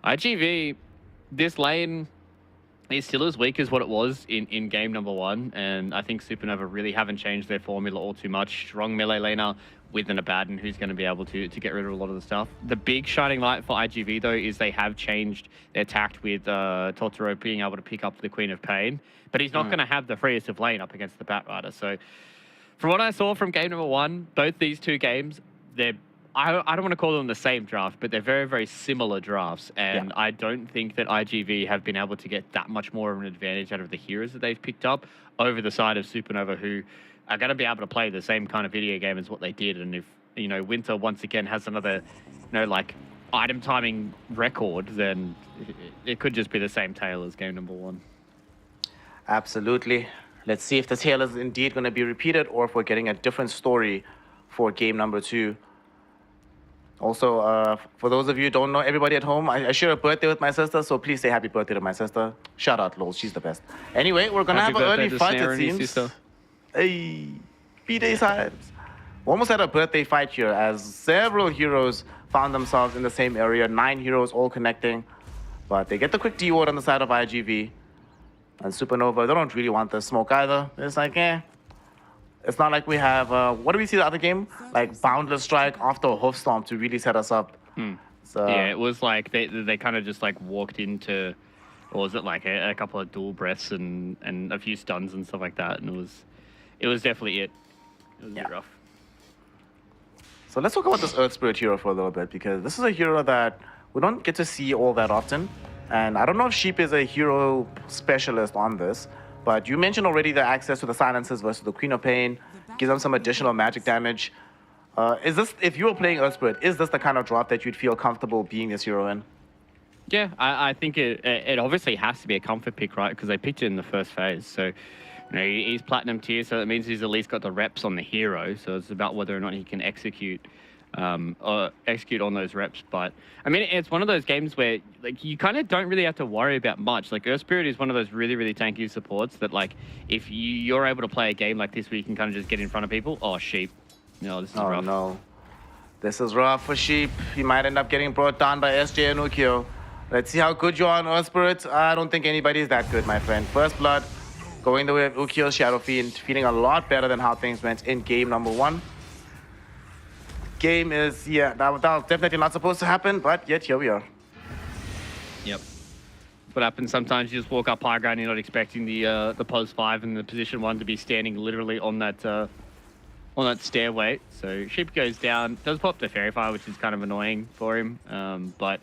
IGV, this lane is still as weak as what it was in game number one, and I think Supernova really haven't changed their formula all too much. Strong melee laner with an Abaddon who's going to be able to get rid of a lot of the stuff. The big shining light for IGV, though, is they have changed their tact with Totoro being able to pick up the Queen of Pain, but he's not going to have the freest of lane up against the Bat Rider. So from what I saw from game number one, both these two games, I don't want to call them the same draft, but they're very, very similar drafts. And I don't think that IGV have been able to get that much more of an advantage out of the heroes that they've picked up over the side of Supernova, who are going to be able to play the same kind of video game as what they did. And if, Winter once again has another, item timing record, then it could just be the same tale as game number one. Absolutely. Let's see if the tale is indeed going to be repeated or if we're getting a different story for game number two. Also, for those of you who don't know, everybody at home, I share a birthday with my sister, so please say happy birthday to my sister. Shout out, lol, she's the best. Anyway, we're going to have an early fight, it seems. Hey, B-Day times. We almost had a birthday fight here as several heroes found themselves in the same area. 9 heroes all connecting. But they get the quick D-ward on the side of IGV. And Supernova, they don't really want the smoke either. It's like, It's not like we have, what do we see the other game? Like Boundless Strike after a Hoofstomp to really set us up. So yeah, it was like they kind of just like walked into or was it like a couple of dual breaths and a few stuns and stuff like that? And it was definitely it. It was a bit rough. So let's talk about this Earth Spirit hero for a little bit, because this is a hero that we don't get to see all that often. And I don't know if Sheep is a hero specialist on this, but you mentioned already the access to the silences versus the Queen of Pain, gives them some additional magic damage. Is this, if you were playing Earth Spirit, is this the kind of drop that you'd feel comfortable being this hero in? Yeah, I think it obviously has to be a comfort pick, right? Because they picked it in the first phase. So, he's platinum tier, so that means he's at least got the reps on the hero. So it's about whether or not he can execute on those reps. But I mean, it's one of those games where like you kind of don't really have to worry about much. Like Earth Spirit is one of those really, really tanky supports that like if you're able to play a game like this where you can kind of just get in front of people. Oh, Sheep. No, this is rough. No. This is rough for Sheep. He might end up getting brought down by SJ and Ukyo. Let's see how good you are on Earth Spirit. I don't think anybody's that good, my friend. First blood, going the way of Ukyo, Shadow Fiend, feeling a lot better than how things went in game number 1. Game is, yeah, that was definitely not supposed to happen, but yet here we are. Yep. What happens sometimes, you just walk up high ground, you're not expecting the pos 5 and the position 1 to be standing literally on that stairway. So Sheep goes down, does pop the Fairy Fire, which is kind of annoying for him. But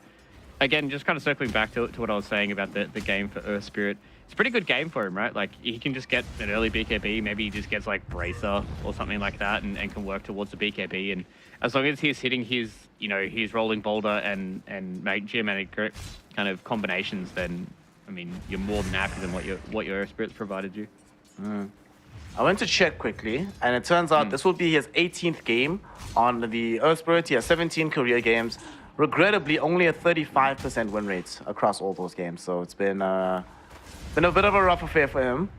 again, just kind of circling back to what I was saying about the game for Earth Spirit. It's a pretty good game for him, right? Like he can just get an early BKB, maybe he just gets like Bracer or something like that and can work towards the BKB. And as long as he's hitting his, his Rolling Boulder and geometric kind of combinations, then I mean you're more than happy than what your Earth Spirit's provided you. I went to check quickly, and it turns out this will be his 18th game on the Earth Spirit. He has 17 career games. Regrettably, only a 35% win rate across all those games. So it's been a bit of a rough affair for him.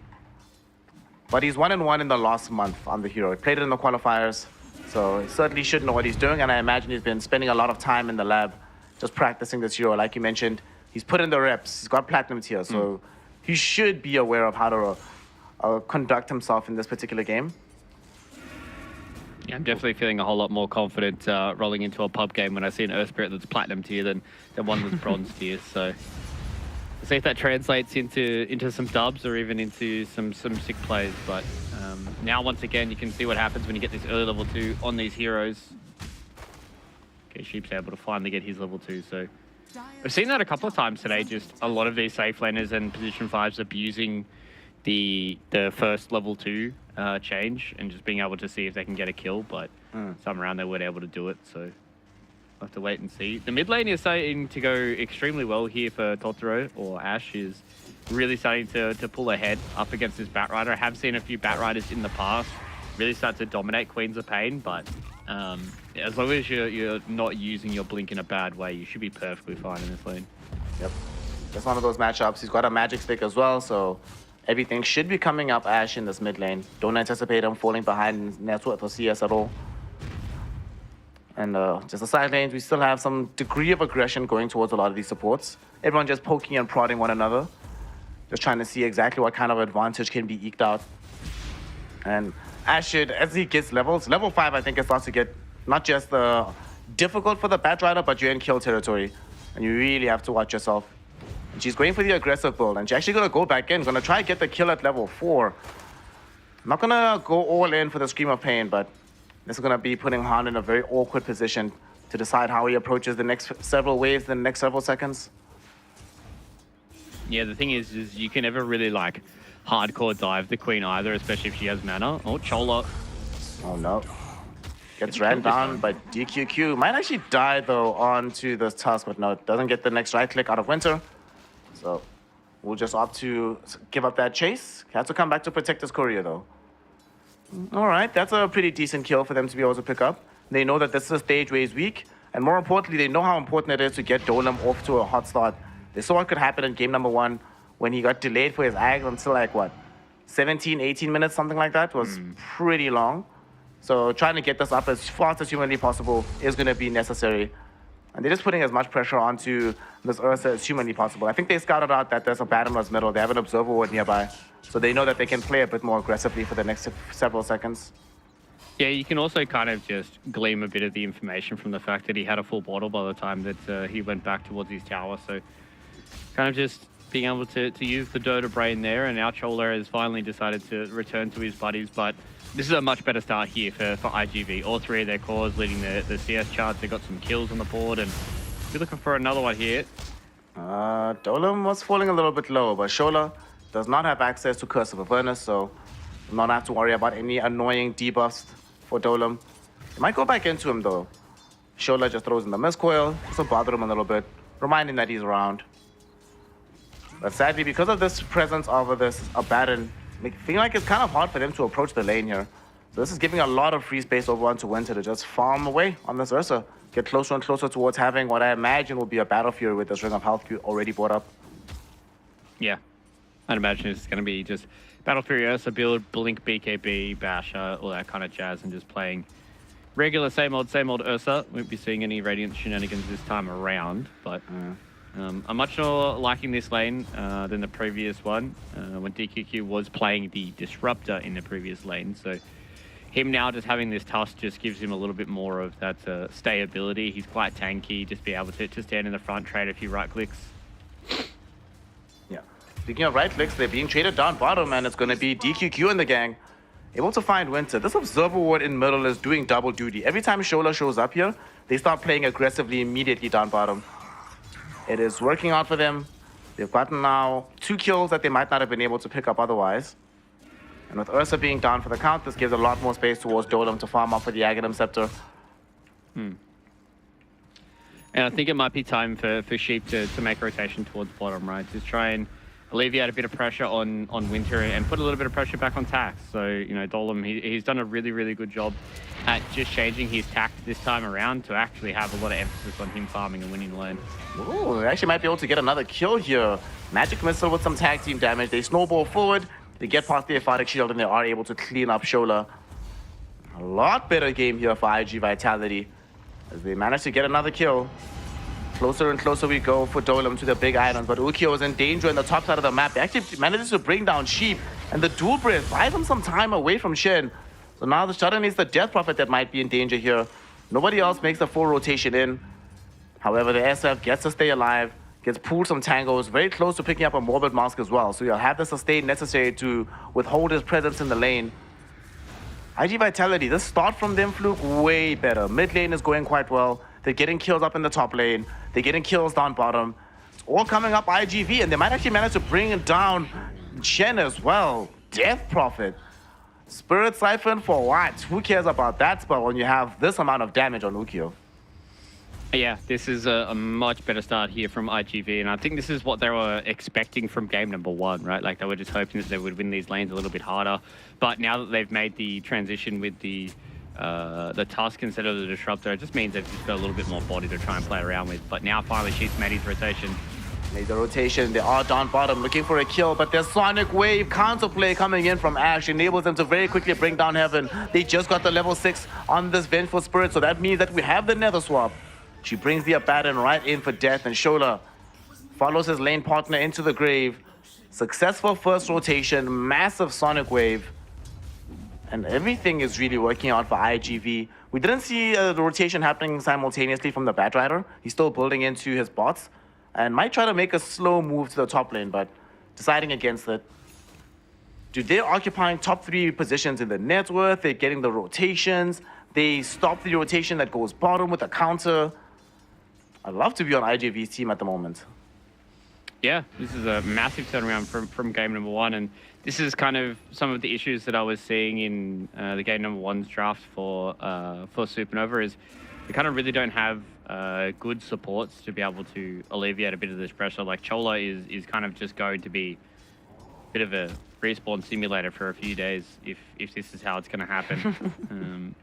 But he's 1-1 in the last month on the hero. He played it in the qualifiers, so he certainly should know what he's doing. And I imagine he's been spending a lot of time in the lab just practicing this hero. Like you mentioned, he's put in the reps. He's got platinum tier, so he should be aware of how to conduct himself in this particular game. Yeah, I'm definitely feeling a whole lot more confident rolling into a pub game when I see an Earth Spirit that's platinum tier than one that's bronze tier. So we'll see if that translates into some dubs or even into some sick plays. But now once again, you can see what happens when you get this early level 2 on these heroes. Okay, Sheep's able to finally get his level 2. So I've seen that a couple of times today. Just a lot of these safe laners and position 5s abusing the first level 2 change and just being able to see if they can get a kill, but some around they weren't able to do it, so we'll have to wait and see. The mid lane is starting to go extremely well here for Totoro, or Ash is really starting to pull ahead up against this Batrider. I have seen a few Batriders in the past really start to dominate Queens of Pain, but as long as you're not using your blink in a bad way, you should be perfectly fine in this lane. Yep. That's one of those matchups. He's got a magic stick as well, so everything should be coming up Ash in this mid lane. Don't anticipate him falling behind Network or CS at all. And just the side lanes, we still have some degree of aggression going towards a lot of these supports. Everyone just poking and prodding one another. Just trying to see exactly what kind of advantage can be eked out. And Ash should, as he gets levels, level 5 I think it starts to get not just difficult for the Batrider, but you're in kill territory. And you really have to watch yourself. And she's going for the aggressive build, and she's actually going to go back in, going to try and get the kill at level 4. Not going to go all in for the Scream of Pain, but this is going to be putting Han in a very awkward position to decide how he approaches the next several waves in the next several seconds. Yeah, the thing is you can never really like hardcore dive the Queen either, especially if she has mana. Oh, Chola. Oh no. Gets ran down by DQQ. Might actually die though onto the Tusk, but no, doesn't get the next right click out of Winter. So we'll just opt to give up that chase. Has to come back to protect his courier though. All right, that's a pretty decent kill for them to be able to pick up. They know that this is a stage where he's weak, and more importantly, they know how important it is to get Dolam off to a hot start. They saw what could happen in game number 1 when he got delayed for his ag until like what, 17, 18 minutes, something like that. Was pretty long. So trying to get this up as fast as humanly possible is going to be necessary. And they're just putting as much pressure onto this Ursa as humanly possible. I think they scouted out that there's a bottomless middle. They have an observer ward nearby. So they know that they can play a bit more aggressively for the next several seconds. Yeah, you can also kind of just glean a bit of the information from the fact that he had a full bottle by the time that he went back towards his tower. So kind of just being able to use the Dota brain there, and our Chola has finally decided to return to his buddies. But this is a much better start here for IGV. All three of their cores leading the CS charts. They got some kills on the board, and we're looking for another one here. Dolem was falling a little bit low, but Shola does not have access to Curse of Avernus, so not have to worry about any annoying debuffs for Dolem. They might go back into him though. Shola just throws in the Mist Coil, just to bother him a little bit, reminding that he's around. But sadly, because of this presence of this Abaddon, feeling like it's kind of hard for them to approach the lane here. So this is giving a lot of free space over onto Winter to just farm away on this Ursa. Get closer and closer towards having what I imagine will be a Battle Fury with this Ring of Health already brought up. Yeah, I'd imagine it's going to be just Battle Fury Ursa build, Blink BKB, Basher, all that kind of jazz, and just playing regular same old Ursa. Won't be seeing any Radiant shenanigans this time around, but I'm much more liking this lane than the previous one when DQQ was playing the Disruptor in the previous lane. So him now just having this tusk just gives him a little bit more of that stayability. He's quite tanky, just be able to stand in the front, trade a few right clicks. Yeah. Speaking of right clicks, they're being traded down bottom, and it's going to be DQQ in the gang. Able to find Winter. This Observer Ward in middle is doing double duty. Every time Shola shows up here, they start playing aggressively immediately down bottom. It is working out for them. They've gotten now 2 kills that they might not have been able to pick up otherwise. And with Ursa being down for the count, this gives a lot more space towards Dolem to farm up for the Aghanim Scepter. And I think it might be time for Sheep to make rotation towards bottom, right? Just try and alleviate a bit of pressure on Winter and put a little bit of pressure back on Tax. So, you know, Dolem, he's done a really, really good job at just changing his tact this time around to actually have a lot of emphasis on him farming and winning the lane. Ooh, they actually might be able to get another kill here. Magic Missile with some tag team damage. They snowball forward, they get past the Aphotic Shield, and they are able to clean up Shola. A lot better game here for IG Vitality as they manage to get another kill. Closer and closer we go for Dolem to the big island, but Ukyo is in danger in the top side of the map. They actually manages to bring down Sheep, and the dual breath buys them some time away from Shen. So now suddenly it's the Death Prophet that might be in danger here. Nobody else makes the full rotation in. However, the SF gets to stay alive, gets pulled some tangos, very close to picking up a Morbid Mask as well. So you'll have the sustain necessary to withhold his presence in the lane. IG Vitality, this start from them, Fluke, way better. Mid lane is going quite well. They're getting kills up in the top lane. They're getting kills down bottom. It's all coming up IGV, and they might actually manage to bring down Shen as well. Death Prophet. Spirit Siphon for what? Who cares about that spell when you have this amount of damage on Ukyo? Yeah, this is a much better start here from IGV, and I think this is what they were expecting from game number 1, right? Like, they were just hoping that they would win these lanes a little bit harder. But now that they've made the transition with the Tusk instead of the Disruptor, it just means they've just got a little bit more body to try and play around with. But now finally Sheep's made his rotation. Made the rotation. They are down bottom looking for a kill, but there's Sonic Wave counterplay coming in from Ash enables them to very quickly bring down Heaven. They just got the level 6 on this Vengeful Spirit, so that means that we have the Nether Swap. She brings the Abaddon right in for death, and Shola follows his lane partner into the grave. Successful first rotation, massive Sonic Wave, and everything is really working out for IGV. We didn't see the rotation happening simultaneously from the Batrider. He's still building into his bots and might try to make a slow move to the top lane, but deciding against it. Dude, they're occupying top 3 positions in the net worth. They're getting the rotations. They stop the rotation that goes bottom with a counter. I'd love to be on IGV's team at the moment. Yeah, this is a massive turnaround from game number 1, and this is kind of some of the issues that I was seeing in the game number 1's draft for Supernova is they kind of really don't have good supports to be able to alleviate a bit of this pressure. Like Chola is kind of just going to be a bit of a respawn simulator for a few days if this is how it's going to happen.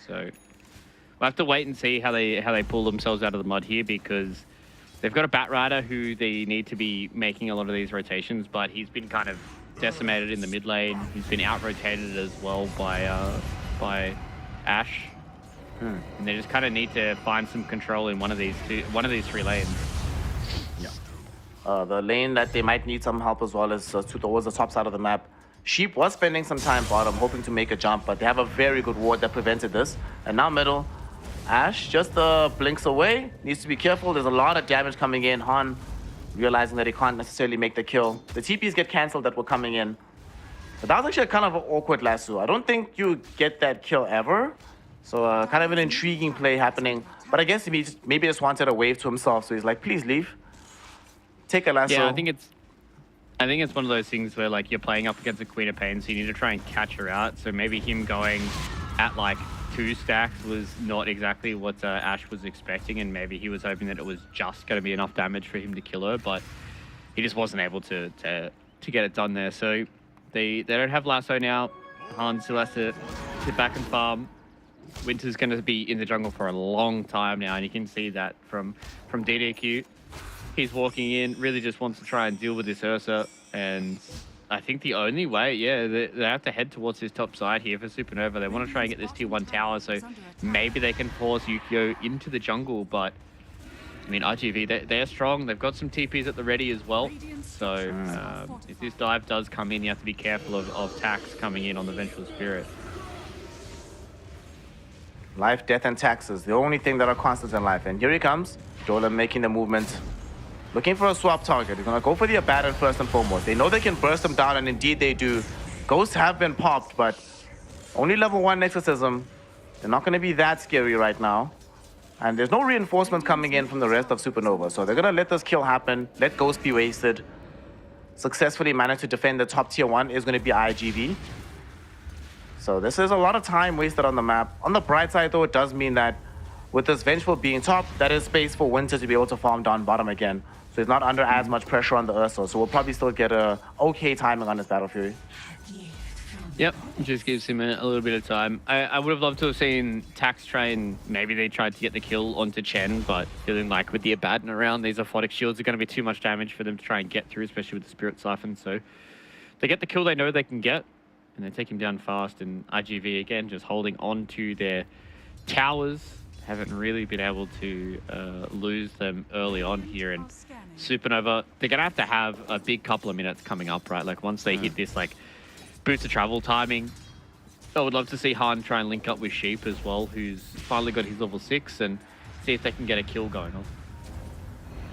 So we'll have to wait and see how they pull themselves out of the mud here, because they've got a Batrider who they need to be making a lot of these rotations, but he's been kind of decimated in the mid lane. He's been out-rotated as well by Ash. And they just kind of need to find some control in one of these 3 lanes. Yeah. The lane that they might need some help as well is towards the top side of the map. Sheep was spending some time bottom, hoping to make a jump, but they have a very good ward that prevented this. And now middle, Ash just blinks away. Needs to be careful. There's a lot of damage coming in. Han realizing that he can't necessarily make the kill. The TPs get cancelled that were coming in. But that was actually kind of an awkward lasso. I don't think you get that kill ever. So kind of an intriguing play happening. But I guess he maybe just wanted a wave to himself. So he's like, please leave. Take a lasso. Yeah, I think it's one of those things where like you're playing up against a Queen of Pain, so you need to try and catch her out. So maybe him going at like 2 stacks was not exactly what Ash was expecting, and maybe he was hoping that it was just going to be enough damage for him to kill her, but he just wasn't able to get it done there. So they don't have lasso now. Han still has to sit back and farm. Winter's going to be in the jungle for a long time now, and you can see that from DDQ. He's walking in, really just wants to try and deal with this Ursa, and I think the only way, yeah, they have to head towards this top side here for Supernova. They want to try and get this tier 1 tower, so maybe they can force Yukio into the jungle, but I mean, IGV, they're strong. They've got some TPs at the ready as well, so if this dive does come in, you have to be careful of tax coming in on the Vengeful Spirit. Life, death, and taxes, the only thing that are constant in life. And here he comes, Dolan making the movement. Looking for a swap target. He's going to go for the Abaddon first and foremost. They know they can burst him down, and indeed they do. Ghosts have been popped, but only level 1 Nexusism. They're not going to be that scary right now. And there's no reinforcements coming in from the rest of Supernova. So they're going to let this kill happen, let Ghost be wasted. Successfully manage to defend the top tier 1 is going to be IGV. So this is a lot of time wasted on the map. On the bright side, though, it does mean that with this Vengeful being top, that is space for Winter to be able to farm down bottom again. So he's not under as much pressure on the Ursa. So we'll probably still get a okay timing on his Battle Fury. Yep, just gives him a little bit of time. I would have loved to have seen Tax try and maybe they tried to get the kill onto Chen, but feeling like with the Abaddon around, these Aphotic Shields are going to be too much damage for them to try and get through, especially with the Spirit Siphon. So they get the kill they know they can get, and they take him down fast. And IGV, again, just holding on to their towers. Haven't really been able to lose them early on here. And Supernova, they're going to have a big couple of minutes coming up, right? Like once they hit this like boost of travel timing, I would love to see Han try and link up with Sheep as well, who's finally got his level 6, and see if they can get a kill going on.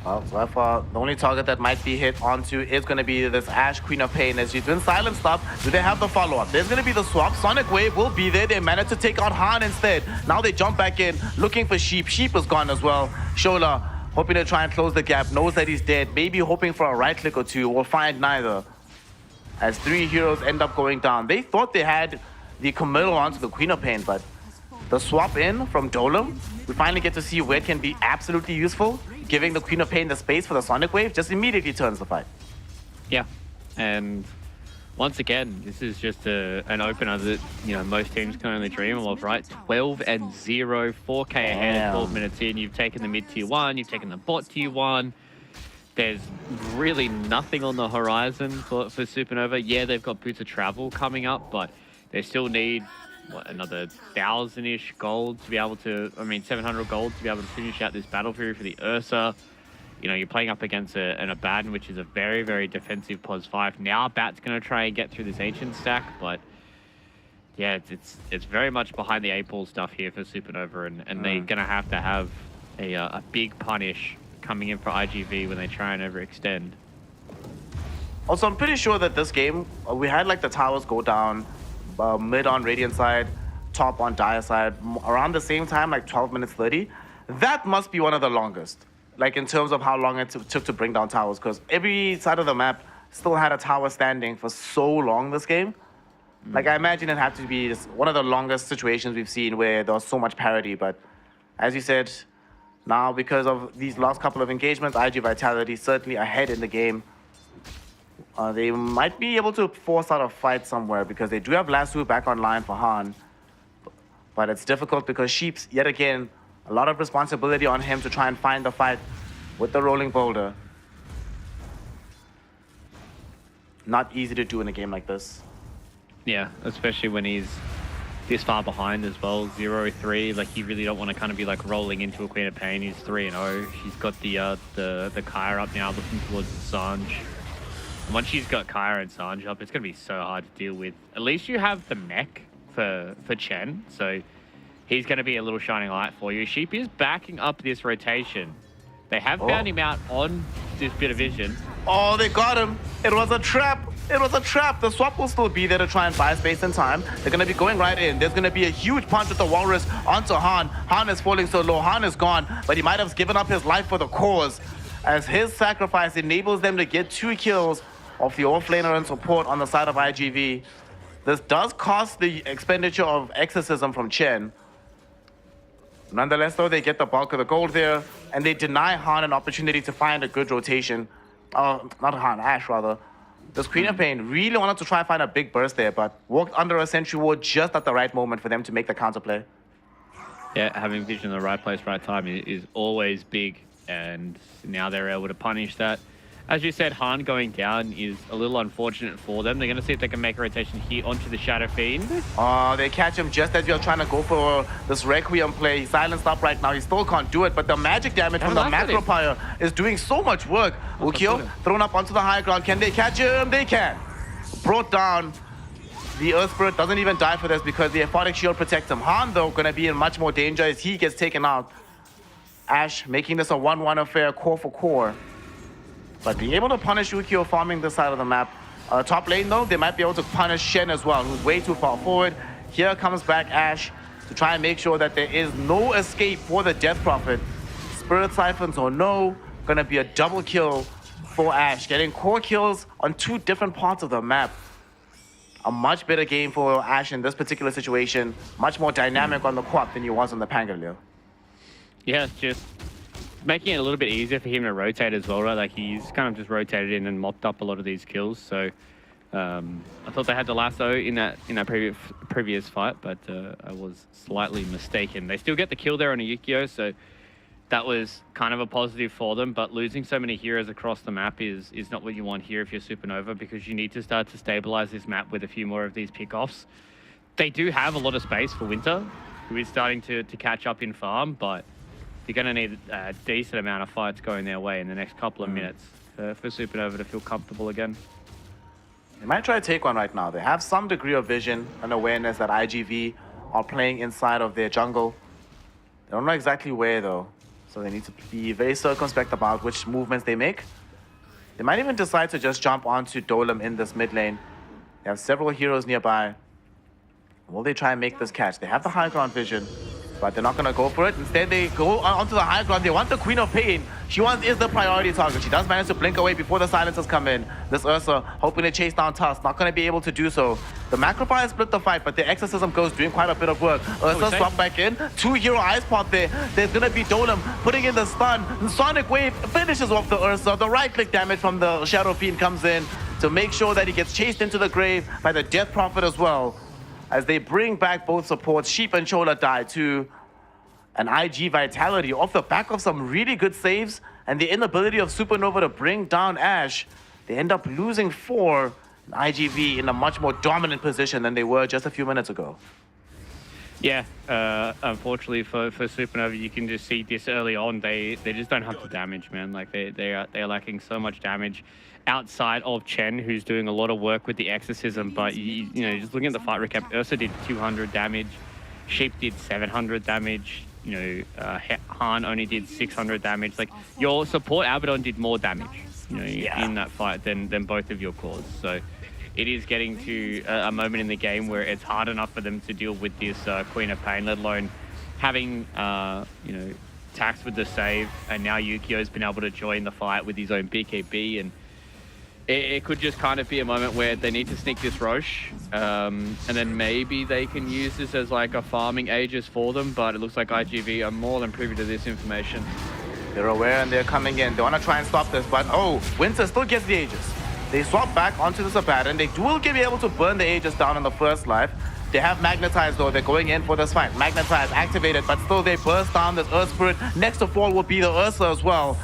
Well, so far, the only target that might be hit onto is going to be this Ashe, Queen of Pain. As she's been silenced up, do they have the follow-up? There's going to be the swap. Sonic Wave will be there. They managed to take out Han instead. Now they jump back in, looking for Sheep. Sheep is gone as well. Shola, hoping to try and close the gap, knows that he's dead. Maybe hoping for a right click or two. We'll find neither. As 3 heroes end up going down. They thought they had the committal onto the Queen of Pain, but the swap in from Dolem, we finally get to see where it can be absolutely useful. Giving the Queen of Pain the space for the Sonic Wave just immediately turns the fight. Yeah, and once again, this is just an opener that, you know, most teams can only dream of, right? 12-0, 4K ahead, 12 minutes in. You've taken the mid tier 1, you've taken the bot tier 1. There's really nothing on the horizon for Supernova. Yeah, they've got Boots of Travel coming up, but they still need, what, another 1,000-ish gold to be able to, 700 gold to be able to finish out this Battle Fury for the Ursa. You know, you're playing up against an Abaddon, which is a very, very defensive pos 5. Now Bat's going to try and get through this Ancient stack, but yeah, it's very much behind the 8-ball stuff here for Supernova, and they're going to have a big punish coming in for IGV when they try and overextend. Also, I'm pretty sure that this game, we had like the towers go down, mid on Radiant side, top on Dire side, around the same time, like 12 minutes 30. That must be one of the longest, like in terms of how long it took to bring down towers, because every side of the map still had a tower standing for so long this game. Like, I imagine it had to be one of the longest situations we've seen where there was so much parity, but as you said, now because of these last couple of engagements, IG Vitality certainly ahead in the game. They might be able to force out a fight somewhere because they do have Lasso back online for Han. But it's difficult because Sheep's, yet again, a lot of responsibility on him to try and find the fight with the rolling boulder. Not easy to do in a game like this. Yeah, especially when he's this far behind as well, 0-3. Like, you really don't want to kind of be like rolling into a Queen of Pain. He's 3-0. She's got the Kaya up now, looking towards the Sanj. Once she's got Kaya and Sanj up, it's going to be so hard to deal with. At least you have the mech for Chen, so he's going to be a little shining light for you. Sheep is backing up this rotation. They have found him out on bit of vision. Oh, they got him. It was a trap. It was a trap. The swap will still be there to try and buy space and time. They're going to be going right in. There's going to be a huge punch with the Walrus onto Han. Han is falling so low. Han is gone, but he might have given up his life for the cause, as his sacrifice enables them to get 2 kills off the offlaner and support on the side of IGV. This does cost the expenditure of Exorcism from Chen. Nonetheless, though, they get the bulk of the gold there, and they deny Han an opportunity to find a good rotation. Not Han, Ash, rather. This Queen of Pain really wanted to try and find a big burst there, but walked under a Sentry Ward just at the right moment for them to make the counterplay. Yeah, having vision in the right place, right time is always big, and now they're able to punish that. As you said, Han going down is a little unfortunate for them. They're going to see if they can make a rotation here onto the Shadow Fiend. They catch him just as you're trying to go for this Requiem play. He's silenced up right now. He still can't do it, but the magic damage from the Macro Pyre is doing so much work. Ukyo thrown up onto the high ground. Can they catch him? They can. Brought down. The Earth Spirit doesn't even die for this because the Aphotic Shield protects him. Han, though, going to be in much more danger as he gets taken out. Ash making this a 1-1 affair, core for core. But being able to punish Ukyo farming this side of the map. Top lane, though, they might be able to punish Shen as well, who's way too far forward. Here comes back Ash to try and make sure that there is no escape for the Death Prophet. Spirit Siphons or no, gonna be a double kill for Ash, getting core kills on 2 different parts of the map. A much better game for Ash in this particular situation. Much more dynamic on the quad than he was on the Pangolier. Yeah, just making it a little bit easier for him to rotate as well, right? Like he's kind of just rotated in and mopped up a lot of these kills. So I thought they had the lasso in that previous fight, but I was slightly mistaken. They still get the kill there on a Yukio, so that was kind of a positive for them. But losing so many heroes across the map is not what you want here if you're Supernova, because you need to start to stabilize this map with a few more of these pickoffs. They do have a lot of space for Winter, who is starting to catch up in farm, but you're going to need a decent amount of fights going their way in the next couple of minutes for Supernova to feel comfortable again. They might try to take one right now. They have some degree of vision and awareness that IGV are playing inside of their jungle. They don't know exactly where, though, so they need to be very circumspect about which movements they make. They might even decide to just jump onto Dolem in this mid lane. They have several heroes nearby. Will they try and make this catch? They have the high ground vision, but they're not going to go for it. Instead, they go onto the high ground. They want the Queen of Pain. She is the priority target. She does manage to blink away before the silencers come in. This Ursa hoping to chase down Tusk. Not going to be able to do so. The Macropire split the fight, but the Exorcism goes doing quite a bit of work. Ursa swap back in. 2 hero Ice Pop there. There's going to be Dolem putting in the stun. The Sonic Wave finishes off the Ursa. The right-click damage from the Shadow Fiend comes in to make sure that he gets chased into the grave by the Death Prophet as well. As they bring back both supports, Sheep and Chola die to an IG Vitality off the back of some really good saves and the inability of Supernova to bring down Ash. They end up losing 4, IGV in a much more dominant position than they were just a few minutes ago. Yeah, unfortunately for Supernova, you can just see this early on. They just don't have the damage, man. Like they're lacking so much damage outside of Chen, who's doing a lot of work with the Exorcism. But you know, just looking at the fight recap, Ursa did 200 damage, Sheep did 700 damage. You know, Han only did 600 damage. Like your support Abaddon did more damage, you know, in that fight than both of your cores. So it is getting to a moment in the game where it's hard enough for them to deal with this Queen of Pain, let alone having you know, Tax with the save, and now Yukio's been able to join the fight with his own BKB, and it could just kind of be a moment where they need to sneak this Roche, and then maybe they can use this as like a farming Aegis for them, but it looks like IGV are more than privy to this information. They're aware and they're coming in. They want to try and stop this, but oh, Winter still gets the Aegis. They swap back onto the Sabaton. They will be able to burn the Aegis down in the first life. They have Magnetize, though. They're going in for this fight. Magnetize activated, but still they burst down this Earth Spirit. Next to fall will be the Ursa as well.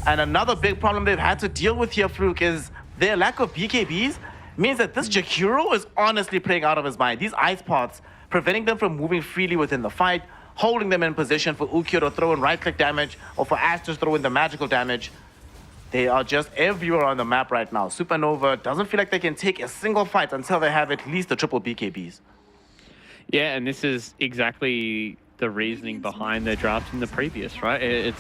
And another big problem they've had to deal with here, Fluke, is their lack of BKBs means that this Jakiro is honestly playing out of his mind. These ice pots preventing them from moving freely within the fight, holding them in position for Ukyo to throw in right-click damage or for Ash to throw in the magical damage. They are just everywhere on the map right now. Supernova doesn't feel like they can take a single fight until they have at least the triple BKBs. Yeah, and this is exactly the reasoning behind their draft in the previous, right? It's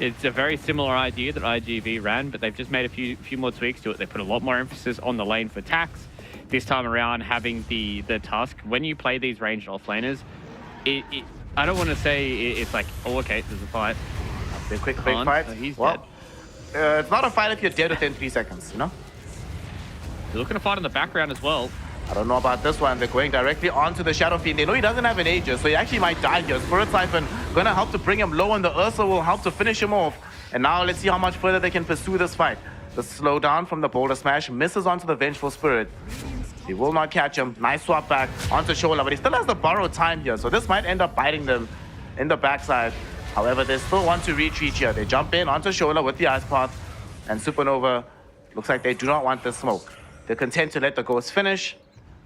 It's a very similar idea that IGV ran, but they've just made a few more tweaks to it. They put a lot more emphasis on the lane for tax. This time around, having the tusk. When you play these ranged offlaners, I don't want to say it's like, oh, okay, there's a fight. A quick big fight. He's well, dead. it's not a fight if you're dead within 3 seconds, you know? They're looking to fight in the background as well. I don't know about this one. They're going directly onto the Shadow Fiend. They know he doesn't have an Aegis, so he actually might die here. Spirit Siphon gonna help to bring him low, and the Ursa will help to finish him off. And now let's see how much further they can pursue this fight. The slowdown from the Boulder Smash misses onto the Vengeful Spirit. He will not catch him. Nice swap back onto Shola, but he still has the borrowed time here, so this might end up biting them in the backside. However, they still want to retreat here. They jump in onto Shola with the Ice Path, and Supernova looks like they do not want the smoke. They're content to let the Ghost finish,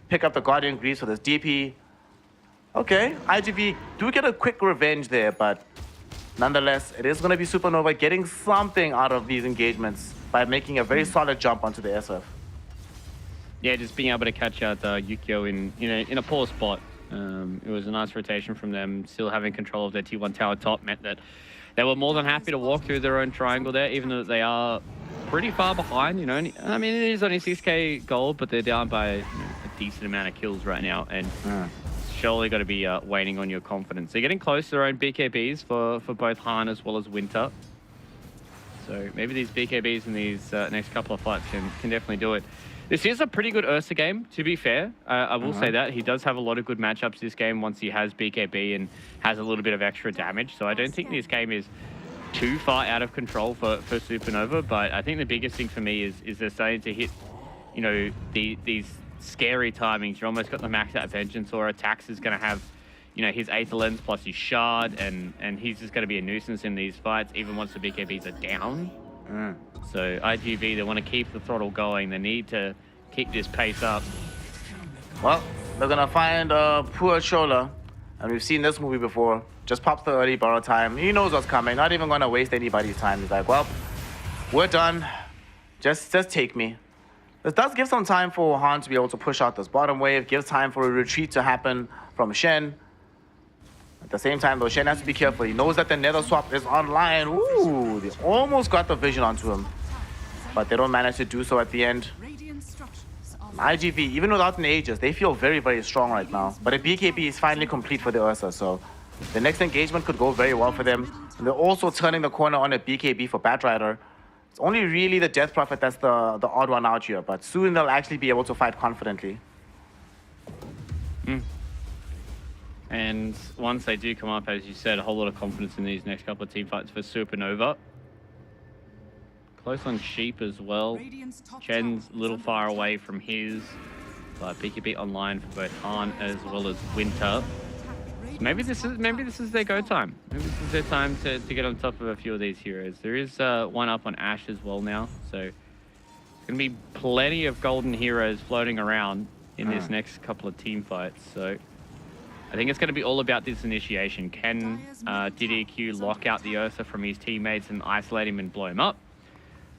pick up the Guardian Greaves for this DP. Okay, IGV do get a quick revenge there, but nonetheless, it is going to be Supernova getting something out of these engagements by making a very solid jump onto the SF. Yeah, just being able to catch out Yukio in a poor spot. It was a nice rotation from them. Still having control of their T1 tower top meant that they were more than happy to walk through their own triangle there, even though they are pretty far behind. You know, I mean, it is only 6k gold, but they're down by a decent amount of kills right now, and surely got to be waiting on your confidence. They're getting close to their own BKBs for both Han as well as Winter. So maybe these BKBs in these next couple of fights can definitely do it. This is a pretty good Ursa game, to be fair. I will say that. He does have a lot of good matchups this game once he has BKB and has a little bit of extra damage. So I don't think this game is too far out of control for Supernova. But I think the biggest thing for me is they're starting to hit, you know, these scary timings. You almost got the maxed out Vengeance, or Attacks is going to have, you know, his Aether Lens plus his Shard, and he's just going to be a nuisance in these fights, even once the BKBs are down. So IGV, they want to keep the throttle going. They need to keep this pace up. Well, they're going to find poor Shola, and we've seen this movie before. Just pops the early borrow time. He knows what's coming, not even going to waste anybody's time. He's like, well, we're done. Just take me. This does give some time for Han to be able to push out this bottom wave, gives time for a retreat to happen from Shen. At the same time, though, Shen has to be careful. He knows that the Nether Swap is online. Ooh, they almost got the vision onto him, but they don't manage to do so at the end. IGV, even without an Aegis, they feel very, very strong right now. But a BKB is finally complete for the Ursa, so the next engagement could go very well for them. And they're also turning the corner on a BKB for Batrider. It's only really the Death Prophet that's the odd one out here, but soon they'll actually be able to fight confidently. And once they do come up, as you said, a whole lot of confidence in these next couple of team fights for Supernova. Close on Sheep as well. Chen's a little far away from his, but BKB online for both Han as well as Winter. Maybe this is their go time. Maybe this is their time to get on top of a few of these heroes. There is one up on Ashe as well now, so there's going to be plenty of golden heroes floating around in this next couple of team fights. So I think it's going to be all about this initiation. Can DDQ lock out the Ursa from his teammates and isolate him and blow him up?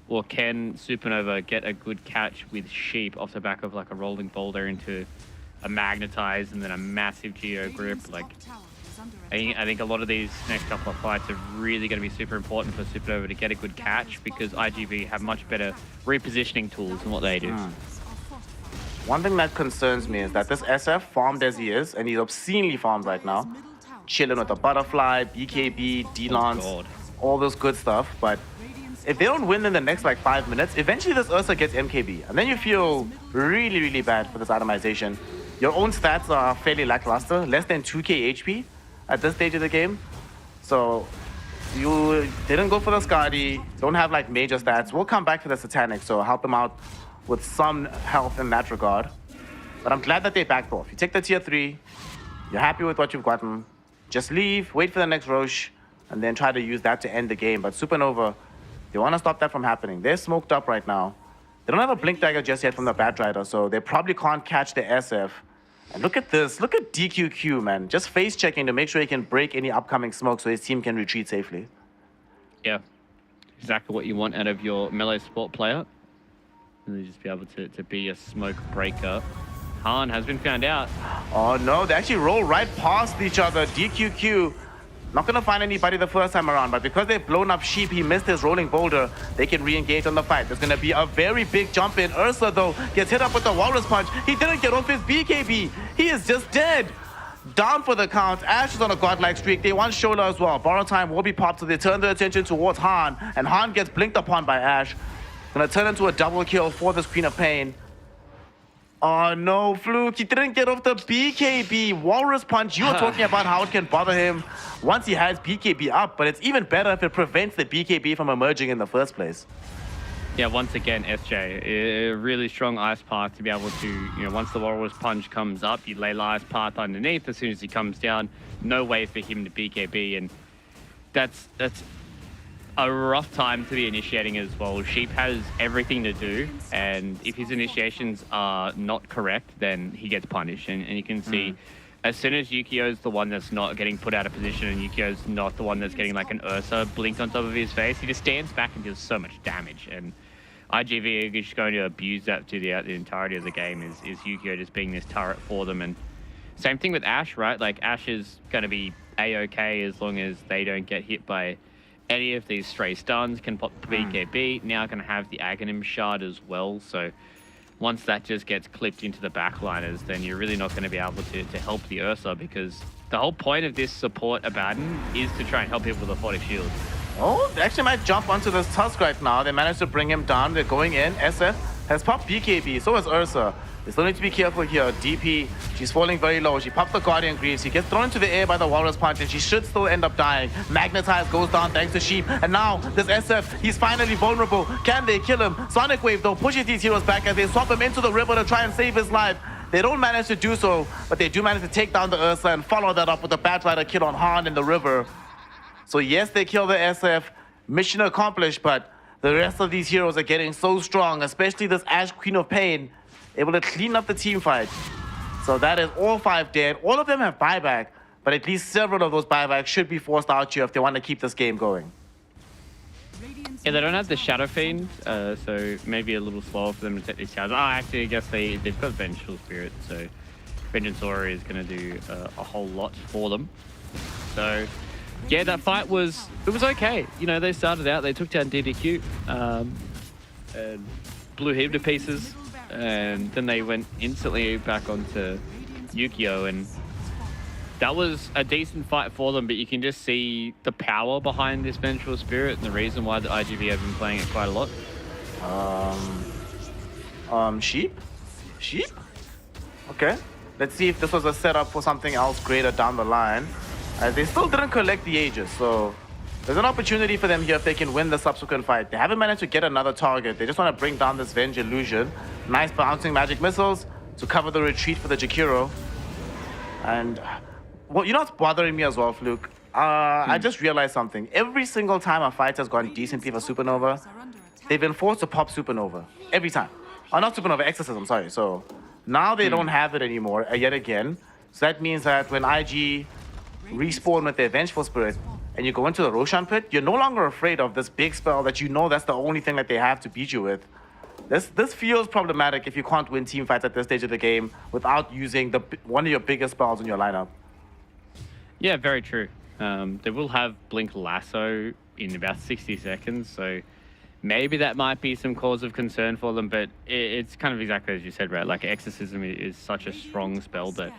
Or can Supernova get a good catch with Sheep off the back of like a rolling boulder into a magnetize and then a massive geo grip? Like, I think a lot of these next couple of fights are really going to be super important for Supernova to get a good catch, because IGV have much better repositioning tools than what they do. One thing that concerns me is that this SF, farmed as he is, and he's obscenely farmed right now, chilling with the Butterfly, BKB, D-Lance, all this good stuff, but if they don't win in the next like 5 minutes, eventually this Ursa gets MKB, and then you feel really, really bad for this itemization. Your own stats are fairly lackluster, less than 2k HP at this stage of the game. So you didn't go for the Skadi, don't have like major stats. We'll come back to the Satanic, so help them out with some health in that regard. But I'm glad that they backed off. You take the tier 3, you're happy with what you've gotten, just leave, wait for the next Roche, and then try to use that to end the game. But Supernova, they want to stop that from happening. They're smoked up right now. They don't have a Blink Dagger just yet from the Batrider, so they probably can't catch the SF. And look at this. Look at DQQ, man. Just face checking to make sure he can break any upcoming smoke so his team can retreat safely. Yeah, exactly what you want out of your melee support player. Really just be able to be a smoke breaker. Han has been found out. Oh no, they actually roll right past each other. DQQ Not going to find anybody the first time around, but because they've blown up Sheep, he missed his rolling boulder. They can re-engage on the fight. There's going to be a very big jump in. Ursa, though, gets hit up with the Walrus Punch. He didn't get off his BKB. He is just dead. Down for the count. Ash is on a godlike streak. They want Shola as well. Borrow time will be popped, so they turn their attention towards Han, and Han gets blinked upon by Ash. Going to turn into a double kill for this Queen of Pain. Oh no, Fluke, he didn't get off the BKB. Walrus Punch, you were talking about how it can bother him once he has BKB up, but it's even better if it prevents the BKB from emerging in the first place. Yeah, once again, SJ, a really strong ice path to be able to, once the Walrus Punch comes up, you lay the ice path underneath. As soon as he comes down, no way for him to BKB, and that's a rough time to be initiating as well. Sheep has everything to do, and if his initiations are not correct, then he gets punished. And you can see, as soon as Yukio's the one that's not getting put out of position, and Yukio's not the one that's getting like an Ursa blinked on top of his face, he just stands back and deals so much damage. And IGV are just going to abuse that to the entirety of the game, is Yukio just being this turret for them. And same thing with Ash, right? Like, Ash is going to be A-okay as long as they don't get hit by any of these stray stuns, can pop the BKB. Now going to have the Aghanim Shard as well. So once that just gets clipped into the backliners, then you're really not going to be able to help the Ursa, because the whole point of this support Abaddon is to try and help people with Aphotic Shield. Oh, they actually might jump onto this Tusk right now. They managed to bring him down. They're going in. SF has popped BKB. So has Ursa. They still need to be careful here. DP, she's falling very low. She popped the Guardian Greaves. She gets thrown into the air by the Walrus Punch, and she should still end up dying. Magnetize goes down thanks to Sheep. And now this SF, he's finally vulnerable. Can they kill him? Sonic Wave, though, pushes these heroes back as they swap him into the river to try and save his life. They don't manage to do so, but they do manage to take down the Ursa and follow that up with a Batrider kill on Han in the river. So yes, they kill the SF. Mission accomplished, but the rest of these heroes are getting so strong, especially this Ash Queen of Pain, able to clean up the team fight. So that is all 5 dead. All of them have buyback, but at least several of those buybacks should be forced out here if they want to keep this game going. Yeah, they don't have the Shadow Fiend, so maybe a little slower for them to take these towers. Oh, actually, I guess they've got Vengeful Spirit, so Vengeance Aura is going to do a whole lot for them. So yeah, that fight was okay. They started out, they took down DDQ, and blew him to pieces, and then they went instantly back onto Yukio, and that was a decent fight for them, but you can just see the power behind this Vengeful Spirit and the reason why the IGV have been playing it quite a lot. Sheep? Sheep? Okay. Let's see if this was a setup for something else greater down the line. They still didn't collect the Aegis, so there's an opportunity for them here if they can win the subsequent fight. They haven't managed to get another target. They just want to bring down this Venge Illusion. Nice bouncing magic missiles to cover the retreat for the Jakiro. And, well, what's bothering me as well, Fluke? I just realized something. Every single time a fight has gone decently for Supernova, they've been forced to pop Supernova. Every time. Oh, not Supernova, Exorcism, sorry. So now they don't have it anymore, yet again. So that means that when IG respawn with their Vengeful Spirit and you go into the Roshan Pit, you're no longer afraid of this big spell that that's the only thing that they have to beat you with. This feels problematic if you can't win team fights at this stage of the game without using one of your biggest spells in your lineup. Yeah, very true. They will have Blink Lasso in about 60 seconds, so maybe that might be some cause of concern for them, but it's kind of exactly as you said, right? Like, Exorcism is such a strong spell that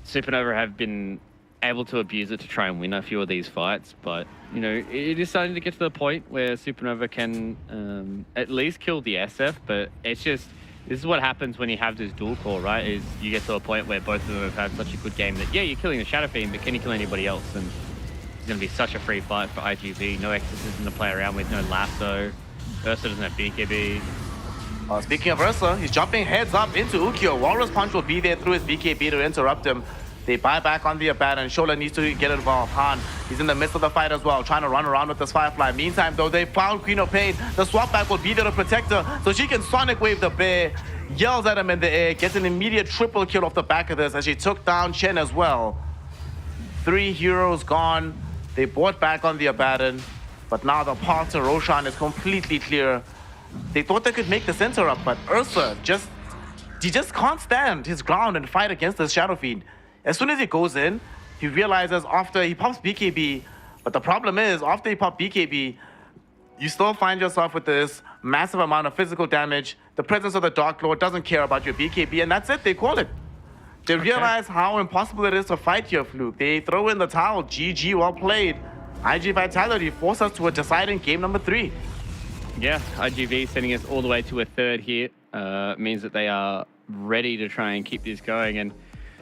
Supernova have been able to abuse it to try and win a few of these fights, but it is starting to get to the point where Supernova can at least kill the SF, but it's just, this is what happens when you have this dual core, right? Is you get to a point where both of them have had such a good game that, yeah, you're killing the Shadow Fiend, but can you kill anybody else? And it's going to be such a free fight for IGV. No Exorcism to play around with, no Lasso. Ursa doesn't have BKB. Speaking of Ursa, he's jumping heads up into Ukyo. Walrus Punch will be there through his BKB to interrupt him. They buy back on the Abaddon. Shola needs to get involved. Han, he's in the midst of the fight as well, trying to run around with this Firefly. Meantime, though, they found Queen of Pain. The swap back will be there to protect her, so she can Sonic Wave the bear. Yells at him in the air, gets an immediate triple kill off the back of this as she took down Chen as well. 3 heroes gone. They bought back on the Abaddon, but now the path to Roshan is completely clear. They thought they could make this interrupt, but Ursa he just can't stand his ground and fight against this Shadow Fiend. As soon as he goes in, he realizes after he pops BKB, but the problem is after he popped BKB, you still find yourself with this massive amount of physical damage. The presence of the Dark Lord doesn't care about your BKB, and that's it. They call it. They realize how impossible it is to fight here, Fluke. They throw in the towel. GG, well played. IG Vitality force us to a deciding game number 3. Yeah, IGV sending us all the way to a third here means that they are ready to try and keep this going. And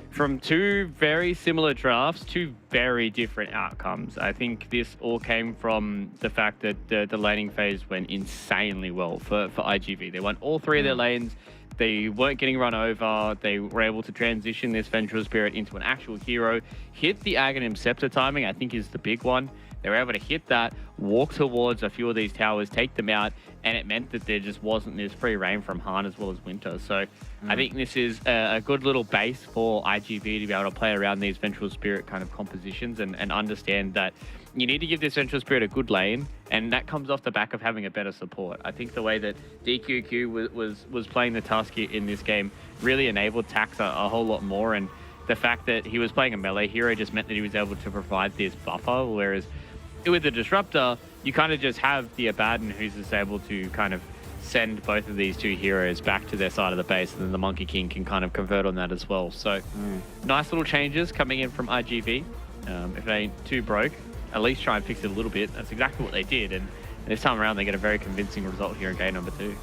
from two very similar drafts, two very different outcomes. I think this all came from the fact that the laning phase went insanely well for IGV. They won all 3 of their lanes. They weren't getting run over. They were able to transition this Vengeful Spirit into an actual hero. Hit the Aghanim Scepter timing, I think, is the big one. They were able to hit that, walk towards a few of these towers, take them out, and it meant that there just wasn't this free reign from Han as well as Winter. So I think this is a good little base for IGV to be able to play around these Vengeful Spirit kind of compositions and understand that you need to give this Vengeful Spirit a good lane, and that comes off the back of having a better support. I think the way that DQQ was playing the Tusk in this game really enabled Tax a whole lot more, and the fact that he was playing a melee hero just meant that he was able to provide this buffer, whereas with the Disruptor, you kind of just have the Abaddon who's just able to kind of send both of these 2 heroes back to their side of the base, and then the Monkey King can kind of convert on that as well. So nice little changes coming in from IGV. If they ain't too broke, at least try and fix it a little bit. That's exactly what they did, and this time around they get a very convincing result here in game number 2.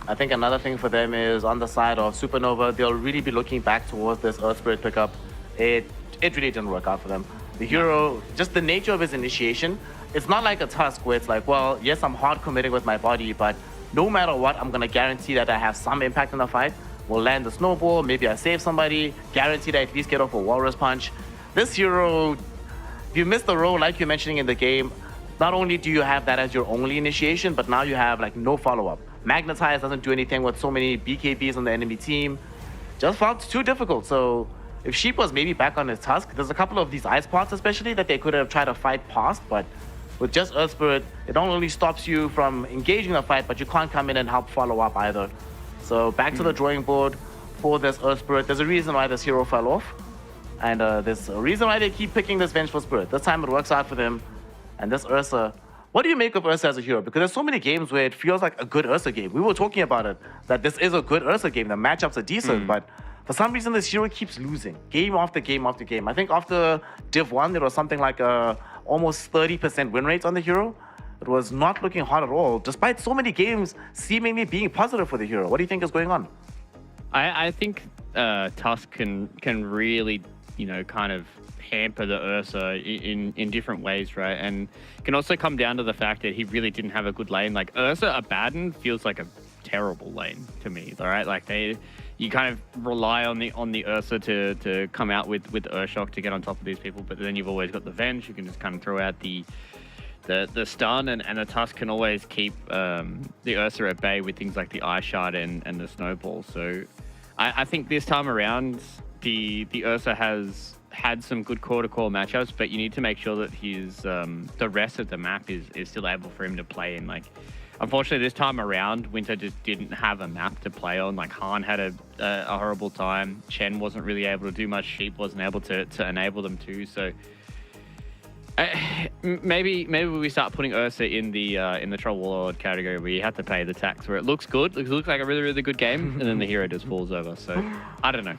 I think another thing for them is on the side of Supernova, they'll really be looking back towards this Earth Spirit pickup. It really didn't work out for them. The hero, just the nature of his initiation, it's not like a Tusk where it's like, well, yes, I'm hard committing with my body, but no matter what, I'm going to guarantee that I have some impact in the fight. We'll land the snowball, maybe I save somebody, guarantee that I at least get off a Walrus Punch. This hero, if you miss the role like you're mentioning in the game, not only do you have that as your only initiation, but now you have like no follow-up. Magnetize doesn't do anything with so many BKBs on the enemy team. Just felt too difficult. So if Sheep was maybe back on his Tusk, there's a couple of these ice pots especially that they could have tried to fight past, but with just Earth Spirit, it not only stops you from engaging the fight, but you can't come in and help follow up either. So back to the drawing board for this Earth Spirit. There's a reason why this hero fell off, and there's a reason why they keep picking this Vengeful Spirit. This time it works out for them. And this Ursa, what do you make of Ursa as a hero? Because there's so many games where it feels like a good Ursa game. We were talking about it, that this is a good Ursa game. The matchups are decent, but for some reason this hero keeps losing game after game after game. I think after Div 1, there was something like almost 30% win rates on the hero. It was not looking hot at all, despite so many games seemingly being positive for the hero. What do you think is going on? I think Tusk can really, kind of hamper the Ursa in different ways, right? And it can also come down to the fact that he really didn't have a good lane. Like Ursa Abaddon feels like a terrible lane to me, all right? Like you kind of rely on the Ursa to come out with Urshock to get on top of these people, but then you've always got the Venge. You can just kind of throw out the stun, and the Tusk can always keep the Ursa at bay with things like the Ice Shard and the Snowball. So I think this time around the Ursa has had some good core-to-core matchups, but you need to make sure that his the rest of the map is still able for him to play in. Like, unfortunately, this time around, Winter just didn't have a map to play on. Like, Han had a horrible time. Chen wasn't really able to do much. Sheep wasn't able to enable them to. So maybe we start putting Ursa in the Troll Warlord category where you have to pay the tax, where it looks good. It looks like a really, really good game, and then the hero just falls over. So I don't know.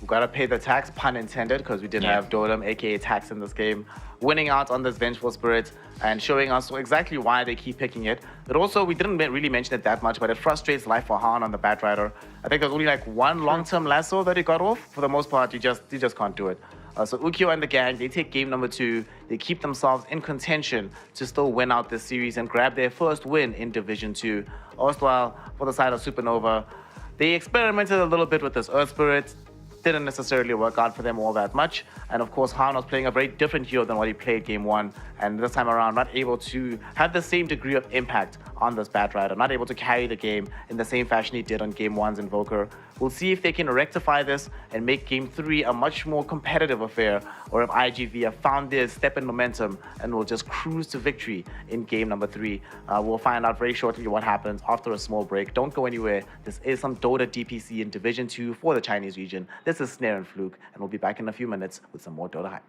We gotta pay the tax, pun intended, because we did have Dodom, aka Tax, in this game, winning out on this Vengeful Spirit and showing us exactly why they keep picking it. But also, we didn't really mention it that much, but it frustrates life for Han on the Bat Rider. I think there's only like one long-term lasso that he got off. For the most part, you just can't do it. So Ukyo and the gang, they take game number 2. They keep themselves in contention to still win out this series and grab their first win in Division 2. Erstwhile, for the side of Supernova, they experimented a little bit with this Earth Spirit. Didn't necessarily work out for them all that much. And of course, Han was playing a very different hero than what he played game 1. And this time around, not able to have the same degree of impact on this Batrider, not able to carry the game in the same fashion he did on Game 1's Invoker. We'll see if they can rectify this and make Game 3 a much more competitive affair, or if IGV have found their step in momentum and will just cruise to victory in game number 3. We'll find out very shortly what happens after a small break. Don't go anywhere. This is some Dota DPC in Division 2 for the Chinese region. This is Snare and Fluke, and we'll be back in a few minutes with some more Dota hype.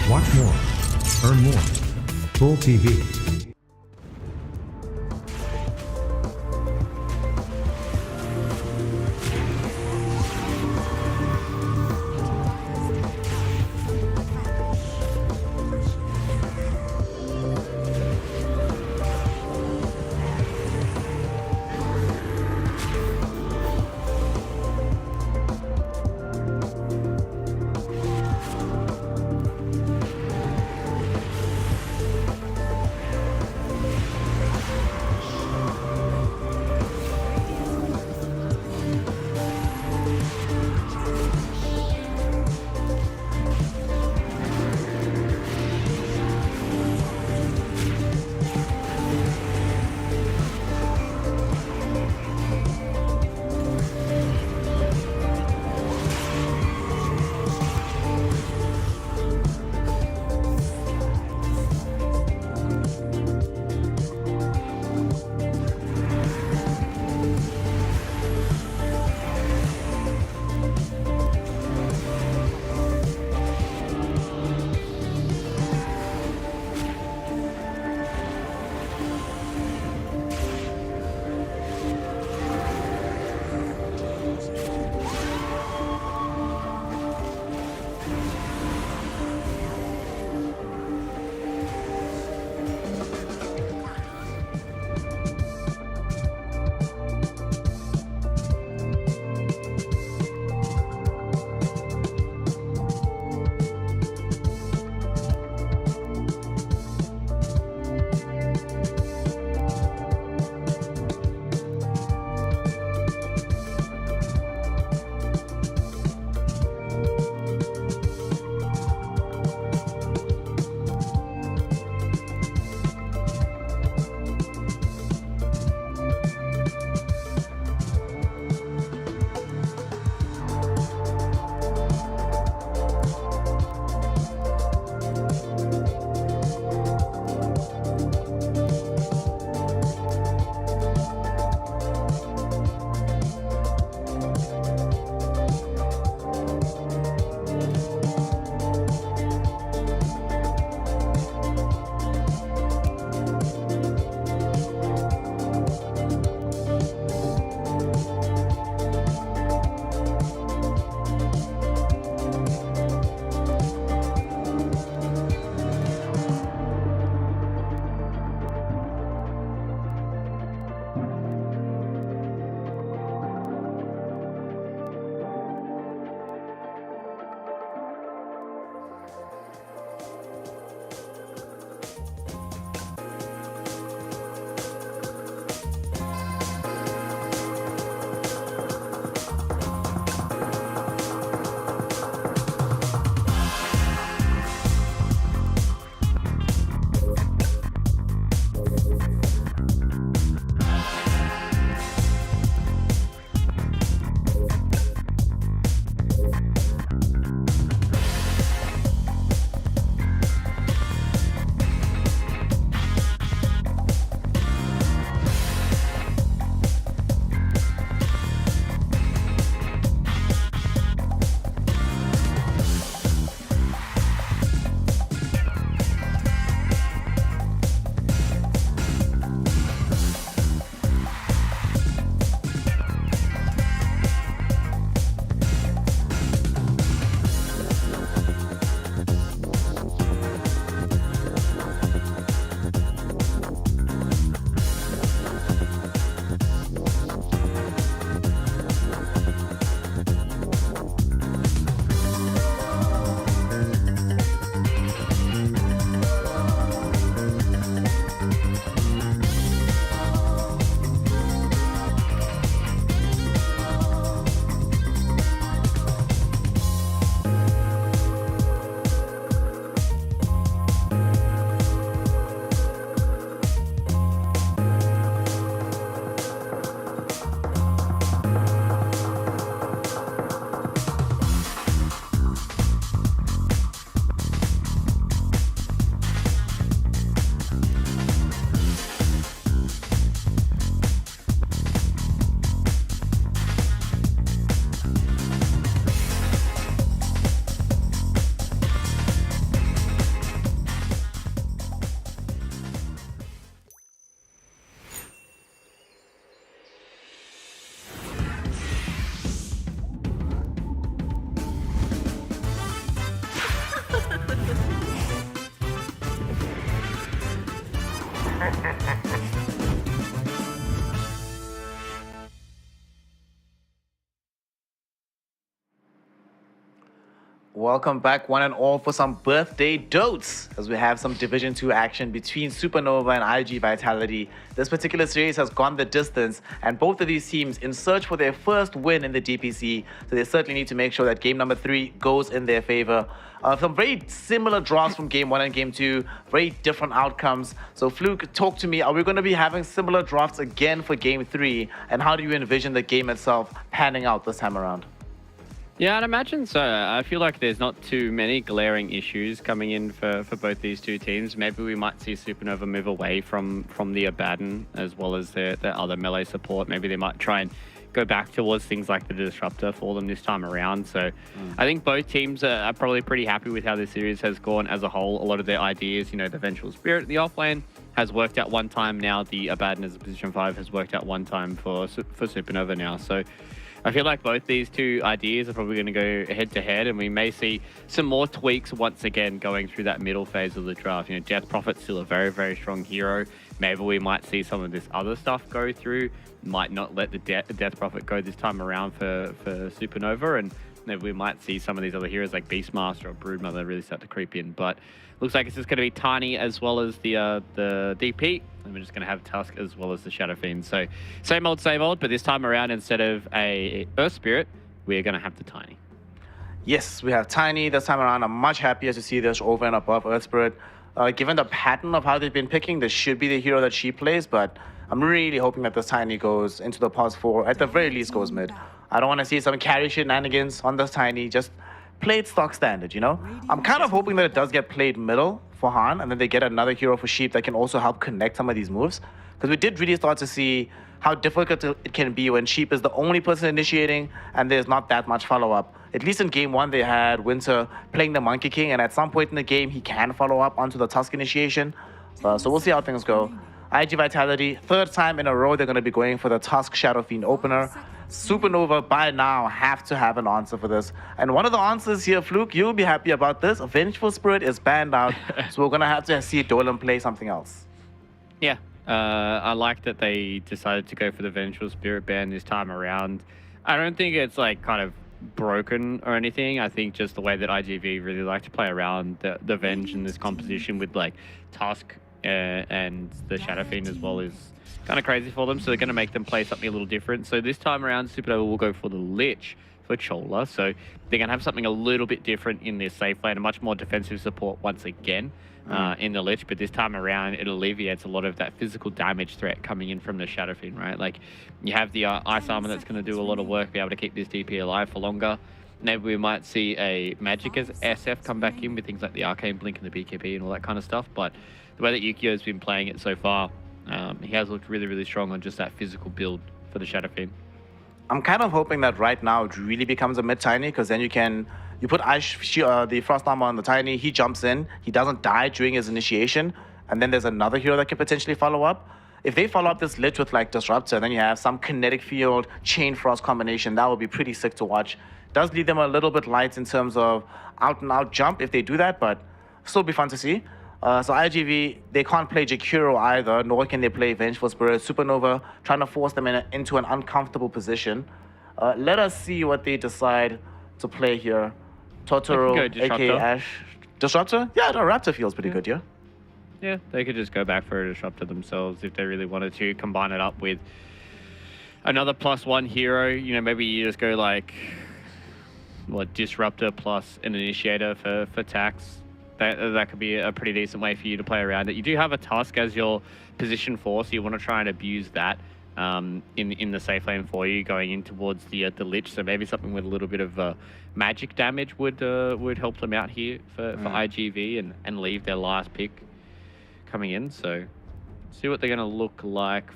Watch more. Earn more. Full TV. Welcome back, one and all, for some birthday dotes as we have some Division 2 action between Supernova and IG Vitality. This particular series has gone the distance, and both of these teams in search for their first win in the DPC, so they certainly need to make sure that game number 3 goes in their favor. Some very similar draws from game 1 and game 2, very different outcomes. So Fluke, talk to me, are we going to be having similar drafts again for game 3, and how do you envision the game itself panning out this time around? Yeah, I'd imagine so. I feel like there's not too many glaring issues coming in for both these two teams. Maybe we might see Supernova move away from the Abaddon as well as their other melee support. Maybe they might try and go back towards things like the Disruptor for them this time around. So I think both teams are probably pretty happy with how this series has gone as a whole. A lot of their ideas, you know, the Vengeful Spirit in the offlane has worked out one time now. The Abaddon as a position 5 has worked out one time for Supernova now. So I feel like both these two ideas are probably going to go head to head, and we may see some more tweaks once again going through that middle phase of the draft. You know, Death Prophet's still a very, very strong hero. Maybe we might see some of this other stuff go through. Might not let the Death Prophet go this time around for Supernova, and maybe we might see some of these other heroes like Beastmaster or Broodmother really start to creep in. But looks like it's just going to be Tiny as well as the DP. And we're just going to have Tusk as well as the Shadow Fiend. So same old, but this time around, instead of a Earth Spirit, we're going to have the Tiny. Yes, we have Tiny this time around. I'm much happier to see this over and above Earth Spirit. Given the pattern of how they've been picking, this should be the hero that she plays, but I'm really hoping that this Tiny goes into the pos 4, at the very least goes mid. I don't want to see some carry shenanigans on this Tiny, just play it stock standard, you know? I'm kind of hoping that it does get played middle for Han, and then they get another hero for Sheep that can also help connect some of these moves. Because we did really start to see how difficult it can be when Sheep is the only person initiating and there's not that much follow-up. At least in game 1, they had Winter playing the Monkey King, and at some point in the game, he can follow up onto the Tusk initiation. So we'll see how things go. IG Vitality, third time in a row, they're going to be going for the Tusk Shadow Fiend opener. Supernova, by now, have to have an answer for this. And one of the answers here, Fluke, you'll be happy about this. Vengeful Spirit is banned out, so we're going to have to see Dolan play something else. Yeah, I like that they decided to go for the Vengeful Spirit ban this time around. I don't think it's like kind of broken or anything. I think just the way that IGV really like to play around the Venge in this composition with like Tusk and the Shadow Fiend as well is kind of crazy for them, so they're going to make them play something a little different. So this time around, Supernova will go for the Lich for Chola, so they're going to have something a little bit different in their safe lane, a much more defensive support once again in the Lich, but this time around it alleviates a lot of that physical damage threat coming in from the Shadow Fiend, right? Like, you have the Ice Armor that's going to do a lot of work, be able to keep this DP alive for longer. Maybe we might see a Magic as SF come back in with things like the Arcane Blink and the BKB and all that kind of stuff, but the way that Yukio's been playing it so far, he has looked really, really strong on just that physical build for the Shadow Fiend. I'm kind of hoping that right now it really becomes a mid-Tiny, because then you put the Frost Armor on the Tiny, he jumps in, he doesn't die during his initiation, and then there's another hero that can potentially follow up. If they follow up this Lich with like Disruptor, then you have some Kinetic Field, Chain Frost combination, that would be pretty sick to watch. Does leave them a little bit light in terms of out-and-out jump if they do that, but still be fun to see. So IGV, they can't play Jakiro either, nor can they play Vengeful Spirit. Supernova trying to force them into an uncomfortable position. Let us see what they decide to play here. Totoro, aka Ash. Disruptor? Yeah, no, Raptor feels pretty good, yeah? Yeah, they could just go back for a Disruptor themselves if they really wanted to, combine it up with another +1 hero. You know, maybe you just go like, what, Disruptor plus an Initiator for Tax. That could be a pretty decent way for you to play around it. You do have a Tusk as your position 4, so you want to try and abuse that in the safe lane for you going in towards the Lich. So maybe something with a little bit of magic damage would help them out here for IGV and leave their last pick coming in. So see what they're going to look like.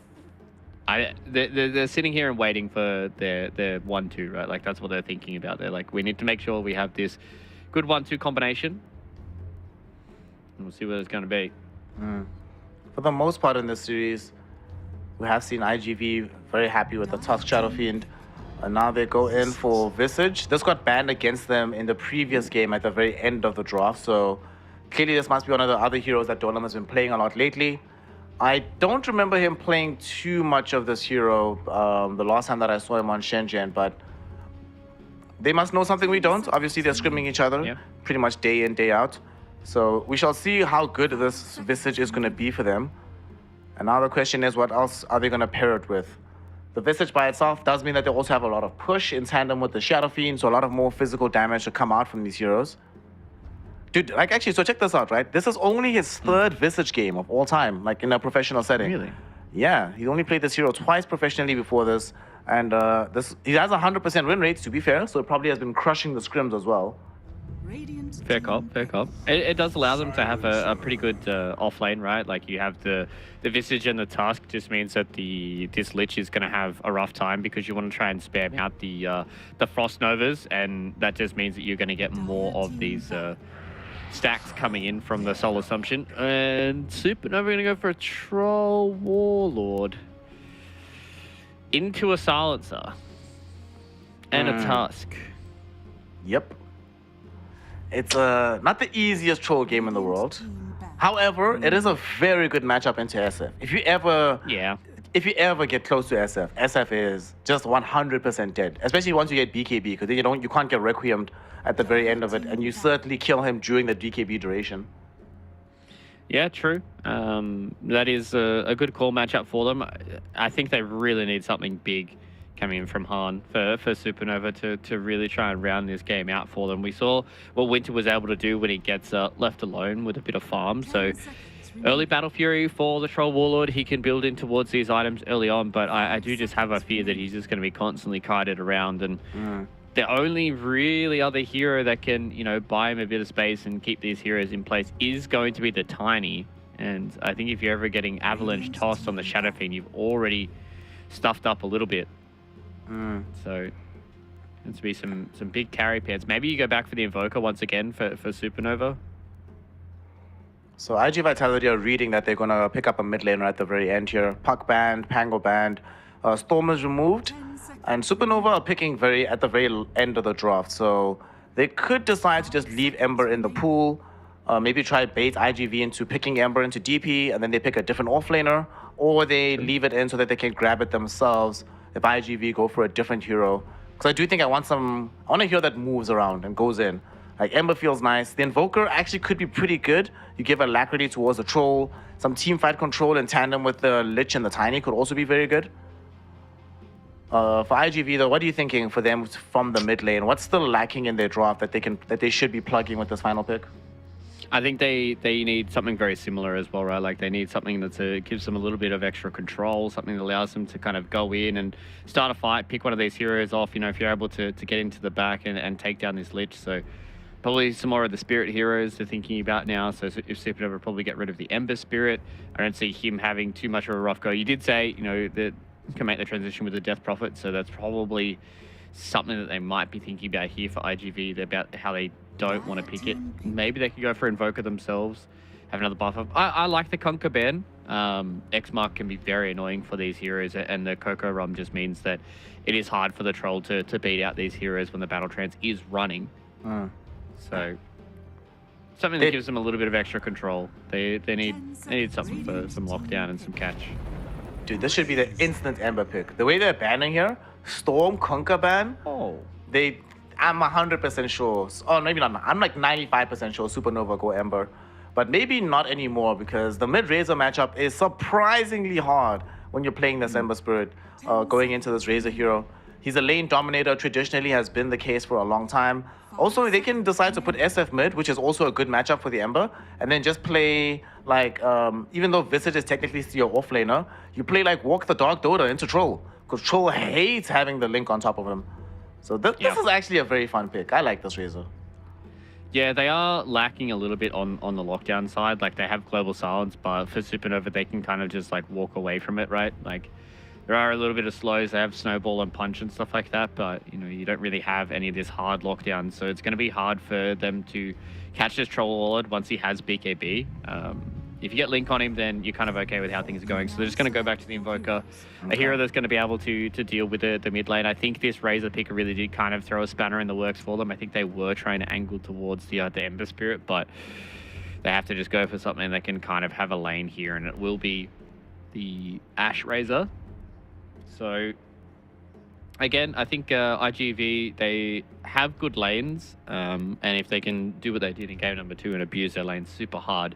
They're sitting here and waiting for their 1-2, right? Like, that's what they're thinking about. They're like, we need to make sure we have this good 1-2 combination. And we'll see what it's going to be. For the most part in this series, we have seen IGV very happy with the Tusk Shadow Fiend. And now they go in for Visage. This got banned against them in the previous game at the very end of the draft. So clearly this must be one of the other heroes that Dolan has been playing a lot lately. I don't remember him playing too much of this hero the last time that I saw him on Shenzhen, but they must know something we don't. Obviously, they're scrimming each other Yeah. pretty much day in, day out. So we shall see how good this Visage is going to be for them. And now the question is, what else are they going to pair it with? The Visage by itself does mean that they also have a lot of push in tandem with the Shadow Fiend, so a lot of more physical damage to come out from these heroes. Dude, like actually, so check this out, right? This is only his third Visage game of all time, like in a professional setting. Really? Yeah, he only played this hero twice professionally before this. And he has 100% win rates, to be fair, so it probably has been crushing the scrims as well. Fair cop, fair cop. It does allow them to have a pretty good off lane, right? Like you have the Visage and the Tusk just means that this Lich is going to have a rough time because you want to try and spam out the Frost Novas, and that just means that you're going to get more of these stacks coming in from the Soul Assumption. And Supernova going to go for a Troll Warlord into a Silencer and a Tusk. Yep. It's not the easiest troll game in the world. However, it is a very good matchup into SF. If you ever get close to SF, SF is just 100% dead. Especially once you get BKB, because then you can't get Requiemed at the very end of it, and you certainly kill him during the DKB duration. Yeah, true. That is a good call matchup for them. I think they really need something big coming in from Han for Supernova to really try and round this game out for them. We saw what Winter was able to do when he gets left alone with a bit of farm. So early Battle Fury for the Troll Warlord, he can build in towards these items early on, but I do just have a fear that he's just going to be constantly kited around. And the only really other hero that can, buy him a bit of space and keep these heroes in place is going to be the Tiny. And I think if you're ever getting Avalanche tossed on the Shadow Fiend, you've already stuffed up a little bit. So it's to be some big carry pairs. Maybe you go back for the Invoker once again for Supernova. So IG Vitality are reading that they're going to pick up a mid laner at the very end here. Puck banned, Pango banned, Storm is removed, and Supernova are picking at the very end of the draft. So they could decide to just leave Ember in the pool, maybe try bait IGV into picking Ember into DP, and then they pick a different offlaner, or they leave it in so that they can grab it themselves if IGV go for a different hero. Because I do think I want a hero that moves around and goes in. Like Ember feels nice. The Invoker actually could be pretty good. You give Alacrity towards the Troll. Some team fight control in tandem with the Lich and the Tiny could also be very good. For IGV though, what are you thinking for them from the mid lane? What's still lacking in their draft that they should be plugging with this final pick? I think they need something very similar as well, right? Like they need something that gives them a little bit of extra control, something that allows them to kind of go in and start a fight, pick one of these heroes off, if you're able to get into the back and take down this Lich. So probably some more of the Spirit heroes they're thinking about now. So if Supernova probably get rid of the Ember Spirit, I don't see him having too much of a rough go. You did say, that can make the transition with the Death Prophet, so that's probably something that they might be thinking about here for IGV, about how they don't want to pick it. Maybe they could go for Invoker themselves, have another buff up. I like the Conquer ban. X-Mark can be very annoying for these heroes, and the Coco Rum just means that it is hard for the Troll to beat out these heroes when the Battle Trance is running. So something that gives them a little bit of extra control. They need something for some lockdown and some catch. Dude, this should be the instant Ember pick. The way they're banning here, Storm Conquer ban. I'm 100% sure. Oh, maybe not. I'm like 95% sure Supernova go Ember. But maybe not anymore because the mid-Razor matchup is surprisingly hard when you're playing this Ember Spirit going into this Razor hero. He's a lane dominator, traditionally has been the case for a long time. Also, they can decide to put SF mid, which is also a good matchup for the Ember, and then just play like, even though Visage is technically your offlaner, you play like Walk the Dark Dota into Troll, because Troll hates having the Link on top of him. So this is actually a very fun pick. I like this Razor. Yeah, they are lacking a little bit on the lockdown side. Like, they have Global Silence, but for Supernova, they can kind of just, like, walk away from it, right? Like, there are a little bit of slows. They have Snowball and Punch and stuff like that, but, you don't really have any of this hard lockdown. So it's going to be hard for them to catch this Troll Warlord once he has BKB. If you get Link on him, then you're kind of okay with how things are going. So they're just going to go back to the Invoker, a hero that's going to be able to deal with the mid lane. I think this Razor pick really did kind of throw a spanner in the works for them. I think they were trying to angle towards the Ember Spirit, but they have to just go for something that can kind of have a lane here, and it will be the Ash Razor. So again, I think IGV, they have good lanes, and if they can do what they did in game number 2 and abuse their lanes super hard,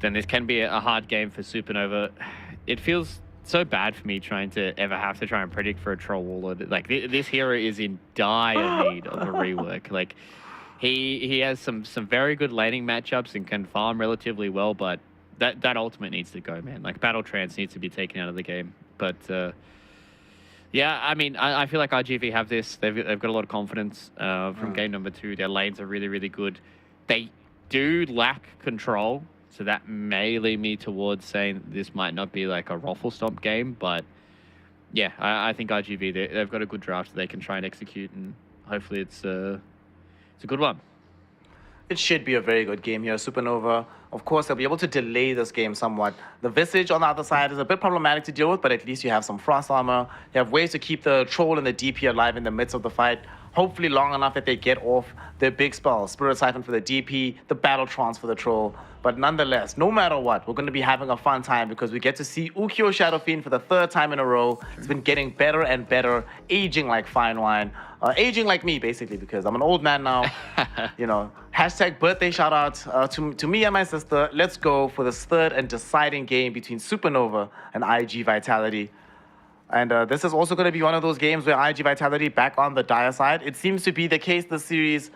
then this can be a hard game for Supernova. It feels so bad for me trying to ever have to try and predict for a troll wall. Like, this hero is in dire need of a rework. Like, he has some very good laning matchups and can farm relatively well, but that ultimate needs to go, man. Like, Battle Trance needs to be taken out of the game. But yeah, I mean, I feel like IGV have this. They've got a lot of confidence from game number 2. Their lanes are really, really good. They do lack control, so that may lead me towards saying this might not be like a Ruffle Stomp game. But yeah, I think IGV, they've got a good draft they can try and execute, and hopefully it's a good one. It should be a very good game here. Supernova, of course, they'll be able to delay this game somewhat. The Visage on the other side is a bit problematic to deal with, but at least you have some Frost Armor. You have ways to keep the Troll and the DP alive in the midst of the fight. Hopefully long enough that they get off their big spells. Spirit Siphon for the DP, the Battle Trance for the Troll. But nonetheless, no matter what, we're going to be having a fun time because we get to see Ukyo Shadow Fiend for the 3rd time in a row. It's been getting better and better, aging like fine wine. Aging like me, basically, because I'm an old man now. You know, hashtag birthday shout out to me and my sister. Let's go for this 3rd and deciding game between Supernova and IG Vitality. And this is also going to be one of those games where IG Vitality back on the Dire side. It seems to be the case this series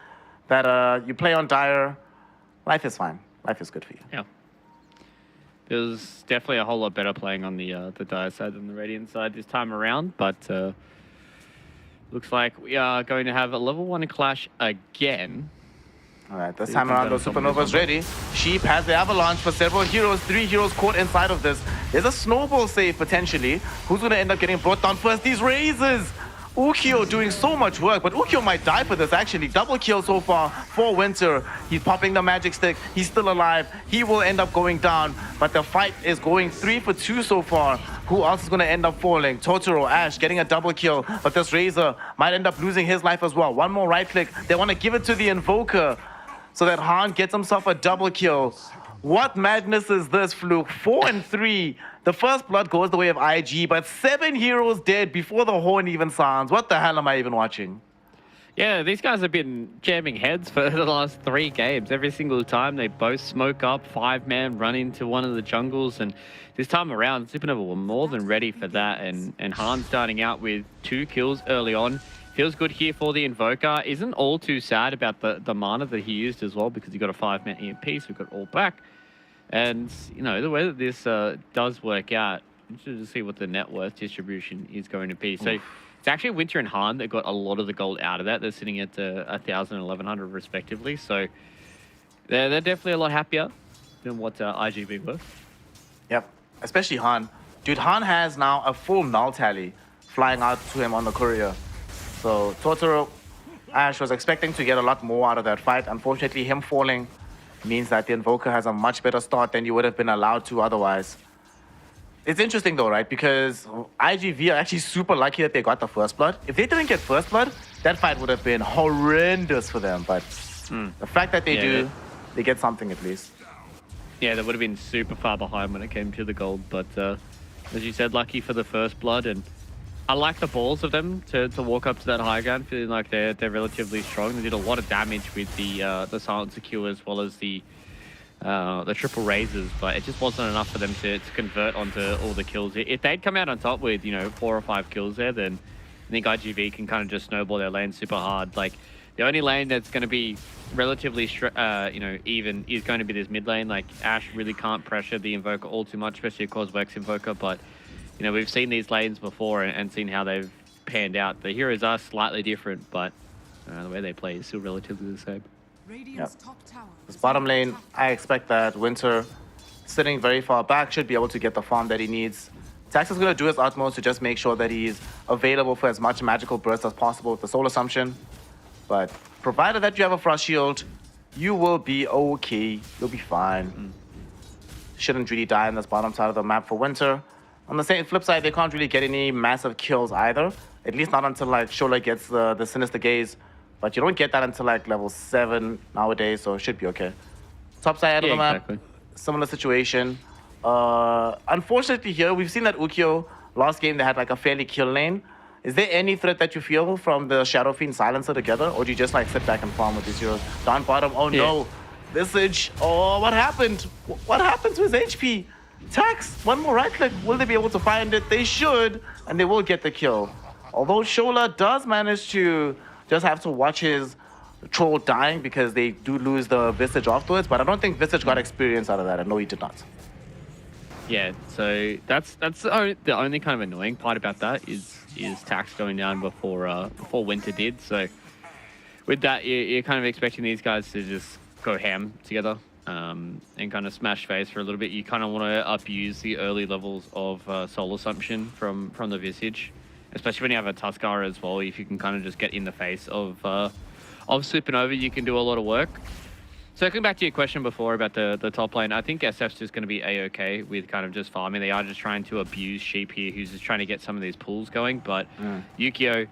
that you play on Dire, life is fine. Life is good for you. Yeah. There's definitely a whole lot better playing on the Dire side than the Radiant side this time around, but looks like we are going to have a level 1 clash again. All right, this time around, though, Supernova's ready. Sheep has the Avalanche for several heroes. 3 heroes caught inside of this. There's a snowball save, potentially. Who's going to end up getting brought down first? These Razors! Ukyo doing so much work, but Ukyo might die for this, actually. Double kill so far for Winter. He's popping the magic stick. He's still alive. He will end up going down, but the fight is going 3 for 2 so far. Who else is going to end up falling? Totoro, Ash getting a double kill, but this Razor might end up losing his life as well. One more right click. They want to give it to the Invoker so that Han gets himself a double kill. What madness is this, Fluke? 4 and 3. The first blood goes the way of IG, but 7 heroes dead before the horn even sounds. What the hell am I even watching? Yeah, these guys have been jamming heads for the last 3 games. Every single time they both smoke up, 5-man run into one of the jungles, and this time around, Supernova were more than ready for that, and Han starting out with 2 kills early on. Feels good here for the Invoker. Isn't all too sad about the mana that he used as well, because he got a 5-man EMP, so we got all back. And, you know, the way that this does work out, interested to see what the net worth distribution is going to be. So it's actually Winter and Han that got a lot of the gold out of that. They're sitting at 1,000 and 1,100 respectively. So they're definitely a lot happier than what IGV were. Yep, especially Han. Dude, Han has now a full null tally flying out to him on the courier. So Totoro, Ash was expecting to get a lot more out of that fight. Unfortunately, him falling means that the Invoker has a much better start than you would have been allowed to otherwise. It's interesting though, right? Because IGV are actually super lucky that they got the first blood. If they didn't get first blood, that fight would have been horrendous for them. But the fact that they they get something at least. Yeah, they would have been super far behind when it came to the gold. But as you said, lucky for the first blood. And I like the balls of them to walk up to that high ground, feeling like they're relatively strong. They did a lot of damage with the Silent Secure as well as the triple Razors, but it just wasn't enough for them to convert onto all the kills. If they'd come out on top with, you know, 4 or 5 kills there, then I think IGV can kind of just snowball their lane super hard. Like, the only lane that's going to be relatively, even is going to be this mid lane. Like, Ash really can't pressure the Invoker all too much, especially a Coswex Invoker, but you know, we've seen these lanes before and seen how they've panned out. The heroes are slightly different, but the way they play is still relatively the same. Yep. This bottom lane, I expect that Winter, sitting very far back, should be able to get the farm that he needs. Tax is going to do his utmost to just make sure that he's available for as much magical burst as possible with the Soul Assumption. But provided that you have a Frost Shield, you will be okay. You'll be fine. Shouldn't really die on this bottom side of the map for Winter. On the same flip side, they can't really get any massive kills either. At least not until like Shola gets the Sinister Gaze. But you don't get that until like level 7 nowadays, so it should be okay. Top side of the map, similar situation. Unfortunately here, we've seen that Ukyo, last game they had like a fairly kill lane. Is there any threat that you feel from the Shadow Fiend Silencer together, or do you just like sit back and farm with these heroes? Down bottom, oh no. Visage, oh, what happened? What happened to his HP? Tax, one more right click. Will they be able to find it? They should, and they will get the kill. Although Shola does manage to just have to watch his troll dying because they do lose the Visage afterwards, but I don't think Visage got experience out of that. I know he did not. Yeah, so that's the only kind of annoying part about that is Tax going down before Winter did. So with that, you're kind of expecting these guys to just go ham together and kind of smash face for a little bit. You kind of want to abuse the early levels of Soul Assumption from the Visage, especially when you have a Tuskar as well. If you can kind of just get in the face of Supernova, you can do a lot of work. Circling back to your question before about the top lane, I think SF's just going to be A-okay with kind of just farming. They are just trying to abuse Sheep here, who's just trying to get some of these pools going. But Yukio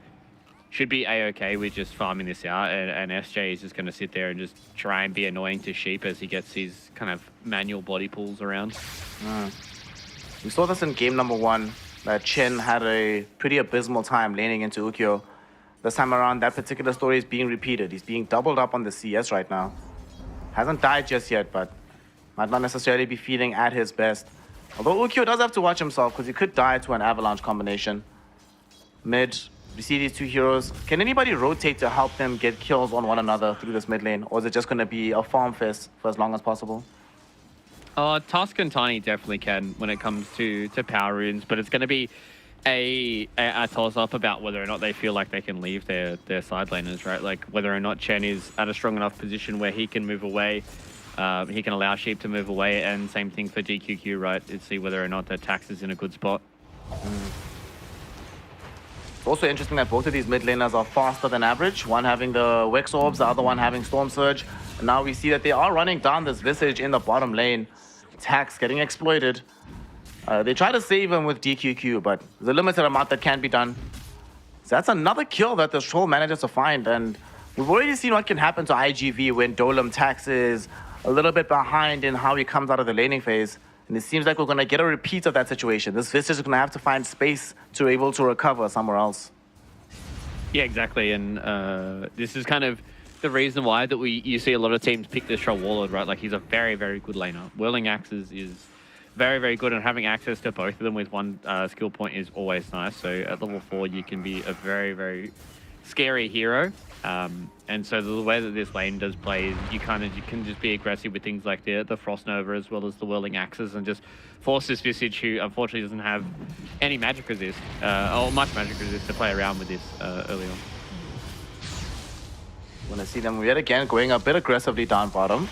should be A-okay with just farming this out, and SJ is just going to sit there and just try and be annoying to Sheep as he gets his kind of manual body pools around. We saw this in game number 1, that Chen had a pretty abysmal time laning into Ukyo. This time around, that particular story is being repeated. He's being doubled up on the CS right now. Hasn't died just yet, but might not necessarily be feeling at his best. Although Ukyo does have to watch himself because he could die to an avalanche combination. Mid, we see these two heroes. Can anybody rotate to help them get kills on one another through this mid lane? Or is it just going to be a farm fest for as long as possible? Tusk and Tiny definitely can when it comes to power runes, but it's going to be a toss-up about whether or not they feel like they can leave their side laners, right? Like whether or not Chen is at a strong enough position where he can move away, he can allow Sheep to move away, and same thing for DQQ, right? To see whether or not the Tax is in a good spot. It's also interesting that both of these mid laners are faster than average. One having the Wex Orbs, the other one having Storm Surge. And now we see that they are running down this Visage in the bottom lane. Tax getting exploited. They try to save him with DQQ, but there's a limited amount that can be done. So that's another kill that the Troll manages to find, and we've already seen what can happen to IGV when Dolem Tax is a little bit behind in how he comes out of the laning phase. And it seems like we're going to get a repeat of that situation. This Visage is going to have to find space to be able to recover somewhere else. Yeah, exactly, and this is kind of the reason why that you see a lot of teams pick this Troll Warlord, right? Like he's a very, very good laner. Whirling Axes is very, very good, and having access to both of them with one skill point is always nice. So at level 4, you can be a very, very scary hero. And so the way that this lane does play is you can just be aggressive with things like the Frost Nova as well as the Whirling Axes and just force this Visage, who unfortunately doesn't have any magic resist, or much magic resist to play around with this early on. Want to see them yet again going a bit aggressively down bottom.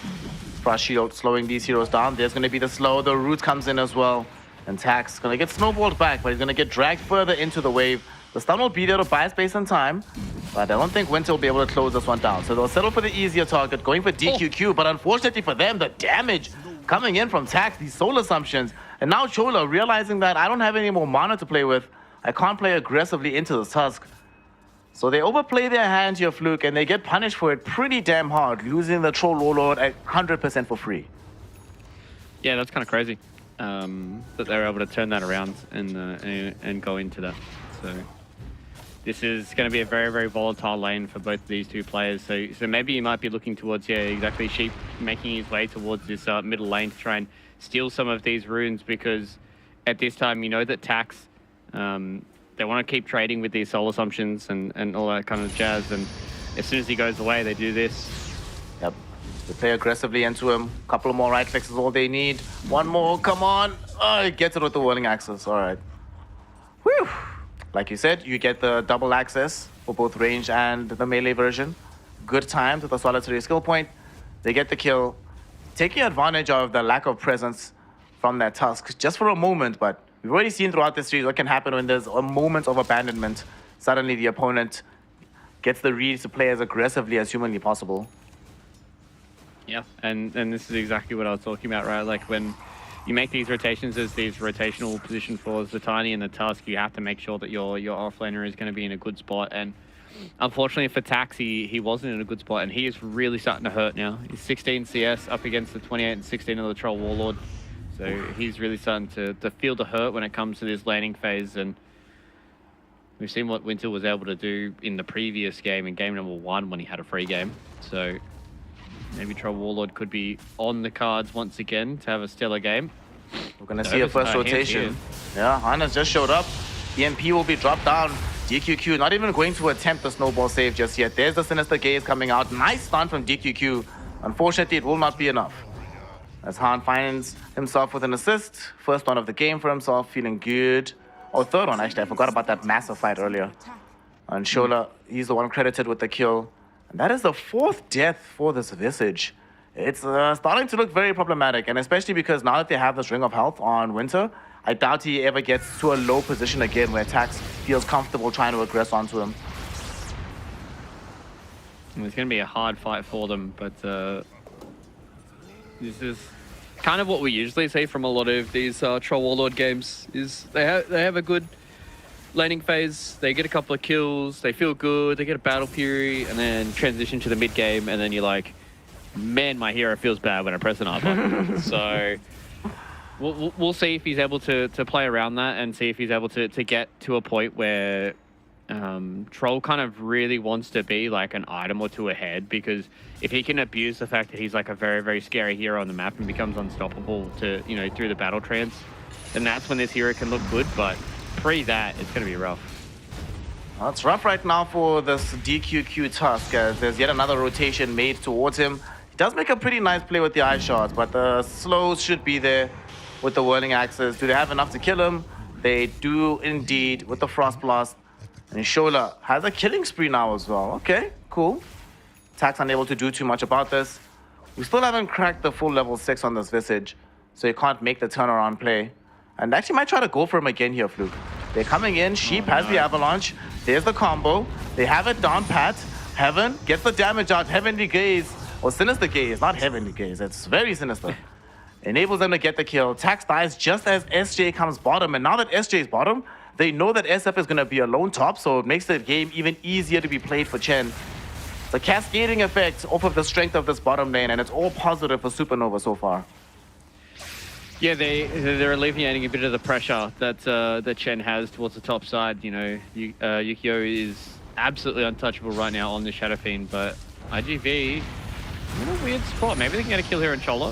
Frost Shield slowing these heroes down. There's going to be the slow. The Root comes in as well. And Tax going to get snowballed back, but he's going to get dragged further into the wave. The stun will be there to buy space and time, but I don't think Winter will be able to close this one down. So they'll settle for the easier target, going for DQQ, but unfortunately for them, the damage coming in from Tax, these soul assumptions. And now Chola realizing that I don't have any more mana to play with. I can't play aggressively into the Tusk. So they overplay their hand here, Fluke, and they get punished for it pretty damn hard, losing the Troll Warlord at 100% for free. Yeah, that's kind of crazy that they were able to turn that around and go into that. So this is going to be a very, very volatile lane for both of these two players. So maybe you might be looking towards, yeah, exactly, Sheep making his way towards this middle lane to try and steal some of these runes, because at this time, you know that Tax, they want to keep trading with these soul assumptions and all that kind of jazz. And as soon as he goes away, they do this. Yep. They play aggressively into him. Couple more right clicks is all they need. One more, come on. Oh, he gets it with the Whirling Axis. All right. Whew. Like you said, you get the double access for both range and the melee version. Good time to the solitary skill point. They get the kill, taking advantage of the lack of presence from that Tusk just for a moment, but we've already seen throughout this series what can happen when there's a moment of abandonment. Suddenly the opponent gets the read to play as aggressively as humanly possible. Yeah, and this is exactly what I was talking about, right? Like when you make these rotations as these rotational position for the Tiny and the Tusk, you have to make sure that your offlaner is going to be in a good spot. And unfortunately for Tax, he wasn't in a good spot, and he is really starting to hurt now. He's 16 CS up against the 28 and 16 of the Troll Warlord. So he's really starting to feel the hurt when it comes to this laning phase. And We've seen what Winter was able to do in the previous game, in game number 1, when he had a free game. So maybe Troll Warlord could be on the cards once again to have a stellar game. We're going to see a first rotation. Yeah, Hannes just showed up. EMP will be dropped down. DQQ not even going to attempt the snowball save just yet. There's the Sinister Gaze coming out. Nice stun from DQQ. Unfortunately, it will not be enough. As Han finds himself with an assist. First one of the game for himself, feeling good. Oh, third one, actually. I forgot about that massive fight earlier. And Shola, he's the one credited with the kill. And that is the 4th death for this Visage. It's starting to look very problematic, and especially because now that they have this Ring of Health on Winter, I doubt he ever gets to a low position again where Tax feels comfortable trying to aggress onto him. It's going to be a hard fight for them, but this is kind of what we usually see from a lot of these Troll Warlord games. Is they have a good laning phase, they get a couple of kills, they feel good, they get a battle fury, and then transition to the mid game, and then you're like, man, my hero feels bad when I press an R button. So we'll see if he's able to play around that and see if he's able to get to a point where Troll kind of really wants to be like an item or two ahead, because if he can abuse the fact that he's like a very, very scary hero on the map and becomes unstoppable to, you know, through the battle trance, then that's when this hero can look good. But pre that, it's going to be rough. Well, it's rough right now for this DQQ Tusk, as there's yet another rotation made towards him. He does make a pretty nice play with the eye shots, but the slows should be there with the whirling axes. Do they have enough to kill him? They do indeed with the Frost Blast. And Shola has a killing spree now as well. Okay, cool. Tax unable to do too much about this. We still haven't cracked the full level 6 on this Visage, so he can't make the turnaround play. And actually might try to go for him again here, Fluke. They're coming in. Sheep has the avalanche. There's the combo. They have it down pat. Heaven gets the damage out. Heavenly Gaze, or Sinister Gaze, not Heavenly Gaze. It's very sinister. Enables them to get the kill. Tax dies just as SJ comes bottom. And now that SJ is bottom, they know that SF is going to be a lone top, so it makes the game even easier to be played for Chen. It's a cascading effect off of the strength of this bottom lane, and it's all positive for Supernova so far. Yeah, they're alleviating a bit of the pressure that that Chen has towards the top side. You know, Yukio is absolutely untouchable right now on the Shadow Fiend, but IGV in a weird spot. Maybe they can get a kill here in Chola.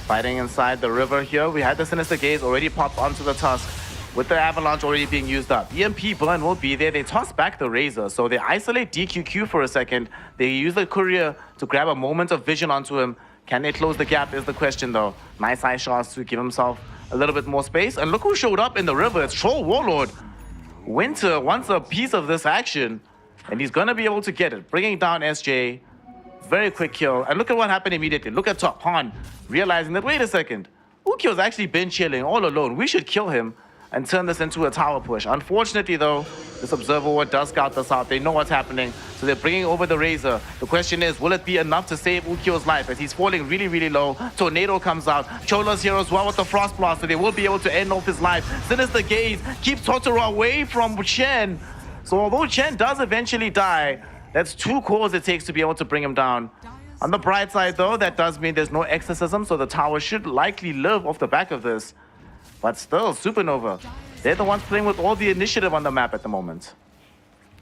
Fighting inside the river here. We had the Sinister Gaze already popped onto the Tusk with the Avalanche already being used up. EMP burn will be there. They toss back the Razor, so they isolate DQQ for a second. They use the Courier to grab a moment of vision onto him. Can they close the gap is the question though. Nice eye shots to give himself a little bit more space. And look who showed up in the river. It's Troll Warlord. Winter wants a piece of this action, and he's gonna be able to get it. Bringing down SJ. Very quick kill. And look at what happened immediately. Look at top. Han realizing that, wait a second, Ukyo's actually been chilling all alone. We should kill him and turn this into a tower push. Unfortunately though, this Observer Ward does scout this out. They know what's happening, so they're bringing over the Razor. The question is, will it be enough to save Ukyo's life as he's falling really, really low? Tornado comes out. Chola's here as well with the Frost Blast, so they will be able to end off his life. Sinister Gaze keeps Totoro away from Chen. So although Chen does eventually die, that's 2 cores it takes to be able to bring him down. On the bright side though, that does mean there's no exorcism, so the tower should likely live off the back of this. But still, Supernova, they're the ones playing with all the initiative on the map at the moment.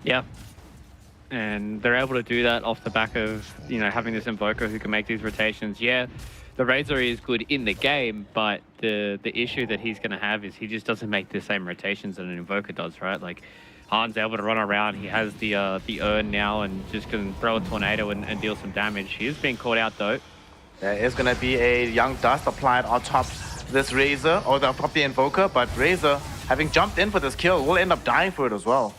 Yeah. And they're able to do that off the back of, you know, having this Invoker who can make these rotations. Yeah, the Razor is good in the game, but the issue that he's going to have is he just doesn't make the same rotations that an Invoker does, right? Like, Han's able to run around. He has the urn now and just can throw a tornado and deal some damage. He is being caught out, though. There is going to be a Young Dust applied on top this Razor, or the Invoker, but Razor, having jumped in for this kill, will end up dying for it as well.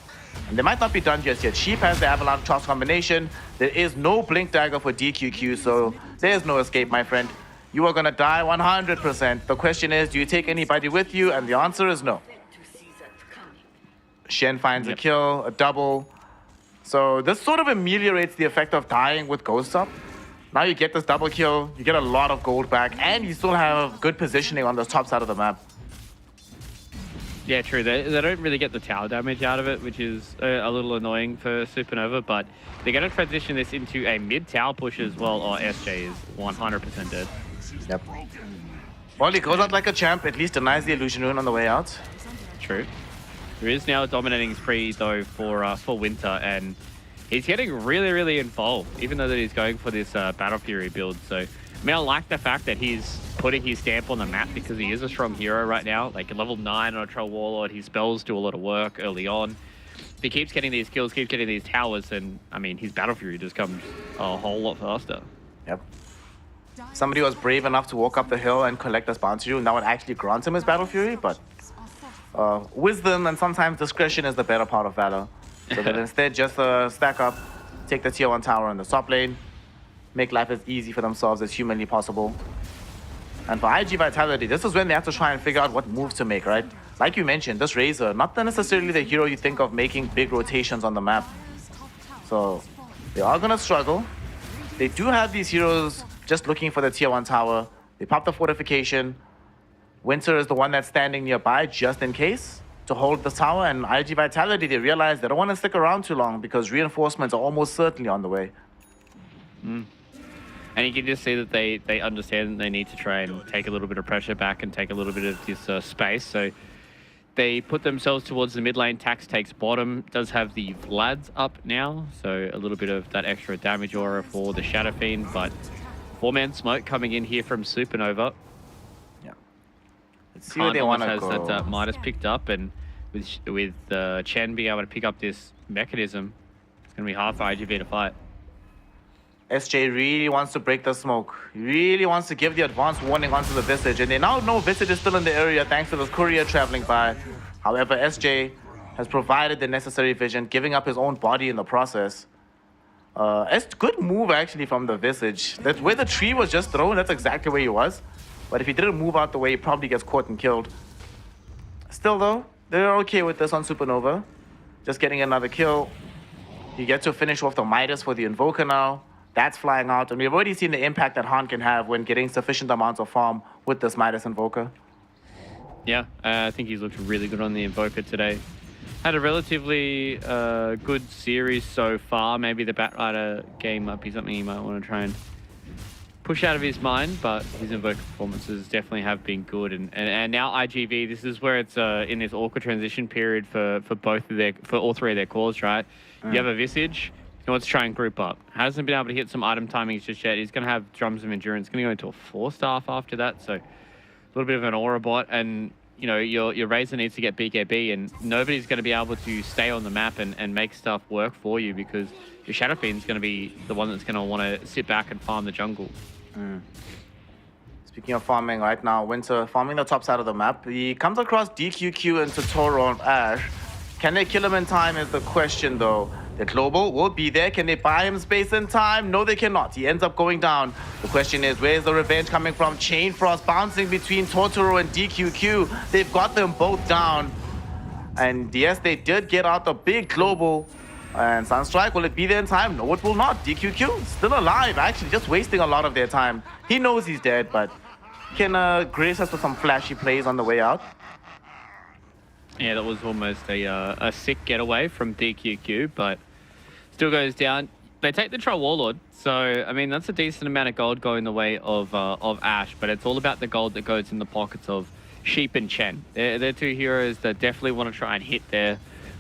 And they might not be done just yet. Sheep has the Avalanche Toss combination. There is no Blink Dagger for DQQ, so there's no escape, my friend. You are going to die 100%. The question is, do you take anybody with you? And the answer is no. Shen finds a kill, a double. So this sort of ameliorates the effect of dying with Ghost Up. Now you get this double kill, you get a lot of gold back, and you still have good positioning on the top side of the map. Yeah, true. They don't really get the tower damage out of it, which is a little annoying for Supernova, but they're going to transition this into a mid-tower push as well, or SJ is 100% dead. Yep. Well, he goes out like a champ, at least denies the illusion rune on the way out. True. There is now a dominating spree though for Winter, and he's getting really, really involved, even though that he's going for this Battle Fury build. So, I mean, I like the fact that he's putting his stamp on the map because he is a strong hero right now. Like level 9 on a Troll Warlord, his spells do a lot of work early on. If he keeps getting these kills, keeps getting these towers, then, I mean, his Battle Fury just comes a whole lot faster. Yep. Somebody was brave enough to walk up the hill and collect this bounty rune. Now it actually grants him his Battle Fury, but wisdom and sometimes discretion is the better part of valor. So that instead just stack up, take the tier 1 tower in the top lane, make life as easy for themselves as humanly possible. And for IG Vitality, this is when they have to try and figure out what moves to make, right? Like you mentioned, this Razor, not necessarily the hero you think of making big rotations on the map. So they are going to struggle. They do have these heroes just looking for the tier 1 tower. They pop the fortification. Winter is the one that's standing nearby just in case to hold the tower. And IG Vitality, they realize they don't want to stick around too long because reinforcements are almost certainly on the way. And you can just see that they understand that they need to try and take a little bit of pressure back and take a little bit of this space. So they put themselves towards the mid lane. Tax takes bottom. Does have the Vlad's up now, so a little bit of that extra damage aura for the Shadow Fiend. But 4-man smoke coming in here from Supernova. Yeah. Let's see where they want to has go. that Midas picked up, and with Chen being able to pick up this mechanism, it's going to be hard for IGV to fight. SJ really wants to break the smoke. He really wants to give the advance warning onto the Visage. And they now know Visage is still in the area thanks to this courier traveling by. However, SJ has provided the necessary vision, giving up his own body in the process. It's a good move actually from the Visage. That's where the tree was just thrown, that's exactly where he was. But if he didn't move out the way, he probably gets caught and killed. Still though, they're okay with this on Supernova. Just getting another kill. You get to finish off the Midas for the Invoker now. That's flying out, and we've already seen the impact that Han can have when getting sufficient amounts of farm with this Midas Invoker. Yeah, I think he's looked really good on the Invoker today. Had a relatively good series so far. Maybe the Batrider game might be something he might want to try and push out of his mind, but his Invoker performances definitely have been good. And now IGV, this is where it's in this awkward transition period for all three of their cores, right? You have a Visage. He wants to try and group up. Hasn't been able to hit some item timings just yet. He's going to have Drums of Endurance. Going to go into a 4-staff after that. So a little bit of an aura bot. And, you know, your Razor needs to get BKB. And nobody's going to be able to stay on the map and make stuff work for you because your Shadow Fiend's going to be the one that's going to want to sit back and farm the jungle. Speaking of farming right now, Winter farming the top side of the map. He comes across DQQ and Totoro and Ash. Can they kill him in time is the question though. The global will be there. Can they buy him space and time? No, they cannot. He ends up going down. The question is, where's the revenge coming from? Chain Frost bouncing between Totoro and DQQ. They've got them both down. And yes, they did get out the big global. And Sunstrike, will it be there in time? No, it will not. DQQ still alive, actually, just wasting a lot of their time. He knows he's dead, but can grace us with some flashy plays on the way out. Yeah, that was almost a sick getaway from DQQ, but still goes down. They take the Troll Warlord, so, I mean, that's a decent amount of gold going the way of Ash, but it's all about the gold that goes in the pockets of Sheep and Chen. They're two heroes that definitely want to try and hit their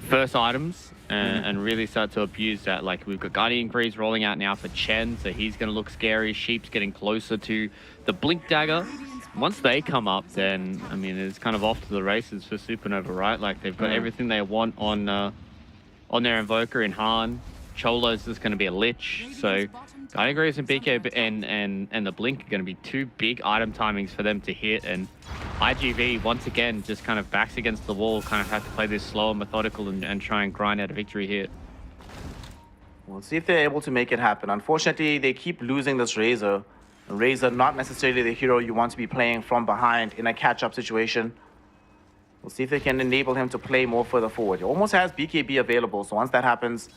first items and really start to abuse that. Like, we've got Guardian Greaves rolling out now for Chen, so he's going to look scary. Sheep's getting closer to the Blink Dagger. Once they come up, then, I mean, it's kind of off to the races for Supernova, right? Like, they've got everything they want on their Invoker in Han. Cholo's is going to be a Lich, so Guardian Greaves and BK and the Blink are going to be two big item timings for them to hit, and IGV, once again, just kind of backs against the wall, kind of have to play this slow and methodical and try and grind out a victory here. We'll see if they're able to make it happen. Unfortunately, they keep losing this Razor. Razor, not necessarily the hero you want to be playing from behind in a catch-up situation. We'll see if they can enable him to play more further forward. He almost has BKB available, so once that happens,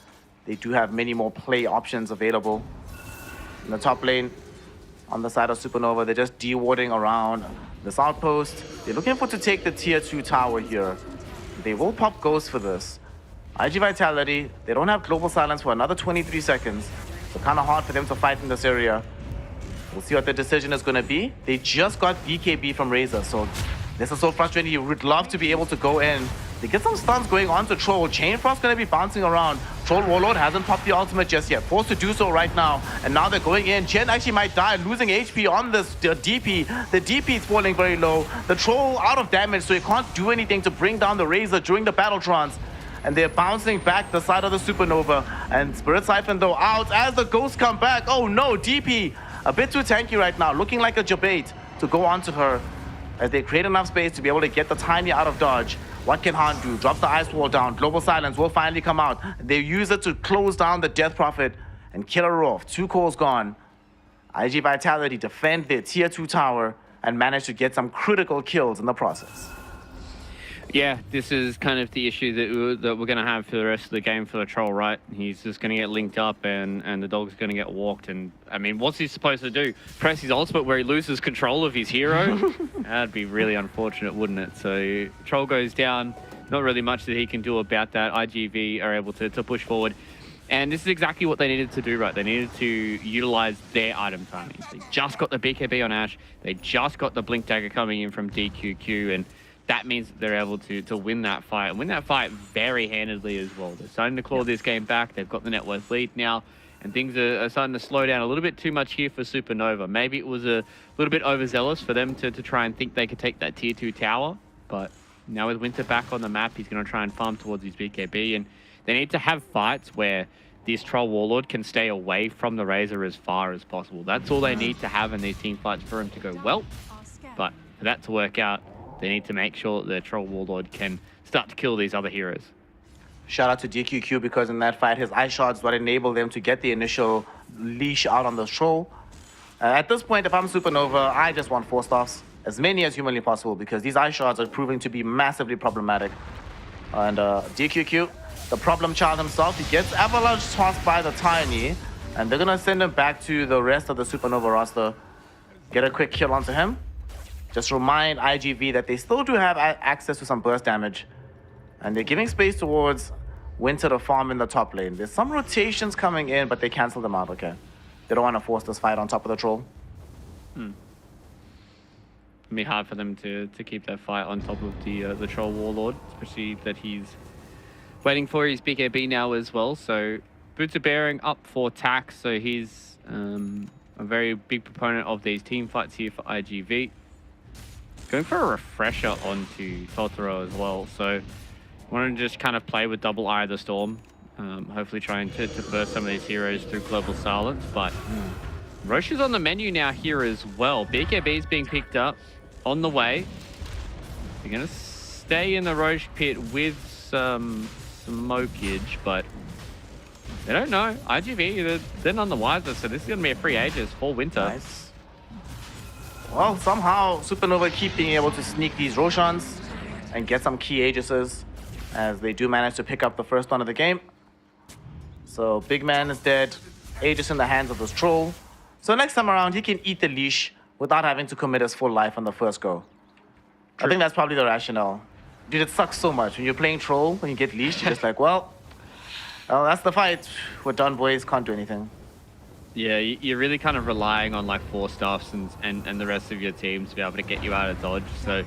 they do have many more play options available. In the top lane, on the side of Supernova, they're just de-warding around this outpost. They're looking for to take the tier 2 tower here. They will pop Ghost for this. IG Vitality, they don't have Global Silence for another 23 seconds, so kind of hard for them to fight in this area. We'll see what the decision is going to be. They just got BKB from Razor, so this is so frustrating. You would love to be able to go in, They get some stuns going on to Troll. Chain Frost gonna be bouncing around. Troll Warlord hasn't popped the ultimate just yet. Forced to do so right now. And now they're going in. Jen actually might die, losing HP on this DP. The DP is falling very low. The Troll out of damage, so he can't do anything to bring down the Razor during the battle trance. And they're bouncing back the side of the Supernova. And Spirit Siphon though out as the ghosts come back. Oh no, DP a bit too tanky right now, looking like a Jabate to go onto her. As they create enough space to be able to get the Tiny out of dodge. What can Han do? Drops the ice wall down. Global Silence will finally come out. They use it to close down the Death Prophet and kill her off. 2 cores gone. IG Vitality defend their tier 2 tower and manage to get some critical kills in the process. Yeah, this is kind of the issue that we're going to have for the rest of the game for the Troll, right? He's just going to get linked up and the dog's going to get walked. And, I mean, what's he supposed to do? Press his ultimate where he loses control of his hero? That'd be really unfortunate, wouldn't it? So, Troll goes down. Not really much that he can do about that. IGV are able to push forward. And this is exactly what they needed to do, right? They needed to utilize their item timings. They just got the BKB on Ashe. They just got the Blink Dagger coming in from DQQ. And that means that they're able to win that fight, and win that fight very handedly as well. They're starting to claw this game back. They've got the net worth lead now, and things are starting to slow down a little bit too much here for Supernova. Maybe it was a little bit overzealous for them to try and think they could take that tier 2 tower, but now with Winter back on the map, he's going to try and farm towards his BKB, and they need to have fights where this Troll Warlord can stay away from the Razor as far as possible. That's all they need to have in these team fights for him to go well, but for that to work out, they need to make sure that the Troll Warlord can start to kill these other heroes. Shout out to DQQ because in that fight, his ice shards would enable them to get the initial leash out on the Troll. At this point, if I'm Supernova, I just want 4 staffs, as many as humanly possible, because these ice shards are proving to be massively problematic. And DQQ, the problem child himself, he gets avalanche tossed by the Tiny, and they're gonna send him back to the rest of the Supernova roster. Get a quick kill onto him. Just remind IGV that they still do have access to some burst damage. And they're giving space towards Winter to farm in the top lane. There's some rotations coming in, but they cancel them out, okay. They don't want to force this fight on top of the Troll. It'd be hard for them to keep that fight on top of the Troll Warlord, especially that he's waiting for his BKB now as well. So Boots are bearing up for tax, so he's a very big proponent of these team fights here for IGV. Going for a refresher onto Totoro as well, so wanting to just kind of play with double Eye of the Storm, hopefully trying to burst some of these heroes through Global Silence, but Roche is on the menu now here as well. BKB is being picked up on the way. They're going to stay in the Roche pit with some smokage, but they don't know. IGV, they're none the wiser, so this is going to be a free Aegis for Winter. Nice. Well, somehow Supernova keep being able to sneak these Roshans and get some key Aegises, as they do manage to pick up the first one of the game. So Big Man is dead, Aegis in the hands of this Troll. So next time around, he can eat the leash without having to commit his full life on the first go. I think that's probably the rationale. Dude, it sucks so much. When you're playing Troll, when you get leashed, you're just like, well, that's the fight. We're done, boys. Can't do anything. Yeah, you're really kind of relying on like 4 staffs and the rest of your team to be able to get you out of dodge. So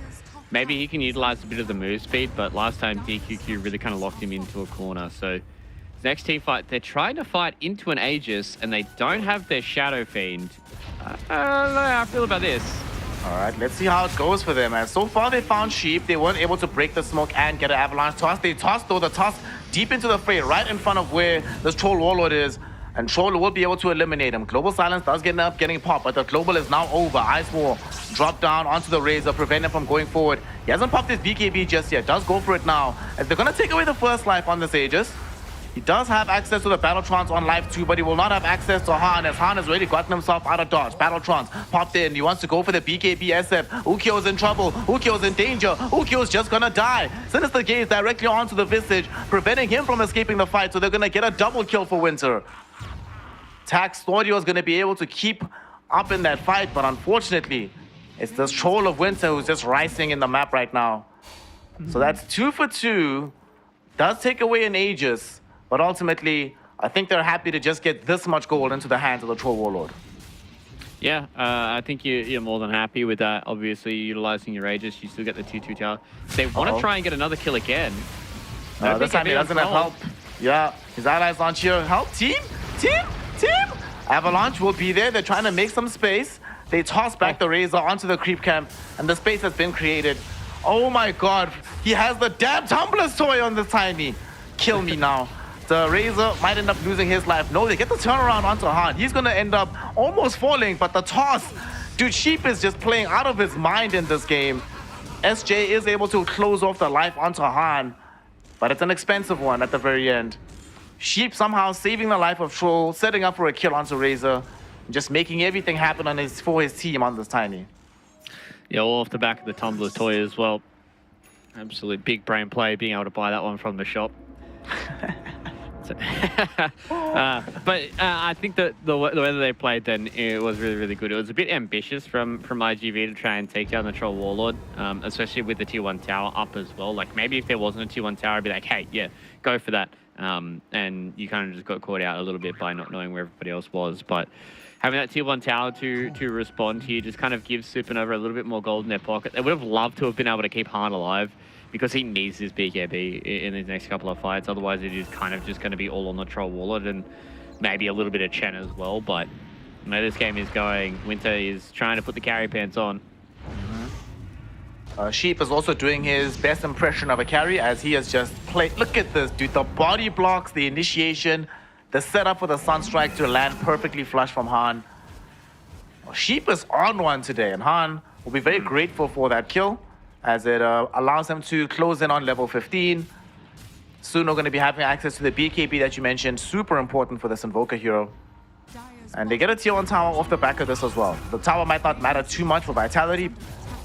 maybe he can utilize a bit of the move speed, but last time DQQ really kind of locked him into a corner. So next team fight, they're trying to fight into an Aegis and they don't have their Shadow Fiend. I don't know how I feel about this. All right, let's see how it goes for them. And so far they found Sheep. They weren't able to break the smoke and get an avalanche toss. They tossed though the toss deep into the fray, right in front of where this Troll Warlord is. And Troll will be able to eliminate him. Global Silence does end up getting popped, but the Global is now over. Ice Wall dropped down onto the Razor, prevent him from going forward. He hasn't popped his BKB just yet. Does go for it now. As they're going to take away the first life on this Aegis. He does have access to the Battle Trance on life 2, but he will not have access to Han, as Han has already gotten himself out of dodge. Battle Trance popped in. He wants to go for the BKB SF. Ukyo's in trouble. Ukyo's in danger. Ukyo's just gonna die. Sinister Gaze directly onto the Visage, preventing him from escaping the fight, so they're gonna get a double kill for Winter. Tax Audio is gonna be able to keep up in that fight, but unfortunately, it's this Troll of Winter who's just rising in the map right now. So that's 2 for 2. Does take away an Aegis. But ultimately, I think they're happy to just get this much gold into the hands of the Troll Warlord. Yeah, I think you're more than happy with that. Obviously, utilizing your Aegis, you still get the 2-2 tower. They want to try and get another kill again. This time he doesn't have help. Yeah, his allies aren't here. Help, team! Avalanche will be there. They're trying to make some space. They toss back the Razor onto the creep camp, and the space has been created. Oh my god, he has the damn Tumbler's toy on this Tiny. Kill me now. The Razor might end up losing his life. No, they get the turnaround onto Han. He's going to end up almost falling, but the toss. Dude, Sheep is just playing out of his mind in this game. SJ is able to close off the life onto Han, but it's an expensive one at the very end. Sheep somehow saving the life of Troll, setting up for a kill onto Razor, just making everything happen on for his team on this Tiny. Yeah, all off the back of the Tumbler's toy as well. Absolute big brain play, being able to buy that one from the shop. But I think that the way that they played then, it was really, really good. It was a bit ambitious from IGV to try and take down the Troll Warlord, especially with the tier 1 tower up as well. Like, maybe if there wasn't a tier 1 tower, I'd be like, hey, yeah, go for that. And you kind of just got caught out a little bit by not knowing where everybody else was. But having that tier 1 tower to respond here just kind of gives Supernova a little bit more gold in their pocket. They would have loved to have been able to keep Han alive, because he needs his BKB in these next couple of fights. Otherwise, it is kind of just going to be all on the Troll Warlord and maybe a little bit of Chen as well. But you know, this game is going. Winter is trying to put the carry pants on. Sheep is also doing his best impression of a carry as he has just played. Look at this, dude. The body blocks, the initiation, the setup for the Sunstrike to land perfectly flush from Han. Sheep is on one today, and Han will be very grateful for that kill, as it allows them to close in on level 15. Soon we're going to be having access to the BKB that you mentioned. Super important for this Invoker hero. And they get a tier 1 tower off the back of this as well. The tower might not matter too much for Vitality,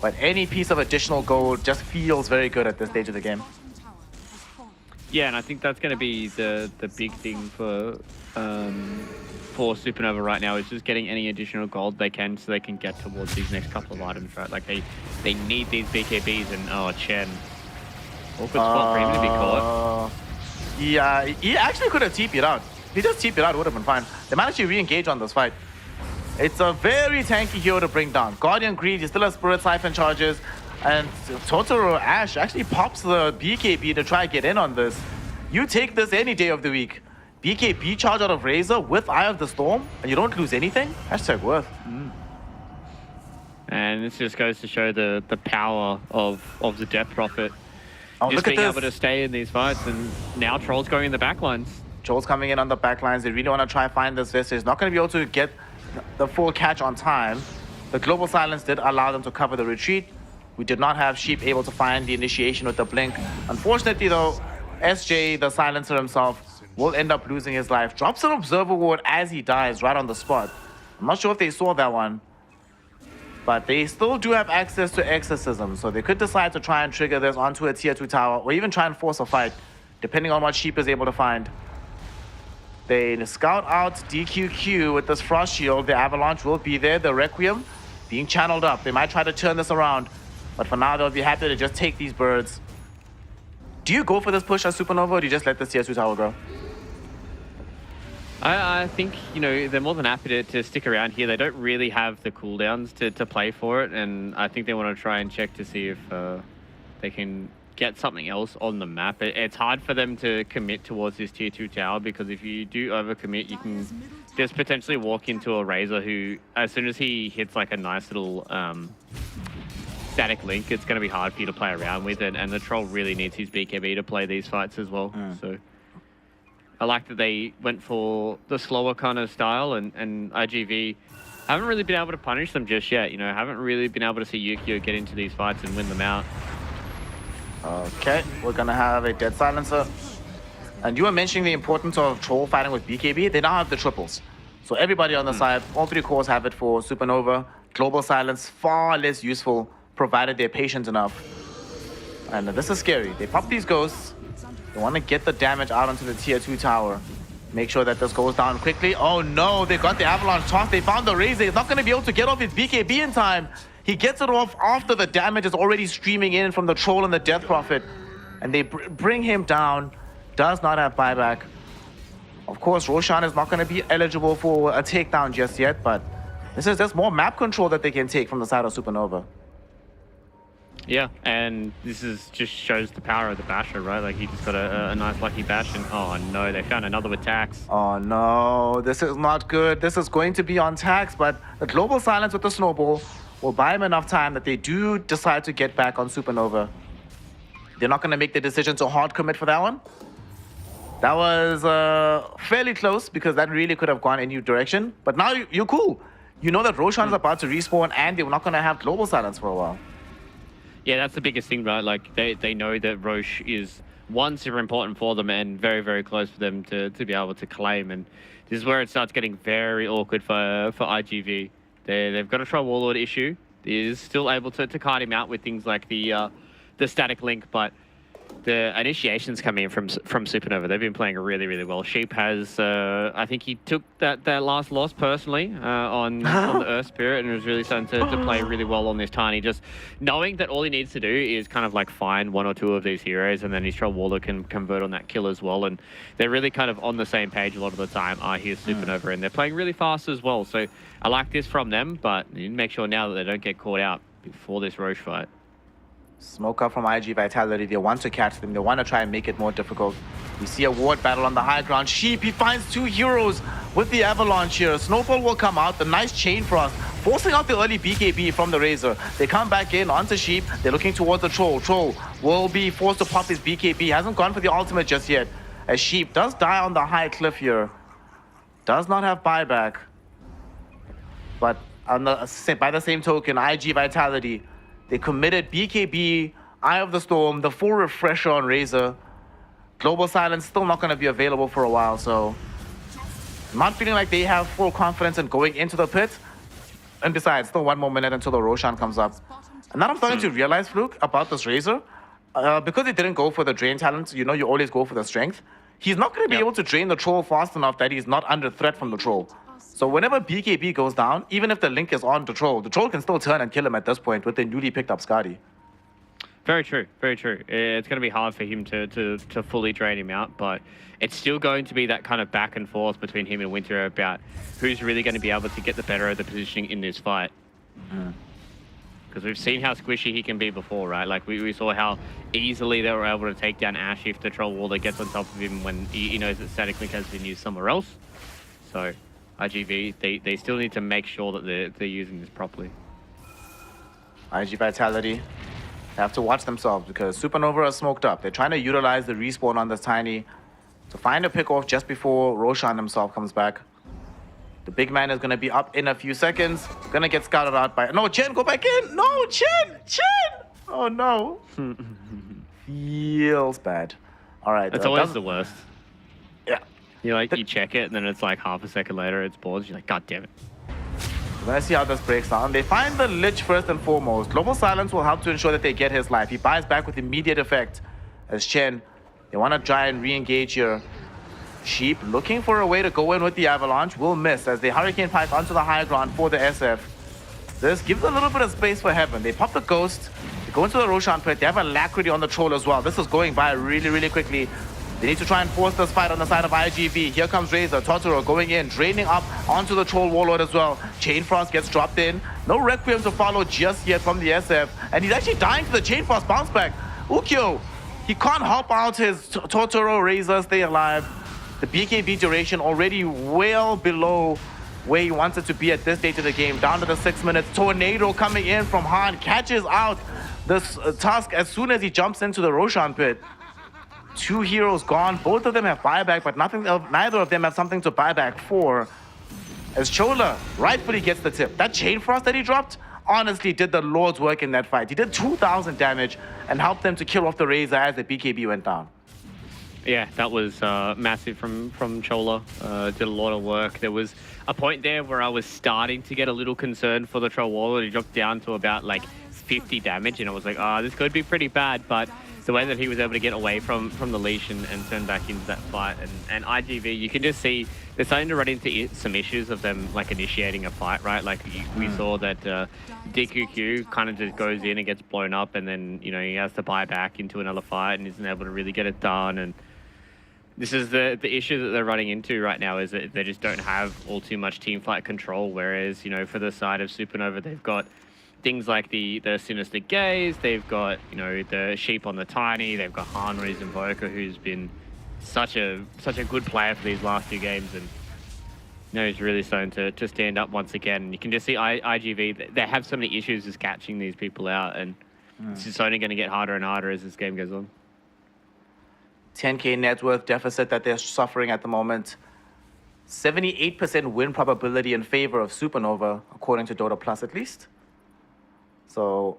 but any piece of additional gold just feels very good at this stage of the game. Yeah, and I think that's going to be the big thing for Supernova right now, is just getting any additional gold they can so they can get towards these next couple of items, right? Like they need these BKBs, and Chen. Awkward spot for him to be caught. Yeah, he actually could have TP'd out. If he just TP'd out, it would have been fine. They managed to re-engage on this fight. It's a very tanky hero to bring down. Guardian Greed, he still has Spirit Siphon charges, and Totoro Ash actually pops the BKB to try and get in on this. You take this any day of the week. BKB charge out of Razor with Eye of the Storm, and you don't lose anything? Hashtag worth. And this just goes to show the power of the Death Prophet. Oh, just look being at this. able to stay in these fights, and now Troll's going in the backlines. Troll's coming in on the backlines. They really want to try and find this Vestige. Not going to be able to get the full catch on time. The Global Silence did allow them to cover the retreat. We did not have Sheep able to find the initiation with the blink. Unfortunately, though, SJ, the Silencer himself, will end up losing his life. Drops an Observer Ward as he dies right on the spot. I'm not sure if they saw that one, but they still do have access to Exorcism, so they could decide to try and trigger this onto a tier 2 tower, or even try and force a fight, depending on what Sheep is able to find. They scout out DQQ with this Frost Shield. The Avalanche will be there. The Requiem being channeled up. They might try to turn this around, but for now they'll be happy to just take these birds. Do you go for this push as Supernova, or do you just let this tier 2 tower go? I think, you know, they're more than happy to stick around here. They don't really have the cooldowns to play for it, and I think they want to try and check to see if they can get something else on the map. It's hard for them to commit towards this tier 2 tower, because if you do overcommit, you can just potentially walk into a Razor who, as soon as he hits like a nice little static link, it's going to be hard for you to play around with, and the Troll really needs his BKB to play these fights as well. So I like that they went for the slower kind of style, and IGV haven't really been able to punish them just yet. You know, haven't really been able to see Yukio get into these fights and win them out. Okay, we're gonna have a Dead Silencer. And you were mentioning the importance of Troll fighting with BKB. They now have the triples. So everybody on the side, all 3 cores have it for Supernova. Global Silence, far less useful, provided they're patient enough. And this is scary. They pop these ghosts. They want to get the damage out onto the tier 2 tower. Make sure that this goes down quickly. Oh no, they got the Avalanche toss. They found the Razor. He's not going to be able to get off his BKB in time. He gets it off after the damage is already streaming in from the Troll and the Death Prophet. And they bring him down. Does not have buyback. Of course, Roshan is not going to be eligible for a takedown just yet, but This is just more map control that they can take from the side of Supernova. Yeah, and this is just shows the power of the basher, right? Like he just got a nice lucky bash, and oh no, they found another with tax. Oh no, this is not good. This is going to be on tax, but the global silence with the snowball will buy him enough time that they do decide to get back on Supernova. They're not going to make the decision to hard commit for that one. That was fairly close because that really could have gone any direction. But now you're cool. You know that Roshan's about to respawn and they're not going to have global silence for a while. Yeah, that's the biggest thing, right? Like they know that Roche is one, super important for them and very, very close for them to be able to claim. And this is where it starts getting very awkward for IGV. They've got a Troll Warlord issue. They're still able to kite him out with things like the static link, but the initiations coming in from Supernova, they've been playing really, really well. Sheep has, I think he took that last loss personally on the Earth Spirit and was really starting to play really well on this Tiny. Just knowing that all he needs to do is kind of like find one or two of these heroes and then his Troll Warlord can convert on that kill as well. And they're really kind of on the same page a lot of the time. Here's Supernova and they're playing really fast as well. So I like this from them, but you need to make sure now that they don't get caught out before this Roche fight. Smoke up from IG Vitality. They want to catch them. They want to try and make it more difficult. We see a ward battle on the high ground. Sheep, he finds two heroes with the Avalanche here. Snowfall will come out. The nice Chain Frost, forcing out the early BKB from the Razor. They come back in onto Sheep. They're looking towards the Troll. Troll will be forced to pop his BKB. Hasn't gone for the ultimate just yet. As Sheep does die on the high cliff here. Does not have buyback. But on by the same token, IG Vitality, they committed BKB, Eye of the Storm, the full refresher on Razor. Global Silence still not going to be available for a while, so I'm not feeling like they have full confidence in going into the pit. And besides, still 1 more minute until the Roshan comes up. And now I'm starting to realize, Fluke, about this Razor. Because he didn't go for the drain talent, you know you always go for the strength. He's not going to be able to drain the Troll fast enough that he's not under threat from the Troll. So whenever BKB goes down, even if the link is on the Troll can still turn and kill him at this point with the newly picked up Skadi. Very true, very true. It's going to be hard for him to fully drain him out, but it's still going to be that kind of back and forth between him and Winter about who's really going to be able to get the better of the positioning in this fight. Because we've seen how squishy he can be before, right? Like we saw how easily they were able to take down Ash if the Troll Warlord gets on top of him when he knows that static link has been used somewhere else. So IGV, they still need to make sure that they're using this properly. IG Vitality have to watch themselves because Supernova are smoked up. They're trying to utilize the respawn on this Tiny to find a pick off just before Roshan himself comes back. The big man is going to be up in a few seconds. Going to get scouted out by... No, Chen, go back in! No, Chen! Oh, no. Feels bad. All right. It's always the worst. Yeah. You check it, and then it's like half a second later, it's paused. You're like, God damn it. We're going to see how this breaks down. They find the Lich first and foremost. Global Silence will help to ensure that they get his life. He buys back with immediate effect. As Chen, they want to try and re-engage here. Sheep looking for a way to go in with the Avalanche will miss as they Hurricane Pike onto the high ground for the SF. This gives a little bit of space for Heaven. They pop the Ghost. They go into the Roshan pit. They have Alacrity on the Troll as well. This is going by really, really quickly. They need to try and force this fight on the side of IGV. Here comes Razor, Totoro going in, draining up onto the Troll Warlord as well. Chain Frost gets dropped in. No Requiem to follow just yet from the SF. And he's actually dying to the Chain Frost bounce back. Ukyo, he can't help out his Totoro Razor stay alive. The BKB duration already well below where he wants it to be at this stage of the game. Down to the 6 minutes. Tornado coming in from Han catches out this Tusk as soon as he jumps into the Roshan pit. Two heroes gone. Both of them have buyback, but neither of them have something to buy back for. As Chola rightfully gets the tip. That Chain Frost that he dropped honestly did the Lord's work in that fight. He did 2,000 damage and helped them to kill off the Razor as the BKB went down. Yeah, that was massive from Chola. Did a lot of work. There was a point there where I was starting to get a little concerned for the Troll Warlord. He dropped down to about like 50 damage, and I was like, this could be pretty bad, but the way that he was able to get away from the leash and turn back into that fight. And IGV, you can just see they're starting to run into some issues of them like initiating a fight, right? Like we saw that DQQ kind of just goes in and gets blown up, and then he has to buy back into another fight and isn't able to really get it done. And this is the issue that they're running into right now, is that they just don't have all too much team fight control. Whereas, you know, for the side of Supernova, they've got things like the Sinister Gaze, they've got, you know, the Sheep on the Tiny, they've got Han on his Invoker, who's been such a good player for these last few games, and you know, he's really starting to stand up once again. And you can just see IGV, they have so many issues just catching these people out, and it's just only going to get harder and harder as this game goes on. 10K net worth deficit that they're suffering at the moment. 78% win probability in favor of Supernova, according to Dota Plus at least. So,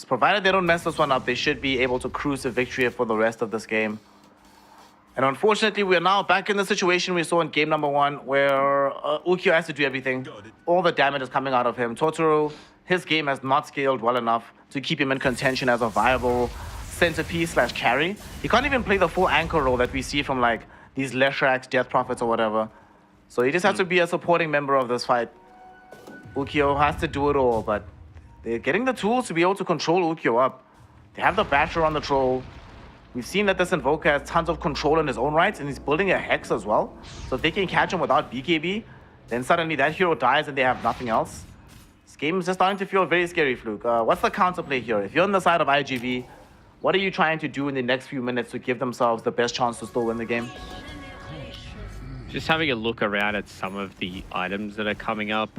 provided they don't mess this one up, they should be able to cruise to victory for the rest of this game. And unfortunately, we are now back in the situation we saw in game number 1, where Ukyo has to do everything. All the damage is coming out of him. Totoro, his game has not scaled well enough to keep him in contention as a viable centerpiece / carry. He can't even play the full anchor role that we see from like these Leshraks, Death Prophets or whatever. So he just has to be a supporting member of this fight. Ukyo has to do it all, but they're getting the tools to be able to control Ukyo up. They have the Basher on the troll. We've seen that this Invoker has tons of control in his own rights, and he's building a Hex as well. So if they can catch him without BKB, then suddenly that hero dies and they have nothing else. This game is just starting to feel very scary, Fluke. What's the counterplay here? If you're on the side of IGV, what are you trying to do in the next few minutes to give themselves the best chance to still win the game? Just having a look around at some of the items that are coming up.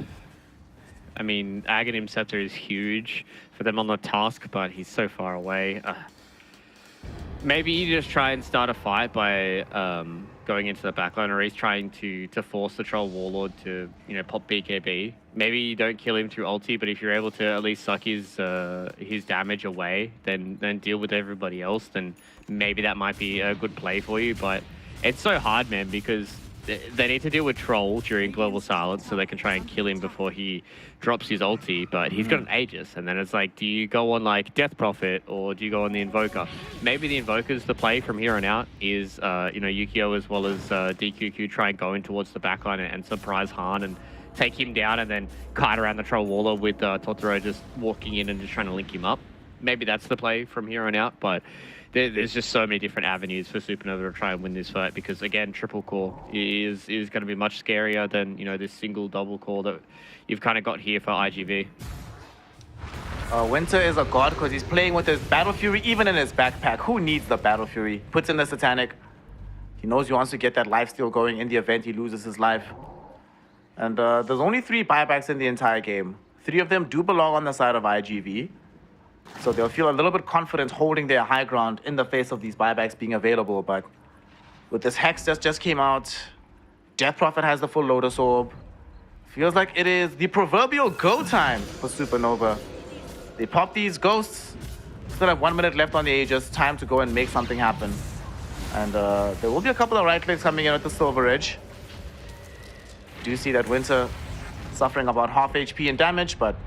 I mean, Aghanim Scepter is huge for them on the task, but he's so far away. Maybe you just try and start a fight by going into the backline, or he's trying to force the Troll Warlord to, you know, pop BKB. Maybe you don't kill him through ulti, but if you're able to at least suck his damage away, then deal with everybody else, then maybe that might be a good play for you. But it's so hard, man, because they need to deal with Troll during Global Silence so they can try and kill him before he drops his ulti, but he's got an Aegis, and then it's like, do you go on like Death Prophet or do you go on the Invoker? Maybe the Invoker's the play from here on out, is you know, Yukio as well as DQQ try and go in towards the backline and surprise Han and take him down, and then kite around the Troll Waller with Totoro just walking in and just trying to link him up. Maybe that's the play from here on out, but there's just so many different avenues for Supernova to try and win this fight, because again, triple core is going to be much scarier than, you know, this single double core that you've kind of got here for IGV. Winter is a god because he's playing with his Battle Fury even in his backpack. Who needs the Battle Fury? Puts in the Satanic. He knows he wants to get that lifesteal going in the event he loses his life. And there's only 3 buybacks in the entire game. 3 of them do belong on the side of IGV. So they'll feel a little bit confident holding their high ground in the face of these buybacks being available. But with this Hex that just came out, Death Prophet has the full Lotus Orb. Feels like it is the proverbial go time for Supernova. They pop these ghosts. Still have 1 minute left on the Aegis. Time to go and make something happen. And there will be a couple of right clicks coming in at the Silver Edge. Do you see that Winter suffering about half HP in damage, but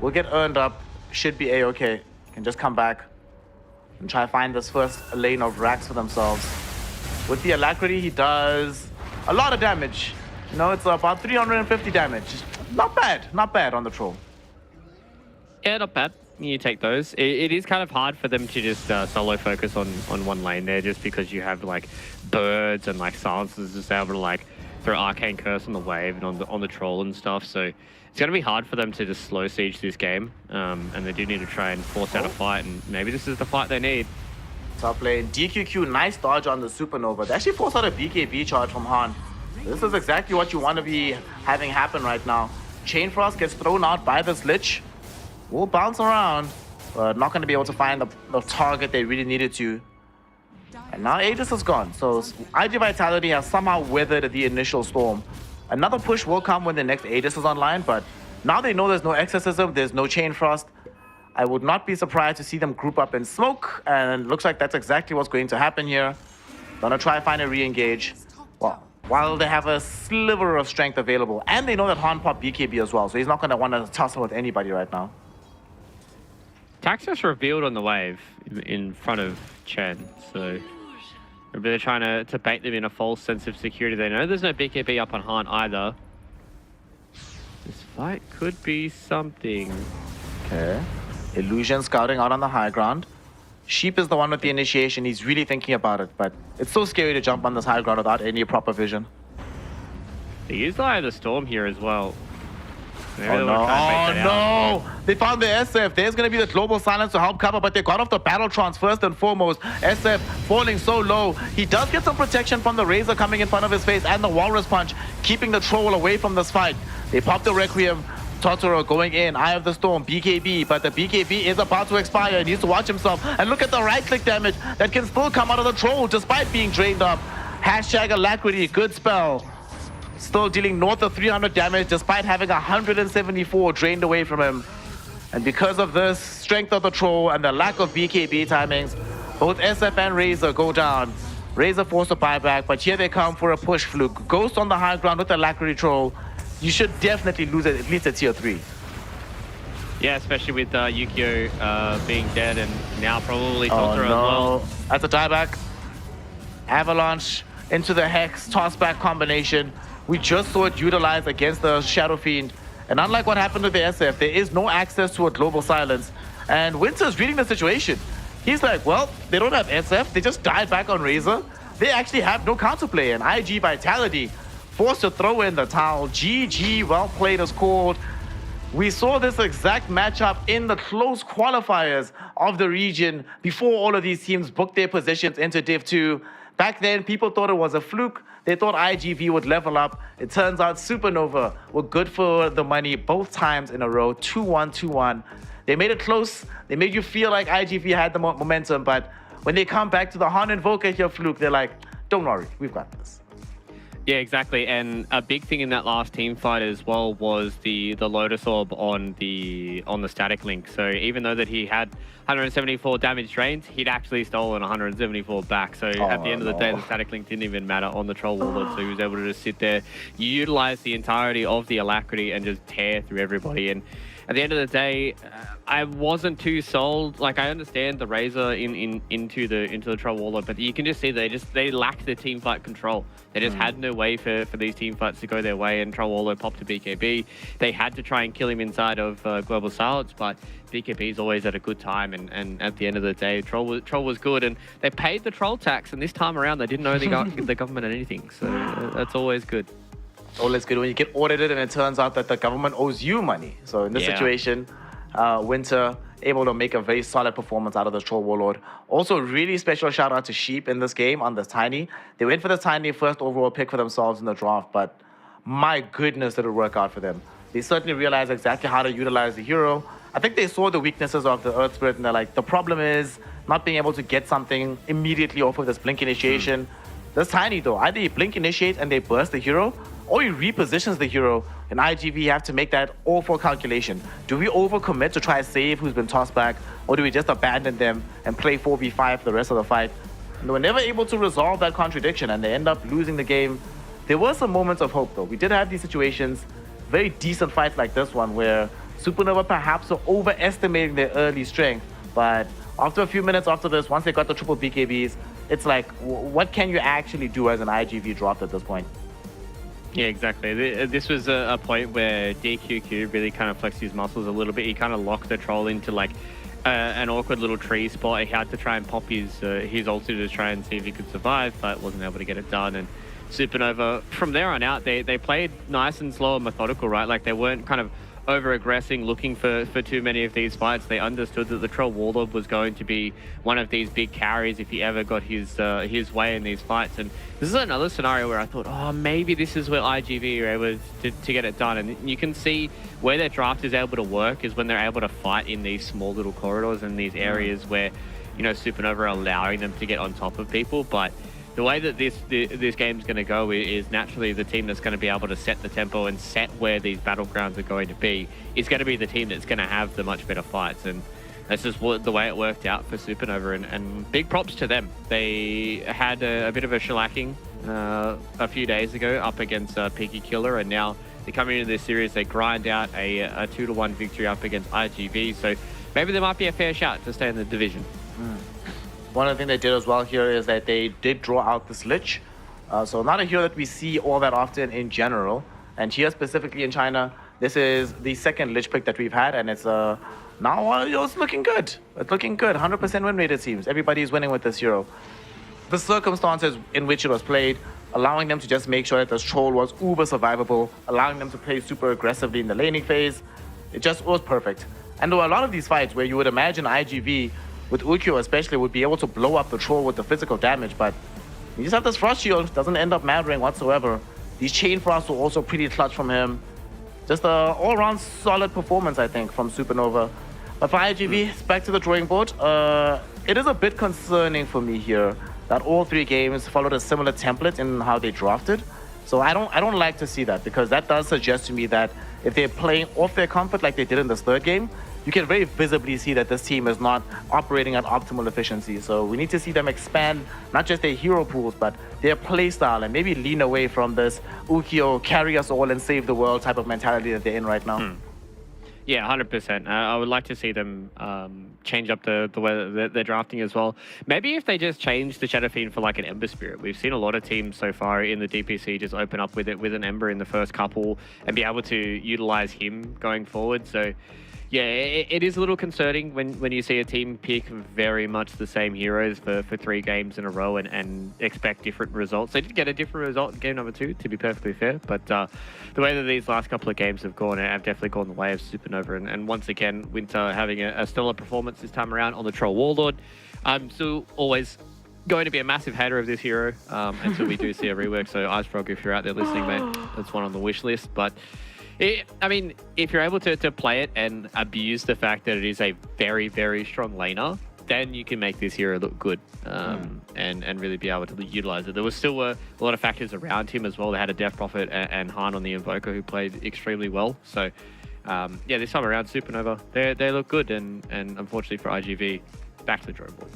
will get earned up. Should be A-okay. Can just come back and try to find this first lane of racks for themselves. With the Alacrity, he does a lot of damage. You know, it's about 350 damage. Not bad on the troll. Yeah, not bad. You take those. It is kind of hard for them to just solo focus on one lane there, just because you have like birds and like silencers just able to like throw Arcane Curse on the wave and on the troll and stuff. So it's going to be hard for them to just slow siege this game, and they do need to try and force out a fight, and maybe this is the fight they need. Top lane, DQQ, nice dodge on the Supernova. They actually forced out a BKB charge from Han. This is exactly what you want to be having happen right now. Chain Frost gets thrown out by this Lich. Will bounce around, but not going to be able to find the target they really needed to. And now Aegis is gone, so IG Vitality has somehow weathered the initial storm. Another push will come when the next Aegis is online, but now they know there's no Exorcism, there's no Chain Frost. I would not be surprised to see them group up in smoke, and it looks like that's exactly what's going to happen here. Gonna try and find a re-engage. Well, while they have a sliver of strength available, and they know that Han popped BKB as well, so he's not gonna want to tussle with anybody right now. Taxus revealed on the wave in front of Chen, so maybe they're trying to bait them in a false sense of security. They know there's no BKB up on Han either. This fight could be something. Okay. Illusion scouting out on the high ground. Sheep is the one with the initiation. He's really thinking about it, but it's so scary to jump on this high ground without any proper vision. They used the Eye of the Storm here as well. Maybe Oh they no, wanna try and make that out. They found the SF. There's going to be the global silence to help cover, but they got off the Battletrons first and foremost. SF falling so low. He does get some protection from the Razor coming in front of his face and the Walrus Punch, keeping the Troll away from this fight. They pop the Requiem. Totoro going in, Eye of the Storm, BKB, but the BKB is about to expire. He needs to watch himself. And look at the right-click damage that can still come out of the Troll despite being drained up. Hashtag Alacrity, good spell. Still dealing north of 300 damage despite having 174 drained away from him. And because of this strength of the Troll and the lack of BKB timings, both SF and Razor go down. Razor forced a buyback, but here they come for a push fluke. Ghost on the high ground with the Alacrity Troll. You should definitely lose it at least at tier 3. Yeah, especially with Yukio being dead and now probably Totoro as well. That's a dieback. Avalanche into the Hex, toss-back combination. We just saw it utilized against the Shadow Fiend. And unlike what happened with the SF, there is no access to a global silence. And Winter's reading the situation. He's like, well, they don't have SF. They just died back on Razor. They actually have no counterplay. And IG Vitality forced to throw in the towel. GG, well played is called. We saw this exact matchup in the close qualifiers of the region before all of these teams booked their positions into Div 2. Back then, people thought it was a fluke. They thought IGV would level up. It turns out Supernova were good for the money both times in a row. 2-1, 2-1. They made it close. They made you feel like IGV had the momentum, but when they come back to the Han Invoker here fluke, they're like, don't worry, we've got this. Yeah, exactly. And a big thing in that last team fight as well was the Lotus Orb on the static link. So even though that he had 174 damage drains, he'd actually stolen 174 back. So at the end of the day, the static link didn't even matter on the Troll Warlord. So he was able to just sit there, utilize the entirety of the Alacrity and just tear through everybody. And at the end of the day, I wasn't too sold. Like, I understand the Razor into the Troll Warlord, but you can just see they lacked the team fight control. They just had no way for these team fights to go their way, and Troll Warlord popped to BKB. They had to try and kill him inside of Global Silence, but BKB is always at a good time, and at the end of the day, Troll was good, and they paid the Troll tax, and this time around they didn't owe the government anything, so that's always good. Always good when you get audited and it turns out that the government owes you money. So in this situation, Winter able to make a very solid performance out of the Troll Warlord. Also, really special shout out to Sheep in this game on this Tiny. They went for the Tiny first overall pick for themselves in the draft, but my goodness, did it work out for them. They certainly realized exactly how to utilize the hero. I think they saw the weaknesses of the Earth Spirit and they're like, the problem is not being able to get something immediately off of this Blink Initiation. This Tiny though, either you Blink Initiate and they burst the hero, or he repositions the hero. In IGV, you have to make that awful calculation. Do we overcommit to try to save who's been tossed back, or do we just abandon them and play 4v5 for the rest of the fight? And they were never able to resolve that contradiction, and they end up losing the game. There were some moments of hope, though. We did have these situations, very decent fights like this one, where Supernova perhaps are overestimating their early strength, but after a few minutes after this, once they got the triple BKBs, it's like, what can you actually do as an IGV draft at this point? Yeah, exactly. This was a point where DQQ really kind of flexed his muscles a little bit. He kind of locked the Troll into like an awkward little tree spot. He had to try and pop his ulti to try and see if he could survive, but wasn't able to get it done. And Supernova, from there on out, they played nice and slow and methodical, right? Like they weren't kind of over-aggressing, looking for too many of these fights. They understood that the Troll Warlord was going to be one of these big carries if he ever got his way in these fights. And this is another scenario where I thought, oh, maybe this is where IGV are able to get it done. And you can see where their draft is able to work is when they're able to fight in these small little corridors and these areas where, you know, Supernova are allowing them to get on top of people. But the way that this game's going to go is naturally the team that's going to be able to set the tempo and set where these battlegrounds are going to be is going to be the team that's going to have the much better fights. And that's just the way it worked out for Supernova. And big props to them. They had a bit of a shellacking a few days ago up against Peaky Killer, and now they come into this series, they grind out a 2-1 victory up against IGV. So maybe there might be a fair shot to stay in the division. One of the things they did as well here is that they did draw out this Lich. So not a hero that we see all that often in general. And here specifically in China, this is the second Lich pick that we've had, and it's a now it's looking good. It's looking good. 100% win rate, it seems. Everybody's winning with this hero. The circumstances in which it was played, allowing them to just make sure that this troll was uber survivable, allowing them to play super aggressively in the laning phase, it just was perfect. And there were a lot of these fights where you would imagine IGV, with Ukyo especially, would be able to blow up the troll with the physical damage, but you just have this frost shield, doesn't end up mattering whatsoever. These chain frosts were also pretty clutch from him. Just a all-around solid performance, I think, from Supernova. But for IGV, it's back to the drawing board. It is a bit concerning for me here that all three games followed a similar template in how they drafted. So I don't like to see that, because that does suggest to me that if they're playing off their comfort like they did in this third game, you can very visibly see that this team is not operating at optimal efficiency. So we need to see them expand not just their hero pools, but their play style, and maybe lean away from this Ukyo carry us all and save the world type of mentality that they're in right now. Yeah, 100%. I would like to see them change up the way that they're drafting as well. Maybe if they just change the Shadow Fiend for like an Ember Spirit. We've seen a lot of teams so far in the DPC just open up with it with an Ember in the first couple and be able to utilize him going forward. So yeah, it is a little concerning when you see a team pick very much the same heroes for 3 games in a row and expect different results. They did get a different result in game number 2, to be perfectly fair, but the way that these last couple of games have gone, have definitely gone the way of Supernova. And once again, Winter having a stellar performance this time around on the Troll Warlord. I'm still always going to be a massive hater of this hero until we do see a rework. So Ice Frog, if you're out there listening, mate, that's one on the wish list. But I mean, if you're able to play it and abuse the fact that it is a very, very strong laner, then you can make this hero look good and really be able to utilize it. There was still a lot of factors around him as well. They had a Death Prophet and Han on the Invoker who played extremely well. So yeah, this time around, Supernova, they look good. And unfortunately for IGV, back to the drawing board.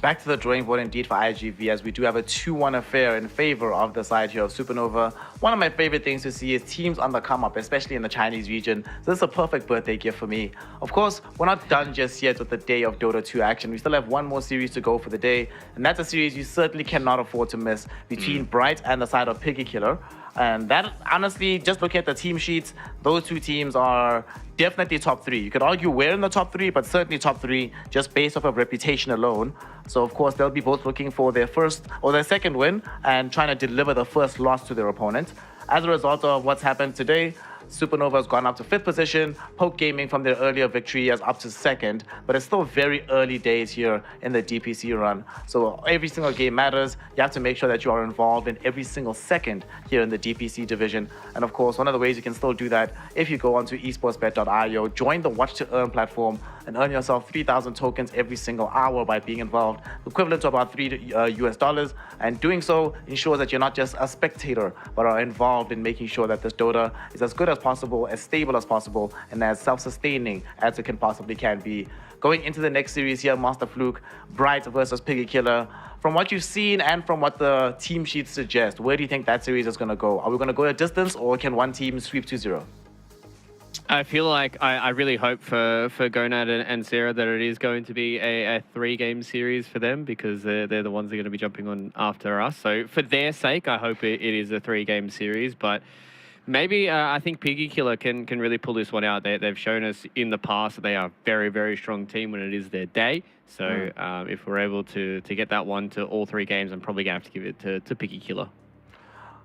Back to the drawing board indeed for IGV, as we do have a 2-1 affair in favor of the side here of Supernova. One of my favorite things to see is teams on the come up, especially in the Chinese region. So this is a perfect birthday gift for me. Of course, we're not done just yet with the day of Dota 2 action. We still have one more series to go for the day, and that's a series you certainly cannot afford to miss between Bright and the side of Piggy Killer. And that, honestly, just looking at the team sheets, those two teams are definitely top 3. You could argue we're in the top 3, but certainly top 3 just based off of reputation alone. So, of course, they'll be both looking for their first or their second win and trying to deliver the first loss to their opponent. As a result of what's happened today, Supernova has gone up to 5th position. Poke Gaming from their earlier victory is up to 2nd, but it's still very early days here in the DPC run. So every single game matters. You have to make sure that you are involved in every single second here in the DPC division. And of course, one of the ways you can still do that, if you go onto esportsbet.io, join the Watch to Earn platform and earn yourself 3,000 tokens every single hour by being involved, equivalent to about $3 US. And doing so ensures that you're not just a spectator, but are involved in making sure that this Dota is as good as possible, as stable as possible, and as self-sustaining as it possibly can be. Going into the next series here, Master Fluke, Bright versus Piggy Killer. From what you've seen and from what the team sheets suggest, where do you think that series is going to go? Are we going to go a distance, or can one team sweep 2-0? I feel like I really hope for Gonad and Sarah that it is going to be a 3-game series for them, because they're the ones that are going to be jumping on after us. So for their sake, I hope it is a 3-game series. But maybe I think Piggy Killer can really pull this one out. They've shown us in the past that they are a very, very strong team when it is their day. So if we're able to get that one to all 3 games, I'm probably going to have to give it to Piggy Killer.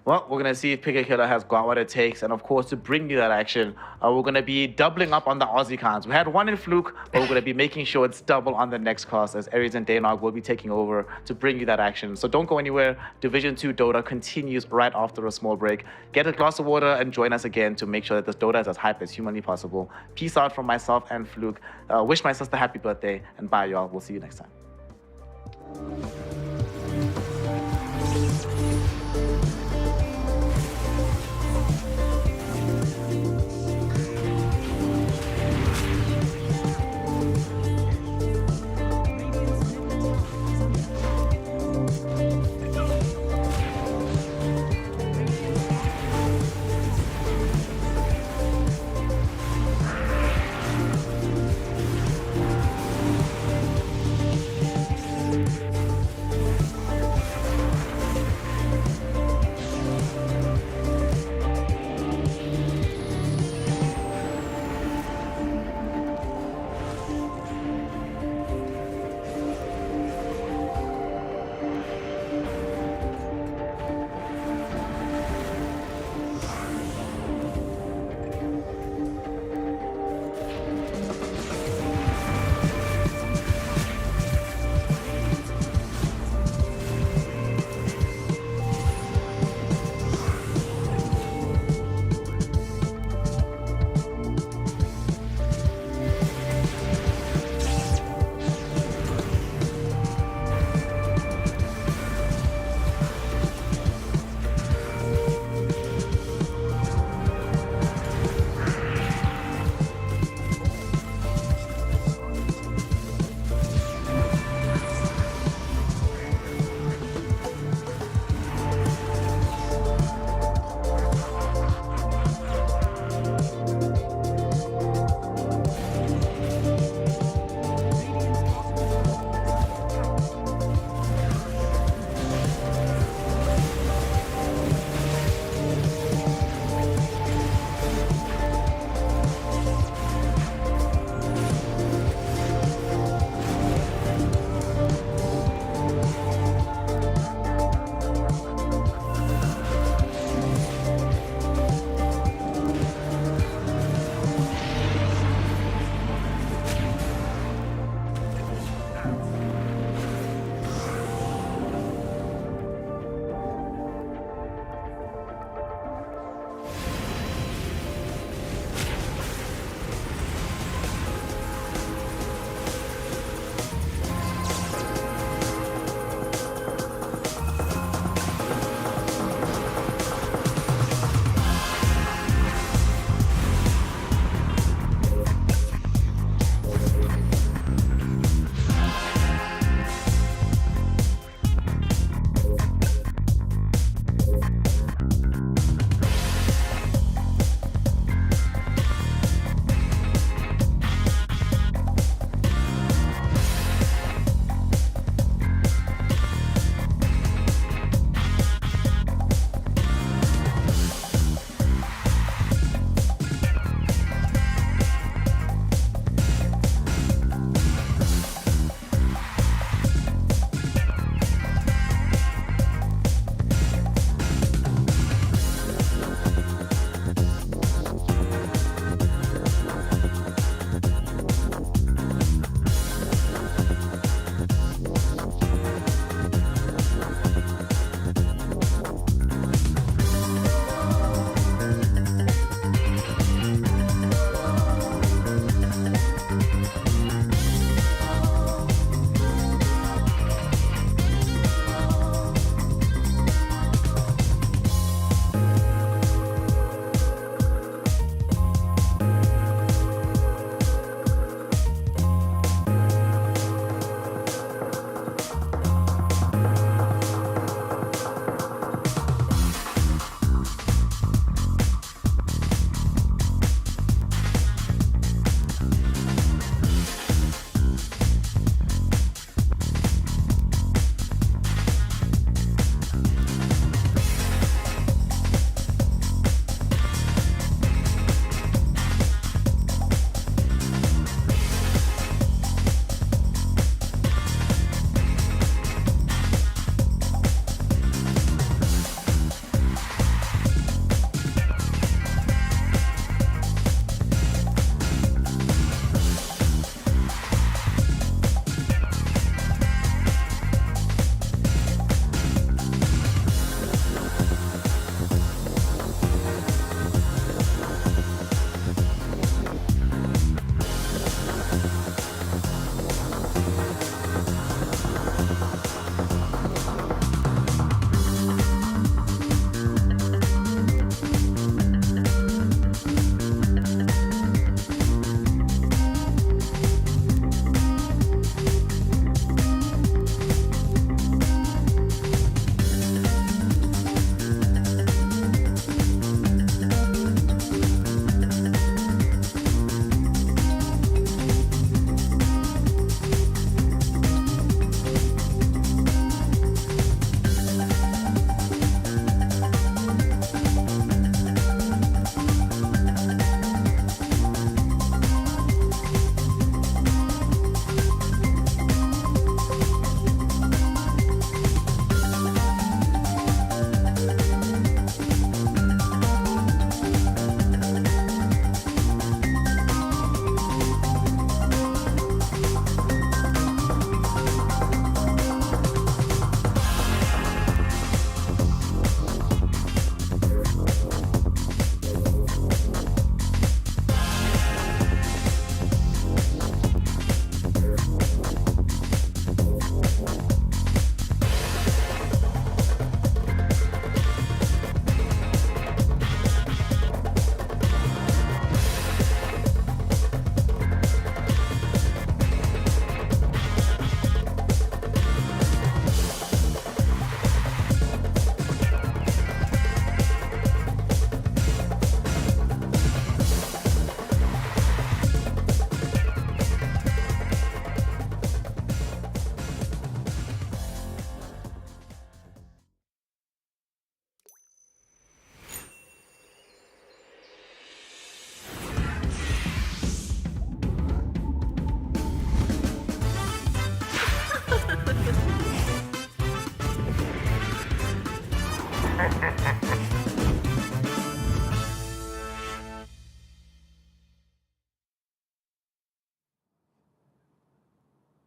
Well, we're going to see if Piggy Killer has got what it takes. And of course, to bring you that action, we're going to be doubling up on the Aussie cons. We had one in Fluke, but we're going to be making sure it's double on the next cast, as Aries and Danog will be taking over to bring you that action. So don't go anywhere. Division 2 Dota continues right after a small break. Get a glass of water and join us again to make sure that this Dota is as hyped as humanly possible. Peace out from myself and Fluke. Wish my sister happy birthday, and bye, y'all. We'll see you next time.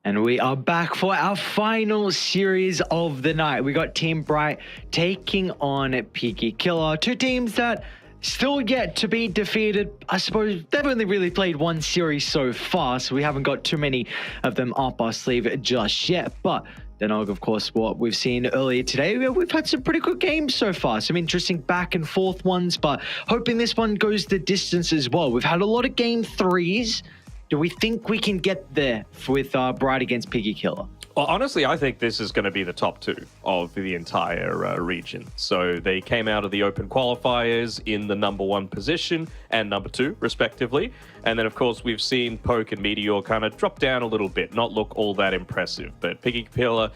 And we are back for our final series of the night. We got Team Bright taking on Peaky Killer. Two teams that still yet to be defeated. I suppose they've only really played one series so far, so we haven't got too many of them up our sleeve just yet. But then, of course, what we've seen earlier today, we've had some pretty good games so far. Some interesting back and forth ones, but hoping this one goes the distance as well. We've had a lot of game threes. Do we think we can get there with Bright against Peaky Killer? Well, honestly, I think this is going to be the top two of the entire region. So they came out of the open qualifiers in the number 1 position and number 2, respectively. And then, of course, we've seen Poke and Meteor kind of drop down a little bit, not look all that impressive. But Peaky Killer,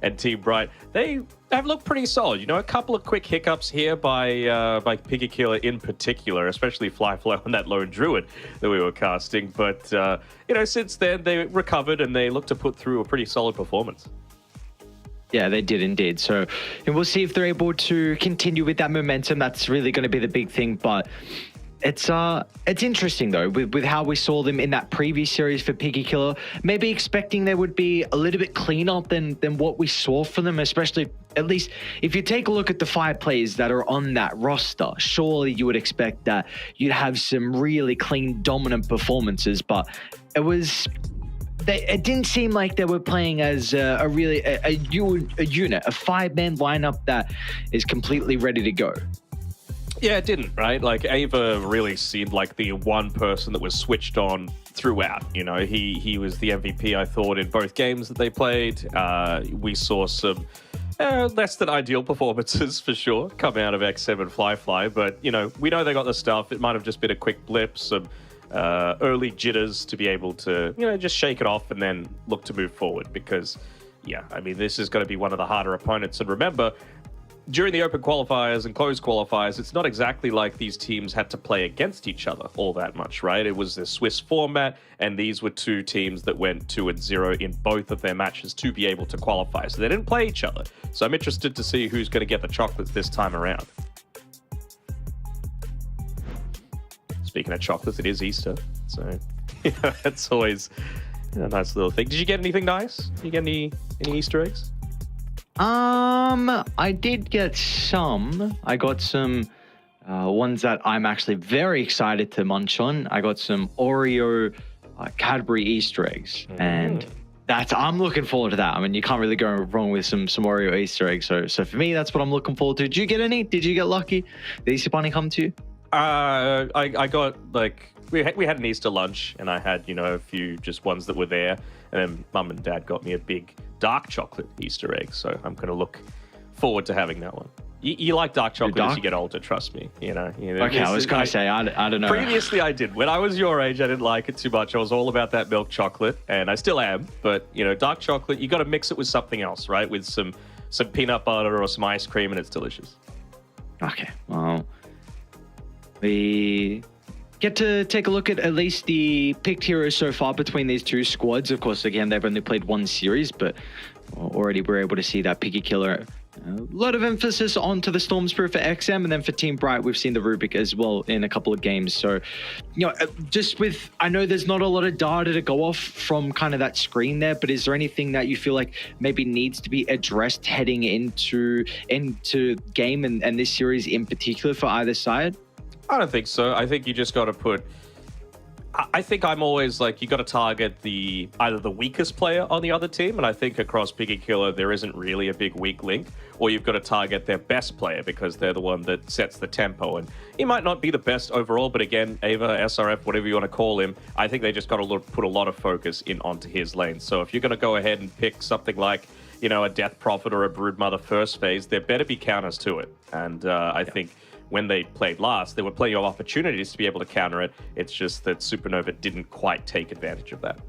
and Team Bright, they have looked pretty solid. You know, a couple of quick hiccups here by Peaky Killer in particular, especially Fly on that lone druid that we were casting. But, you know, since then, they recovered and they look to put through a pretty solid performance. Yeah, they did indeed. So and we'll see if they're able to continue with that momentum. That's really going to be the big thing. But it's interesting, though, with how we saw them in that previous series for Peaky Killer. Maybe expecting they would be a little bit cleaner than what we saw for them, especially, at least, if you take a look at the 5 players that are on that roster. Surely you would expect that you'd have some really clean, dominant performances, but it didn't seem like they were playing as a unit, a 5-man lineup that is completely ready to go. Yeah, it didn't, right? Like, Ava really seemed like the one person that was switched on throughout. You know, he was the MVP, I thought, in both games that they played. We saw some less than ideal performances, for sure, come out of X7 and Fly, but, you know, we know they got the stuff. It might have just been a quick blip, some early jitters to be able to, you know, just shake it off and then look to move forward because, yeah, I mean, this is going to be one of the harder opponents. And remember, during the open qualifiers and closed qualifiers, it's not exactly like these teams had to play against each other all that much, right? It was the Swiss format, and these were 2 teams that went 2-0 in both of their matches to be able to qualify. So they didn't play each other. So I'm interested to see who's going to get the chocolates this time around. Speaking of chocolates, it is Easter, so yeah, that's always a nice little thing. Did you get anything nice? Did you get any Easter eggs? I did get some. I got some ones that I'm actually very excited to munch on. I got some Oreo Cadbury Easter eggs, and I'm looking forward to that. I mean, you can't really go wrong with some Oreo Easter eggs. So for me, that's what I'm looking forward to. Did you get any? Did you get lucky? Did Easter Bunny come to you? I got, like, we had an Easter lunch, and I had, you know, a few just ones that were there, and then Mum and Dad got me a big dark chocolate Easter egg, so I'm going to look forward to having that one. You like dark chocolate as you get older, trust me. You know. Okay, I was going to say, I don't know. Previously, I did. When I was your age, I didn't like it too much. I was all about that milk chocolate, and I still am. But, you know, dark chocolate, you got to mix it with something else, right? With some peanut butter or some ice cream, and it's delicious. Okay, well, we get to take a look at least the picked heroes so far between these 2 squads. Of course, again, they've only played 1 series, but already we're able to see that Peaky Killer. A lot of emphasis onto the Storm Spirit for XM, and then for Team Bright, we've seen the Rubik as well in a couple of games. So, you know, just with, I know there's not a lot of data to go off from kind of that screen there, but is there anything that you feel like maybe needs to be addressed heading into game and this series in particular for either side? I don't think so. I think you just got to put... I think I'm always like, you got to target either the weakest player on the other team, and I think across Peaky Killer, there isn't really a big weak link, or you've got to target their best player because they're the one that sets the tempo. And he might not be the best overall, but again, Ava, SRF, whatever you want to call him, I think they just got to put a lot of focus in onto his lane. So if you're going to go ahead and pick something like, you know, a Death Prophet or a Broodmother first phase, there better be counters to it. And I think when they played last, there were plenty of opportunities to be able to counter it. It's just that Supernova didn't quite take advantage of that.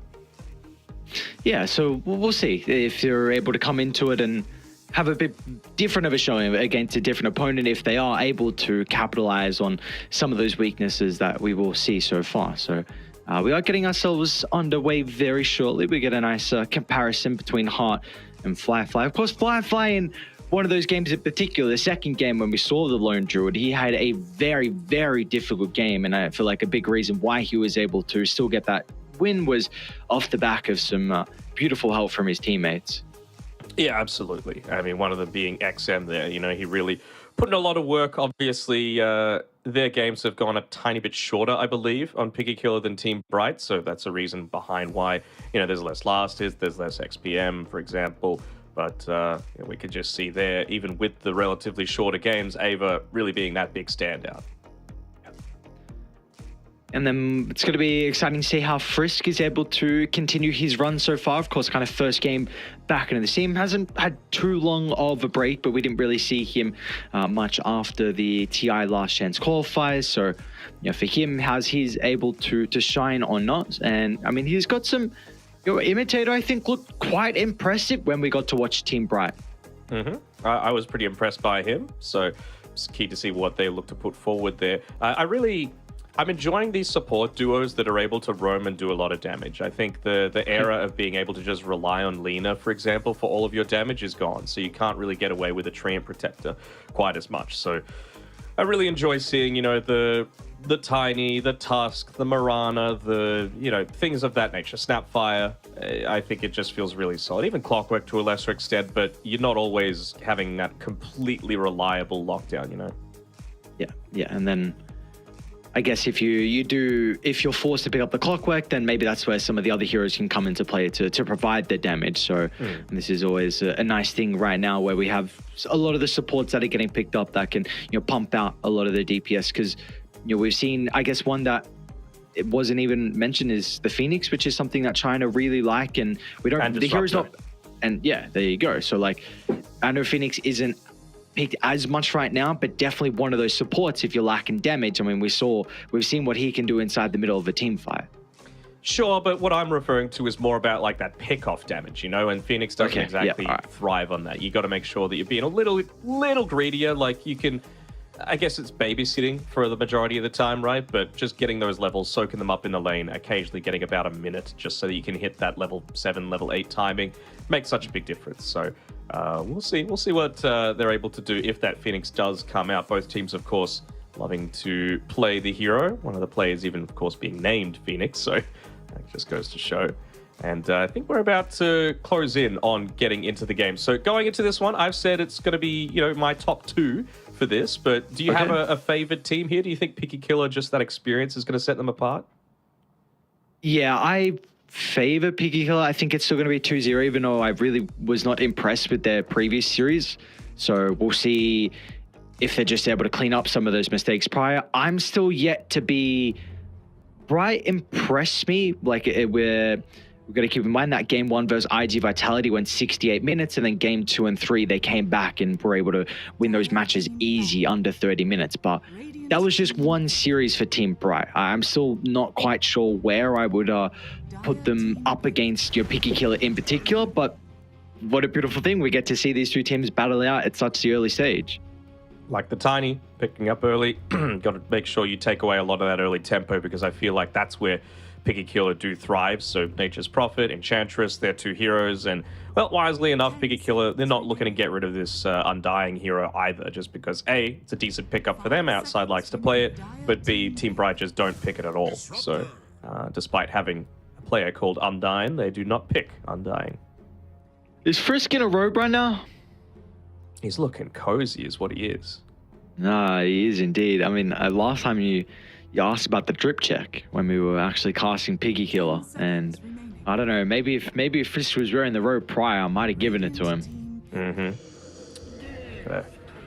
Yeah, so we'll see if you're able to come into it and have a bit different of a showing against a different opponent, if they are able to capitalize on some of those weaknesses that we will see so far. So we are getting ourselves underway very shortly. We get a nice comparison between Heart and Fly. Of course, Fly in one of those games in particular, the second game when we saw the Lone Druid, he had a very, very difficult game. And I feel like a big reason why he was able to still get that win was off the back of some beautiful help from his teammates. Yeah, absolutely. I mean, one of them being XM there, you know, he really put in a lot of work. Obviously, their games have gone a tiny bit shorter, I believe, on Picky Killer than Team Bright. So that's a reason behind why, you know, there's less last hits, there's less XPM, for example. But we could just see there, even with the relatively shorter games, Ava really being that big standout. And then it's going to be exciting to see how Frisk is able to continue his run so far. Of course, kind of first game back into the scene. Hasn't had too long of a break, but we didn't really see him much after the TI Last Chance qualifiers. So, you know, for him, how's he's able to shine or not? And I mean, he's got some, Imitator, I think, looked quite impressive when we got to watch Team Bright. I was pretty impressed by him. So it's key to see what they look to put forward there. I'm enjoying these support duos that are able to roam and do a lot of damage. I think the era of being able to just rely on Lina, for example, for all of your damage is gone. So you can't really get away with a Treant Protector quite as much. So I really enjoy seeing, you know, the Tiny, the Tusk, the Marana, the, you know, things of that nature. Snapfire, I think it just feels really solid. Even Clockwork to a lesser extent, but you're not always having that completely reliable lockdown, you know? Yeah, and then I guess if you're forced to pick up the Clockwork, then maybe that's where some of the other heroes can come into play to provide the damage. So this is always a nice thing right now where we have a lot of the supports that are getting picked up that can, you know, pump out a lot of the DPS. Because, you know, we've seen, I guess, one that it wasn't even mentioned is the Phoenix, which is something that China really like, and we don't. And the hero's not. And yeah, there you go. So like, I know Phoenix isn't picked as much right now, but definitely one of those supports if you're lacking damage. I mean, we've seen what he can do inside the middle of a team fight. Sure, but what I'm referring to is more about like that pick-off damage, you know, and Phoenix doesn't exactly thrive on that. You got to make sure that you're being a little greedier. Like you can, I guess it's babysitting for the majority of the time, right? But just getting those levels, soaking them up in the lane, occasionally getting about a minute just so that you can hit that level 7, level 8 timing makes such a big difference. So we'll see what they're able to do if that Phoenix does come out. Both teams, of course, loving to play the hero. One of the players even, of course, being named Phoenix. So that just goes to show. And I think we're about to close in on getting into the game. So going into this one, I've said it's going to be, you know, my top 2 for this. But do you have a favored team here? Do you think Picky Killer, just that experience, is going to set them apart? Yeah, I favor Picky Killer. I think it's still going to be 2-0, even though I really was not impressed with their previous series. So we'll see if they're just able to clean up some of those mistakes prior. I'm still yet to be... Bright impressed me. Like, we've got to keep in mind that game 1 versus IG Vitality went 68 minutes, and then game 2 and 3, they came back and were able to win those matches easy, under 30 minutes. But that was just one series for Team Bright. I'm still not quite sure where I would put them up against your Picky Killer in particular, but what a beautiful thing. We get to see these two teams battle out at such the early stage. Like the Tiny, picking up early. Got to make sure you take away a lot of that early tempo, because I feel like that's where Picky Killer do thrive. So Nature's Prophet, Enchantress, they're 2 heroes. And, well, wisely enough, Picky Killer, they're not looking to get rid of this Undying hero either, just because, A, it's a decent pickup for them. Outside likes to play it. But B, Team Bright just don't pick it at all. So despite having a player called Undying, they do not pick Undying. Is Frisk in a robe right now? He's looking cozy is what he is. No, he is indeed. I mean, last time you asked about the drip check when we were actually casting Picky Killer, and I don't know, maybe if Frisk was wearing the robe prior, I might have given it to him.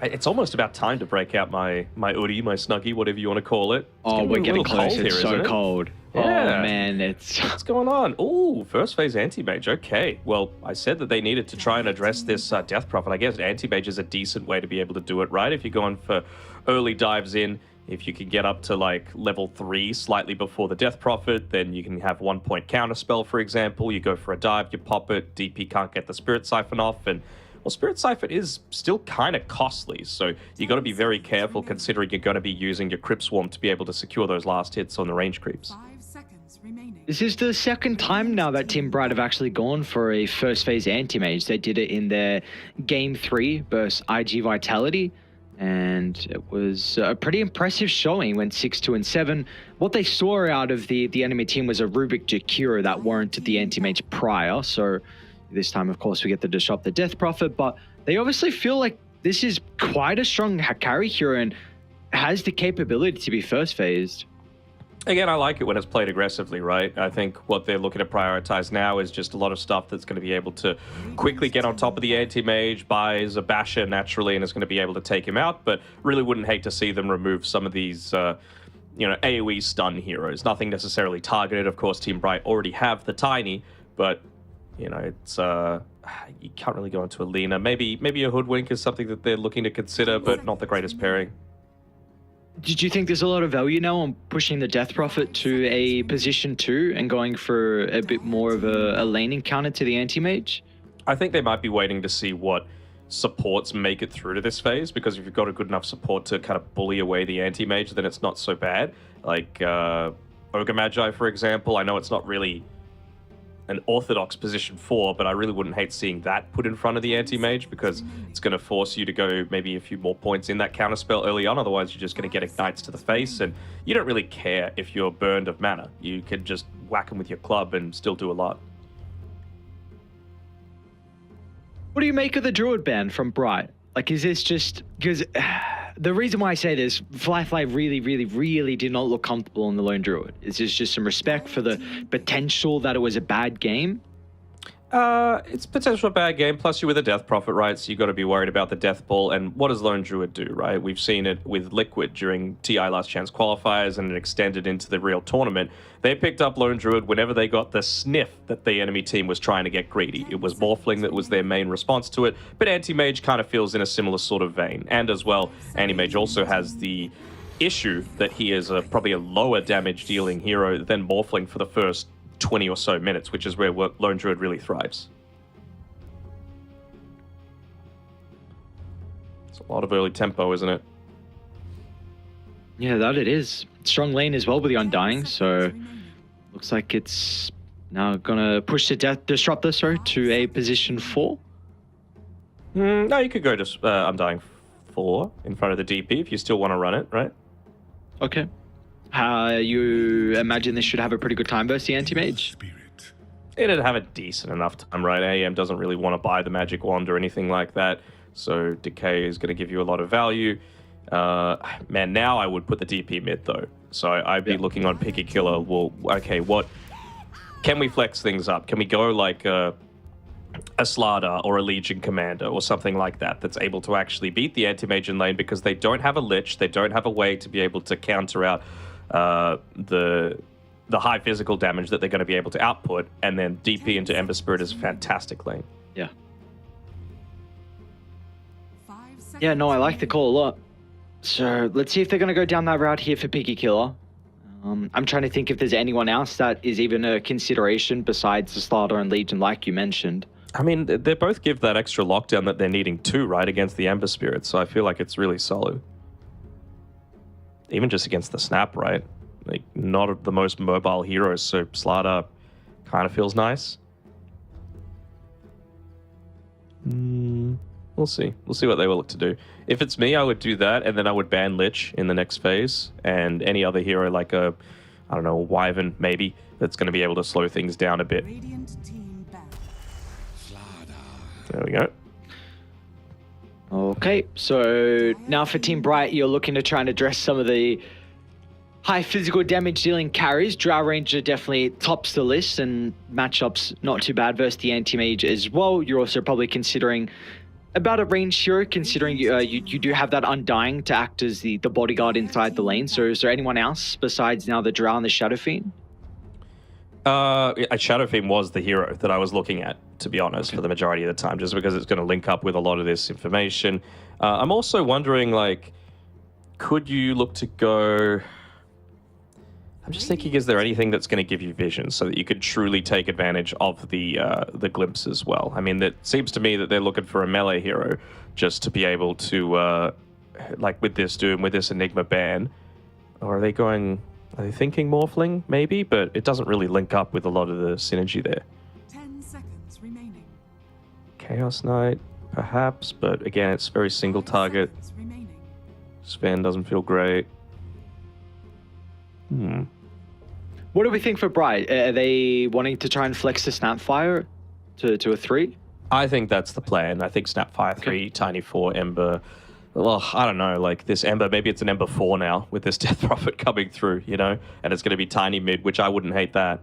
It's almost about time to break out my hoodie, my snuggie, whatever you want to call it. Oh, we're getting close. It's so cold. Yeah. Oh man, what's going on? Oh, first phase anti-mage. Okay. Well, I said that they needed to try and address this Death Prophet. I guess anti-mage is a decent way to be able to do it, right? If you're going for early dives in, if you can get up to like level 3 slightly before the Death Prophet, then you can have 1-point counter spell, for example. You go for a dive, you pop it, DP can't get the Spirit Siphon off, and well, Spirit Siphon is still kind of costly, so you got to be very careful considering you're going to be using your Crypt Swarm to be able to secure those last hits on the range creeps. This is the second time now that Team Bright have actually gone for a first phase anti-mage. They did it in their game 3 versus IG Vitality. And it was a pretty impressive showing. Went 6-2-7. What they saw out of the enemy team was a Rubik Jakiro that warranted the anti-mage prior. So this time, of course, we get to disrupt the Death Prophet. But they obviously feel like this is quite a strong carry hero and has the capability to be first phased. Again, I like it when it's played aggressively, right? I think what they're looking to prioritize now is just a lot of stuff that's going to be able to quickly get on top of the anti-mage, buys a basher naturally, and is going to be able to take him out, but really wouldn't hate to see them remove some of these, AoE stun heroes. Nothing necessarily targeted. Of course, Team Bright already have the Tiny, but, it's... you can't really go into a Lina. Maybe a Hoodwink is something that they're looking to consider, but not the greatest pairing. Did you think there's a lot of value now on pushing the Death Prophet to a position 2 and going for a bit more of a laning counter to the anti-mage? I think they might be waiting to see what supports make it through to this phase, because if you've got a good enough support to kind of bully away the anti-mage, then it's not so bad. Like Ogre Magi, for example, I know it's not really an orthodox position 4, but I really wouldn't hate seeing that put in front of the anti-mage, because it's going to force you to go maybe a few more points in that counterspell early on. Otherwise, you're just going to get ignites to the face, and you don't really care if you're burned of mana. You can just whack them with your club and still do a lot. What do you make of the Druid ban from Bright? Like, is this just... Because the reason why I say this, Fly really did not look comfortable in the Lone Druid. Is this just some respect for the potential that it was a bad game? It's potentially a bad game, plus you're with a Death Prophet, right? So you've got to be worried about the Death Ball, and what does Lone Druid do, right? We've seen it with Liquid during TI Last Chance qualifiers, and it extended into the real tournament. They picked up Lone Druid whenever they got the sniff that the enemy team was trying to get greedy. It was Morphling that was their main response to it, but Anti-Mage kind of feels in a similar sort of vein. And as well, Anti-Mage also has the issue that he is probably a lower damage dealing hero than Morphling for the first 20 or so minutes, which is where Lone Druid really thrives. It's a lot of early tempo, isn't it? Yeah, that it is. Strong lane as well with the Undying, so looks like it's now gonna push the Disruptor to a position 4. No, you could go to Undying 4 in front of the DP if you still want to run it, right? Okay. You imagine this should have a pretty good time versus the Anti-Mage? It'd have a decent enough time, right? AM doesn't really want to buy the Magic Wand or anything like that, so Decay is going to give you a lot of value. Man, now I would put the DP mid, though. So I'd be looking on Picky Killer. Well, okay, what... Can we flex things up? Can we go like a Slada or a Legion Commander or something like that that's able to actually beat the Anti-Mage in lane, because they don't have a Lich, they don't have a way to be able to counter out the high physical damage that they're going to be able to output, and then DP into Ember Spirit is a fantastic lane. Yeah. Yeah, no, I like the call a lot. So let's see if they're going to go down that route here for Picky Killer. I'm trying to think if there's anyone else that is even a consideration besides the Slaughter and Legion, like you mentioned. I mean, they both give that extra lockdown that they're needing too, right, against the Ember Spirit, so I feel like it's really solid. Even just against the Snap, right? Like, not the most mobile heroes, so Slaughter kind of feels nice. We'll see. We'll see what they will look to do. If it's me, I would do that, and then I would ban Lich in the next phase, and any other hero like I don't know, Wyvern maybe, that's going to be able to slow things down a bit. There we go. Okay, so now for Team Bright, you're looking to try and address some of the high physical damage dealing carries. Drow Ranger definitely tops the list, and matchups not too bad versus the Anti-Mage as well. You're also probably considering about a range hero, considering you do have that Undying to act as the bodyguard inside the lane. So is there anyone else besides now the Drow and the Shadow Fiend? Shadow Fiend was the hero that I was looking at, to be honest, for the majority of the time, just because it's going to link up with a lot of this information. I'm also wondering, like, could you look to go... I'm just thinking, is there anything that's going to give you vision so that you could truly take advantage of the glimpse as well? I mean, it seems to me that they're looking for a melee hero just to be able to, like with this Doom, with this Enigma ban, or are they thinking Morphling, maybe? But it doesn't really link up with a lot of the synergy there. 10 seconds remaining. Chaos Knight, perhaps, but again, it's very single target. Sven doesn't feel great. What do we think for Bright? Are they wanting to try and flex the Snapfire to a 3? I think that's the plan. I think Snapfire 3, Tiny 4, Ember. Well, I don't know. Like this Ember, maybe it's an Ember 4 now with this Death Prophet coming through, you know? And it's going to be Tiny mid, which I wouldn't hate that.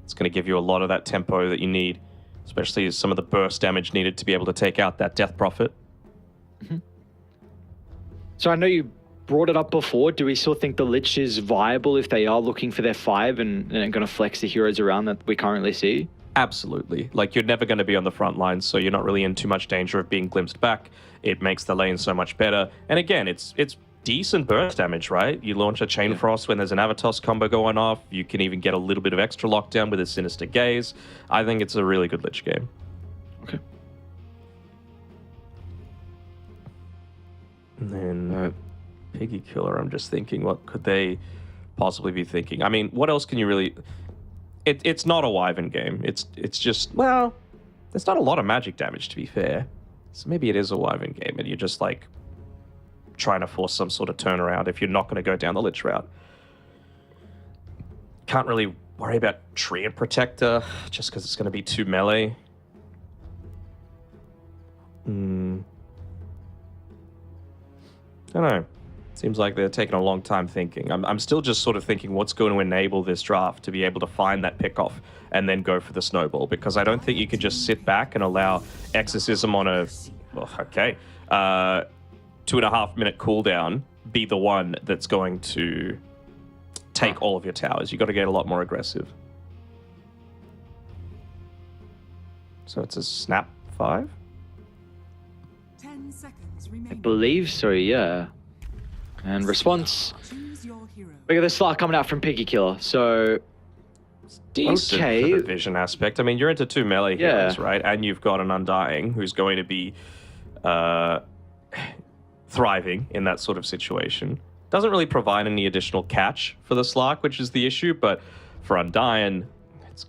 It's going to give you a lot of that tempo that you need, especially as some of the burst damage needed to be able to take out that Death Prophet. So I know you brought it up before. Do we still think the Lich is viable if they are looking for their 5 and going to flex the heroes around that we currently see? Absolutely. Like, you're never going to be on the front lines, so you're not really in too much danger of being glimpsed back. It makes the lane so much better. And again, it's decent burst damage, right? You launch a Chain Frost when there's an Avatos combo going off. You can even get a little bit of extra lockdown with a Sinister Gaze. I think it's a really good Lich game. Okay. And then Piggy Killer, I'm just thinking, what could they possibly be thinking? I mean, what else can you really... It's not a Wyvern game. It's just, well, there's not a lot of magic damage, to be fair. So maybe it is a Wyvern game, and you're just, like, trying to force some sort of turnaround if you're not going to go down the Lich route. Can't really worry about Treant Protector, just because it's going to be too melee. I don't know. Seems like they're taking a long time thinking. I'm still just sort of thinking what's going to enable this draft to be able to find that pickoff and then go for the snowball, because I don't think you can just sit back and allow Exorcism on a, well, okay, 2.5 minute cooldown be the one that's going to take all of your towers. You've got to get a lot more aggressive. So it's a snap 5? 10 seconds I remaining. believe so, yeah. And response. Choose your hero. We got the Slark coming out from Piggy Killer. So, Decent okay. for the vision aspect. I mean, you're into 2 melee Yeah. heroes, right? And you've got an Undying who's going to be thriving in that sort of situation. Doesn't really provide any additional catch for the Slark, which is the issue, but for Undying,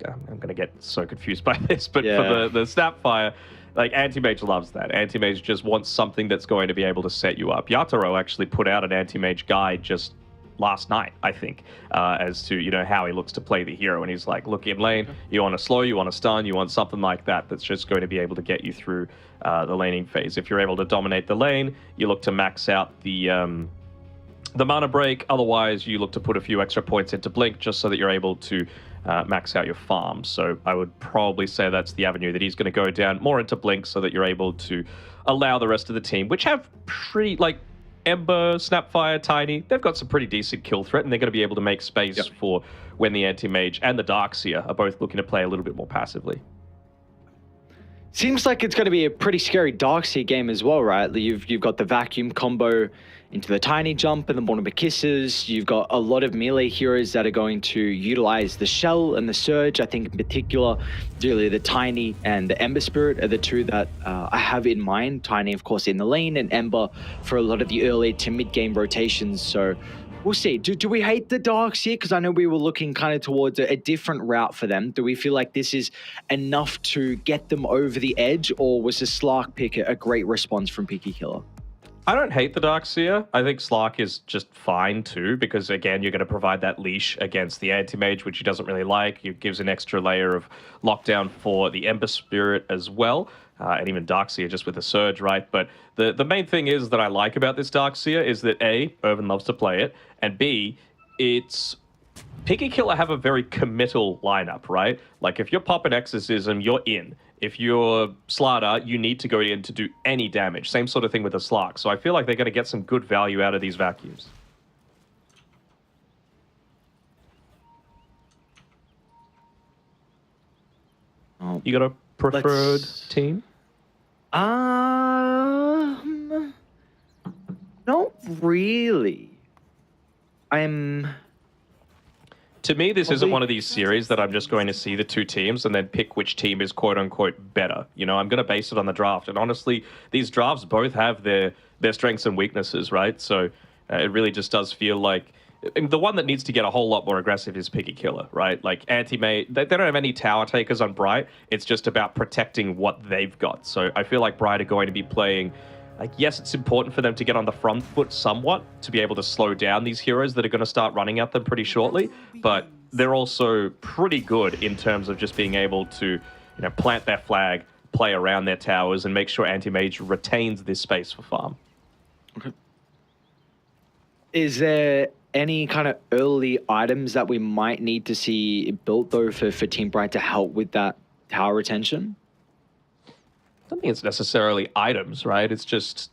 I'm going to get so confused by this, but Yeah. for the Snapfire, like, Anti-Mage loves that. Anti-Mage just wants something that's going to be able to set you up. Yatoro actually put out an Anti-Mage guide just last night, I think, as to, you know, how he looks to play the hero. And he's like, look, in lane, you want to slow, you want to stun, you want something like that that's just going to be able to get you through the laning phase. If you're able to dominate the lane, you look to max out the mana break. Otherwise, you look to put a few extra points into Blink just so that you're able to max out your farm. So I would probably say that's the avenue that he's going to go down, more into Blink, so that you're able to allow the rest of the team, which have pretty, like, Ember, Snapfire, Tiny, they've got some pretty decent kill threat, and they're going to be able to make space for when the Anti-Mage and the Darkseer are both looking to play a little bit more passively. seems like it's going to be a pretty scary Darkseer game as well, right? You've got the vacuum combo into the Tiny Jump and the Monomer Kisses. You've got a lot of melee heroes that are going to utilize the Shell and the Surge. I think in particular, really the Tiny and the Ember Spirit are the two that I have in mind. Tiny, of course, in the lane, and Ember for a lot of the early to mid-game rotations. So we'll see. Do we hate the Darkseer? Because I know we were looking kind of towards a different route for them. Do we feel like this is enough to get them over the edge, or was the Slark pick a great response from Piggy Killer? I don't hate the Darkseer. I think Slark is just fine too, because again, you're going to provide that leash against the Anti-Mage, which he doesn't really like. It gives an extra layer of lockdown for the Ember Spirit as well, and even Darkseer just with the Surge, right? But the main thing is that I like about this Darkseer is that A, Irvin loves to play it, and B, it's... Piggy Killer have a very committal lineup, right? Like, if you're popping Exorcism, you're in. If you're Slardar, you need to go in to do any damage. Same sort of thing with the Slark. So I feel like they're going to get some good value out of these vacuums. You got a preferred team? Not really. To me, this isn't one of these series that I'm just going to see the two teams and then pick which team is quote-unquote better. You know, I'm going to base it on the draft. And honestly, these drafts both have their strengths and weaknesses, right? So it really just does feel like... The one that needs to get a whole lot more aggressive is Piggy Killer, right? Like, Anti-Mage, they don't have any tower takers on Bright. It's just about protecting what they've got. So I feel like Bright are going to be playing like, yes, it's important for them to get on the front foot somewhat to be able to slow down these heroes that are going to start running at them pretty shortly. But they're also pretty good in terms of just being able to, plant their flag, play around their towers, and make sure Anti-Mage retains this space for farm. Okay. Is there any kind of early items that we might need to see built, though, for Team Bright to help with that tower retention? I don't think it's necessarily items, right? It's just,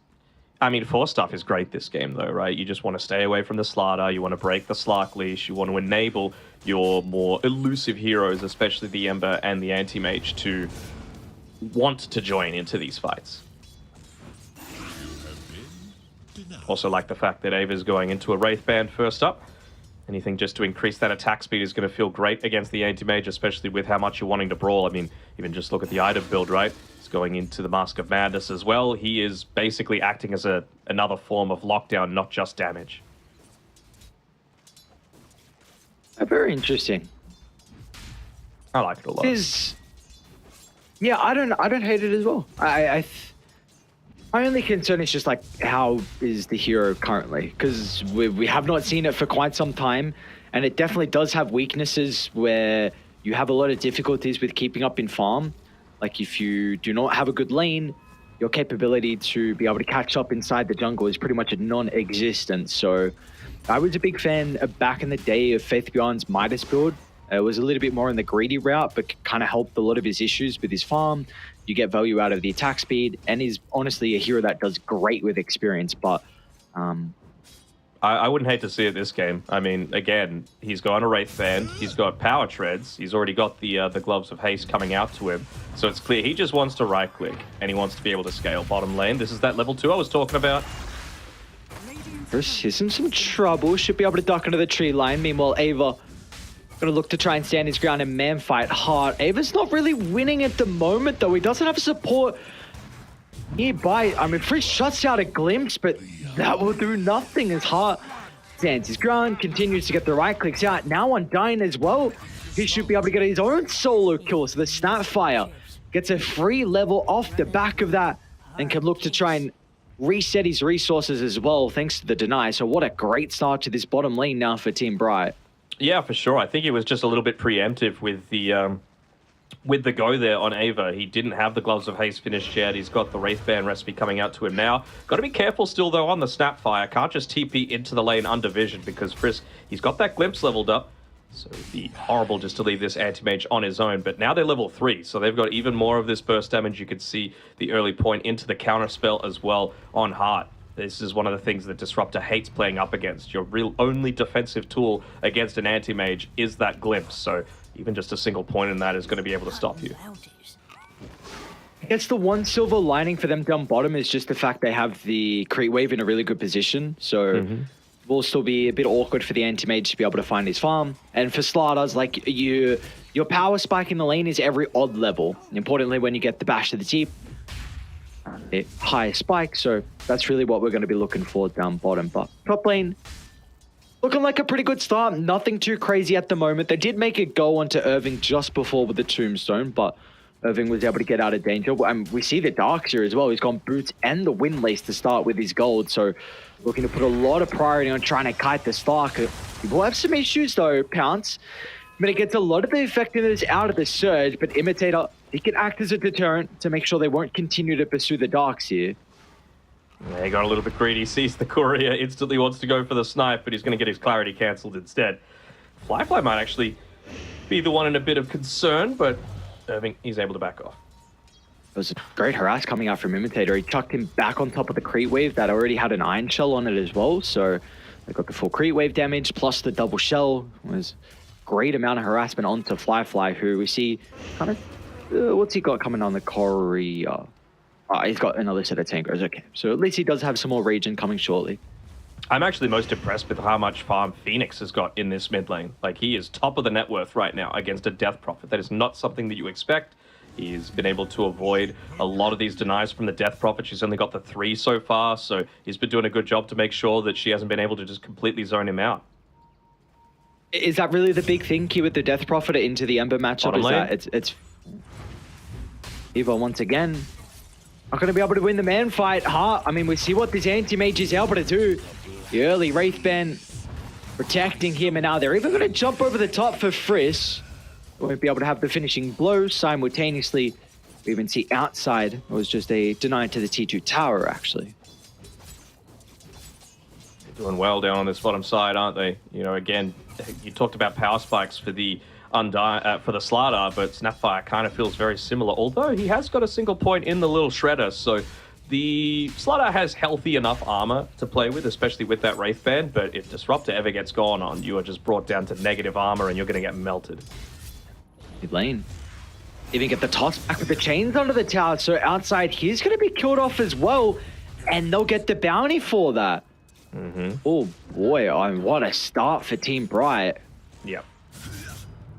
I mean, Force Stuff is great this game, though, right? You just want to stay away from the Slardar, you want to break the Slark leash, you want to enable your more elusive heroes, especially the Ember and the Anti-Mage, to want to join into these fights. Also like the fact that Ava's going into a Wraith Band first up. Anything just to increase that attack speed is going to feel great against the Anti-Mage, especially with how much you're wanting to brawl. I mean, even just look at the item build, right? He's going into the Mask of Madness as well. He is basically acting as another form of lockdown, not just damage. Very interesting. I like it a lot. Yeah, I don't hate it as well. My only concern is just like, how is the hero currently? Because we have not seen it for quite some time, and it definitely does have weaknesses where you have a lot of difficulties with keeping up in farm. Like if you do not have a good lane, your capability to be able to catch up inside the jungle is pretty much non-existent. So I was a big fan back in the day of Faith Beyond's Midas build. It was a little bit more in the greedy route, but kind of helped a lot of his issues with his farm. You get value out of the attack speed, and is honestly a hero that does great with experience. But I wouldn't hate to see it this game. I mean, again, he's got a Wraith Band, he's got Power Treads, he's already got the Gloves of Haste coming out to him. So it's clear he just wants to right-click, and he wants to be able to scale bottom lane. This is that level 2 I was talking about. Chris is in some trouble. Should be able to duck into the tree line. Meanwhile, Ava gonna look to try and stand his ground and man fight hard. Ava's not really winning at the moment, though. He doesn't have support nearby. I mean, Frisch shuts out a glimpse, but that will do nothing as Hart stands his ground, continues to get the right clicks out. Now on Dyne as well, he should be able to get his own solo kill. So the Snapfire gets a free level off the back of that and can look to try and reset his resources as well, thanks to the deny. So what a great start to this bottom lane now for Team Bright. Yeah, for sure. I think he was just a little bit preemptive with the go there on Ava. He didn't have the Gloves of Haste finished yet. He's got the Wraith Band recipe coming out to him now. Got to be careful still, though, on the Snapfire. Can't just TP into the lane under vision because Frisk, he's got that Glimpse leveled up. So it'd be horrible just to leave this Anti-Mage on his own. But now they're level 3, so they've got even more of this burst damage. You could see the early point into the counter spell as well on Heart. This is one of the things that Disruptor hates playing up against. Your real only defensive tool against an Anti-Mage is that Glimpse. So even just a single point in that is going to be able to stop you. I guess the one silver lining for them down bottom is just the fact they have the Creep Wave in a really good position. So it will still be a bit awkward for the Anti-Mage to be able to find his farm. And for Slardars, like your power spike in the lane is every odd level. Importantly, when you get the bash to the teep, high spike, so that's really what we're going to be looking for down bottom. But top lane looking like a pretty good start. Nothing too crazy at the moment. They did make a go onto Irving just before with the tombstone, but Irving was able to get out of danger. And we see the Darks here as well. He's gone boots and the Windlace to start with his gold, so looking to put a lot of priority on trying to kite the Stark. He will have some issues though, Pounce. But it gets a lot of the effectiveness out of the Surge, but Imitator, he can act as a deterrent to make sure they won't continue to pursue the Darks here. Yeah, he got a little bit greedy, sees the courier, instantly wants to go for the snipe, but he's going to get his clarity cancelled instead. Flyfly might actually be the one in a bit of concern, but Irving, he's able to back off. It was a great harass coming out from Imitator. He chucked him back on top of the Creep Wave that already had an Iron Shell on it as well, so they got the full Creep Wave damage, plus the double shell. It was great amount of harassment onto Flyfly, who we see kind of, what's he got coming on the courier? He's got another set of tankers. Okay, so at least he does have some more regen coming shortly. I'm actually most impressed with how much farm Phoenix has got in this mid lane. Like, he is top of the net worth right now against a Death Prophet. That is not something that you expect. He's been able to avoid a lot of these denies from the Death Prophet. She's only got the 3 so far, so he's been doing a good job to make sure that she hasn't been able to just completely zone him out. Is that really the big thing here with the Death Prophet into the Ember matchup? Is that it's Eva once again Not going to be able to win the man fight. I mean, we see what this anti-mage is able to do. The early Wraithband protecting him, and now they're even going to jump over the top for Friss. Won't be able to have the finishing blow simultaneously. We even see outside, it was just a deny to the T2 tower, actually. They're doing well down on this bottom side, aren't they? You know, again, you talked about power spikes for the for the Slardar, but Snapfire kind of feels very similar, although he has got a single point in the little shredder, so the Slardar has healthy enough armor to play with, especially with that Wraithband, but if Disruptor ever gets gone on, you are just brought down to negative armor and you're going to get melted. Mid lane. Even get the toss back with the chains under the tower, so outside he's going to be killed off as well, and they'll get the bounty for that. Oh boy, what a start for Team Bright. Yep.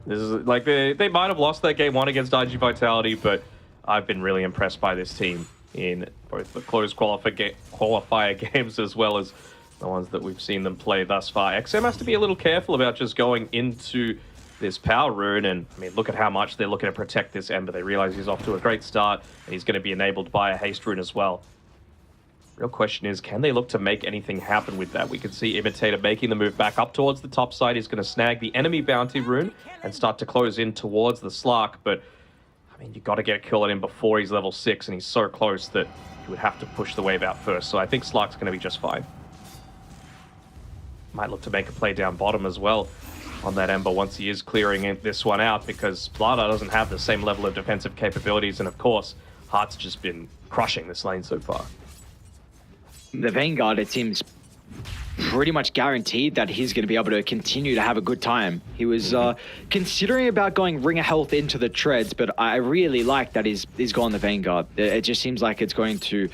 This is like they might have lost that game 1 against IG Vitality, but I've been really impressed by this team in both the closed qualifier games as well as the ones that we've seen them play thus far. XM has to be a little careful about just going into this power rune, and I mean, look at how much they're looking to protect this Ember. They realize he's off to a great start, and he's going to be enabled by a haste rune as well. Real question is, can they look to make anything happen with that? We can see Imitator making the move back up towards the top side. He's going to snag the enemy bounty rune and start to close in towards the Slark, but I mean, you got to get a kill on him before he's level 6, and he's so close that you would have to push the wave out first. So I think Slark's going to be just fine. Might look to make a play down bottom as well on that Ember once he is clearing this one out, because Slardar doesn't have the same level of defensive capabilities, and of course, Heart's just been crushing this lane so far. The Vanguard, it seems pretty much guaranteed that he's going to be able to continue to have a good time. He was considering about going Ring of Health into the treads, but I really like that he's gone the Vanguard. It just seems like it's going to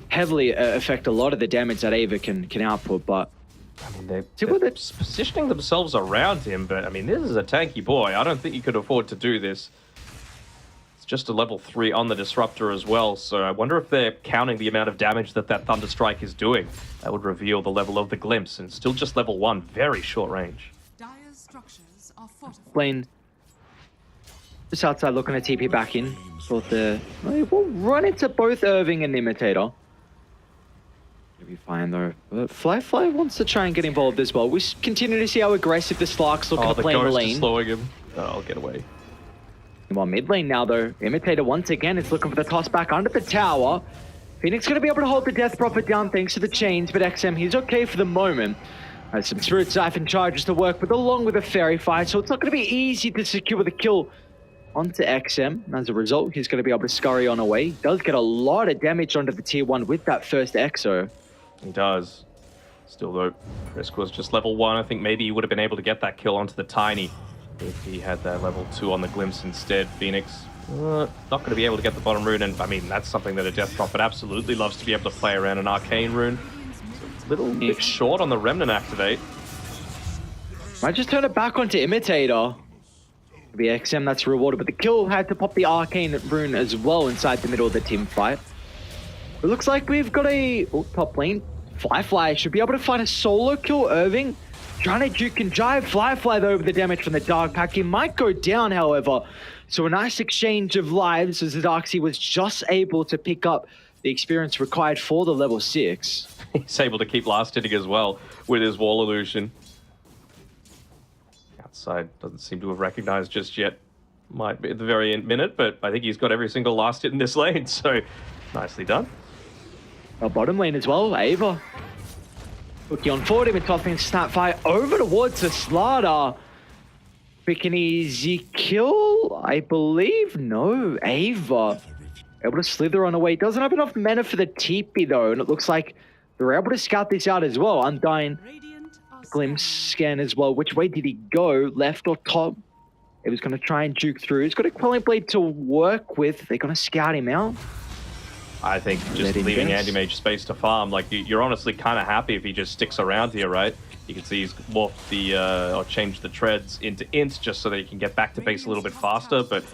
heavily affect a lot of the damage that Ava can output, but I mean, they're positioning themselves around him, but I mean, this is a tanky boy. I don't think you could afford to do this. It's just a level 3 on the Disruptor as well, so I wonder if they're counting the amount of damage that Thunderstrike is doing. That would reveal the level of the Glimpse, and still just level 1, very short range. Dire's structures are fortified. Lane just outside looking to TP back in. Thought we'll run into both Irving and Imitator. It'll be fine though. But Fly wants to try and get involved as well. We continue to see how aggressive the Slark's looking to play in the lane. Is slowing him. Oh, I'll get away. Well, mid lane now though. Imitator once again is looking for the toss back under the tower. Phoenix going to be able to hold the Death Prophet down thanks to the chains, but XM, he's okay for the moment. Has some Spirit Siphon charges to work with along with a Fairy Fire, so it's not going to be easy to secure the kill onto XM. As a result, he's going to be able to scurry on away. Does get a lot of damage onto the tier 1 with that first Exo. He does. Still though, Risk was just level 1. I think maybe he would have been able to get that kill onto the Tiny if he had that level 2 on the Glimpse instead. Phoenix not going to be able to get the bottom rune, and I mean, that's something that a Death Prophet absolutely loves, to be able to play around an Arcane rune. So it's a little bit short on the Remnant activate. Might just turn it back onto Imitator. It'll be XM that's rewarded, but the kill had to pop the Arcane rune as well inside the middle of the team fight. It looks like we've got a top lane. Fly should be able to find a solo kill Irving. Trying to juke and jive Fly though with the damage from the Dark Pack. He might go down, however. So a nice exchange of lives as the Darkseid was just able to pick up the experience required for the level 6. He's able to keep last hitting as well with his wall illusion. Outside doesn't seem to have recognized just yet. Might be at the very end minute, but I think he's got every single last hit in this lane, so nicely done. Bottom lane as well, Ava. Looking on forward, even tossing Snapfire over towards the Slardar. Quick and easy kill, I believe. No, Ava. Able to slither on away. Doesn't have enough mana for the TP though, and it looks like they're able to scout this out as well. Undying Glimpse scan as well. Which way did he go? Left or top? He was going to try and juke through. He's got a Quelling Blade to work with. They're going to scout him out. I think just leaving Anti-Mage space to farm, like you're honestly kind of happy if he just sticks around here, right? You can see he's morphed the, or changed the treads into int just so that he can get back to base a little bit faster, but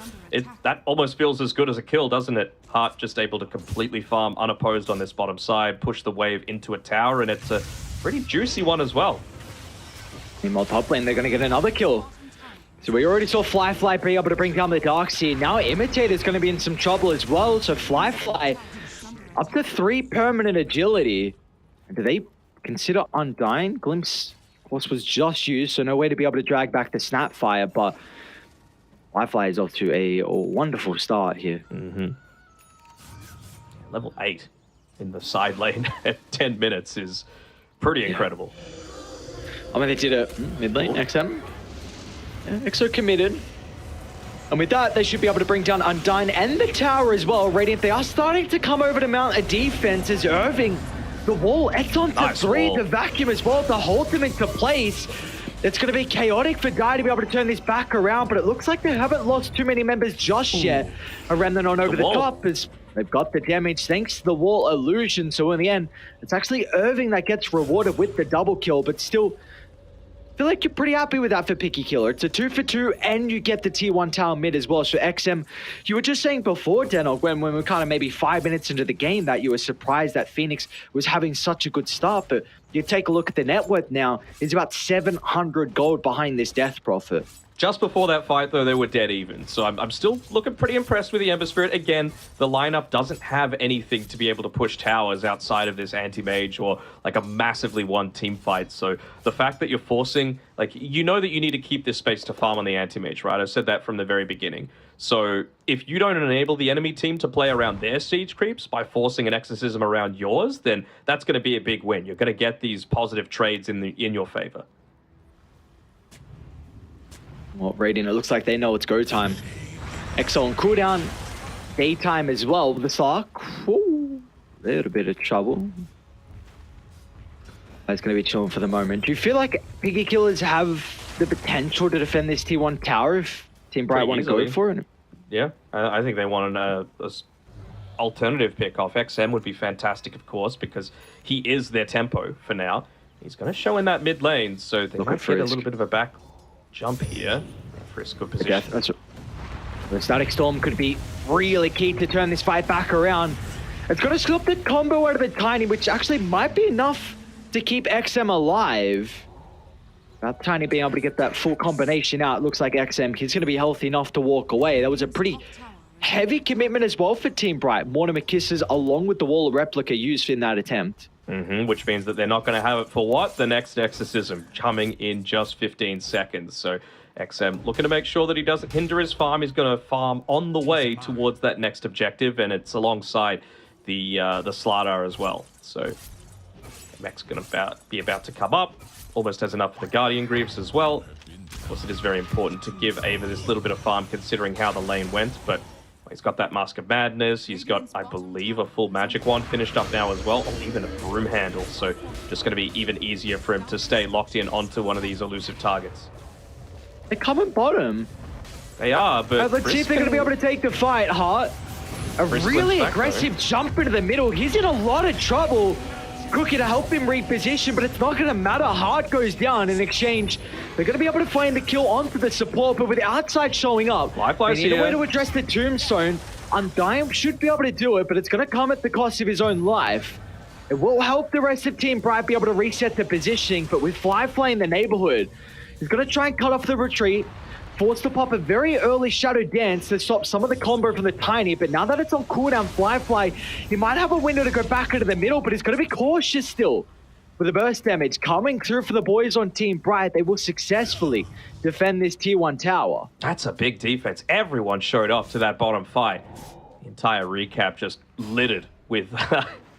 that almost feels as good as a kill, doesn't it? Heart just able to completely farm unopposed on this bottom side, push the wave into a tower, and it's a pretty juicy one as well. Meanwhile, top lane, they're going to get another kill. So we already saw Fly be able to bring down the Darkseid. Now Imitator's going to be in some trouble as well, so Fly Up to 3 permanent agility. And do they consider Undying? Glimpse, of course, was just used, so no way to be able to drag back the Snapfire, but Firefly is off to a wonderful start here. Level 8 in the side lane at 10 minutes is pretty incredible. I mean, they did a mid lane, XM. Yeah, XO committed. And with that, they should be able to bring down Undyne and the tower as well. Radiant, they are starting to come over to mount a defense as Irving, the wall, Exxon to Nice 3, wall. the vacuum as well to hold them into place. It's going to be chaotic for Guy to be able to turn this back around, but it looks like they haven't lost too many members just yet. A remnant on over the wall. top as they've got the damage thanks to the wall illusion. So in the end, it's actually Irving that gets rewarded with the double kill, but still, I feel like you're pretty happy with that for Picky Killer. It's a 2 for 2, and you get the T1 tower mid as well. So XM, you were just saying before, Denog, when we were kind of maybe 5 minutes into the game, that you were surprised that Phoenix was having such a good start. But you take a look at the net worth now, it's about 700 gold behind this Death Prophet. Just before that fight, though, they were dead even. So I'm still looking pretty impressed with the Ember Spirit. Again, the lineup doesn't have anything to be able to push towers outside of this anti-mage or like a massively won team fight. So the fact that you're forcing, like, you know that you need to keep this space to farm on the anti-mage, right? I've said that from the very beginning. So if you don't enable the enemy team to play around their siege creeps by forcing an exorcism around yours, then that's going to be a big win. You're going to get these positive trades in your favor. Well, Radiant, it looks like they know it's go time. Exo on cooldown, daytime as well. The Sark, whoo, little bit of trouble. That's going to be chilling for the moment. Do you feel like Piggy Killers have the potential to defend this T1 tower if Team Bright want to go for it? Yeah, I think they want an alternative pick off. XM would be fantastic, of course, because he is their tempo for now. He's going to show in that mid lane, so they might get a little bit of a back jump here. Frisk good position. The Static Storm could be really key to turn this fight back around. It's going to stop the combo out of the Tiny, which actually might be enough to keep XM alive. That Tiny being able to get that full combination out, looks like XM, he's going to be healthy enough to walk away. That was a pretty heavy commitment as well for Team Bright. Mortimer Kisses along with the Wall of Replica used in that attempt. Which means that they're not going to have it for what? The next exorcism coming in just 15 seconds. So XM looking to make sure that he doesn't hinder his farm. He's going to farm on the way towards that next objective, and it's alongside the Slardar as well. So Mech's going to be about to come up. Almost has enough for the Guardian Greaves as well. Of course, it is very important to give Ava this little bit of farm considering how the lane went, but he's got that Mask of Madness. He's got, I believe, a full magic wand finished up now as well. Oh, even a broom handle. So just going to be even easier for him to stay locked in onto one of these elusive targets. They're coming bottom. They are, but let's see if they're going to be able to take the fight, Hart. A really aggressive jump into the middle. He's in a lot of trouble. Cookie to help him reposition, but it's not going to matter. Hart goes down in exchange. They're going to be able to find the kill onto the support, but with the outside showing up, they need a way to address the tombstone. Undyne should be able to do it, but it's going to come at the cost of his own life. It will help the rest of Team Bright be able to reset the positioning, but with Firefly in the neighborhood, he's going to try and cut off the retreat, forced to pop a very early Shadow Dance to stop some of the combo from the Tiny, but now that it's on cooldown, Firefly, he might have a window to go back into the middle, but he's going to be cautious still. With the burst damage coming through for the boys on Team Bright, they will successfully defend this Tier 1 tower. That's a big defense. Everyone showed up to that bottom fight. The entire recap just littered with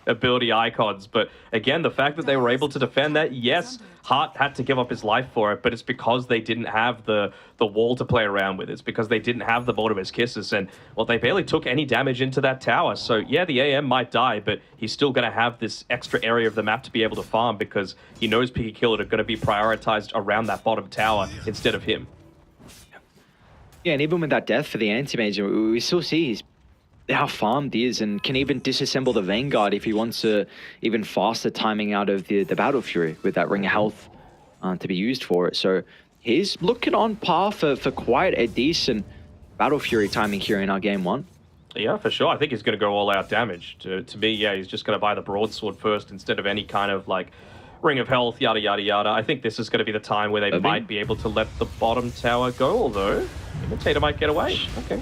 ability icons, but again, the fact that they were able to defend that, yes, Hart had to give up his life for it, but it's because they didn't have the wall to play around with. It's because they didn't have the Mortimer's Kisses, and well, they barely took any damage into that tower. So yeah, the AM might die, but he's still going to have this extra area of the map to be able to farm because he knows Piggy Killer are going to be prioritized around that bottom tower instead of him. Yeah, and even with that death for the anti-mage, we still see how farmed he is and can even disassemble the Vanguard if he wants to even faster timing out of the Battle Fury with that Ring of Health to be used for it. So he's looking on par for quite a decent Battle Fury timing here in our game one. Yeah, for sure. I think he's going to go all out damage. To me, yeah, he's just going to buy the broadsword first instead of any kind of like Ring of Health, yada, yada, yada. I think this is going to be the time where they might be able to let the bottom tower go, although Imitator might get away. Okay.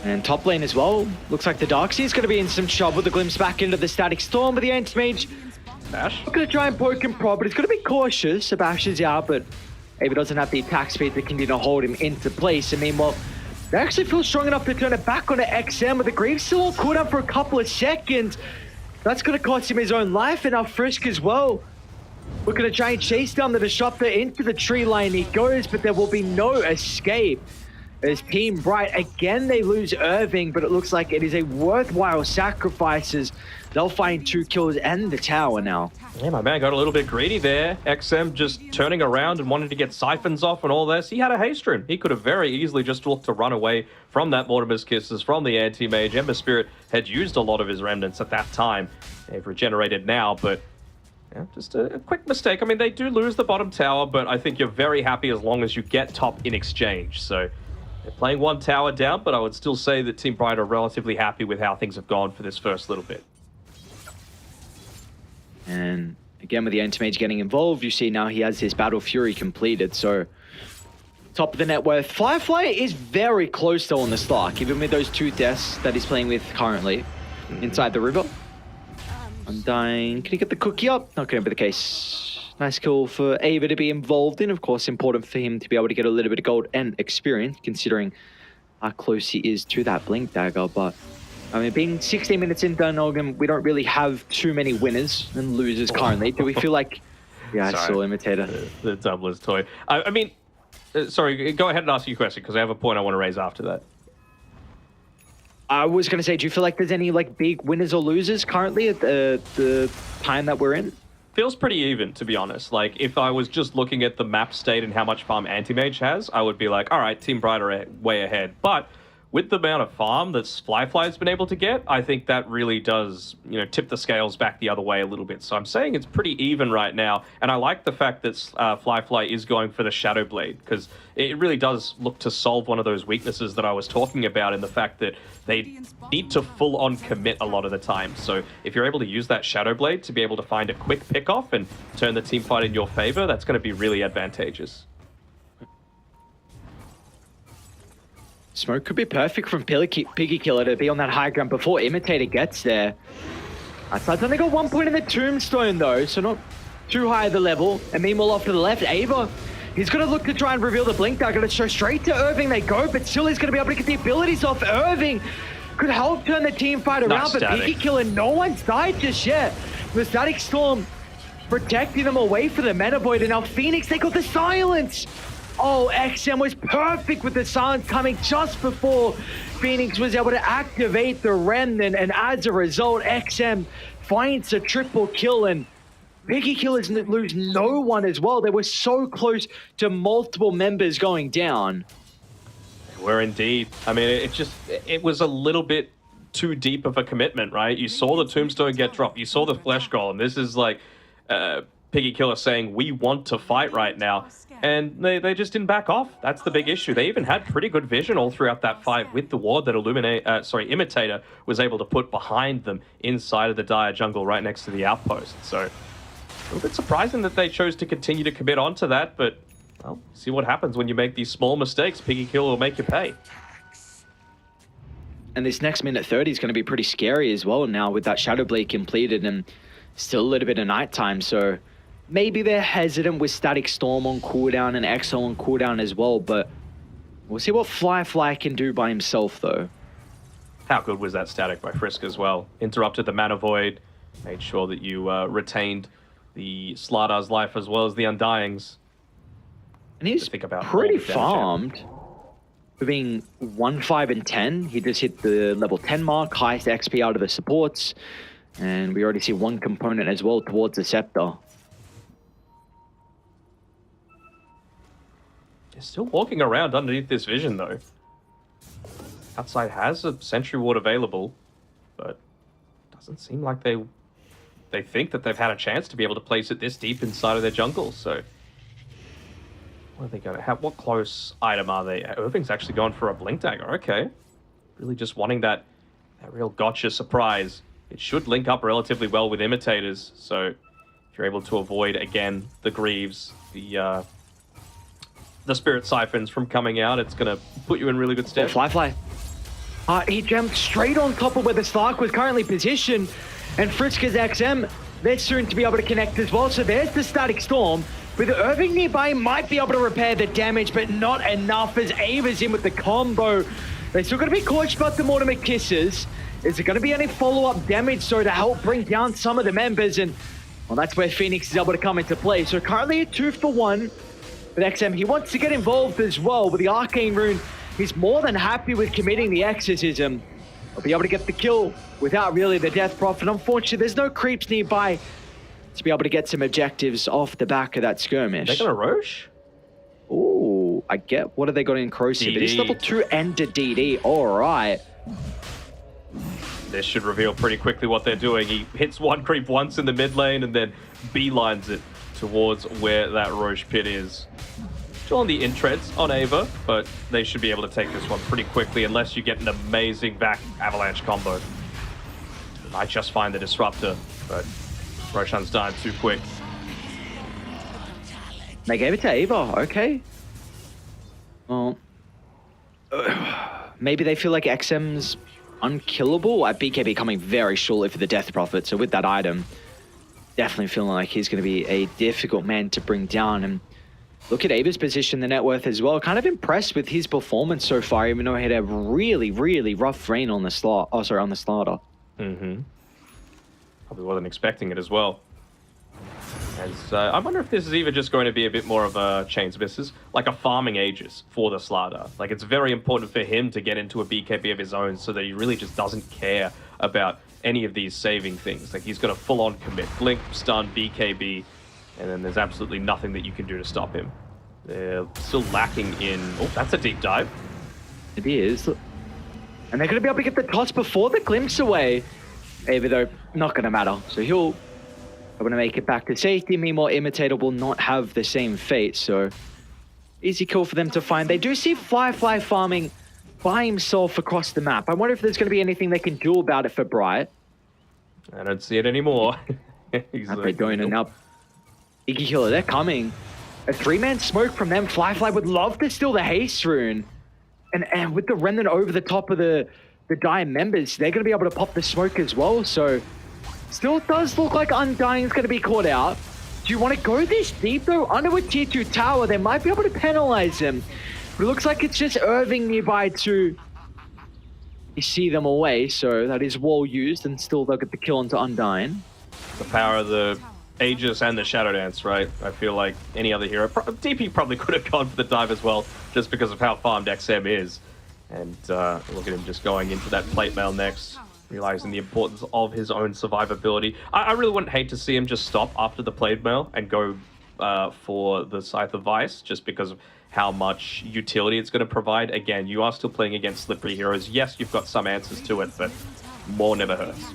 And top lane as well. Looks like the Darkseer's going to be in some trouble. The glimpse back into the Static Storm, but the Anti-Mage Bash. going to try and poke and prod, but he's going to be cautious. The Bash is out, but Ava doesn't have the attack speed to continue to hold him into place. And meanwhile, they actually feel strong enough to turn it back onto XM, with the Greaves still on cooldown for a couple of seconds. That's going to cost him his own life, and now Frisk as well. We're going to try and chase down the Disruptor into the tree line. He goes, but there will be no escape. As Team Bright, again, they lose Irving, but it looks like it is a worthwhile sacrifice as they'll find 2 kills and the tower now. Yeah, my man got a little bit greedy there. XM just turning around and wanting to get siphons off and all this. He had a haste rune. He could have very easily just looked to run away from that Mortimer's Kisses, from the Anti-Mage. Ember Spirit had used a lot of his remnants at that time. They've regenerated now, but yeah, just a quick mistake. I mean, they do lose the bottom tower, but I think you're very happy as long as you get top in exchange. So they're playing 1 tower down, but I would still say that Team Bright are relatively happy with how things have gone for this first little bit. And again, with the Anti-Mage getting involved, you see now he has his Battle Fury completed. So top of the net worth. Firefly is very close though on the stock, even with those 2 deaths that he's playing with currently inside the river. Undying, can he get the cookie up? Not going to be the case. Nice kill for Ava to be involved in. Of course, important for him to be able to get a little bit of gold and experience, considering how close he is to that Blink Dagger. But, I mean, being 16 minutes in Dunnogan, we don't really have too many winners and losers currently. Do we feel like... Yeah, I saw Imitator. The Doubler's toy. I mean, sorry, go ahead and ask your question, because I have a point I want to raise after that. I was going to say, do you feel like there's any like big winners or losers currently at the time that we're in? Feels pretty even, to be honest. Like, if I was just looking at the map state and how much farm Anti-Mage has, I would be like, all right, Team Bright are way ahead. But with the amount of farm that Flyfly's been able to get, I think that really does, you know, tip the scales back the other way a little bit. So I'm saying it's pretty even right now. And I like the fact that Flyfly is going for the Shadow Blade, because it really does look to solve one of those weaknesses that I was talking about, in the fact that they need to full-on commit a lot of the time. So if you're able to use that Shadow Blade to be able to find a quick pick-off and turn the team fight in your favor, that's going to be really advantageous. Smoke could be perfect from Piggy Killer to be on that high ground before Imitator gets there. Outside's only got 1 point in the Tombstone though, so not too high the level. And meanwhile off to the left, Ava, he's going to look to try and reveal the Blink Dagger. Let's show straight to Irving they go, but still he's going to be able to get the abilities off. Irving could help turn the team fight around, but Piggy Killer, no one's died just yet. The Static Storm protecting them away from the Mana Void, and now Phoenix, they got the silence. Oh, XM was perfect with the silence coming just before Phoenix was able to activate the Remnant, and as a result, XM finds a triple kill, and Piggy Killers lose no one as well. They were so close to multiple members going down. They were indeed. I mean, it was a little bit too deep of a commitment, right? You saw the Tombstone get dropped. You saw the Flesh Golem. This is like Piggy Killer saying, we want to fight right now. And they just didn't back off. That's the big issue. They even had pretty good vision all throughout that fight with the ward that Imitator was able to put behind them inside of the Dire jungle right next to the outpost. So a little bit surprising that they chose to continue to commit onto that, but well, see what happens when you make these small mistakes. Piggy Killer will make you pay. And this next minute 30 is going to be pretty scary as well now with that Shadow Blade completed and still a little bit of nighttime, so maybe they're hesitant with Static Storm on cooldown and Exo on cooldown as well, but we'll see what Fly can do by himself, though. How good was that static by Frisk as well? Interrupted the Mana Void, made sure that you retained the Slardar's life as well as the Undying's. And he's pretty farmed for being 1, 5, and 10. He just hit the level 10 mark, highest XP out of the supports, and we already see one component as well towards the Scepter. Still walking around underneath this vision, though. Outside has a Sentry Ward available, but doesn't seem like they think that they've had a chance to be able to place it this deep inside of their jungle, so what are they going to have? What close item are they? Irving's actually gone for a Blink Dagger, okay. Really just wanting that real gotcha surprise. It should link up relatively well with Imitators, so if you're able to avoid, again, the Greaves, the Spirit Siphons from coming out, it's going to put you in really good stead. Fly. He jumped straight on top of where the Slark was currently positioned. And Fritzker's XM, they're soon to be able to connect as well. So there's the Static Storm. With the Irving nearby, might be able to repair the damage, but not enough as Ava's in with the combo. They're still going to be cautious about the Mortimer Kisses. Is there going to be any follow-up damage, so to help bring down some of the members? And, well, that's where Phoenix is able to come into play. So currently a 2-for-1 with XM. He wants to get involved as well with the Arcane Rune. He's more than happy with committing the Exorcism. He'll be able to get the kill without really the Death Prophet. Unfortunately, there's no creeps nearby to be able to get some objectives off the back of that skirmish. They're gonna Roche? Ooh, I get. What are they got in Corrosive? It is level 2 and a DD. All right. This should reveal pretty quickly what they're doing. He hits one creep once in the mid lane and then beelines it towards where that Roche pit is. Still on the intreads on Ava, but they should be able to take this one pretty quickly unless you get an amazing back avalanche combo. Might just find the disruptor, but Roshan's dying too quick. They gave it to Ava, okay. Well, maybe they feel like XM's unkillable. At BKB coming very shortly for the Death Prophet, so with that item, definitely feeling like he's going to be a difficult man to bring down. And look at Ava's position, the net worth as well. Kind of impressed with his performance so far, even though he had a really, really rough reign on the slot. Oh, sorry, on the starter. Mm-hmm. Probably wasn't expecting it as well. As I wonder if this is even just going to be a bit more of a Chains Misses, like a farming Aegis for the Slardar. Like, it's very important for him to get into a BKB of his own so that he really just doesn't care about any of these saving things. Like, he's going to full-on commit. Blink, stun, BKB, and then there's absolutely nothing that you can do to stop him. They're still lacking in... Oh, that's a deep dive. It is. And they're going to be able to get the toss before the glimpse away. Ava, though, not going to matter. So he'll... I'm going to make it back to safety. Meanwhile, Imitator will not have the same fate, so easy kill for them to find. They do see Fly farming by himself across the map. I wonder if there's going to be anything they can do about it for Bright. I don't see it anymore. He's they're going and up. Iggy Killer, they're coming. A 3-man smoke from them. Fly would love to steal the haste rune. And with the Remnant over the top of the Dire members, they're going to be able to pop the smoke as well, so... Still does look like Undying's going to be caught out. Do you want to go this deep, though? Under a tier 2 tower, they might be able to penalize him. But it looks like it's just Irving nearby to see them away. So that is well used, and still they'll get the kill onto Undying. The power of the Aegis and the Shadow Dance, right? I feel like any other hero... DP probably could have gone for the dive as well, just because of how farmed XM is. And look at him just going into that plate mail next. Realizing the importance of his own survivability. I really wouldn't hate to see him just stop after the plate mail and go for the Scythe of Vice, just because of how much utility it's going to provide. Again, you are still playing against slippery heroes. Yes, you've got some answers to it, but more never hurts.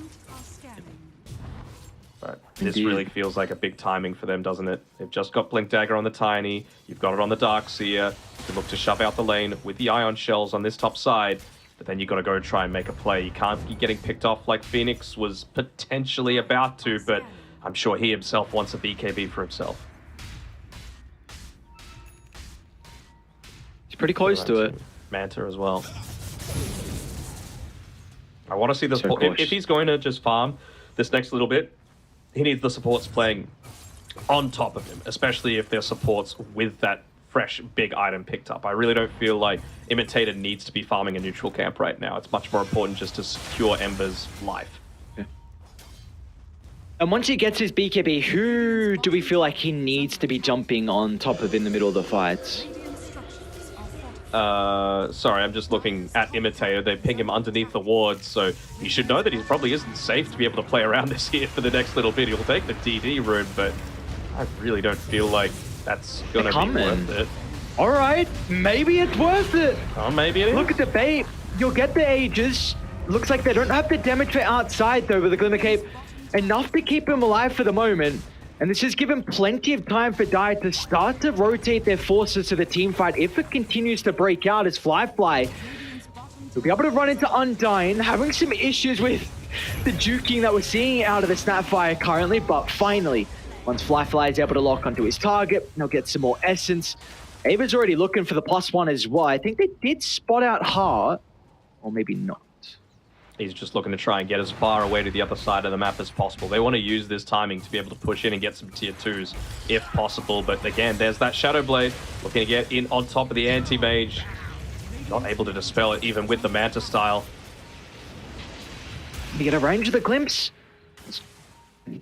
But this really feels like a big timing for them, doesn't it? They've just got Blink Dagger on the Tiny. You've got it on the Darkseer. You look to shove out the lane with the Ion Shells on this top side. But then you got to go try and make a play. You can't be getting picked off like Phoenix was potentially about to, but I'm sure he himself wants a BKB for himself. He's pretty close to it. Manta as well. I want to see the So support. If he's going to just farm this next little bit, he needs the supports playing on top of him, especially if there's supports with that fresh big item picked up. I really don't feel like Imitator needs to be farming a neutral camp right now. It's much more important just to secure Ember's life. Yeah. And once he gets his BKB, who do we feel like he needs to be jumping on top of in the middle of the fights? Sorry, I'm just looking at Imitator. They ping him underneath the ward, so he should know that he probably isn't safe to be able to play around this here for the next little bit. He'll take the DD rune, but I really don't feel like that's gonna be worth it. All right, maybe it's worth it. Oh, maybe it is. Look at the bait. You'll get the Aegis. Looks like they don't have the damage for outside though with the Glimmer Cape. Enough to keep him alive for the moment. And this has given plenty of time for Dire to start to rotate their forces to the team fight if it continues to break out as Fly will be able to run into Undying, having some issues with the juking that we're seeing out of the Snapfire currently, but finally, once Fly is able to lock onto his target, he'll get some more essence. Ava's already looking for the +1 as well. I think they did spot out Heart, or maybe not. He's just looking to try and get as far away to the other side of the map as possible. They want to use this timing to be able to push in and get some tier 2s if possible. But again, there's that Shadow Blade looking to get in on top of the anti-mage. Not able to dispel it even with the Manta style. You get a range of the glimpse.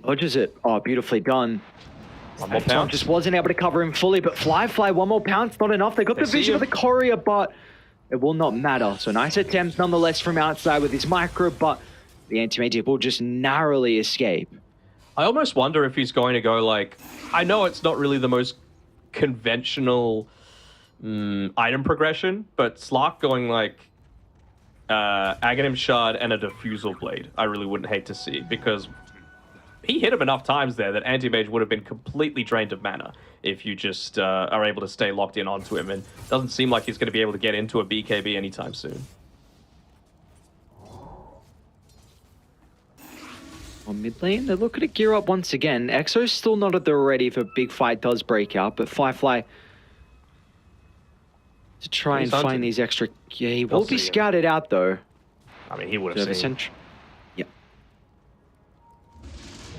Dodges it. Oh, beautifully done. One more pounce. Just wasn't able to cover him fully, but Fly, one more pounce, not enough. They got the vision of the courier, but it will not matter. So nice attempt nonetheless from outside with his micro, but the anti-mage will just narrowly escape. I almost wonder if he's going to go like, I know it's not really the most conventional item progression, but Slark going like Aghanim Shard and a Diffusal Blade, I really wouldn't hate to see, because he hit him enough times there that Anti-Mage would have been completely drained of mana if you just are able to stay locked in onto him, and it doesn't seem like he's going to be able to get into a BKB anytime soon. On mid lane, they're looking to gear up once again. Exo's still not at the ready if a big fight does break out, but Firefly to try and find these extra... Yeah, he will be scouted out though. I mean, he would have seen. Yep.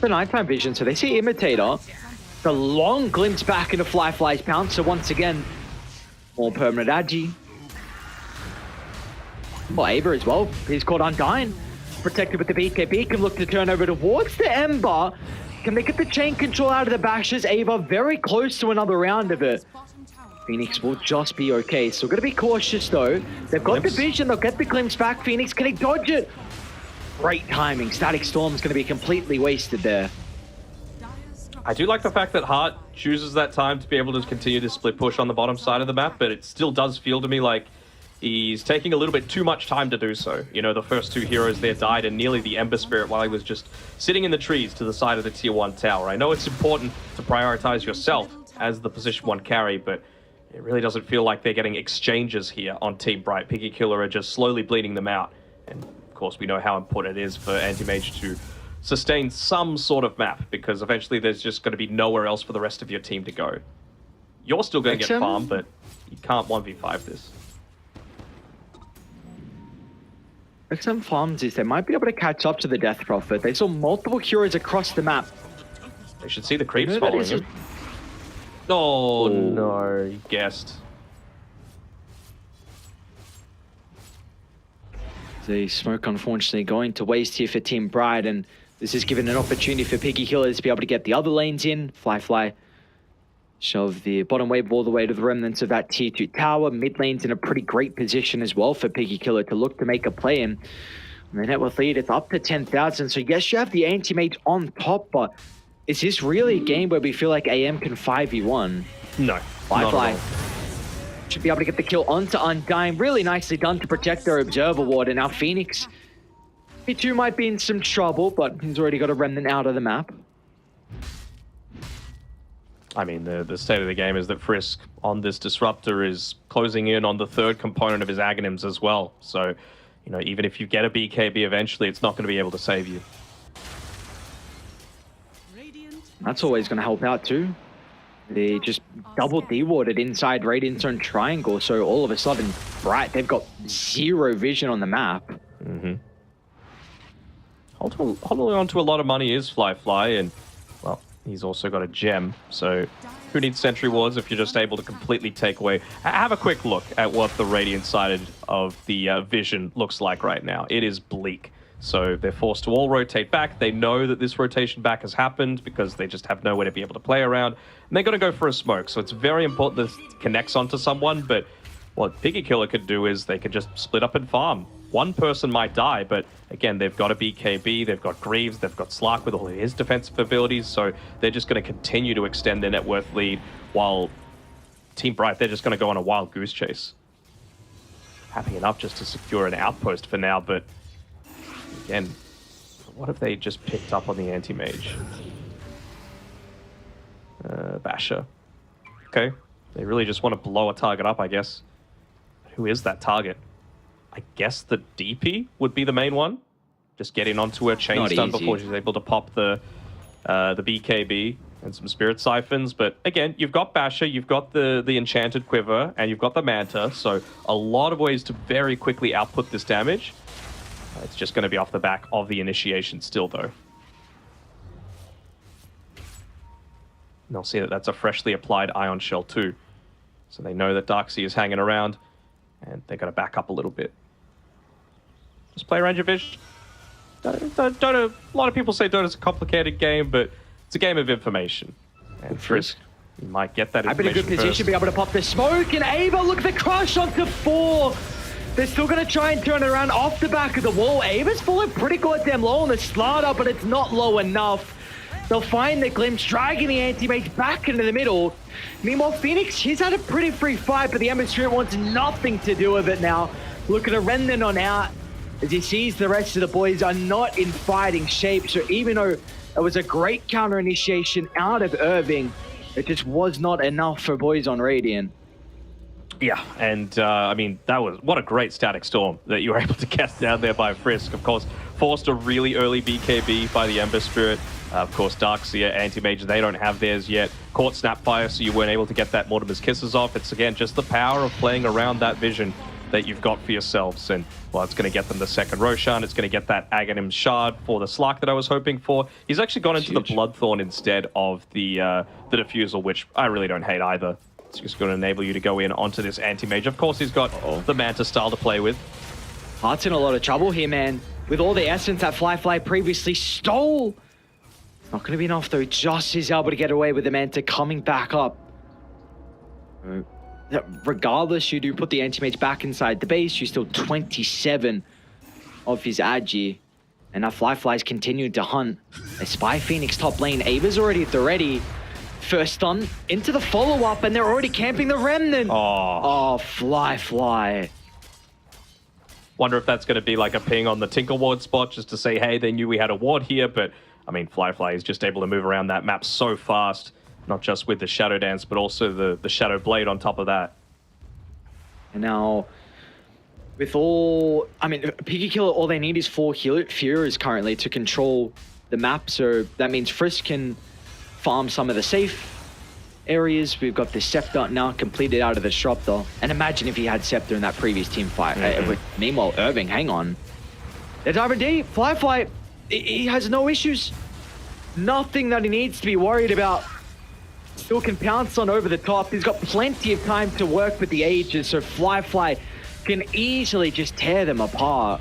The nighttime vision, so they see Imitator. The long glimpse back into Fly's pounce, so once again, more permanent agi. Well, Aber as well, he's caught Undyne. Protected with the BKB, can look to turn over towards the Ember. Can they get the chain control out of the bashes? Ava very close to another round of it. Phoenix will just be okay. So we're going to be cautious though. They've got the vision, they'll get the glimpse back. Phoenix, can he dodge it? Great timing. Static Storm's going to be completely wasted there. I do like the fact that Hart chooses that time to be able to continue to split push on the bottom side of the map, but it still does feel to me like he's taking a little bit too much time to do so. You know, the first two heroes there died and nearly the Ember Spirit while he was just sitting in the trees to the side of the tier 1 tower. I know it's important to prioritize yourself as the position 1 carry, but it really doesn't feel like they're getting exchanges here on Team Bright. Piggy Killer are just slowly bleeding them out. And of course, we know how important it is for Anti-Mage to sustain some sort of map, because eventually there's just going to be nowhere else for the rest of your team to go. You're still going to get farmed, but you can't 1v5 this. XM farms is they might be able to catch up to the Death Prophet. They saw multiple heroes across the map. They should see the creeps following him. Oh, no, you guessed. The smoke, unfortunately, going to waste here for Team Bright, and this is given an opportunity for Piggy Killers to be able to get the other lanes in. Fly shove the bottom wave all the way to the remnants of that tier 2 tower. Mid lane's in a pretty great position as well for Piggy Killer to look to make a play in. And the net worth lead, it's up to 10,000. So yes, you have the anti-mage on top, but is this really a game where we feel like AM can 5v1? No. Fly should be able to get the kill onto Undyne. Really nicely done to protect their Observer Ward. And now Phoenix, he too might be in some trouble, but he's already got a remnant out of the map. I mean, the state of the game is that Frisk on this Disruptor is closing in on the third component of his Aghanims as well. So, you know, even if you get a BKB eventually, it's not going to be able to save you. That's always going to help out too. They just double D-warded inside Radiant's own triangle, so all of a sudden, Bright, they've got zero vision on the map. Mm-hmm. Holding on to a lot of money is Fly, and, well, he's also got a gem, so who needs sentry wards if you're just able to completely take away... Have a quick look at what the Radiant side of the vision looks like right now. It is bleak. So they're forced to all rotate back. They know that this rotation back has happened because they just have nowhere to be able to play around. And they're going to go for a smoke. So it's very important that this connects onto someone. But what Piggy Killer could do is they could just split up and farm. One person might die, but again, they've got a BKB, they've got Greaves, they've got Slark with all of his defensive abilities. So they're just going to continue to extend their net worth lead, while Team Bright, they're just going to go on a wild goose chase. Happy enough just to secure an outpost for now, but again, what if they just picked up on the anti-mage? Basher. Okay, they really just want to blow a target up, I guess. Who is that target? I guess the DP would be the main one. Just getting onto her chain stun before she's able to pop the BKB and some Spirit Siphons. But again, you've got Basher, you've got the Enchanted Quiver, and you've got the Manta. So a lot of ways to very quickly output this damage. It's just going to be off the back of the initiation still, though. And they'll see that that's a freshly applied Ion Shell too. So they know that Darkseid is hanging around, and they're going to back up a little bit. Just play Ranger Vision. Dota, a lot of people say Dota's a complicated game, but it's a game of information. And Frisk, you might get that I'm in a information good position to be able to pop the smoke, and Ava, look at the crush onto 4. They're still going to try and turn it around off the back of the wall. Ava's falling pretty goddamn low on the starter, but it's not low enough. They'll find the glimpse, dragging the anti-mage back into the middle. Meanwhile, Phoenix, he's had a pretty free fight, but the Ember Spirit wants nothing to do with it now. Looking to Remnant on out as he sees the rest of the boys are not in fighting shape. So even though it was a great counter initiation out of Irving, it just was not enough for boys on Radiant. Yeah, and I mean, what a great static storm that you were able to cast down there by Frisk. Of course, forced a really early BKB by the Ember Spirit. Of course, Darkseer, Anti-Mage, they don't have theirs yet. Caught Snapfire, so you weren't able to get that Mortimer's Kisses off. It's, again, just the power of playing around that vision that you've got for yourselves. And, well, it's going to get them the second Roshan. It's going to get that Aghanim Shard for the Slark that I was hoping for. He's actually gone into the Bloodthorn instead of the Diffusal, which I really don't hate either. It's just going to enable you to go in onto this Anti-Mage. Of course, he's got the Manta style to play with. Heart's in a lot of trouble here, man. With all the essence that Fly previously stole. Not going to be enough, though. Just is able to get away with the Manta coming back up. Regardless, you do put the Anti-Mage back inside the base. You're still 27 of his Agi. And now Fly's continuing to hunt. A Spy Phoenix top lane. Ava's already at the ready. First stun into the follow-up, and they're already camping the Remnant. Oh, Fly. Wonder if that's going to be like a ping on the Tinker Ward spot just to say, hey, they knew we had a ward here, but I mean, Fly is just able to move around that map so fast, not just with the Shadow Dance, but also the Shadow Blade on top of that. And now, with all... I mean, Piki Killer, all they need is 4 Furies currently to control the map, so that means Frisk can farm some of the safe areas. We've got the Scepter now completed out of the Disruptor. And imagine if he had Scepter in that previous team fight. Meanwhile, Irving, hang on. They're diving deep. Fly, he has no issues. Nothing that he needs to be worried about. Still can pounce on over the top. He's got plenty of time to work with the Aegis, so Fly can easily just tear them apart.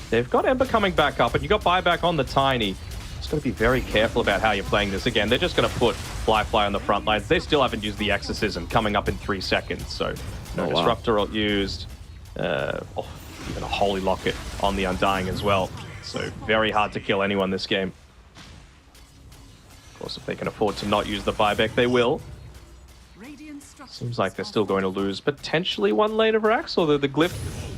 They've got Ember coming back up, and you got buyback on the Tiny. Just got to be very careful about how you're playing this. Again, they're just going to put Fly on the front lines. They still haven't used the Exorcism, coming up in 3 seconds, so no Disruptor used. Even a Holy Locket on the Undying as well. So very hard to kill anyone this game. Of course, if they can afford to not use the buyback, they will. Seems like they're still going to lose potentially 1 lane of Rax, or the Glyph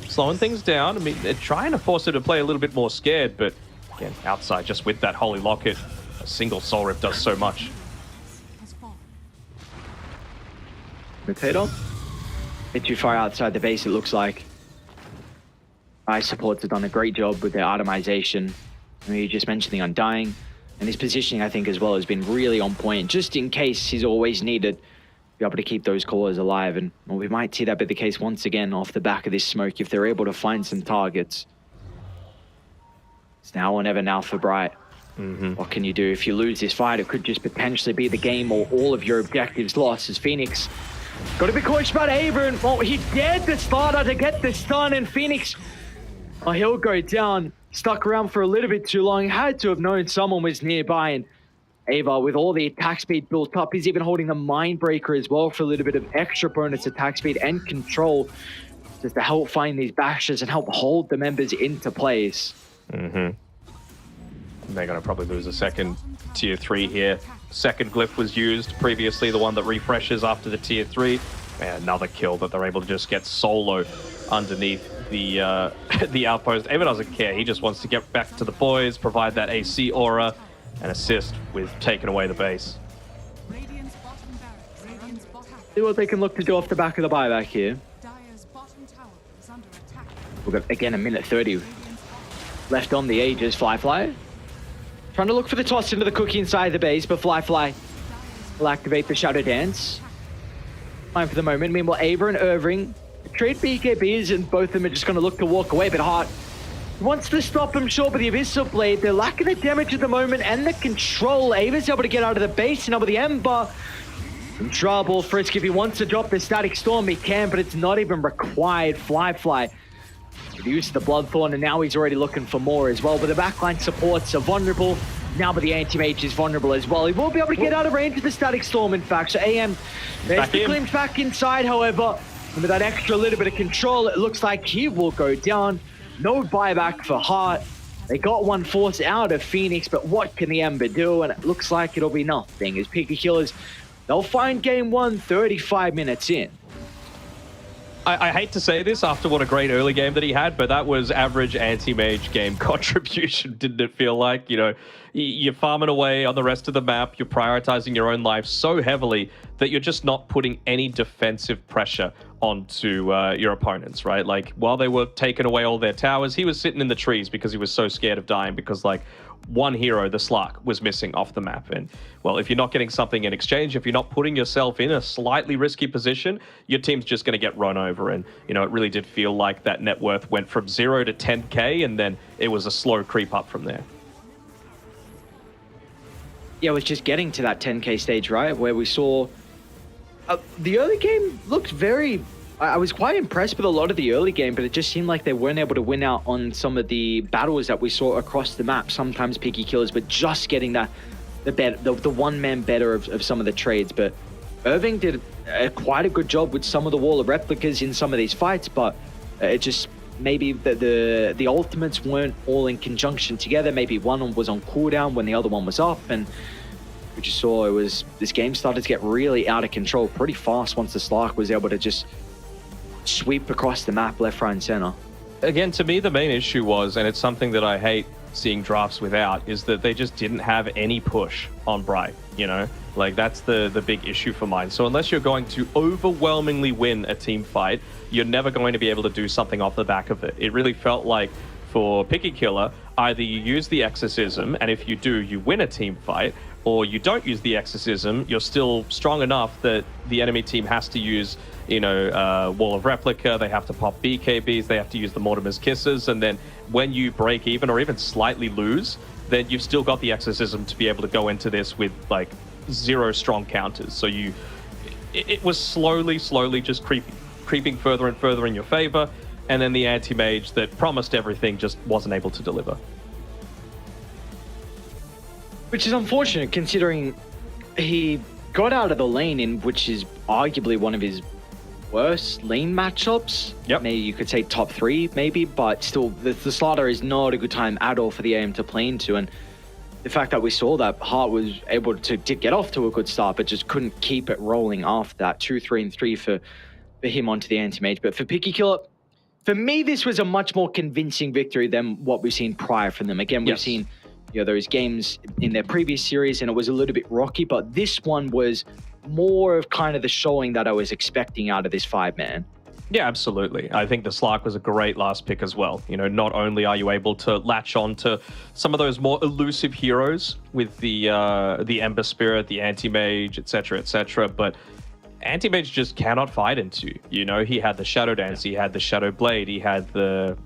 slowing things down. I mean, they're trying to force her to play a little bit more scared, but again, outside, just with that Holy Locket, a single Soul Rip does so much. Potato? Bit too far outside the base, it looks like. Ice supports have done a great job with their itemization. I mean, you just mentioned the Undying, and his positioning, I think, as well, has been really on point, just in case he's always needed. Be able to keep those callers alive, and well, we might see that be the case once again off the back of this smoke if they're able to find some targets. It's now or never now for Bright. What can you do? If you lose this fight, it could just potentially be the game or all of your objectives lost, as Phoenix got to be cautious about Ava, and well, he dared the starter to get the stun, and Phoenix, oh, he'll go down. Stuck around for a little bit too long. Had to have known someone was nearby, and Ava, with all the attack speed built up, he's even holding the Mindbreaker as well for a little bit of extra bonus attack speed and control, just to help find these bashes and help hold the members into place. They're going to probably lose a second tier 3 here. Second Glyph was used previously, the one that refreshes after the tier 3. And another kill that they're able to just get solo underneath the outpost. Ava doesn't care. He just wants to get back to the boys, provide that AC aura, and assist with taking away the base. See what they can look to do off the back of the buyback here. We've got, again, a minute 30 left on the Aegis. Fly. Trying to look for the toss into the cookie inside the base, but Fly will activate the Shadow Dance. Fine for the moment. Meanwhile, Ava and Irving trade BKBs, and both of them are just going to look to walk away, but Hart He wants to stop him short with the Abyssal Blade. They're lacking the damage at the moment and the control. Ava's able to get out of the base, and now with the Ember. In trouble, Frisk, if he wants to drop the Static Storm, he can, but it's not even required. Fly. He used the Bloodthorn, and now he's already looking for more as well. But the backline supports are vulnerable. Now, but the Anti-Mage is vulnerable as well. He will be able to get out of range of the Static Storm, in fact. So AM, there's the glimpse back inside, however. And with that extra little bit of control, it looks like he will go down. No buyback for Heart. They got one force out of Phoenix, but what can the Ember do? And it looks like it'll be nothing. As Picky Killers, they'll find game one 35 minutes in. I hate to say this after what a great early game that he had, but that was average anti-mage game contribution, didn't it feel like? You know, you're farming away on the rest of the map, you're prioritizing your own life so heavily that you're just not putting any defensive pressure onto your opponents, right? Like, while they were taking away all their towers, he was sitting in the trees because he was so scared of dying because, like, one hero, the Slark, was missing off the map. And, well, if you're not getting something in exchange, if you're not putting yourself in a slightly risky position, your team's just going to get run over. And, you know, it really did feel like that net worth went from 0 to 10k, and then it was a slow creep up from there. Yeah, it was just getting to that 10k stage, right? Where we saw the early game looked very... I was quite impressed with a lot of the early game, but it just seemed like they weren't able to win out on some of the battles that we saw across the map. Sometimes Picky Killers, but just getting the one-man better of some of the trades. But Irving did quite a good job with some of the Wall of Replicas in some of these fights, but it just... maybe the ultimates weren't all in conjunction together. Maybe one was on cooldown when the other one was up, and we just saw this game started to get really out of control pretty fast once the Slark was able to just sweep across the map left, right, and center. Again, to me, the main issue was, and it's something that I hate seeing drafts without, is that they just didn't have any push on Bright, you know? Like, that's the big issue for mine. So unless you're going to overwhelmingly win a team fight, you're never going to be able to do something off the back of it. It really felt like, for Picky Killer, either you use the Exorcism, and if you do, you win a team fight, or you don't use the Exorcism, you're still strong enough that the enemy team has to use, you know, Wall of Replica, they have to pop BKBs, they have to use the Mortimer's Kisses, and then when you break even or even slightly lose, then you've still got the Exorcism to be able to go into this with, like, 0 strong counters. So it was slowly just creeping further and further in your favor, and then the anti-mage that promised everything just wasn't able to deliver. Which is unfortunate, considering he got out of the lane in which is arguably one of his worst lane matchups. Yep. Maybe you could say top 3, maybe, but still, the Slaughter is not a good time at all for the AM to play into, and the fact that we saw that Hart was able to get off to a good start, but just couldn't keep it rolling after that. 2, 3, and 3 for him onto the anti-mage. But for Picky Killer, for me, this was a much more convincing victory than what we've seen prior from them. Again, we've seen, you know, those games in their previous series, and it was a little bit rocky, but this one was more of kind of the showing that I was expecting out of this 5-man. Yeah, absolutely. I think the Slark was a great last pick as well. You know, not only are you able to latch on to some of those more elusive heroes with the Ember Spirit, the Anti-Mage, etc., but Anti-Mage just cannot fight into. You know, he had the Shadow Dance, he had the Shadow Blade, he had the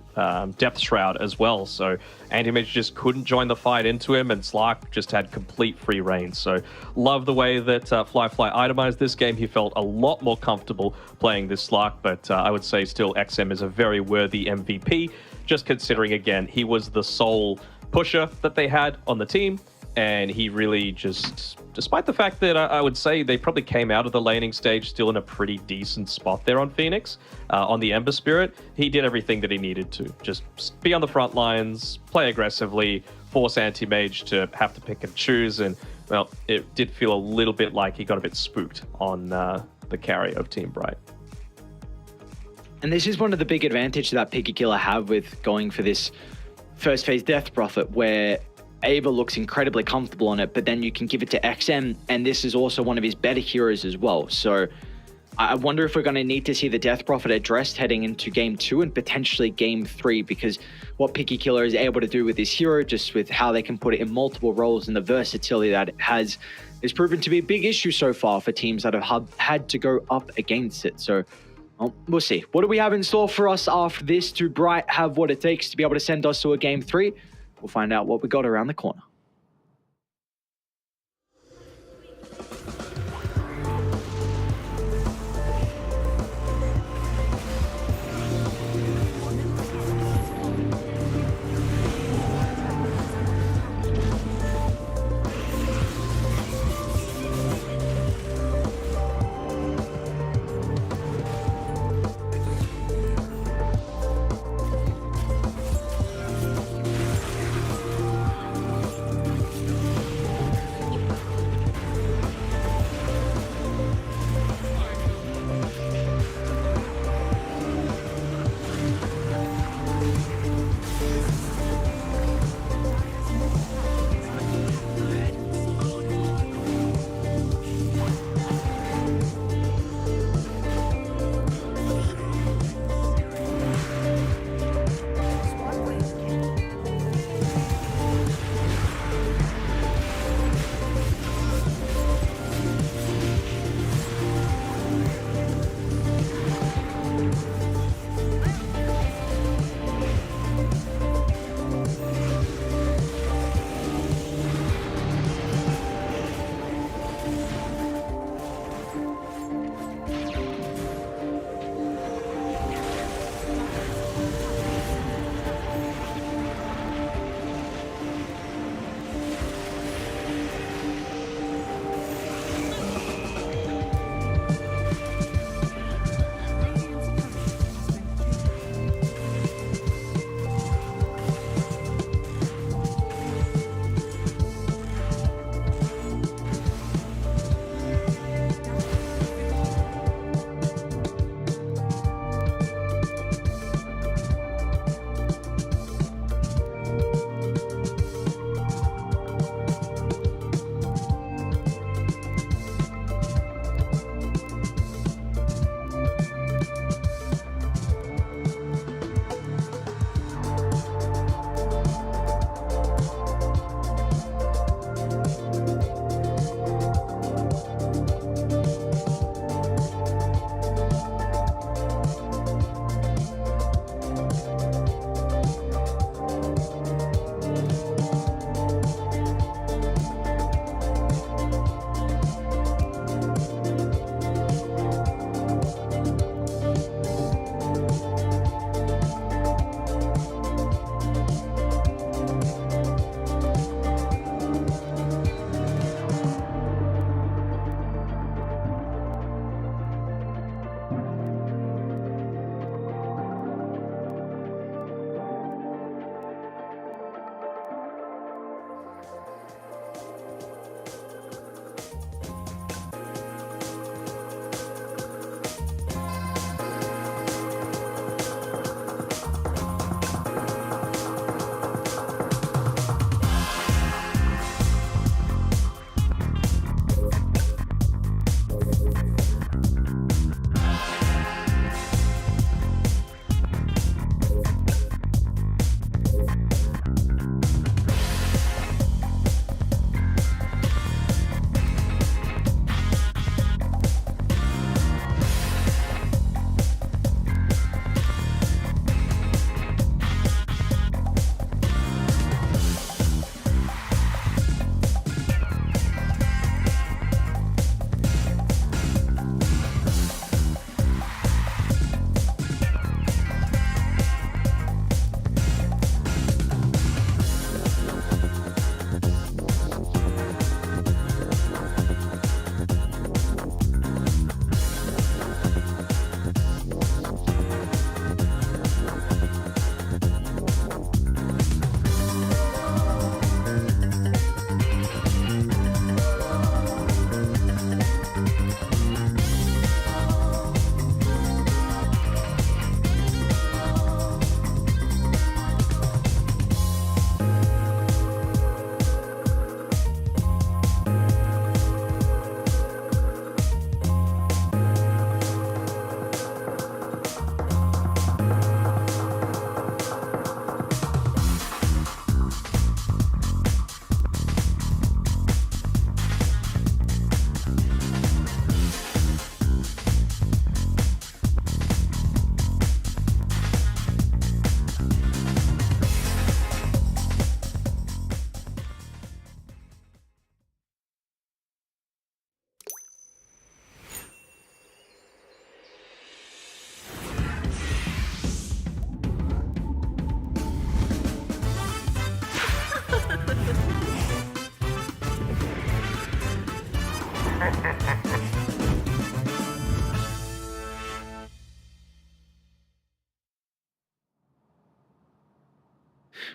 Depth Shroud as well. So Anti-Mage just couldn't join the fight into him, and Slark just had complete free reign. So love the way that Fly itemized this game. He felt a lot more comfortable playing this Slark, but I would say still XM is a very worthy MVP, just considering, again, he was the sole pusher that they had on the team, and he really just, despite the fact that I would say they probably came out of the laning stage still in a pretty decent spot there on Phoenix, on the Ember Spirit, he did everything that he needed to. Just be on the front lines, play aggressively, force Anti-Mage to have to pick and choose, and, well, it did feel a little bit like he got a bit spooked on the carry of Team Bright. And this is one of the big advantages that Picky Killer have with going for this first phase Death Prophet, where Ava looks incredibly comfortable on it, but then you can give it to XM, and this is also one of his better heroes as well. So I wonder if we're going to need to see the Death Prophet addressed heading into Game 2 and potentially Game 3, because what Picky Killer is able to do with his hero, just with how they can put it in multiple roles and the versatility that it has, is proven to be a big issue so far for teams that have had to go up against it. So Well, we'll see. What do we have in store for us after this? Do Bright have what it takes to be able to send us to a game 3? We'll find out what we got around the corner.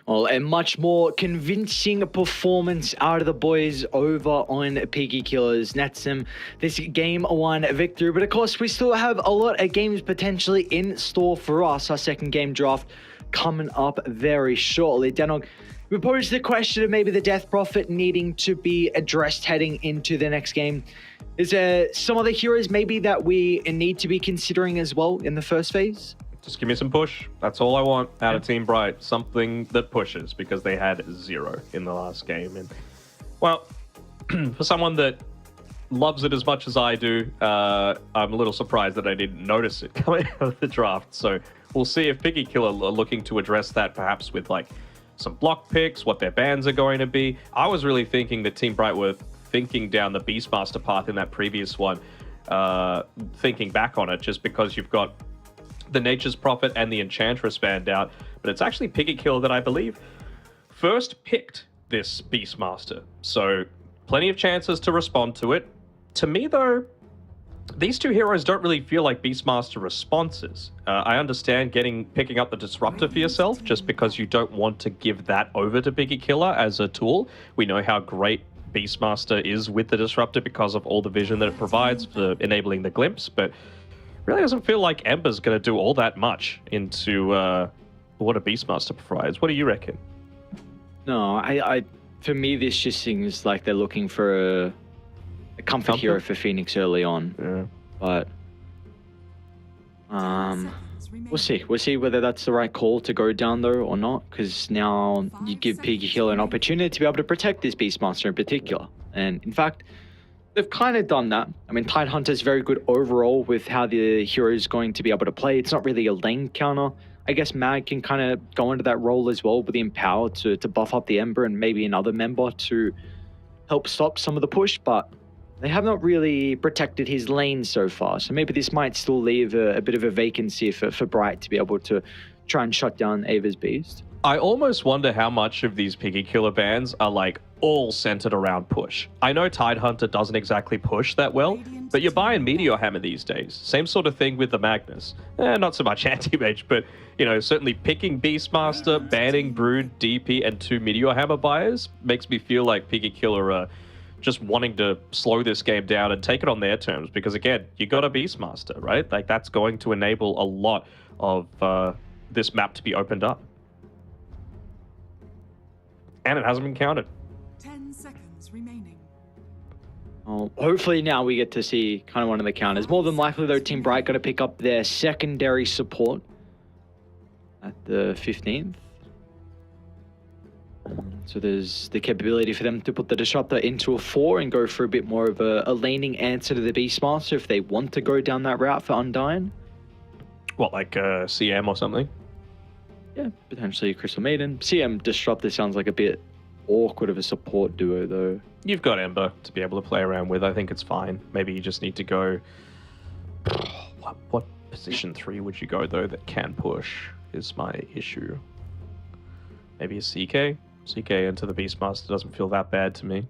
Well, a much more convincing performance out of the boys over on Piggy Killers. Nets them this game 1 victory. But of course, we still have a lot of games potentially in store for us. Our second game draft coming up very shortly. Denog, we posed the question of maybe the Death Prophet needing to be addressed heading into the next game. Is there some other heroes maybe that we need to be considering as well in the first phase? Just give me some push. That's all I want out of Team Bright. Something that pushes, because they had 0 in the last game. And, well, for someone that loves it as much as I do, I'm a little surprised that I didn't notice it coming out of the draft. So we'll see if Piggy Killer are looking to address that, perhaps with like some block picks, what their bans are going to be. I was really thinking that Team Bright were thinking down the Beastmaster path in that previous one, thinking back on it, just because you've got the Nature's Prophet and the Enchantress banned out, but it's actually Piggy Kill that I believe first picked this Beastmaster. So plenty of chances to respond to it. To me, though, these two heroes don't really feel like Beastmaster responses. I understand picking up the Disruptor for yourself just because you don't want to give that over to Piggy Killer as a tool. We know how great Beastmaster is with the Disruptor because of all the vision that it provides for enabling the glimpse, but really doesn't feel like Ember's going to do all that much into what a Beastmaster provides. What do you reckon? No, I for me, this just seems like they're looking for a comfort hero for Phoenix early on. Yeah. But we'll see. We'll see whether that's the right call to go down though or not, because now you give Piggy Killer an opportunity to be able to protect this Beastmaster in particular. And in fact, they've kind of done that. I mean, Tidehunter is very good overall with how the hero is going to be able to play. It's not really a lane counter. I guess Mag can kind of go into that role as well with the Empower to buff up the Ember and maybe another member to help stop some of the push, but they have not really protected his lane so far. So maybe this might still leave a bit of a vacancy for Bright to be able to try and shut down Ava's Beast. I almost wonder how much of these Piggy Killer bans are like all centered around push. I know Tidehunter doesn't exactly push that well, but you're buying Meteor Hammer these days. Same sort of thing with the Magnus. Not so much anti-mage, but you know, certainly picking Beastmaster, banning Brood, DP, and 2 Meteor Hammer buyers makes me feel like Piggy Killer are just wanting to slow this game down and take it on their terms, because again, you got a Beastmaster, right? Like that's going to enable a lot of this map to be opened up. And it hasn't been counted. 10 seconds remaining. Well, hopefully now we get to see kind of one of the counters. More than likely though, Team Bright got to pick up their secondary support at the 15th. So there's the capability for them to put the Disruptor into a 4 and go for a bit more of a laning answer to the Beastmaster if they want to go down that route for Undyne. What, like CM or something? Yeah, potentially Crystal Maiden. CM Disruptor sounds like a bit awkward of a support duo, though. You've got Ember to be able to play around with. I think it's fine. Maybe you just need to go... What position 3 would you go, though, that can push is my issue. Maybe a CK? CK into the Beastmaster doesn't feel that bad to me.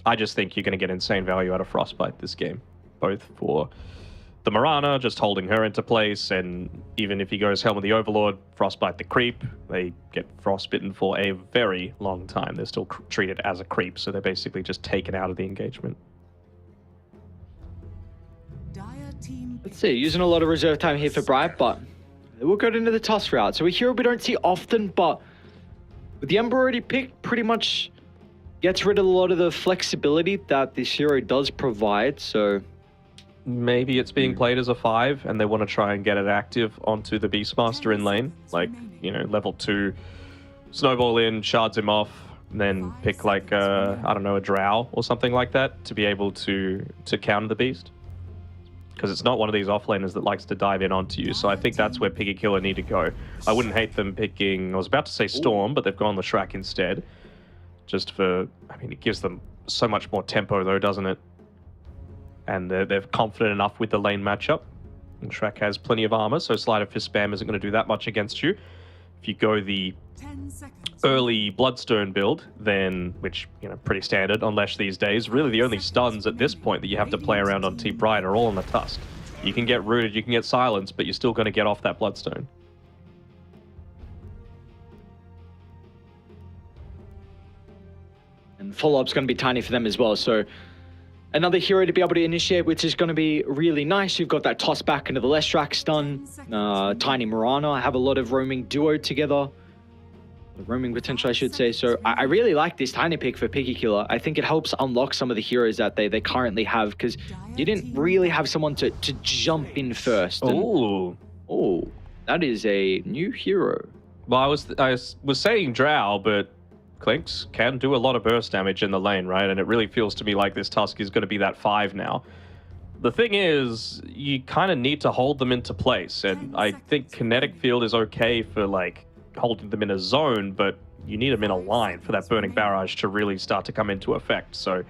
I just think you're going to get insane value out of Frostbite this game. Both for the Mirana, just holding her into place, and even if he goes Helm of the Overlord, Frostbite the creep, they get frostbitten for a very long time. They're still treated as a creep, so they're basically just taken out of the engagement. Let's see, using a lot of reserve time here for Bright, but we'll go into the toss route. So a hero we don't see often, but with the Ember already picked, pretty much gets rid of a lot of the flexibility that this hero does provide, so... Maybe it's being played as a 5 and they want to try and get it active onto the Beastmaster in lane. Like, you know, level 2, snowball in, shards him off, and then pick like, I don't know, a Drow or something like that to be able to counter the Beast. Because it's not one of these offlaners that likes to dive in onto you. So I think that's where Piggy Killer need to go. I wouldn't hate them picking, I was about to say Storm, but they've gone Leshrac instead. Just for, I mean, it gives them so much more tempo though, doesn't it? And they're confident enough with the lane matchup. And Shrek has plenty of armor, so Sleight of Fist spam isn't going to do that much against you. If you go the early Bloodstone build, then, which, you know, pretty standard on Lesh these days, really the only stuns at this point that you have to play around on Team Bright are all on the Tusk. You can get rooted, you can get silenced, but you're still going to get off that Bloodstone. follow-up's going to be tiny for them as well. So another hero to be able to initiate, which is going to be really nice. You've got that toss back into the Leshrac stun. Tiny Mirana have a lot of roaming duo together. Roaming potential, I should say. So I really like this tiny pick for Picky Killer. I think it helps unlock some of the heroes that they currently have, because you didn't really have someone to jump in first. Ooh. Oh, that is a new hero. Well, I was saying Drow, but Clinks can do a lot of burst damage in the lane, right? And it really feels to me like this Tusk is going to be that 5 now. The thing is, you kind of need to hold them into place, and I think Kinetic Field is okay for, like, holding them in a zone, but you need them in a line for that Burning Barrage to really start to come into effect. So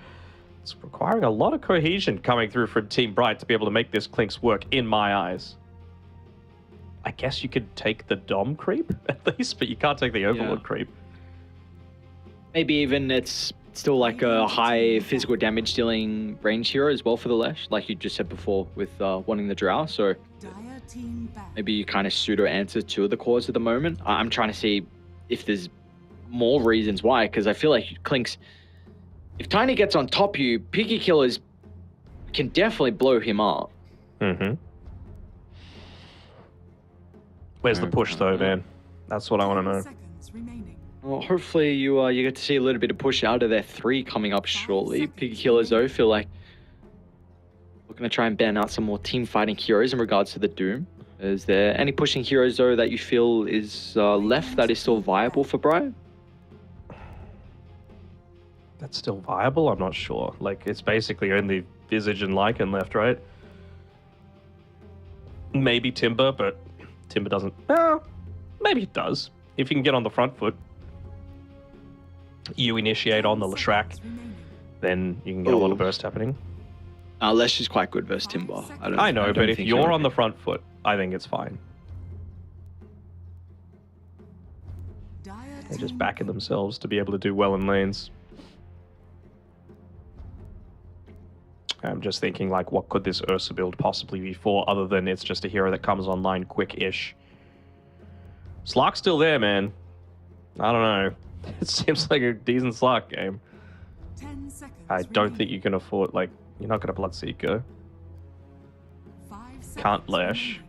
it's requiring a lot of cohesion coming through from Team Bright to be able to make this Clinks work, in my eyes. I guess you could take the Dom creep, at least, but you can't take the Overlord creep. Maybe even it's still like a high physical damage dealing range hero as well for the Lesh, like you just said before with wanting the Drow. So maybe you kind of pseudo answer two of the cores at the moment. I'm trying to see if there's more reasons why, because I feel like Clinks, if Tiny gets on top of you, Picky Killers can definitely blow him up. Mm-hmm. Where's the push though, man? That's what I want to know. Well, hopefully you get to see a little bit of push out of their 3 coming up shortly. Picky Killers though feel like we're going to try and ban out some more team fighting heroes in regards to the Doom. Is there any pushing heroes though that you feel is left that is still viable for Bright? That's still viable? I'm not sure. Like, it's basically only Visage and Lycan left, right? Maybe Timber, but Timber doesn't... maybe it does. If you can get on the front foot, you initiate on the Leshrac, then you can get a lot of burst happening. Lesh is quite good versus Timber. I know, but if you're on the front foot, I think it's fine. They're just backing themselves to be able to do well in lanes. I'm just thinking, like, what could this Ursa build possibly be for, other than it's just a hero that comes online quick-ish. Slark's still there, man. I don't know. It seems like a decent Slark game. I don't think you can afford, like, you're not going to Bloodseeker. Can't Lash.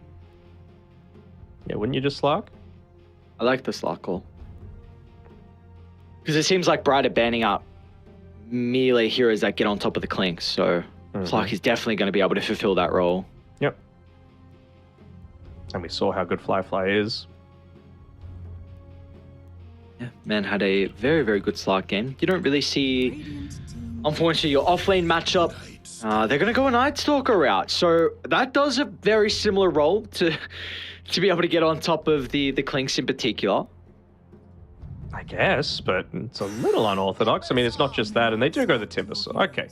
Yeah, wouldn't you just Slark? I like the Slark call. Because it seems like Bright are banning out melee heroes that get on top of the Clinks, so Slark is definitely going to be able to fulfill that role. Yep. And we saw how good Fly is. Yeah, man had a very, very good Slark game. You don't really see, unfortunately, your offlane matchup. They're going to go a Night Stalker route. So that does a very similar role to be able to get on top of the Clinks in particular. I guess, but it's a little unorthodox. I mean, it's not just that, and they do go the Timber, so okay.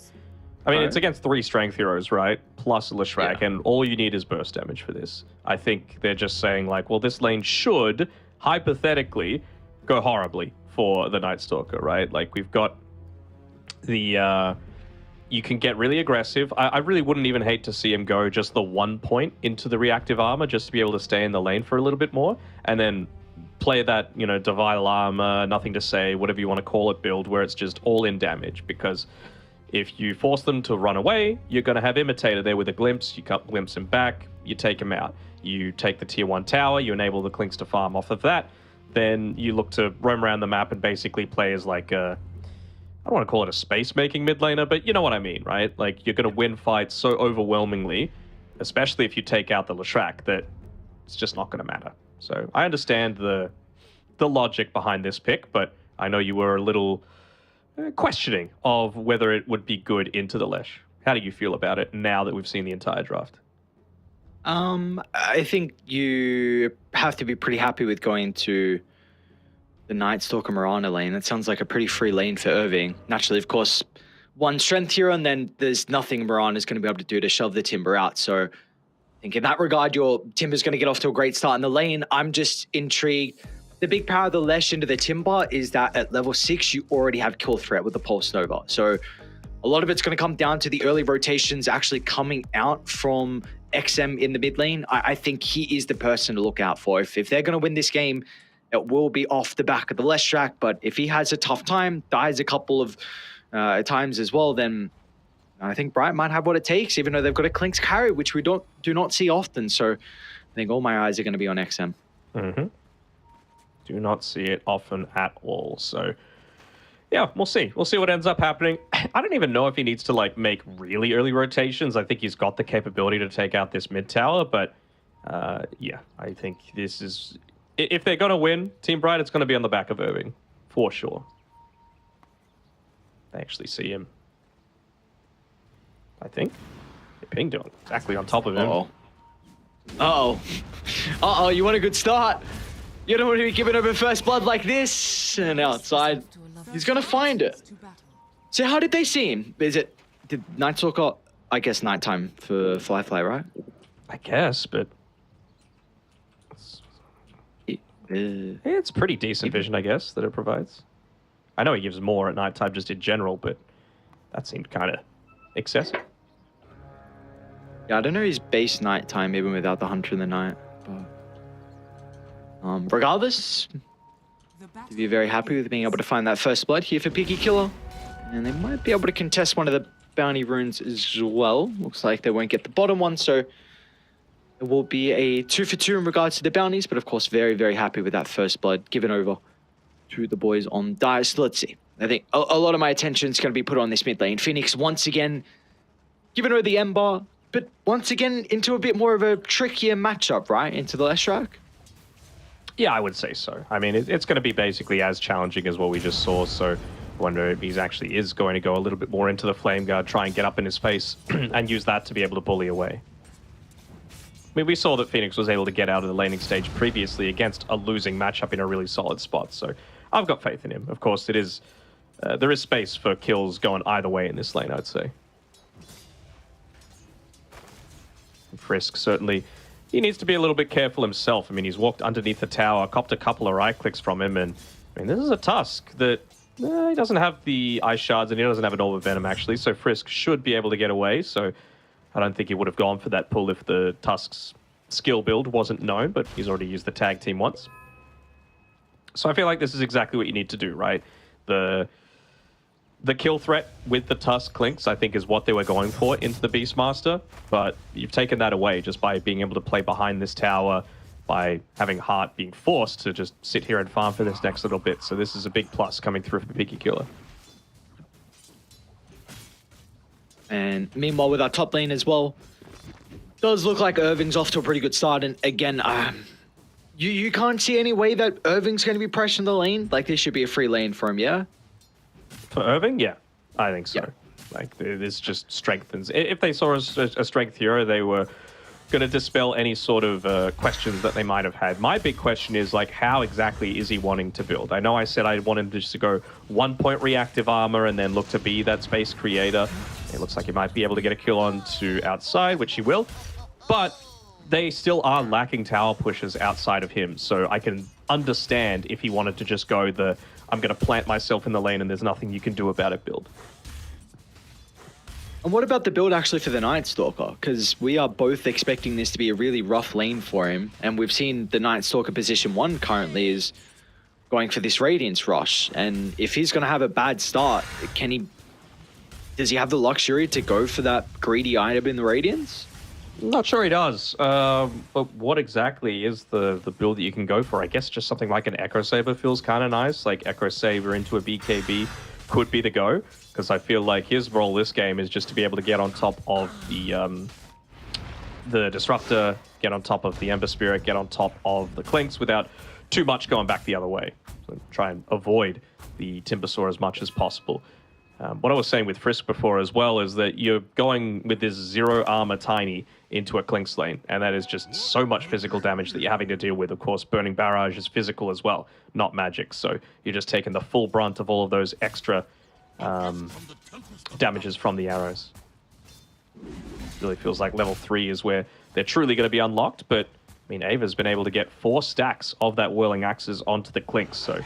I mean, it's against 3 strength heroes, right? Plus Leshrac, and all you need is burst damage for this. I think they're just saying, like, well, this lane should, hypothetically, go horribly for the Night Stalker, right? Like, we've got the... you can get really aggressive. I really wouldn't even hate to see him go just the 1 point into the reactive armor just to be able to stay in the lane for a little bit more, and then play that, you know, Divile Armor, Nothing to Say, whatever you want to call it build, where it's just all-in damage, because if you force them to run away, you're going to have Imitator there with a glimpse. You cut glimpse him back, you take him out. You take the tier 1 tower, you enable the Clinks to farm off of that, then you look to roam around the map and basically play as like a... I don't want to call it a space-making mid laner, but you know what I mean, right? Like, you're going to win fights so overwhelmingly, especially if you take out the Leshrac, that it's just not going to matter. So I understand the logic behind this pick, but I know you were a little questioning of whether it would be good into the Lesh. How do you feel about it now that we've seen the entire draft? I think you have to be pretty happy with going to the Night Stalker Mirana lane. That sounds like a pretty free lane for Irving. Naturally, of course, 1 strength hero, and then there's nothing Mirana's going to be able to do to shove the Timber out. So I think in that regard, your Timber's going to get off to a great start in the lane. I'm just intrigued. The big power of the Lesh into the Timber is that at level 6, you already have kill threat with the Pulse Nova. So a lot of it's going to come down to the early rotations actually coming out from XM in the mid lane. I think he is the person to look out for. If they're going to win this game, it will be off the back of the Leshrac, but if he has a tough time, dies a couple of times as well, then I think Bright might have what it takes, even though they've got a Clink's carry, which we do not see often. So I think all my eyes are going to be on XM. Mm-hmm. Do not see it often at all. So yeah, we'll see. We'll see what ends up happening. I don't even know if he needs to like make really early rotations. I think he's got the capability to take out this mid tower, but yeah, I think this is... If they're going to win, Team Bright, it's going to be on the back of Irving, for sure. I actually see him. I think. Ping doing exactly on top of him. Uh-oh. Uh-oh. Uh-oh, you want a good start? You don't want to be giving over first blood like this. And outside, he's going to find it. So how did they see him? Did Night Stalker, I guess nighttime for Fly, right? I guess, but... it's pretty decent vision, I guess, that it provides. I know he gives more at nighttime just in general, but that seemed kind of excessive. Yeah, I don't know his base nighttime even without the Hunter in the night. But regardless, to be very happy with being able to find that first blood here for Picky Killer. And they might be able to contest one of the bounty runes as well. Looks like they won't get the bottom one, so it will be a 2 for 2 in regards to the bounties, but of course very, very happy with that first blood given over to the boys on Dice. So let's see. I think a lot of my attention is going to be put on this mid lane. Phoenix once again giving her the Ember, but once again into a bit more of a trickier matchup, right? Into the Leshrac. Yeah, I would say so. I mean, it's going to be basically as challenging as what we just saw, so I wonder if he actually is going to go a little bit more into the Flame Guard, try and get up in his face, and use that to be able to bully away. I mean, we saw that Phoenix was able to get out of the laning stage previously against a losing matchup in a really solid spot, so I've got faith in him. Of course, it is there is space for kills going either way in this lane, I'd say. Frisk, certainly, he needs to be a little bit careful himself. I mean, he's walked underneath the tower, copped a couple of right clicks from him, and I mean, this is a Tusk that he doesn't have the Ice Shards, and he doesn't have an Orb of Venom, actually, so Frisk should be able to get away, so I don't think he would have gone for that pull if the Tusk's skill build wasn't known, but he's already used the tag team once. So I feel like this is exactly what you need to do, right? The kill threat with the Tusk Clinks, I think, is what they were going for into the Beastmaster, but you've taken that away just by being able to play behind this tower, by having Heart being forced to just sit here and farm for this next little bit. So this is a big plus coming through for Picky Killer. And meanwhile, with our top lane as well, does look like Irving's off to a pretty good start. And again, you can't see any way that Irving's going to be pressuring the lane. Like, this should be a free lane for him, yeah? For Irving? Yeah, I think so. Yeah. Like, this just strengthens. If they saw a strength hero, they were going to dispel any sort of questions that they might have had. My big question is, like, how exactly is he wanting to build? I know I said I wanted just to go 1 point reactive armor and then look to be that space creator. It looks like he might be able to get a kill on to outside, which he will. But they still are lacking tower pushes outside of him. So I can understand if he wanted to just go the, I'm going to plant myself in the lane and there's nothing you can do about it build. And what about the build actually for the Night Stalker? Because we are both expecting this to be a really rough lane for him. And we've seen the Night Stalker position 1 currently is going for this Radiance Rush. And if he's going to have a bad start, does he have the luxury to go for that greedy item in the Radiance? Not sure he does. But what exactly is the build that you can go for? I guess just something like an Echo Saber feels kind of nice. Like Echo Saber into a BKB could be the go. Because I feel like his role this game is just to be able to get on top of the Disruptor, get on top of the Ember Spirit, get on top of the Clinks without too much going back the other way. So try and avoid the Timbersaw as much as possible. What I was saying with Frisk before as well is that you're going with this 0 armor Tiny into a Clinks lane, and that is just so much physical damage that you're having to deal with. Of course, Burning Barrage is physical as well, not magic, so you're just taking the full brunt of all of those extra damages from the arrows. Really feels like level 3 is where they're truly going to be unlocked, but I mean, Ava's been able to get 4 stacks of that Whirling Axes onto the Clinks, so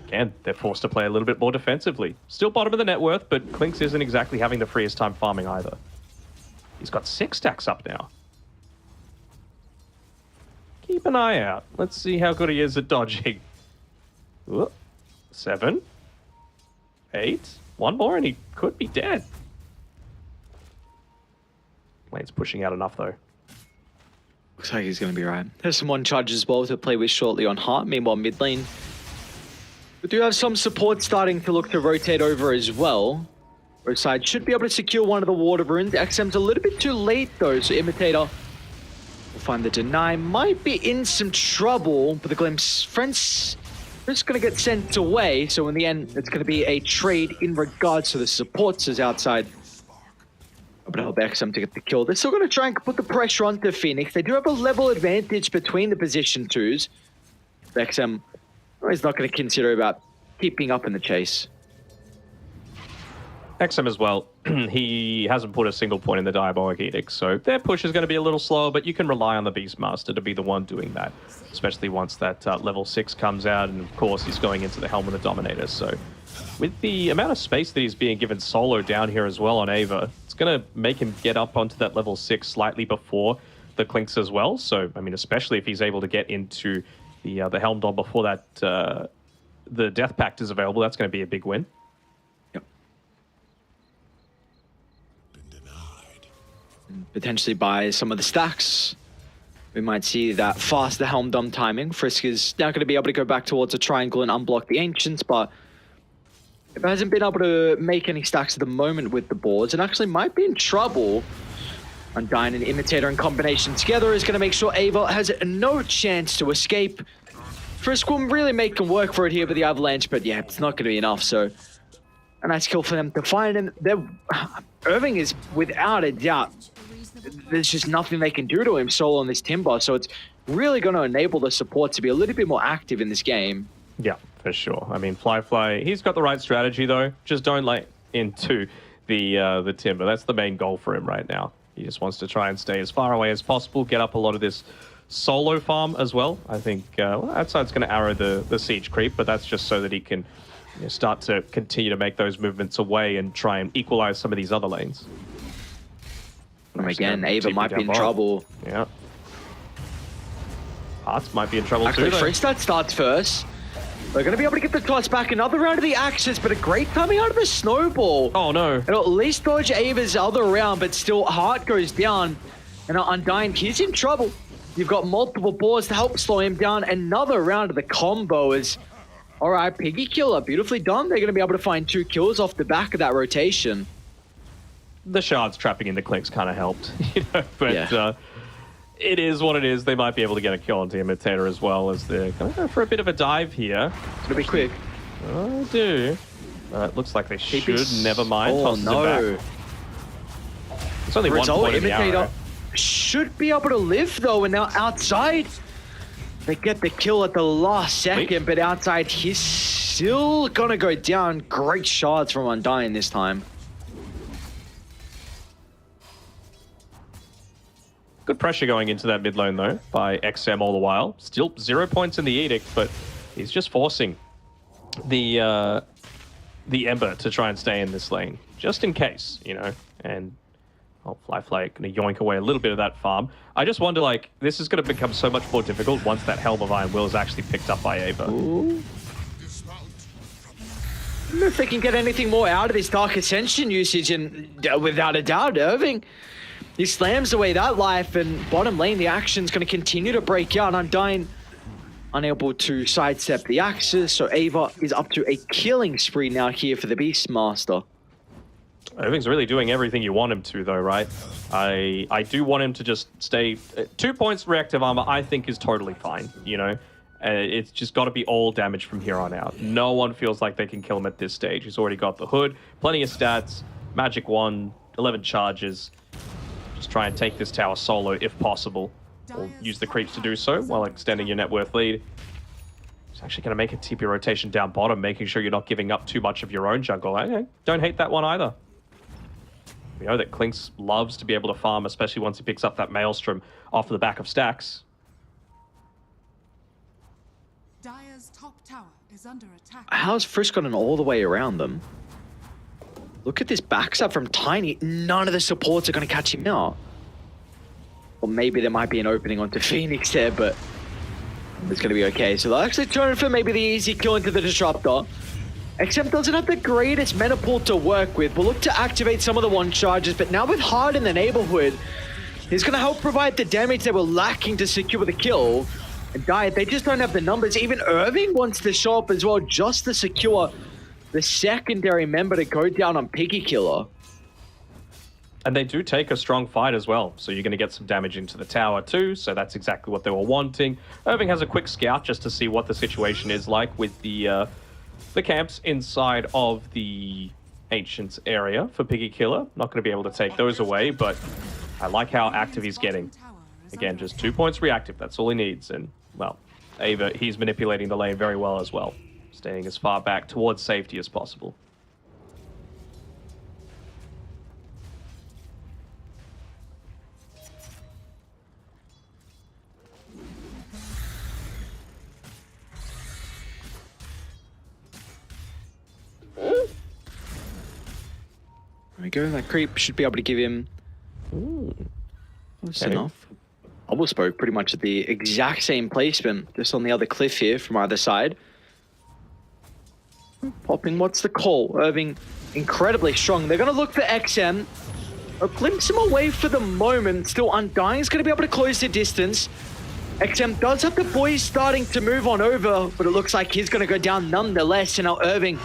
again, they're forced to play a little bit more defensively. Still bottom of the net worth, but Clinks isn't exactly having the freest time farming either. He's got 6 stacks up now. Keep an eye out. Let's see how good he is at dodging. Ooh, 7, 8. One more and he could be dead. Lane's pushing out enough though. Looks like he's going to be right. There's some one charges as well to play with shortly on Heart. Meanwhile, mid lane, we do have some support starting to look to rotate over as well. Our side should be able to secure one of the water runes. XM's a little bit too late though, so Imitator will find the deny. Might be in some trouble, but the Glimpse friends just going to get sent away. So in the end, it's going to be a trade in regards to the supports as outside. But help XM to get the kill. They're still going to try and put the pressure onto Phoenix. They do have a level advantage between the position twos. XM is not going to consider about keeping up in the chase. XM as well, he hasn't put a single point in the Diabolic Edict, so their push is going to be a little slower, but you can rely on the Beastmaster to be the one doing that, especially once that level 6 comes out, and of course he's going into the Helm of the Dominator, so with the amount of space that he's being given solo down here as well on Ava, it's going to make him get up onto that level 6 slightly before the Clinks as well, so, I mean, especially if he's able to get into the Helm Dom before that the Death Pact is available, that's going to be a big win. Potentially by some of the stacks, we might see that faster Helm Dom timing. Frisk is now going to be able to go back towards a triangle and unblock the Ancients, but if it hasn't been able to make any stacks at the moment with the boards, it actually might be in trouble. Undyne and Imitator in combination together is going to make sure Ava has no chance to escape. Frisk will really make them work for it here with the Avalanche, but yeah, it's not going to be enough, so a nice kill for them to find him. Irving is without a doubt, there's just nothing they can do to him solo on this Timber, so it's really going to enable the support to be a little bit more active in this game. Yeah, for sure. I mean, Fly, he's got the right strategy though. Just don't let into the Timber. That's the main goal for him right now. He just wants to try and stay as far away as possible, get up a lot of this solo farm as well. I think outside's going to arrow the siege creep, but that's just so that he can start to continue to make those movements away and try and equalize some of these other lanes. Again, Ava might be in trouble. Yeah. Hearts might be in trouble Actually, too. Freestyle starts first. They're going to be able to get the toss back. Another round of the Axis, but a great timing out of the Snowball. Oh, no. It'll at least dodge Ava's other round, but still Heart goes down. And Undyne, he's in trouble. You've got multiple boars to help slow him down. Another round of the combo is... All right, Piggy Killer, beautifully done. They're going to be able to find 2 kills off the back of that rotation. The shards trapping in the Clinks kind of helped, but yeah. It is what it is. They might be able to get a kill onto Imitator as well, as they're going to go for a bit of a dive here. It's going to be quick. Oh, I do. It looks like they should. Never mind. Oh, no. It's only 1 point in the arrow. Should be able to live, though, and now outside, they get the kill at the last second, but outside, he's still going to go down. Great shots from Undyne this time. Good pressure going into that mid lane, though, by XM all the while. Still 0 points in the Edict, but he's just forcing the Ember to try and stay in this lane, just in case, and... Oh, Fly going to yoink away a little bit of that farm. I just wonder, this is going to become so much more difficult once that Helm of Iron Will is actually picked up by Ava. Ooh. I don't know if they can get anything more out of this Dark Ascension usage, and without a doubt, Irving, he slams away that life, and bottom lane, the action's going to continue to break out. Undyne unable to sidestep the Axis, so Ava is up to a killing spree now here for the Beastmaster. Irving's really doing everything you want him to, though, right? I do want him to just stay... 2 points reactive armor, I think, is totally fine, It's just got to be all damage from here on out. No one feels like they can kill him at this stage. He's already got the hood, plenty of stats, magic wand, 11 charges. Just try and take this tower solo if possible. Or use the creeps to do so while extending your net worth lead. It's actually going to make a TP rotation down bottom, making sure you're not giving up too much of your own jungle. Okay, don't hate that one either. We know that Clinks loves to be able to farm, especially once he picks up that Maelstrom off the back of stacks. Dire's top tower is under attack. How's Frisk gotten all the way around them? Look at this backstab from Tiny. None of the supports are going to catch him now. Or maybe there might be an opening onto Phoenix there, but It's going to be okay. So they'll actually turn for maybe the easy kill into the Disruptor. XM doesn't have the greatest mana pool to work with. We'll look to activate some of the one charges, but now with Hard in the neighborhood, he's going to help provide the damage they were lacking to secure the kill. And Diet, they just don't have the numbers. Even Irving wants to show up as well just to secure the secondary member to go down on Piggy Killer. And they do take a strong fight as well, so you're going to get some damage into the tower too, so that's exactly what they were wanting. Irving has a quick scout just to see what the situation is like with the camps inside of the Ancients area for Piggy Killer. Not going to be able to take those away, but I like how active he's getting. Again, just 2 points reactive, that's all he needs. And, well, Ava, he's manipulating the lane very well as well, staying as far back towards safety as possible. There we go. That creep should be able to give him. That's enough. Bubble spoke pretty much at the exact same placement, just on the other cliff here from either side. Popping, what's the call? Irving, incredibly strong. They're going to look for XM. I'll glimpse him away for the moment. Still, Undying's going to be able to close the distance. XM does have the boys starting to move on over, but it looks like he's going to go down nonetheless. And now Irving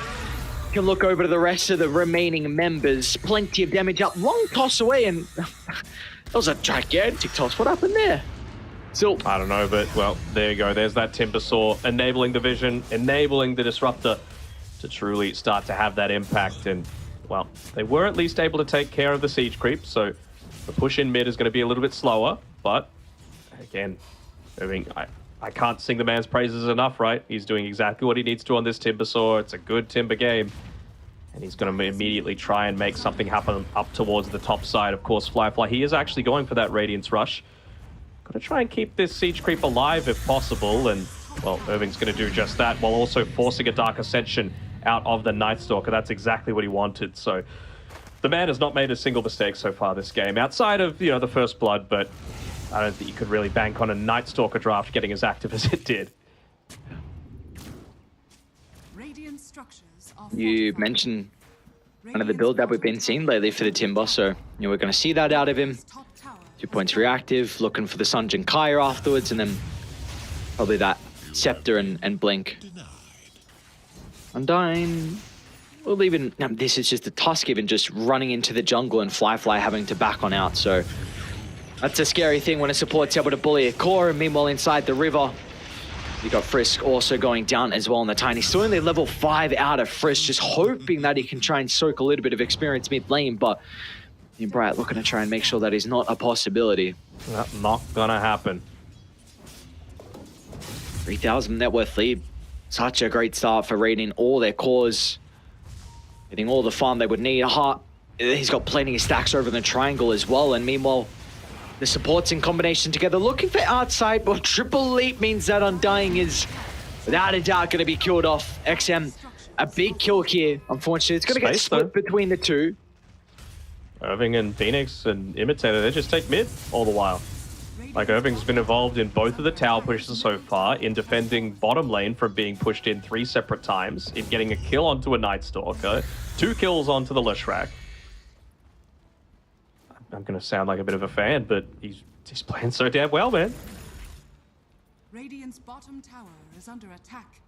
can look over to the rest of the remaining members. Plenty of damage up. Long toss away, and that was a gigantic toss. What happened there? So I don't know, but, well, there you go. There's that Timber Saw enabling the vision, enabling the Disruptor to truly start to have that impact. And, well, they were at least able to take care of the siege creep, so the push in mid is going to be a little bit slower. But, again, I can't sing the man's praises enough, right? He's doing exactly what he needs to on this Timber Saw. It's a good Timber game. And he's going to immediately try and make something happen up towards the top side. Of course, Flyfly, he is actually going for that Radiance Rush. Got to try and keep this siege creep alive if possible. And, well, Irving's going to do just that while also forcing a Dark Ascension out of the Night Stalker. That's exactly what he wanted. So the man has not made a single mistake so far this game, outside of, you know, the first blood, but I don't think you could really bank on a Night Stalker draft getting as active as it did. You mentioned kind of the build that we've been seeing lately for the Timber, so, you know, we're going to see that out of him. 2 points reactive, looking for the Sunjin Kaya afterwards, and then probably that Scepter and Blink. Undying. Well, even this is just a Tusk even just running into the jungle and Flyfly having to back on out, so that's a scary thing when a support's able to bully a core. And meanwhile, inside the river, you got Frisk also going down as well on the Tiny. Still only level 5 out of Frisk, just hoping that he can try and soak a little bit of experience mid lane, but Bright looking to try and make sure that is not a possibility. Not gonna happen. 3,000 net worth lead. Such a great start for raiding all their cores. Getting all the farm they would need. He's got plenty of stacks over in the triangle as well, and meanwhile, the supports in combination together, looking for outside, but triple leap means that Undying is, without a doubt, going to be killed off. XM, a big kill here. Unfortunately, it's going to get split between the two. Irving and Phoenix and Imitator, they just take mid all the while. Like, Irving's been involved in both of the tower pushes so far, in defending bottom lane from being pushed in 3 separate times, in getting a kill onto a Night Stalker, 2 kills onto the Leshrac. I'm going to sound like a bit of a fan, but he's playing so damn well, man. Radiant's bottom tower is under attack.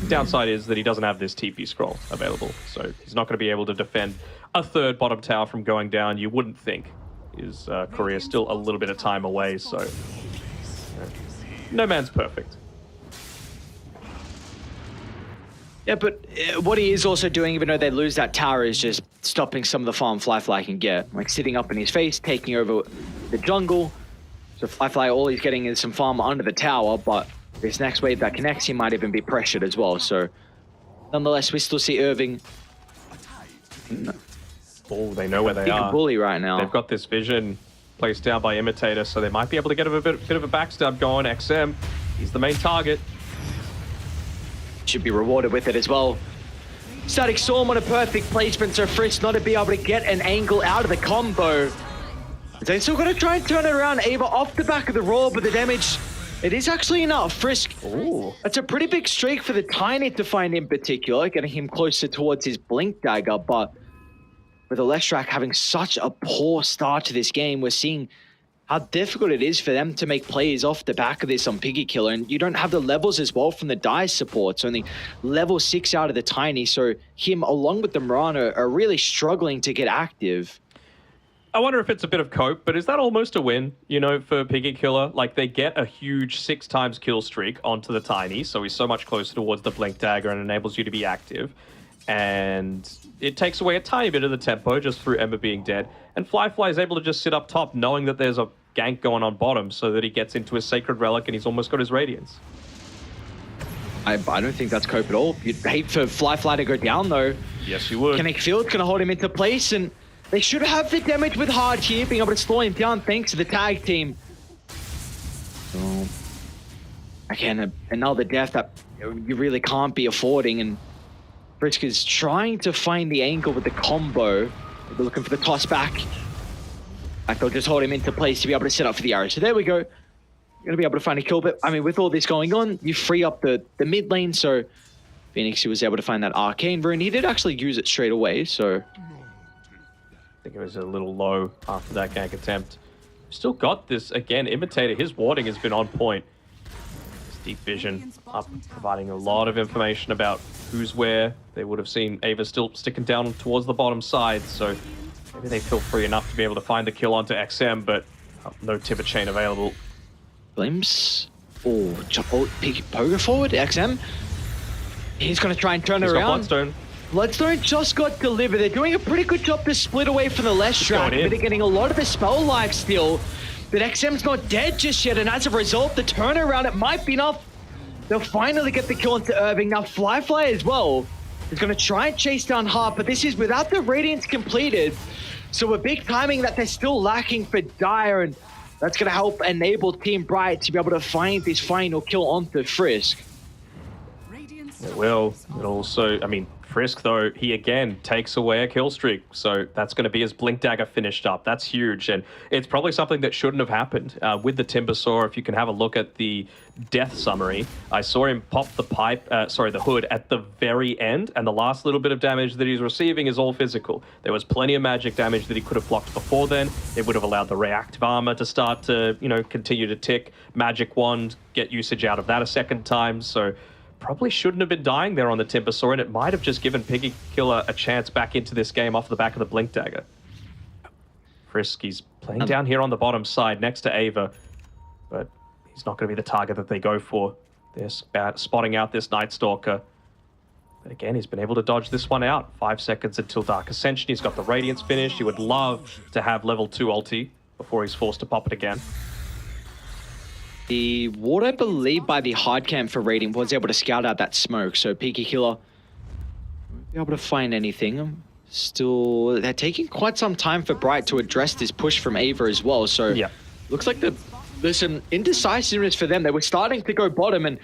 Downside is that he doesn't have this TP scroll available, so he's not going to be able to defend a third bottom tower from going down. You wouldn't think. His career is still a little bit of time away, so no man's perfect. Yeah, but what he is also doing, even though they lose that tower, is just stopping some of the farm Flyfly can get. Like sitting up in his face, taking over the jungle. So Flyfly, all he's getting is some farm under the tower, but this next wave that connects, he might even be pressured as well. So nonetheless, we still see Irving. Oh, they know where they are. Bully right now. They've got this vision placed down by Imitator, so they might be able to get a bit of a backstab going. XM, he's the main target. Should be rewarded with it as well. Static Storm on a perfect placement, so Frisk not to be able to get an angle out of the combo. They're still going to try and turn it around. Ava off the back of the roll, but the damage It is actually not Frisk. Ooh. That's a pretty big streak for the Tiny to find in particular, getting him closer towards his Blink Dagger, but with Alestrak having such a poor start to this game, we're seeing how difficult it is for them to make plays off the back of this on Piggy Killer, and you don't have the levels as well from the DICE supports, only level 6 out of the Tiny, so him along with the Mirana are really struggling to get active. I wonder if it's a bit of cope, but is that almost a win, you know, for Piggy Killer? Like, they get a huge 6 times kill streak onto the Tiny, so he's so much closer towards the Blink Dagger and enables you to be active. And it takes away a tiny bit of the tempo just through Ember being dead. And Fly is able to just sit up top knowing that there's a gank going on bottom so that he gets into his Sacred Relic and he's almost got his Radiance. I don't think that's cope at all. You'd hate for Fly to go down, though. Yes, you would. Kinetic Field's going to hold him into place, and they should have the damage with Hard here, being able to slow him down thanks to the tag team. So, again, another death that you really can't be affording, and Frisk is trying to find the angle with the combo. They're looking for the toss back. Like, they'll just hold him into place to be able to set up for the arrow. So there we go. You're going to be able to find a kill, but I mean, with all this going on, you free up the mid lane, so Phoenix, he was able to find that Arcane Rune. He did actually use it straight away, so I think it was a little low after that gank attempt. Still got this, again, Imitator. His warding has been on point. His deep vision up, providing a lot of information about who's where. They would have seen Ava still sticking down towards the bottom side, so maybe they feel free enough to be able to find the kill onto XM, but no Tibber chain available. Glimpse. Oh, poker forward, XM. He's going to try and turn it around. Bloodstone. Bloodstone just got delivered. They're doing a pretty good job to split away from the Lestrak, but they're getting a lot of the spell life still. But XM's not dead just yet, and as a result, the turnaround, it might be enough. They'll finally get the kill into Irving. Now Fly as well is going to try and chase down Hart, but this is without the Radiance completed. So a big timing that they're still lacking for Dire, and that's going to help enable Team Bright to be able to find this final kill onto Frisk. It will. It also, I mean, Frisk, though, he again takes away a kill streak. So that's going to be his Blink Dagger finished up. That's huge. And it's probably something that shouldn't have happened. With the Timbersaw, if you can have a look at the death summary, I saw him pop the hood at the very end. And the last little bit of damage that he's receiving is all physical. There was plenty of magic damage that he could have blocked before then. It would have allowed the reactive armor to start to, you know, continue to tick. Magic wand, get usage out of that a second time. So probably shouldn't have been dying there on the Timbersaw, and it might have just given Piggy Killer a chance back into this game off the back of the Blink Dagger. Frisk, he's playing down here on the bottom side next to Ava, but he's not going to be the target that they go for. They're spotting out this Night Stalker. But again, he's been able to dodge this one out. 5 seconds until Dark Ascension. He's got the Radiance finished. He would love to have level 2 ulti before he's forced to pop it again. The ward, I believe, by the hard camp for Radiant was able to scout out that smoke, so Piggy Killer won't be able to find anything. Still, they're taking quite some time for Bright to address this push from Ava as well, so yeah. Looks like there's some indecisiveness for them. They were starting to go bottom, and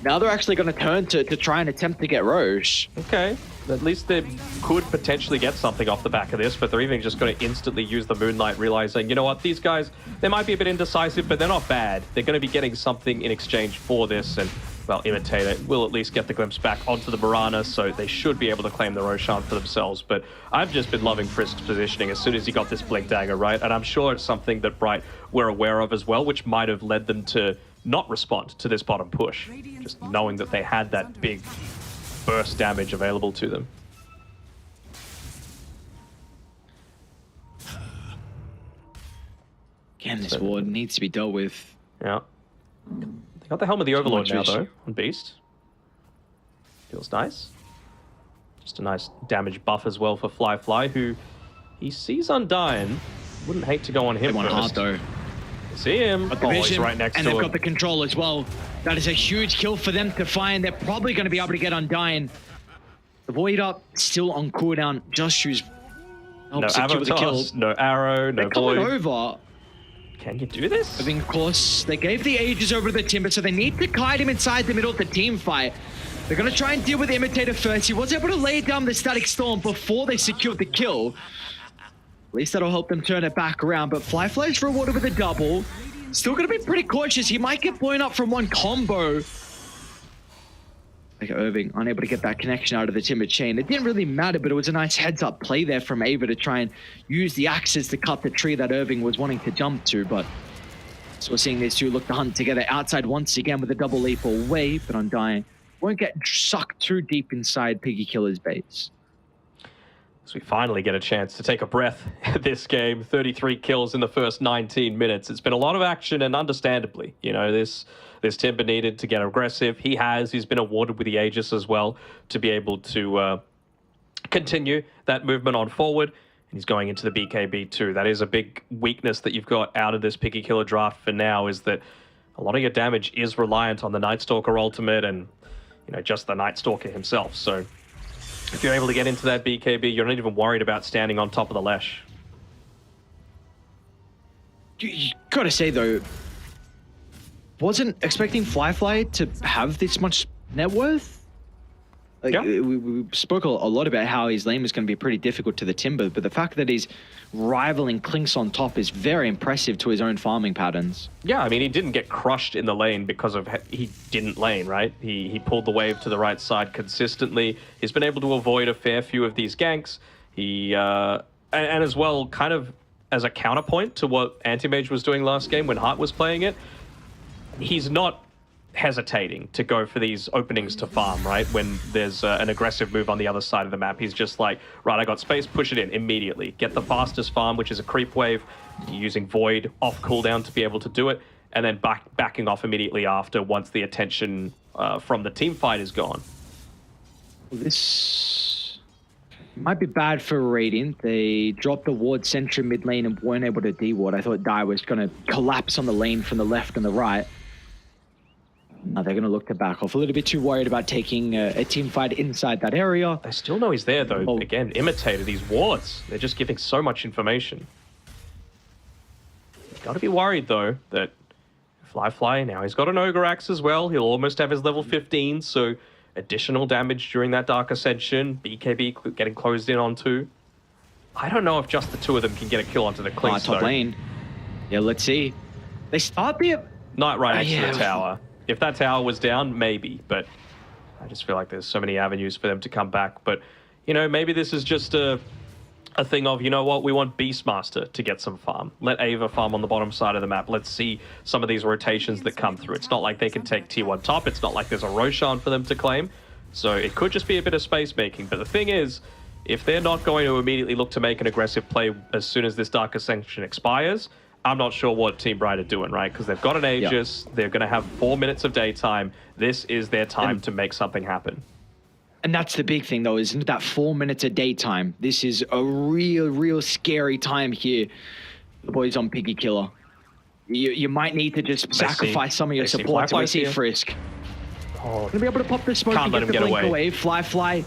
now they're actually going to turn to try and attempt to get Roche. Okay, at least they could potentially get something off the back of this, but they're even just going to instantly use the Moonlight, realizing, you know what, these guys, they might be a bit indecisive, but they're not bad. They're going to be getting something in exchange for this, and, well, Imitator will at least get the glimpse back onto the Mirana, so they should be able to claim the Roshan for themselves. But I've just been loving Frisk's positioning as soon as he got this Blink Dagger, right? And I'm sure it's something that Bright were aware of as well, which might have led them to not respond to this bottom push, just knowing that they had that big burst damage available to them. Again, this ward needs to be dealt with. Yeah. They got the Helm of the Overlord now, though, on Beast. Feels nice. Just a nice damage buff as well for Fly, who he sees Undying. Wouldn't hate to go on him first. Hard, though. See him. Got the vision, he's right next and to they've him. got the control as well. That is a huge kill for them to find. They're probably going to be able to get Undying. The Void up, still on cooldown. Just use no Avatos, no arrow, no They're coming Void. Over. Can you do this? I mean, of course, they gave the Aegis over to the Timber, so they need to kite him inside the middle of the team fight. They're going to try and deal with the Imitator first. He was able to lay down the Static Storm before they secured the kill. At least that'll help them turn it back around, but Fly is rewarded with a double. Still going to be pretty cautious. He might get blown up from one combo. Like Irving, unable to get that connection out of the Timber chain. It didn't really matter, but it was a nice heads-up play there from Ava to try and use the axes to cut the tree that Irving was wanting to jump to. But so we're seeing these two look to hunt together outside once again with a double leap away, but Undying won't get sucked too deep inside Piggy Killer's base. So we finally get a chance to take a breath this game. 33 kills in the first 19 minutes. It's been a lot of action, and understandably, you know, this Timber needed to get aggressive. He's been awarded with the Aegis as well to be able to continue that movement on forward. And he's going into the BKB too. That is a big weakness that you've got out of this Piggy Killer draft for now, is that a lot of your damage is reliant on the Night Stalker ultimate and, you know, just the Night Stalker himself. So if you're able to get into that BKB, you're not even worried about standing on top of the Lesh. You gotta say though, wasn't expecting Fly to have this much net worth. Like, yeah. we spoke a lot about how his lane was going to be pretty difficult to the Timber, but the fact that he's rivaling Clinks on top is very impressive to his own farming patterns. Yeah, I mean, he didn't get crushed in the lane because of he didn't lane, right? He pulled the wave to the right side consistently. He's been able to avoid a fair few of these ganks. He and as well, kind of as a counterpoint to what Anti-Mage was doing last game when Hart was playing it, he's not hesitating to go for these openings to farm, right? When there's an aggressive move on the other side of the map, he's just like, right, I got space, push it in immediately. Get the fastest farm, which is a creep wave, using Void off cooldown to be able to do it, and then backing off immediately after once the attention from the team fight is gone. This might be bad for Radiant. They dropped the ward sentry mid lane and weren't able to de-ward. I thought Dai was going to collapse on the lane from the left and the right. Now they're going to look to back off. A little bit too worried about taking a team fight inside that area. They still know he's there, though. Again, imitated these wards. They're just giving so much information. You've got to be worried, though, that Fly, now he's got an Ogre Axe as well. He'll almost have his level 15, so additional damage during that Dark Ascension. BKB getting closed in onto. I don't know if just the two of them can get a kill onto the Clinks, top lane. Yeah, let's see. They start the... Not right next to the tower. If that tower was down, maybe, but I just feel like there's so many avenues for them to come back. But, you know, maybe this is just a thing of, you know what, we want Beastmaster to get some farm. Let Ava farm on the bottom side of the map. Let's see some of these rotations that come through. It's not like they can take tier 1 top. It's not like there's a Roshan for them to claim. So it could just be a bit of space making. But the thing is, if they're not going to immediately look to make an aggressive play as soon as this Dark Ascension expires, I'm not sure what Team Bright are doing, right? Because they've got an Aegis, they're going to have 4 minutes of daytime. This is their time to make something happen. And that's the big thing, though, isn't it? That 4 minutes of daytime. This is a real scary time here. The boys on Piggy Killer. You might need to just sacrifice some of your support to see Frisk. Oh, gonna be able to pop the smoke and get the blink away. Fly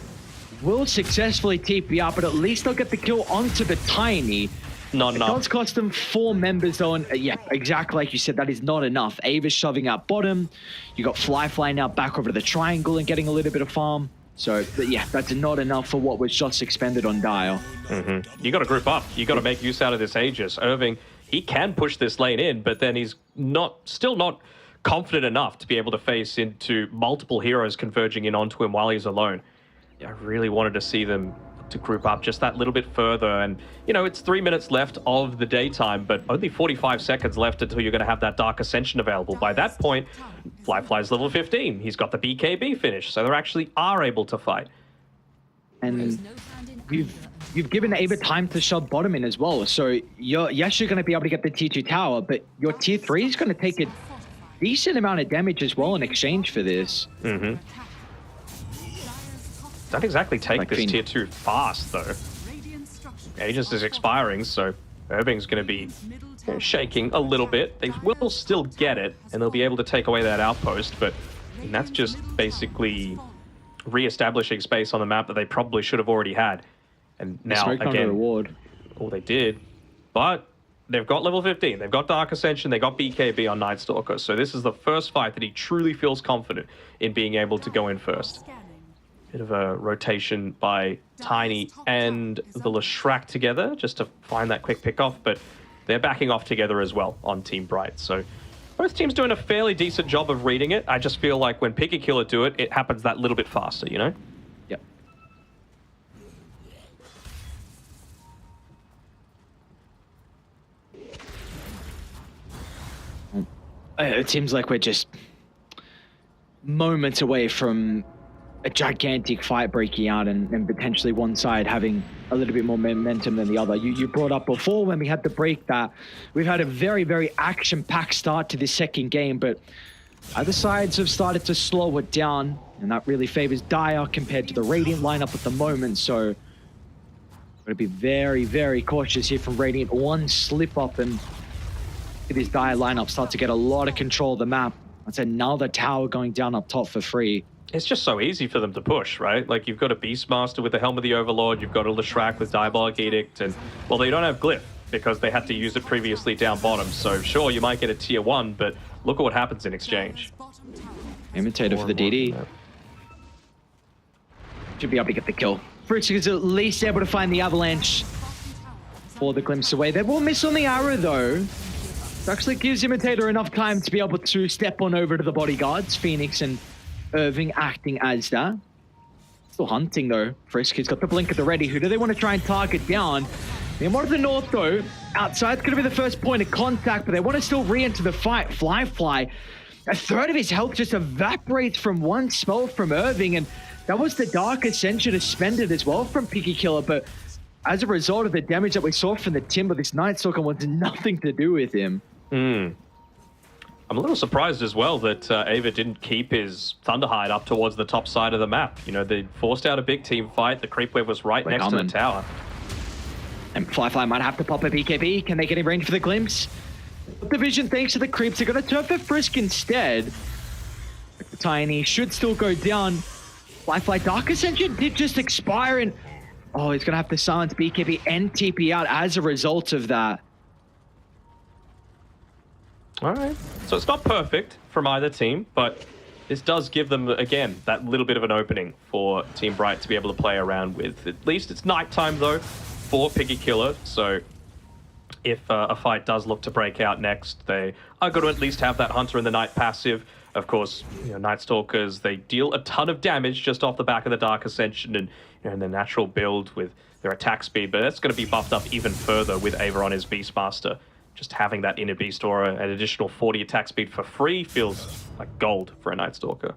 will successfully TP out, but at least they'll get the kill onto the Tiny. Not enough. It does cost them 4 members though, and yeah, exactly like you said, that is not enough. Ava's shoving out bottom. You got Fly now back over to the triangle and getting a little bit of farm. So yeah, that's not enough for what was just expended on Dial. You got to group up. You got to make use out of this Aegis. Irving, he can push this lane in, but then he's still not confident enough to be able to face into multiple heroes converging in onto him while he's alone. I really wanted to see them to group up just that little bit further, and you know, it's 3 minutes left of the daytime, but only 45 seconds left until you're going to have that Dark Ascension available. By that point, Fly's level 15. He's got the BKB finish, so they actually are able to fight. And you've given Ava time to shove bottom in as well, so you're going to be able to get the tier 2 tower, but your tier 3 is going to take a decent amount of damage as well in exchange for this. Don't exactly take this tier 2 fast, though. Aegis is expiring, so Irving's going to be shaking a little bit. They will still get it, and they'll be able to take away that outpost, but that's just basically re-establishing space on the map that they probably should have already had. And now, again, oh, they did, but they've got level 15, they've got Dark Ascension, they got BKB on Night Stalker, so this is the first fight that he truly feels confident in being able to go in first. Bit of a rotation by Tiny and the Leshrac together just to find that quick pick off, but they're backing off together as well on Team Bright. So both teams doing a fairly decent job of reading it. I just feel like when Picky Killer do it, it happens that little bit faster, you know? Yep. It seems like we're just moments away from a gigantic fight breaking out and potentially one side having a little bit more momentum than the other. You brought up before when we had the break that we've had a very, very action-packed start to this second game, but other sides have started to slow it down, and that really favors Dire compared to the Radiant lineup at the moment. So got to be very, very cautious here from Radiant. One slip up and this Dire lineup start to get a lot of control of the map. That's another tower going down up top for free. It's just so easy for them to push, right? Like, you've got a Beastmaster with the Helm of the Overlord, you've got a Leshrac with Diabolic Edict, and, well, they don't have Glyph because they had to use it previously down bottom. So, sure, you might get a tier 1, but look at what happens in exchange. Imitator for the DD. Should be able to get the kill. Frisk is at least able to find the Avalanche for the glimpse away. They will miss on the arrow, though. It actually gives Imitator enough time to be able to step on over to the bodyguards. Phoenix and Irving acting as that. Still hunting, though. Frisk has got the blink at the ready. Who do they want to try and target down? In one of the north, though, outside's going to be the first point of contact, but they want to still re-enter the fight. Fly. A third of his health just evaporates from one spell from Irving, and that was the Dark Ascension suspended as well from Picky Killer, but as a result of the damage that we saw from the Timber, this Night Stalker wants nothing to do with him. I'm a little surprised as well that Ava didn't keep his Thunderhide up towards the top side of the map. You know, they forced out a big team fight. The creep wave was right next to the tower. And Fly might have to pop a BKB. Can they get in range for the glimpse? The vision, thanks to the creeps, they're going to turn for Frisk instead. The Tiny should still go down. Fly Dark Ascension did just expire, and oh, he's going to have to silence BKB and TP out as a result of that. All right. So it's not perfect from either team, but this does give them, again, that little bit of an opening for Team Bright to be able to play around with. At least it's nighttime, though, for Picky Killer. So if a fight does look to break out next, they are going to at least have that Hunter in the Night passive. Of course, you know, Night Stalkers, they deal a ton of damage just off the back of the Dark Ascension and, you know, in the natural build with their attack speed, but that's going to be buffed up even further with Ava on his Beastmaster. Just having that Inner Beast Aura, an additional 40 attack speed for free, feels like gold for a Night Stalker.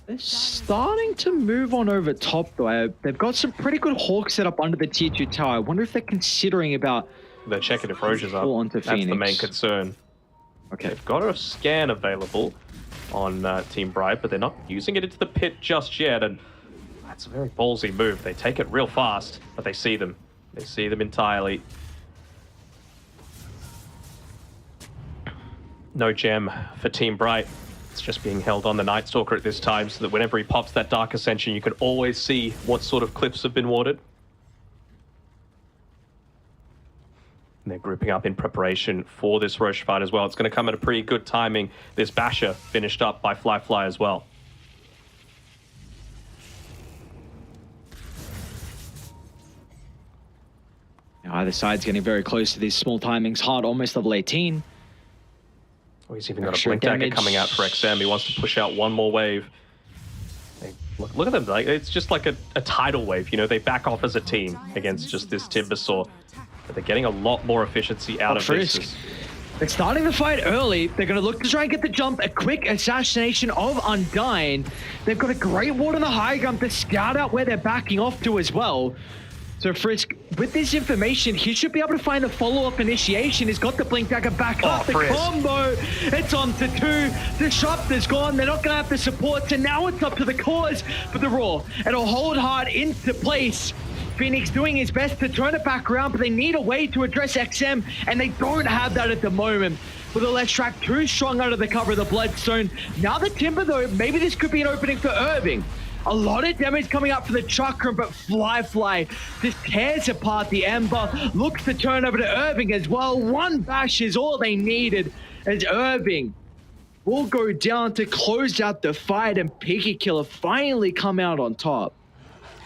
They're starting to move on over top, though. They've got some pretty good Hawks set up under the tier 2 tower. I wonder if they're considering about... They're checking if Roger's up. That's the main concern. Okay. They've got a scan available on Team Bright, but they're not using it into the pit just yet, and that's a very ballsy move. They take it real fast, but they see them. They see them entirely. No gem for Team Bright. It's just being held on the Night Stalker at this time so that whenever he pops that Dark Ascension, you can always see what sort of clips have been warded. And they're grouping up in preparation for this Roche fight as well. It's going to come at a pretty good timing. This Basher finished up by Fly as well. Either side's getting very close to these small timings. Hard almost level 18. Oh, he's even got a Blink Dagger coming out for XM. He wants to push out one more wave. Look at them. Like, it's just like a tidal wave. You know, they back off as a team against just this Timbersaw. But they're getting a lot more efficiency out of this. They're starting the fight early. They're going to look to try and get the jump. A quick assassination of Undyne. They've got a great ward on the high ground to scout out where they're backing off to as well. So Frisk, with this information, he should be able to find the follow-up initiation. He's got the Blink Dagger back up. The combo, it's on to 2. Disruptor's gone. They're not going to have the support. So now it's up to the cause for the Raw. It'll hold hard into place. Phoenix doing his best to turn it back around, but they need a way to address XM, and they don't have that at the moment. With the Leshrac too strong under the cover of the Bloodstone. Now the Timber, though, maybe this could be an opening for Irving. A lot of damage coming up for the Chakra, but Fly just tears apart the Ember. Looks to turn over to Irving as well. One bash is all they needed as Irving will go down to close out the fight, and Picky Killer finally come out on top.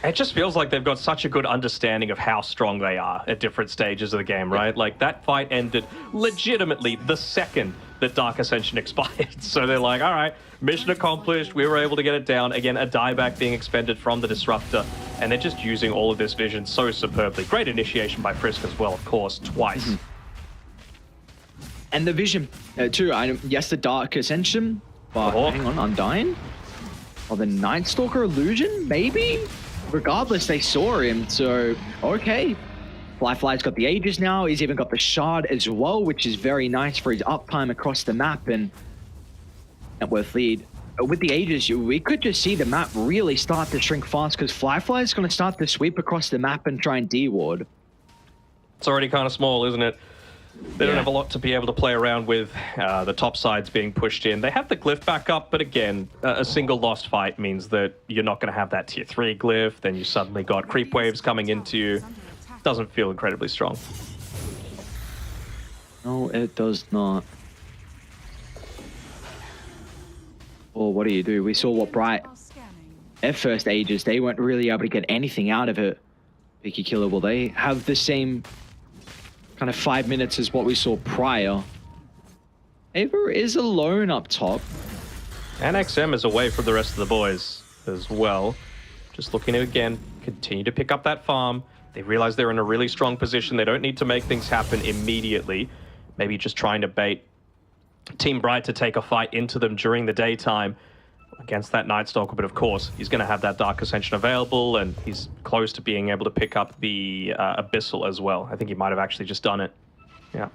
It just feels like they've got such a good understanding of how strong they are at different stages of the game, right? Like, that fight ended legitimately the second that Dark Ascension expired. So they're like, all right, mission accomplished. We were able to get it down. Again, a dieback being expended from the Disruptor. And they're just using all of this vision so superbly. Great initiation by Frisk as well, of course, twice. And the vision, too. Yes, the Dark Ascension, but hang on, Undying? Or the Night Stalker illusion, maybe? Regardless, they saw him, so okay. Fly's got the Aegis now. He's even got the Shard as well, which is very nice for his uptime across the map. And Networth lead. With the Aegis, we could just see the map really start to shrink fast because Fly is going to start to sweep across the map and try and D-ward. It's already kind of small, isn't it? They don't have a lot to be able to play around with. The top side's being pushed in. They have the glyph back up, but again, a single lost fight means that you're not going to have that tier 3 glyph. Then you suddenly got creep waves coming into you. Doesn't feel incredibly strong. No, it does not. Well, what do? We saw what Bright, their first Aegis, they weren't really able to get anything out of it. Picky Killer, will they have the same kind of 5 minutes as what we saw prior? Ava is alone up top. And XM is away from the rest of the boys as well. Just looking to, again, continue to pick up that farm. They realize they're in a really strong position. They don't need to make things happen immediately. Maybe just trying to bait Team Bright to take a fight into them during the daytime against that Night Stalker. But of course, he's going to have that Dark Ascension available, and he's close to being able to pick up the Abyssal as well. I think he might have actually just done it. Yeah,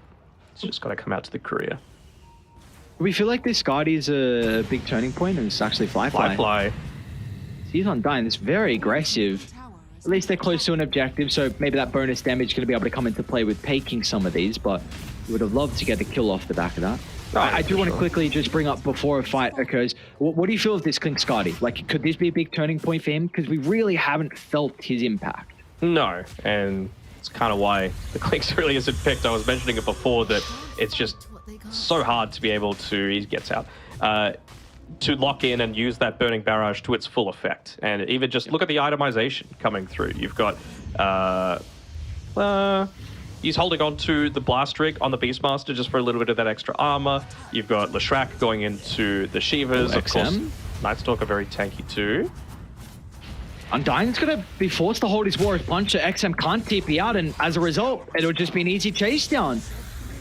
he's just got to come out to the courier. We feel like this Guardi is a big turning point, and it's actually Fly. He's Undying. It's very aggressive. At least they're close to an objective, so maybe that bonus damage is going to be able to come into play with taking some of these, but we would have loved to get the kill off the back of that. I do want to quickly just bring up before a fight occurs, what do you feel of this Clinkz Guardi? Like, could this be a big turning point for him? Because we really haven't felt his impact. No, and it's kind of why the Clinkz really isn't picked. I was mentioning it before that it's just so hard to be able to, he gets out, to lock in and use that Burning Barrage to its full effect. And even just look at the itemization coming through. You've got, he's holding on to the Blast Rig on the Beastmaster just for a little bit of that extra armor. You've got Leshrac going into the Shivas. Of course, Night Stalker very tanky too. Undying's going to be forced to hold his Warrior's Puncher. XM can't TP out, and as a result, it'll just be an easy chase down.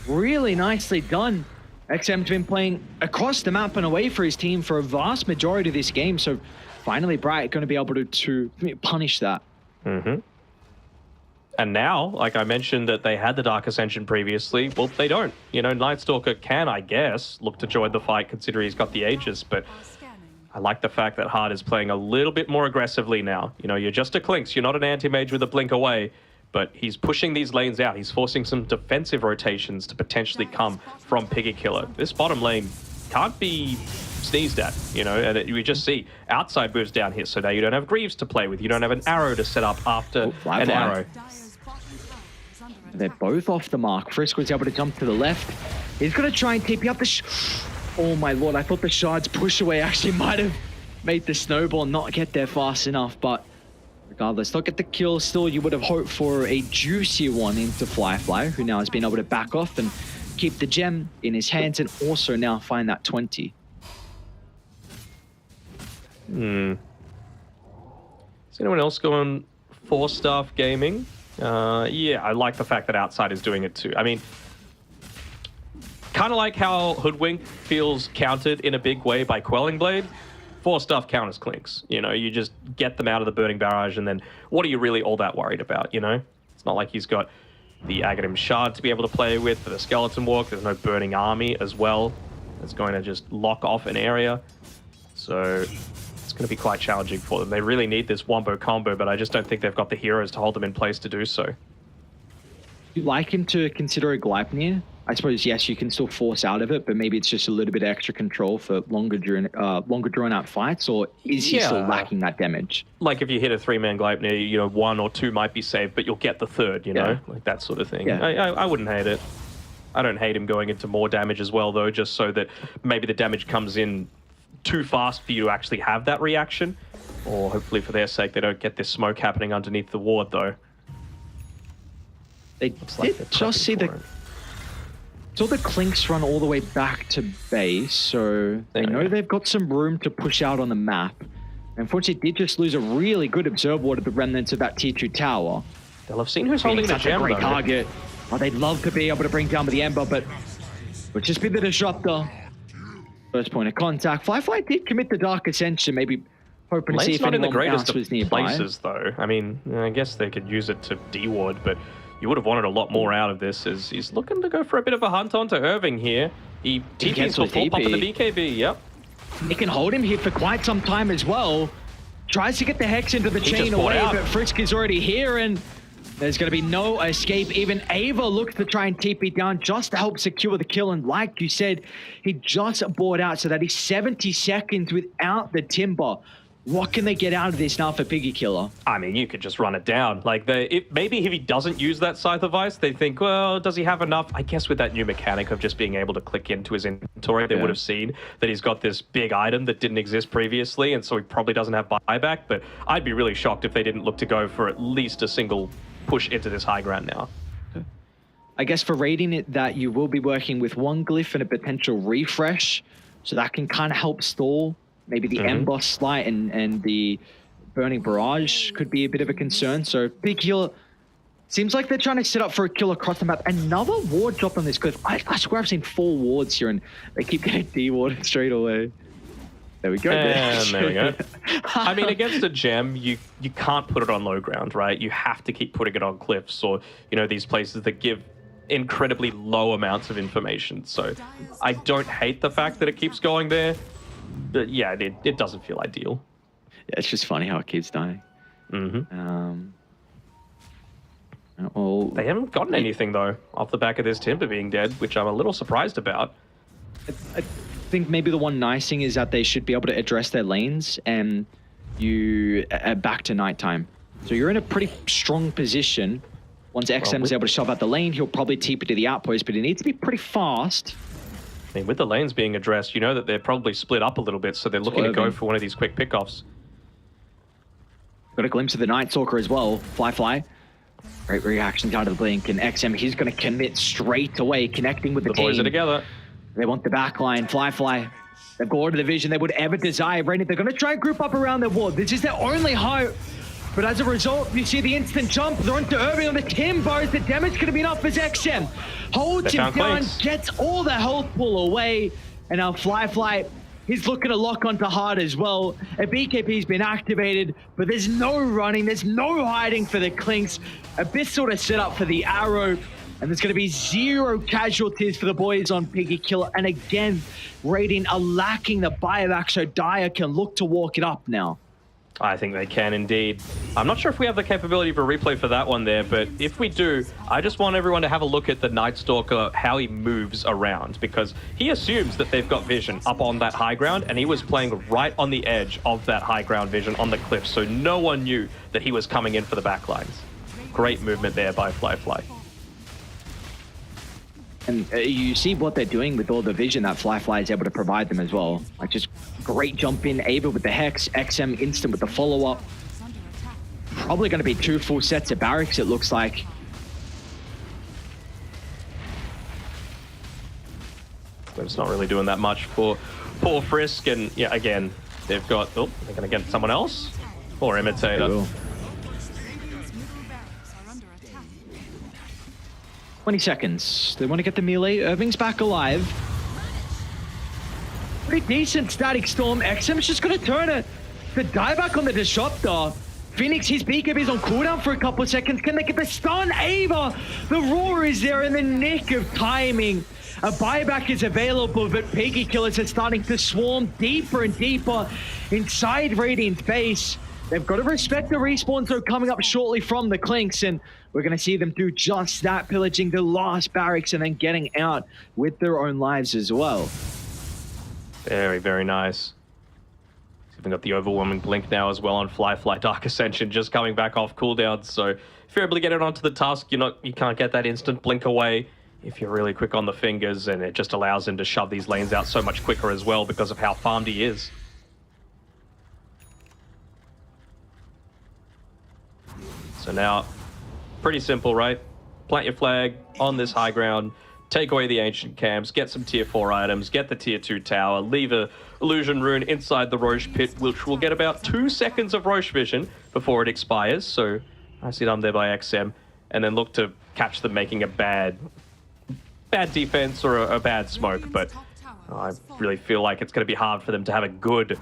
Really nicely done. XM's been playing across the map and away for his team for a vast majority of this game, so finally Bright going to be able to punish that. And now, like I mentioned that they had the Dark Ascension previously, well, they don't. You know, Night Stalker can, I guess, look to join the fight considering he's got the Aegis, but I like the fact that Hard is playing a little bit more aggressively now. You know, you're just a Clinkz, you're not an anti-mage with a blink away, but he's pushing these lanes out. He's forcing some defensive rotations to potentially come from Piggy Killer. This bottom lane can't be sneezed at, you know, and we just see outside moves down here. So now you don't have Greaves to play with. You don't have an arrow to set up after an arrow. They're both off the mark. Frisk was able to jump to the left. He's going to try and TP up the... Oh my lord, I thought the Shard's push away actually might have made the snowball not get there fast enough, but regardless, they'll get the kill. Still, you would have hoped for a juicy one into Fly, who now has been able to back off and keep the gem in his hands and also now find that 20. Is anyone else going 4-staff gaming? Yeah, I like the fact that Outside is doing it too. I mean, kind of like how Hoodwink feels countered in a big way by Quelling Blade. 4-staff counters Clinkz. You know, you just get them out of the Burning Barrage, and then what are you really all that worried about, you know? It's not like he's got the Aghanim Shard to be able to play with for the Skeleton Walk. There's no Burning Army as well. It's going to just lock off an area. So it's going to be quite challenging for them. They really need this Wombo combo, but I just don't think they've got the heroes to hold them in place to do so. You'd like him to consider a Gleipnir? I suppose, yes, you can still force out of it, but maybe it's just a little bit of extra control for longer drawn out fights, or is he still lacking that damage? Like if you hit a 3-man Gleipnir, you know, 1 or 2 might be saved, but you'll get the 3rd, you know, like that sort of thing. Yeah. I wouldn't hate it. I don't hate him going into more damage as well, though, just so that maybe the damage comes in too fast for you to actually have that reaction. Or hopefully for their sake, they don't get this smoke happening underneath the ward, though. They like did just see the... Saw the Clinks run all the way back to base, so they know they've got some room to push out on the map. Unfortunately, did just lose a really good observer to the remnants of that T2 tower. They'll have seen who's holding the Such a gem, great though. target. Oh, they'd love to be able to bring down the Ember, but would just be the disruptor. First point of contact. Flyfly did commit the Dark Ascension, maybe hoping to see Lane's if not in the anyone else greatest was of nearby. places, though. I mean, I guess they could use it to D-ward, but you would have wanted a lot more out of this, as he's looking to go for a bit of a hunt onto Irving here. He TP's for full pop of the BKB, yep. They can hold him here for quite some time as well. Tries to get the Hex into the chain just bought away, out. but Frisk is already here, and there's going to be no escape. Even Ava looks to try and TP down just to help secure the kill, and like you said, he just bought out, so that he's 70 seconds without the Timber. What can they get out of this now for Piggy Killer? I mean, you could just run it down. Like, maybe if he doesn't use that Scythe of Ice, they think, well, does he have enough? I guess with that new mechanic of just being able to click into his inventory, they would have seen that he's got this big item that didn't exist previously, and so he probably doesn't have buyback. But I'd be really shocked if they didn't look to go for at least a single push into this high ground now. I guess for raiding it, that you will be working with one glyph and a potential refresh, so that can kind of help stall. Maybe the Ember Slight and the Burning Barrage could be a bit of a concern. So Big Killer seems like they're trying to set up for a kill across the map. Another ward dropped on this cliff. I swear I've seen 4 wards here, and they keep getting D-warded straight away. There we go. And there we go. I mean, against a gem, you can't put it on low ground, right? You have to keep putting it on cliffs or, you know, these places that give incredibly low amounts of information. So I don't hate the fact that it keeps going there. But yeah, it doesn't feel ideal. Yeah, it's just funny how it keeps dying. Well, They haven't gotten anything, though, off the back of this Timber being dead, which I'm a little surprised about. I think maybe the one nice thing is that they should be able to address their lanes and you back to nighttime. So you're in a pretty strong position. Once XM is able to shove out the lane, he'll probably TP to the outpost, but he needs to be pretty fast. I mean, with the lanes being addressed, you know that they're probably split up a little bit, so they're looking to go for one of these quick pickoffs. Got a glimpse of the Night Stalker as well. Fly. Great reactions out of the blink, and XM, he's going to commit straight away, connecting with the team. The boys are together. They want the back line. Fly. They've got all the vision they would ever desire. They're going to try and group up around their ward. This is their only hope. But as a result, you see the instant jump. They're onto Irving on the Timbo. The damage could have been up as XM. Holds him down, gets all the health pull away. And now Fly, he's looking to lock onto Hard as well. A BKB's been activated, but there's no running. There's no hiding for the Clinks. Abyss sort of set up for the Arrow. And there's going to be 0 casualties for the boys on Piggy Killer. And again, Raiden are lacking the buyback, so Dire can look to walk it up now. I think they can indeed. I'm not sure if we have the capability for a replay for that one there, but if we do, I just want everyone to have a look at the Night Stalker, how he moves around, because he assumes that they've got vision up on that high ground, and he was playing right on the edge of that high ground vision on the cliff, so no one knew that he was coming in for the backlines. Great movement there by Fly. And you see what they're doing with all the vision that Fly is able to provide them as well. Like, just great jump in, Ava with the Hex, XM instant with the follow-up. Probably going to be 2 full sets of barracks, it looks like. It's not really doing that much for poor Frisk, and yeah, again, they've got, they're going to get someone else, or Imitator. 20 seconds. They want to get the melee. Irving's back alive. Pretty decent static storm. XM's just going to turn it. The dieback on the Disruptor. Phoenix, his BKB is on cooldown for a couple of seconds. Can they get the stun? Ava! The roar is there in the nick of timing. A buyback is available, but Piggy Killers are starting to swarm deeper and deeper inside Radiant's base. They've got to respect the respawn zone coming up shortly from the Clinks, and we're going to see them do just that, pillaging the last barracks and then getting out with their own lives as well. Very, very nice. Even got the overwhelming blink now as well on Fly Dark Ascension, just coming back off cooldown. So if you're able to get it onto the tusk, you can't get that instant blink away. if you're really quick on the fingers, and it just allows him to shove these lanes out so much quicker as well because of how farmed he is. So now, pretty simple, right? Plant your flag on this high ground, take away the ancient camps, get some tier 4 items, get the tier 2 tower, leave a illusion rune inside the Roche pit, which will get about 2 seconds of Roche vision before it expires. So nicely done there by XM, and then look to catch them making a bad defense or a bad smoke. But I really feel like it's going to be hard for them to have a good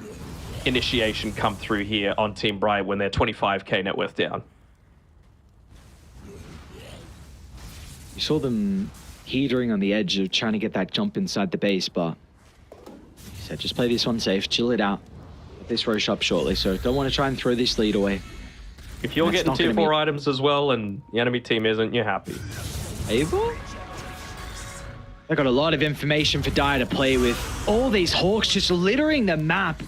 initiation come through here on Team Bright when they're 25k net worth down. You saw them teetering on the edge of trying to get that jump inside the base, but he said just play this one safe, chill it out. Get this Roche up shortly, so don't want to try and throw this lead away. If you're getting tier 4 items as well and the enemy team isn't, you're happy. Able? They got a lot of information for Dire to play with. All these Hawks just littering the map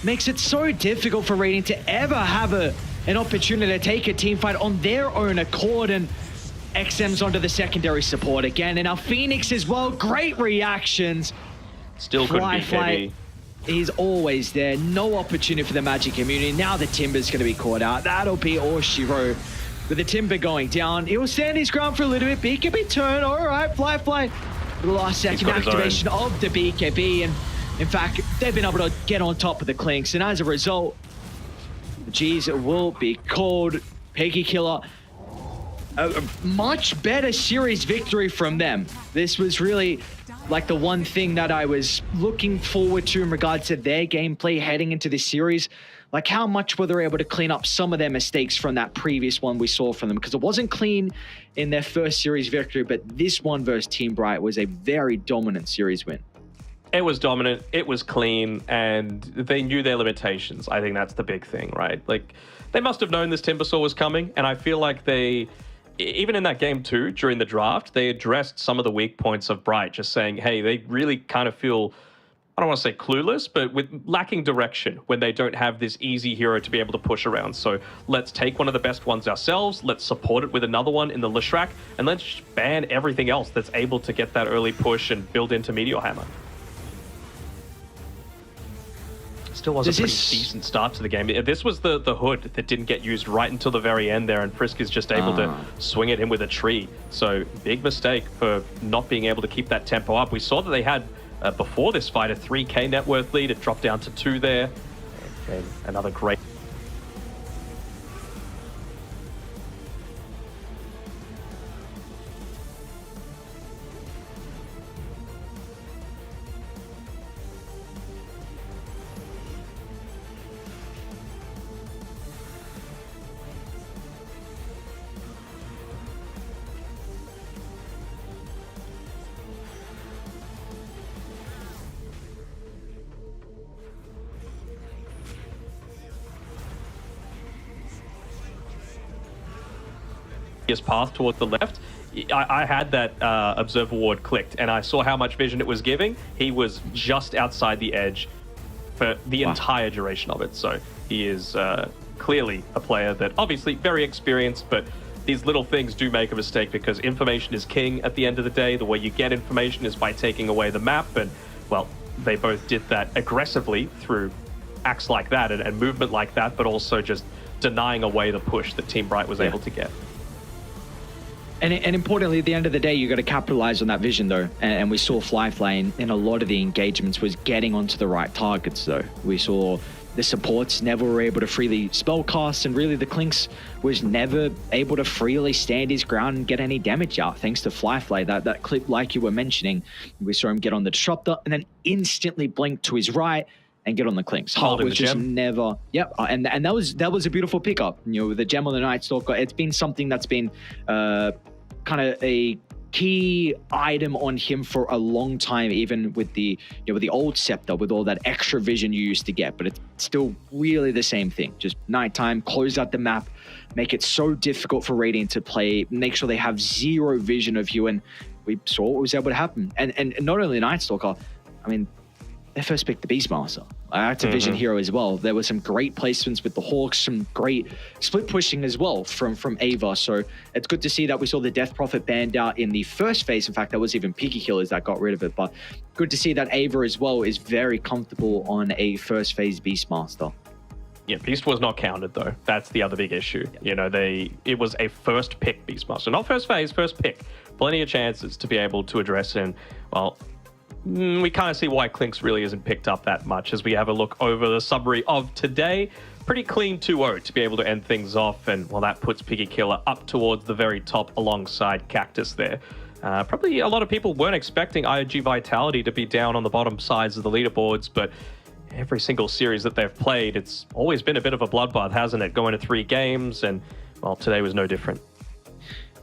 makes it so difficult for Radiant to ever have an opportunity to take a team fight on their own accord, and XM's onto the secondary support again, and now Phoenix as well. Great reactions. Still couldn't be heavy. He's always there. No opportunity for the Magic community. Now the Timber's going to be caught out. That'll be Oshiro. With the Timber going down, he'll stand his ground for a little bit. BKB turn. All right, fly. The last second activation of the BKB, and in fact, they've been able to get on top of the Clinks, and as a result, the G's will be called. PiggyKiller, a much better series victory from them. This was really like the one thing that I was looking forward to in regards to their gameplay heading into this series. Like how much were they able to clean up some of their mistakes from that previous one we saw from them, because it wasn't clean in their first series victory, but this one versus Team Bright was a very dominant series win. It was dominant, it was clean, and they knew their limitations. I think that's the big thing, right? Like, they must have known this Timbersaw was coming, and I feel like they, even in that game too, during the draft, they addressed some of the weak points of Bright, just saying, hey, they really kind of feel, I don't want to say clueless, but with lacking direction when they don't have this easy hero to be able to push around. So let's take one of the best ones ourselves, let's support it with another one in the Lishrak, and let's just ban everything else that's able to get that early push and build into Meteor Hammer. Still was a pretty decent start to the game. This was the hood that didn't get used right until the very end there, and Frisk is just able to swing at him with a tree. So big mistake for not being able to keep that tempo up. We saw that they had, before this fight, a 3k net worth lead. It dropped down to 2 there. Okay, another great... his path towards the left. I had that observer ward clicked, and I saw how much vision it was giving. He was just outside the edge for the entire duration of it. So he is clearly a player that obviously very experienced, but these little things do make a mistake because information is king at the end of the day. The way you get information is by taking away the map, and well, they both did that aggressively through acts like that and movement like that, but also just denying away the push that Team Bright was able to get. And importantly, at the end of the day, you got to capitalize on that vision, though. And we saw Flyfly in a lot of the engagements was getting onto the right targets, though. We saw the supports never were able to freely spellcast, and really the Clinks was never able to freely stand his ground and get any damage out, thanks to Flyfly. That clip, like you were mentioning, we saw him get on the Disruptor and then instantly blink to his right and get on the Clinks. Holding was the just gem. never, and that was a beautiful pickup. You know, the gem on the Night Stalker. It's been something that's been kind of a key item on him for a long time, even with the with the old Scepter, with all that extra vision you used to get. But it's still really the same thing. Just nighttime, close out the map, make it so difficult for Radiant to play, make sure they have zero vision of you, and we saw what was able to happen. And not only Night Stalker, I mean, they first picked the Beastmaster. That's a vision hero as well. There were some great placements with the Hawks, some great split pushing as well from Ava. So it's good to see that we saw the Death Prophet banned out in the first phase. In fact, that was even Piggy Killers that got rid of it. But good to see that Ava as well is very comfortable on a first phase Beastmaster. Yeah, Beast was not counted though. That's the other big issue. You know, it was a first pick Beastmaster, not first phase, first pick. Plenty of chances to be able to address him. Well, we kind of see why Clinks really isn't picked up that much as we have a look over the summary of today. Pretty clean 2-0 to be able to end things off, and well, that puts Piggy Killer up towards the very top alongside Cactus there. Probably a lot of people weren't expecting IG Vitality to be down on the bottom sides of the leaderboards, but every single series that they've played, it's always been a bit of a bloodbath, hasn't it? Going to 3 games, and well, today was no different.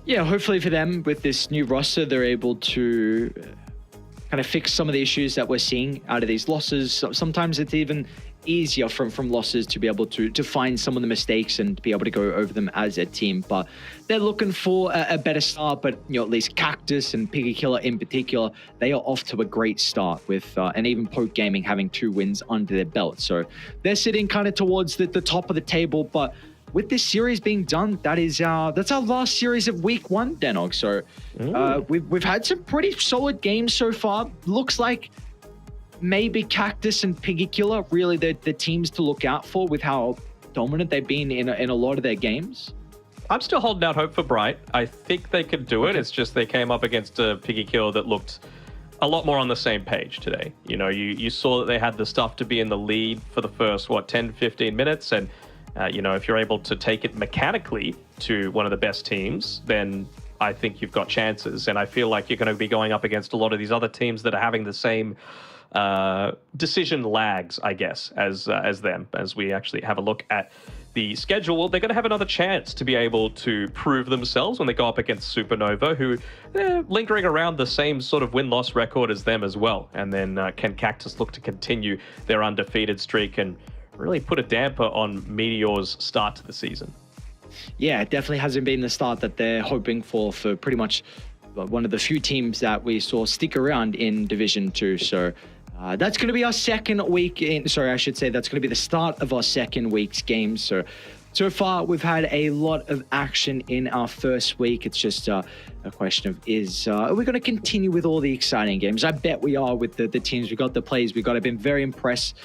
Yeah, hopefully for them with this new roster, they're able to kind of fix some of the issues that we're seeing out of these losses. Sometimes it's even easier from losses to be able to find some of the mistakes and be able to go over them as a team. But they're looking for a better start. But you know, at least Cactus and Piggy Killer in particular, they are off to a great start with and even Poke Gaming having 2 wins under their belt. So they're sitting kind of towards the top of the table. But with this series being done, that's our last series of week 1, Denog. So we've had some pretty solid games so far. Looks like maybe Cactus and Piggy Killer really the teams to look out for with how dominant they've been in a lot of their games. I'm still holding out hope for Bright. I think they could do it. It's just they came up against a Piggy Killer that looked a lot more on the same page today. You know, you saw that they had the stuff to be in the lead for the first, 10, 15 minutes. And, you know, if you're able to take it mechanically to one of the best teams, then I think you've got chances. And I feel like you're going to be going up against a lot of these other teams that are having the same decision lags, I guess, as them. As we actually have a look at the schedule, they're going to have another chance to be able to prove themselves when they go up against Supernova, who they're lingering around the same sort of win-loss record as them as well. And then can Cactus look to continue their undefeated streak and really put a damper on Meteor's start to the season? Yeah, it definitely hasn't been the start that they're hoping for pretty much one of the few teams that we saw stick around in Division 2. So that's going to be our second week in, sorry, I should say that's going to be the start of our second week's games. So far we've had a lot of action in our first week. It's just a question of are we going to continue with all the exciting games? I bet we are with the teams we got, the plays we got. I've been very impressed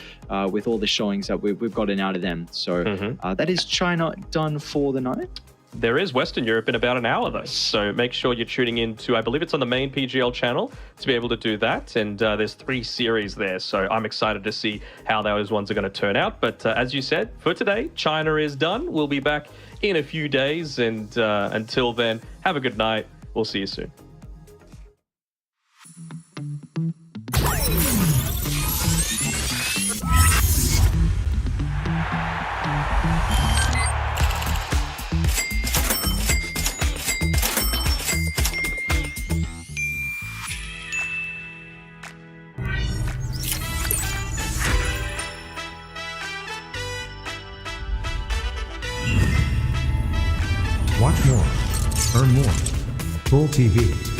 with all the showings that we've gotten out of them. So that is China done for the night. There is Western Europe in about an hour, though. So make sure you're tuning in to, I believe it's on the main PGL channel, to be able to do that. And there's 3 series there. So I'm excited to see how those ones are going to turn out. But as you said, for today, China is done. We'll be back in a few days. And until then, have a good night. We'll see you soon. Watch more, earn more. Full TV.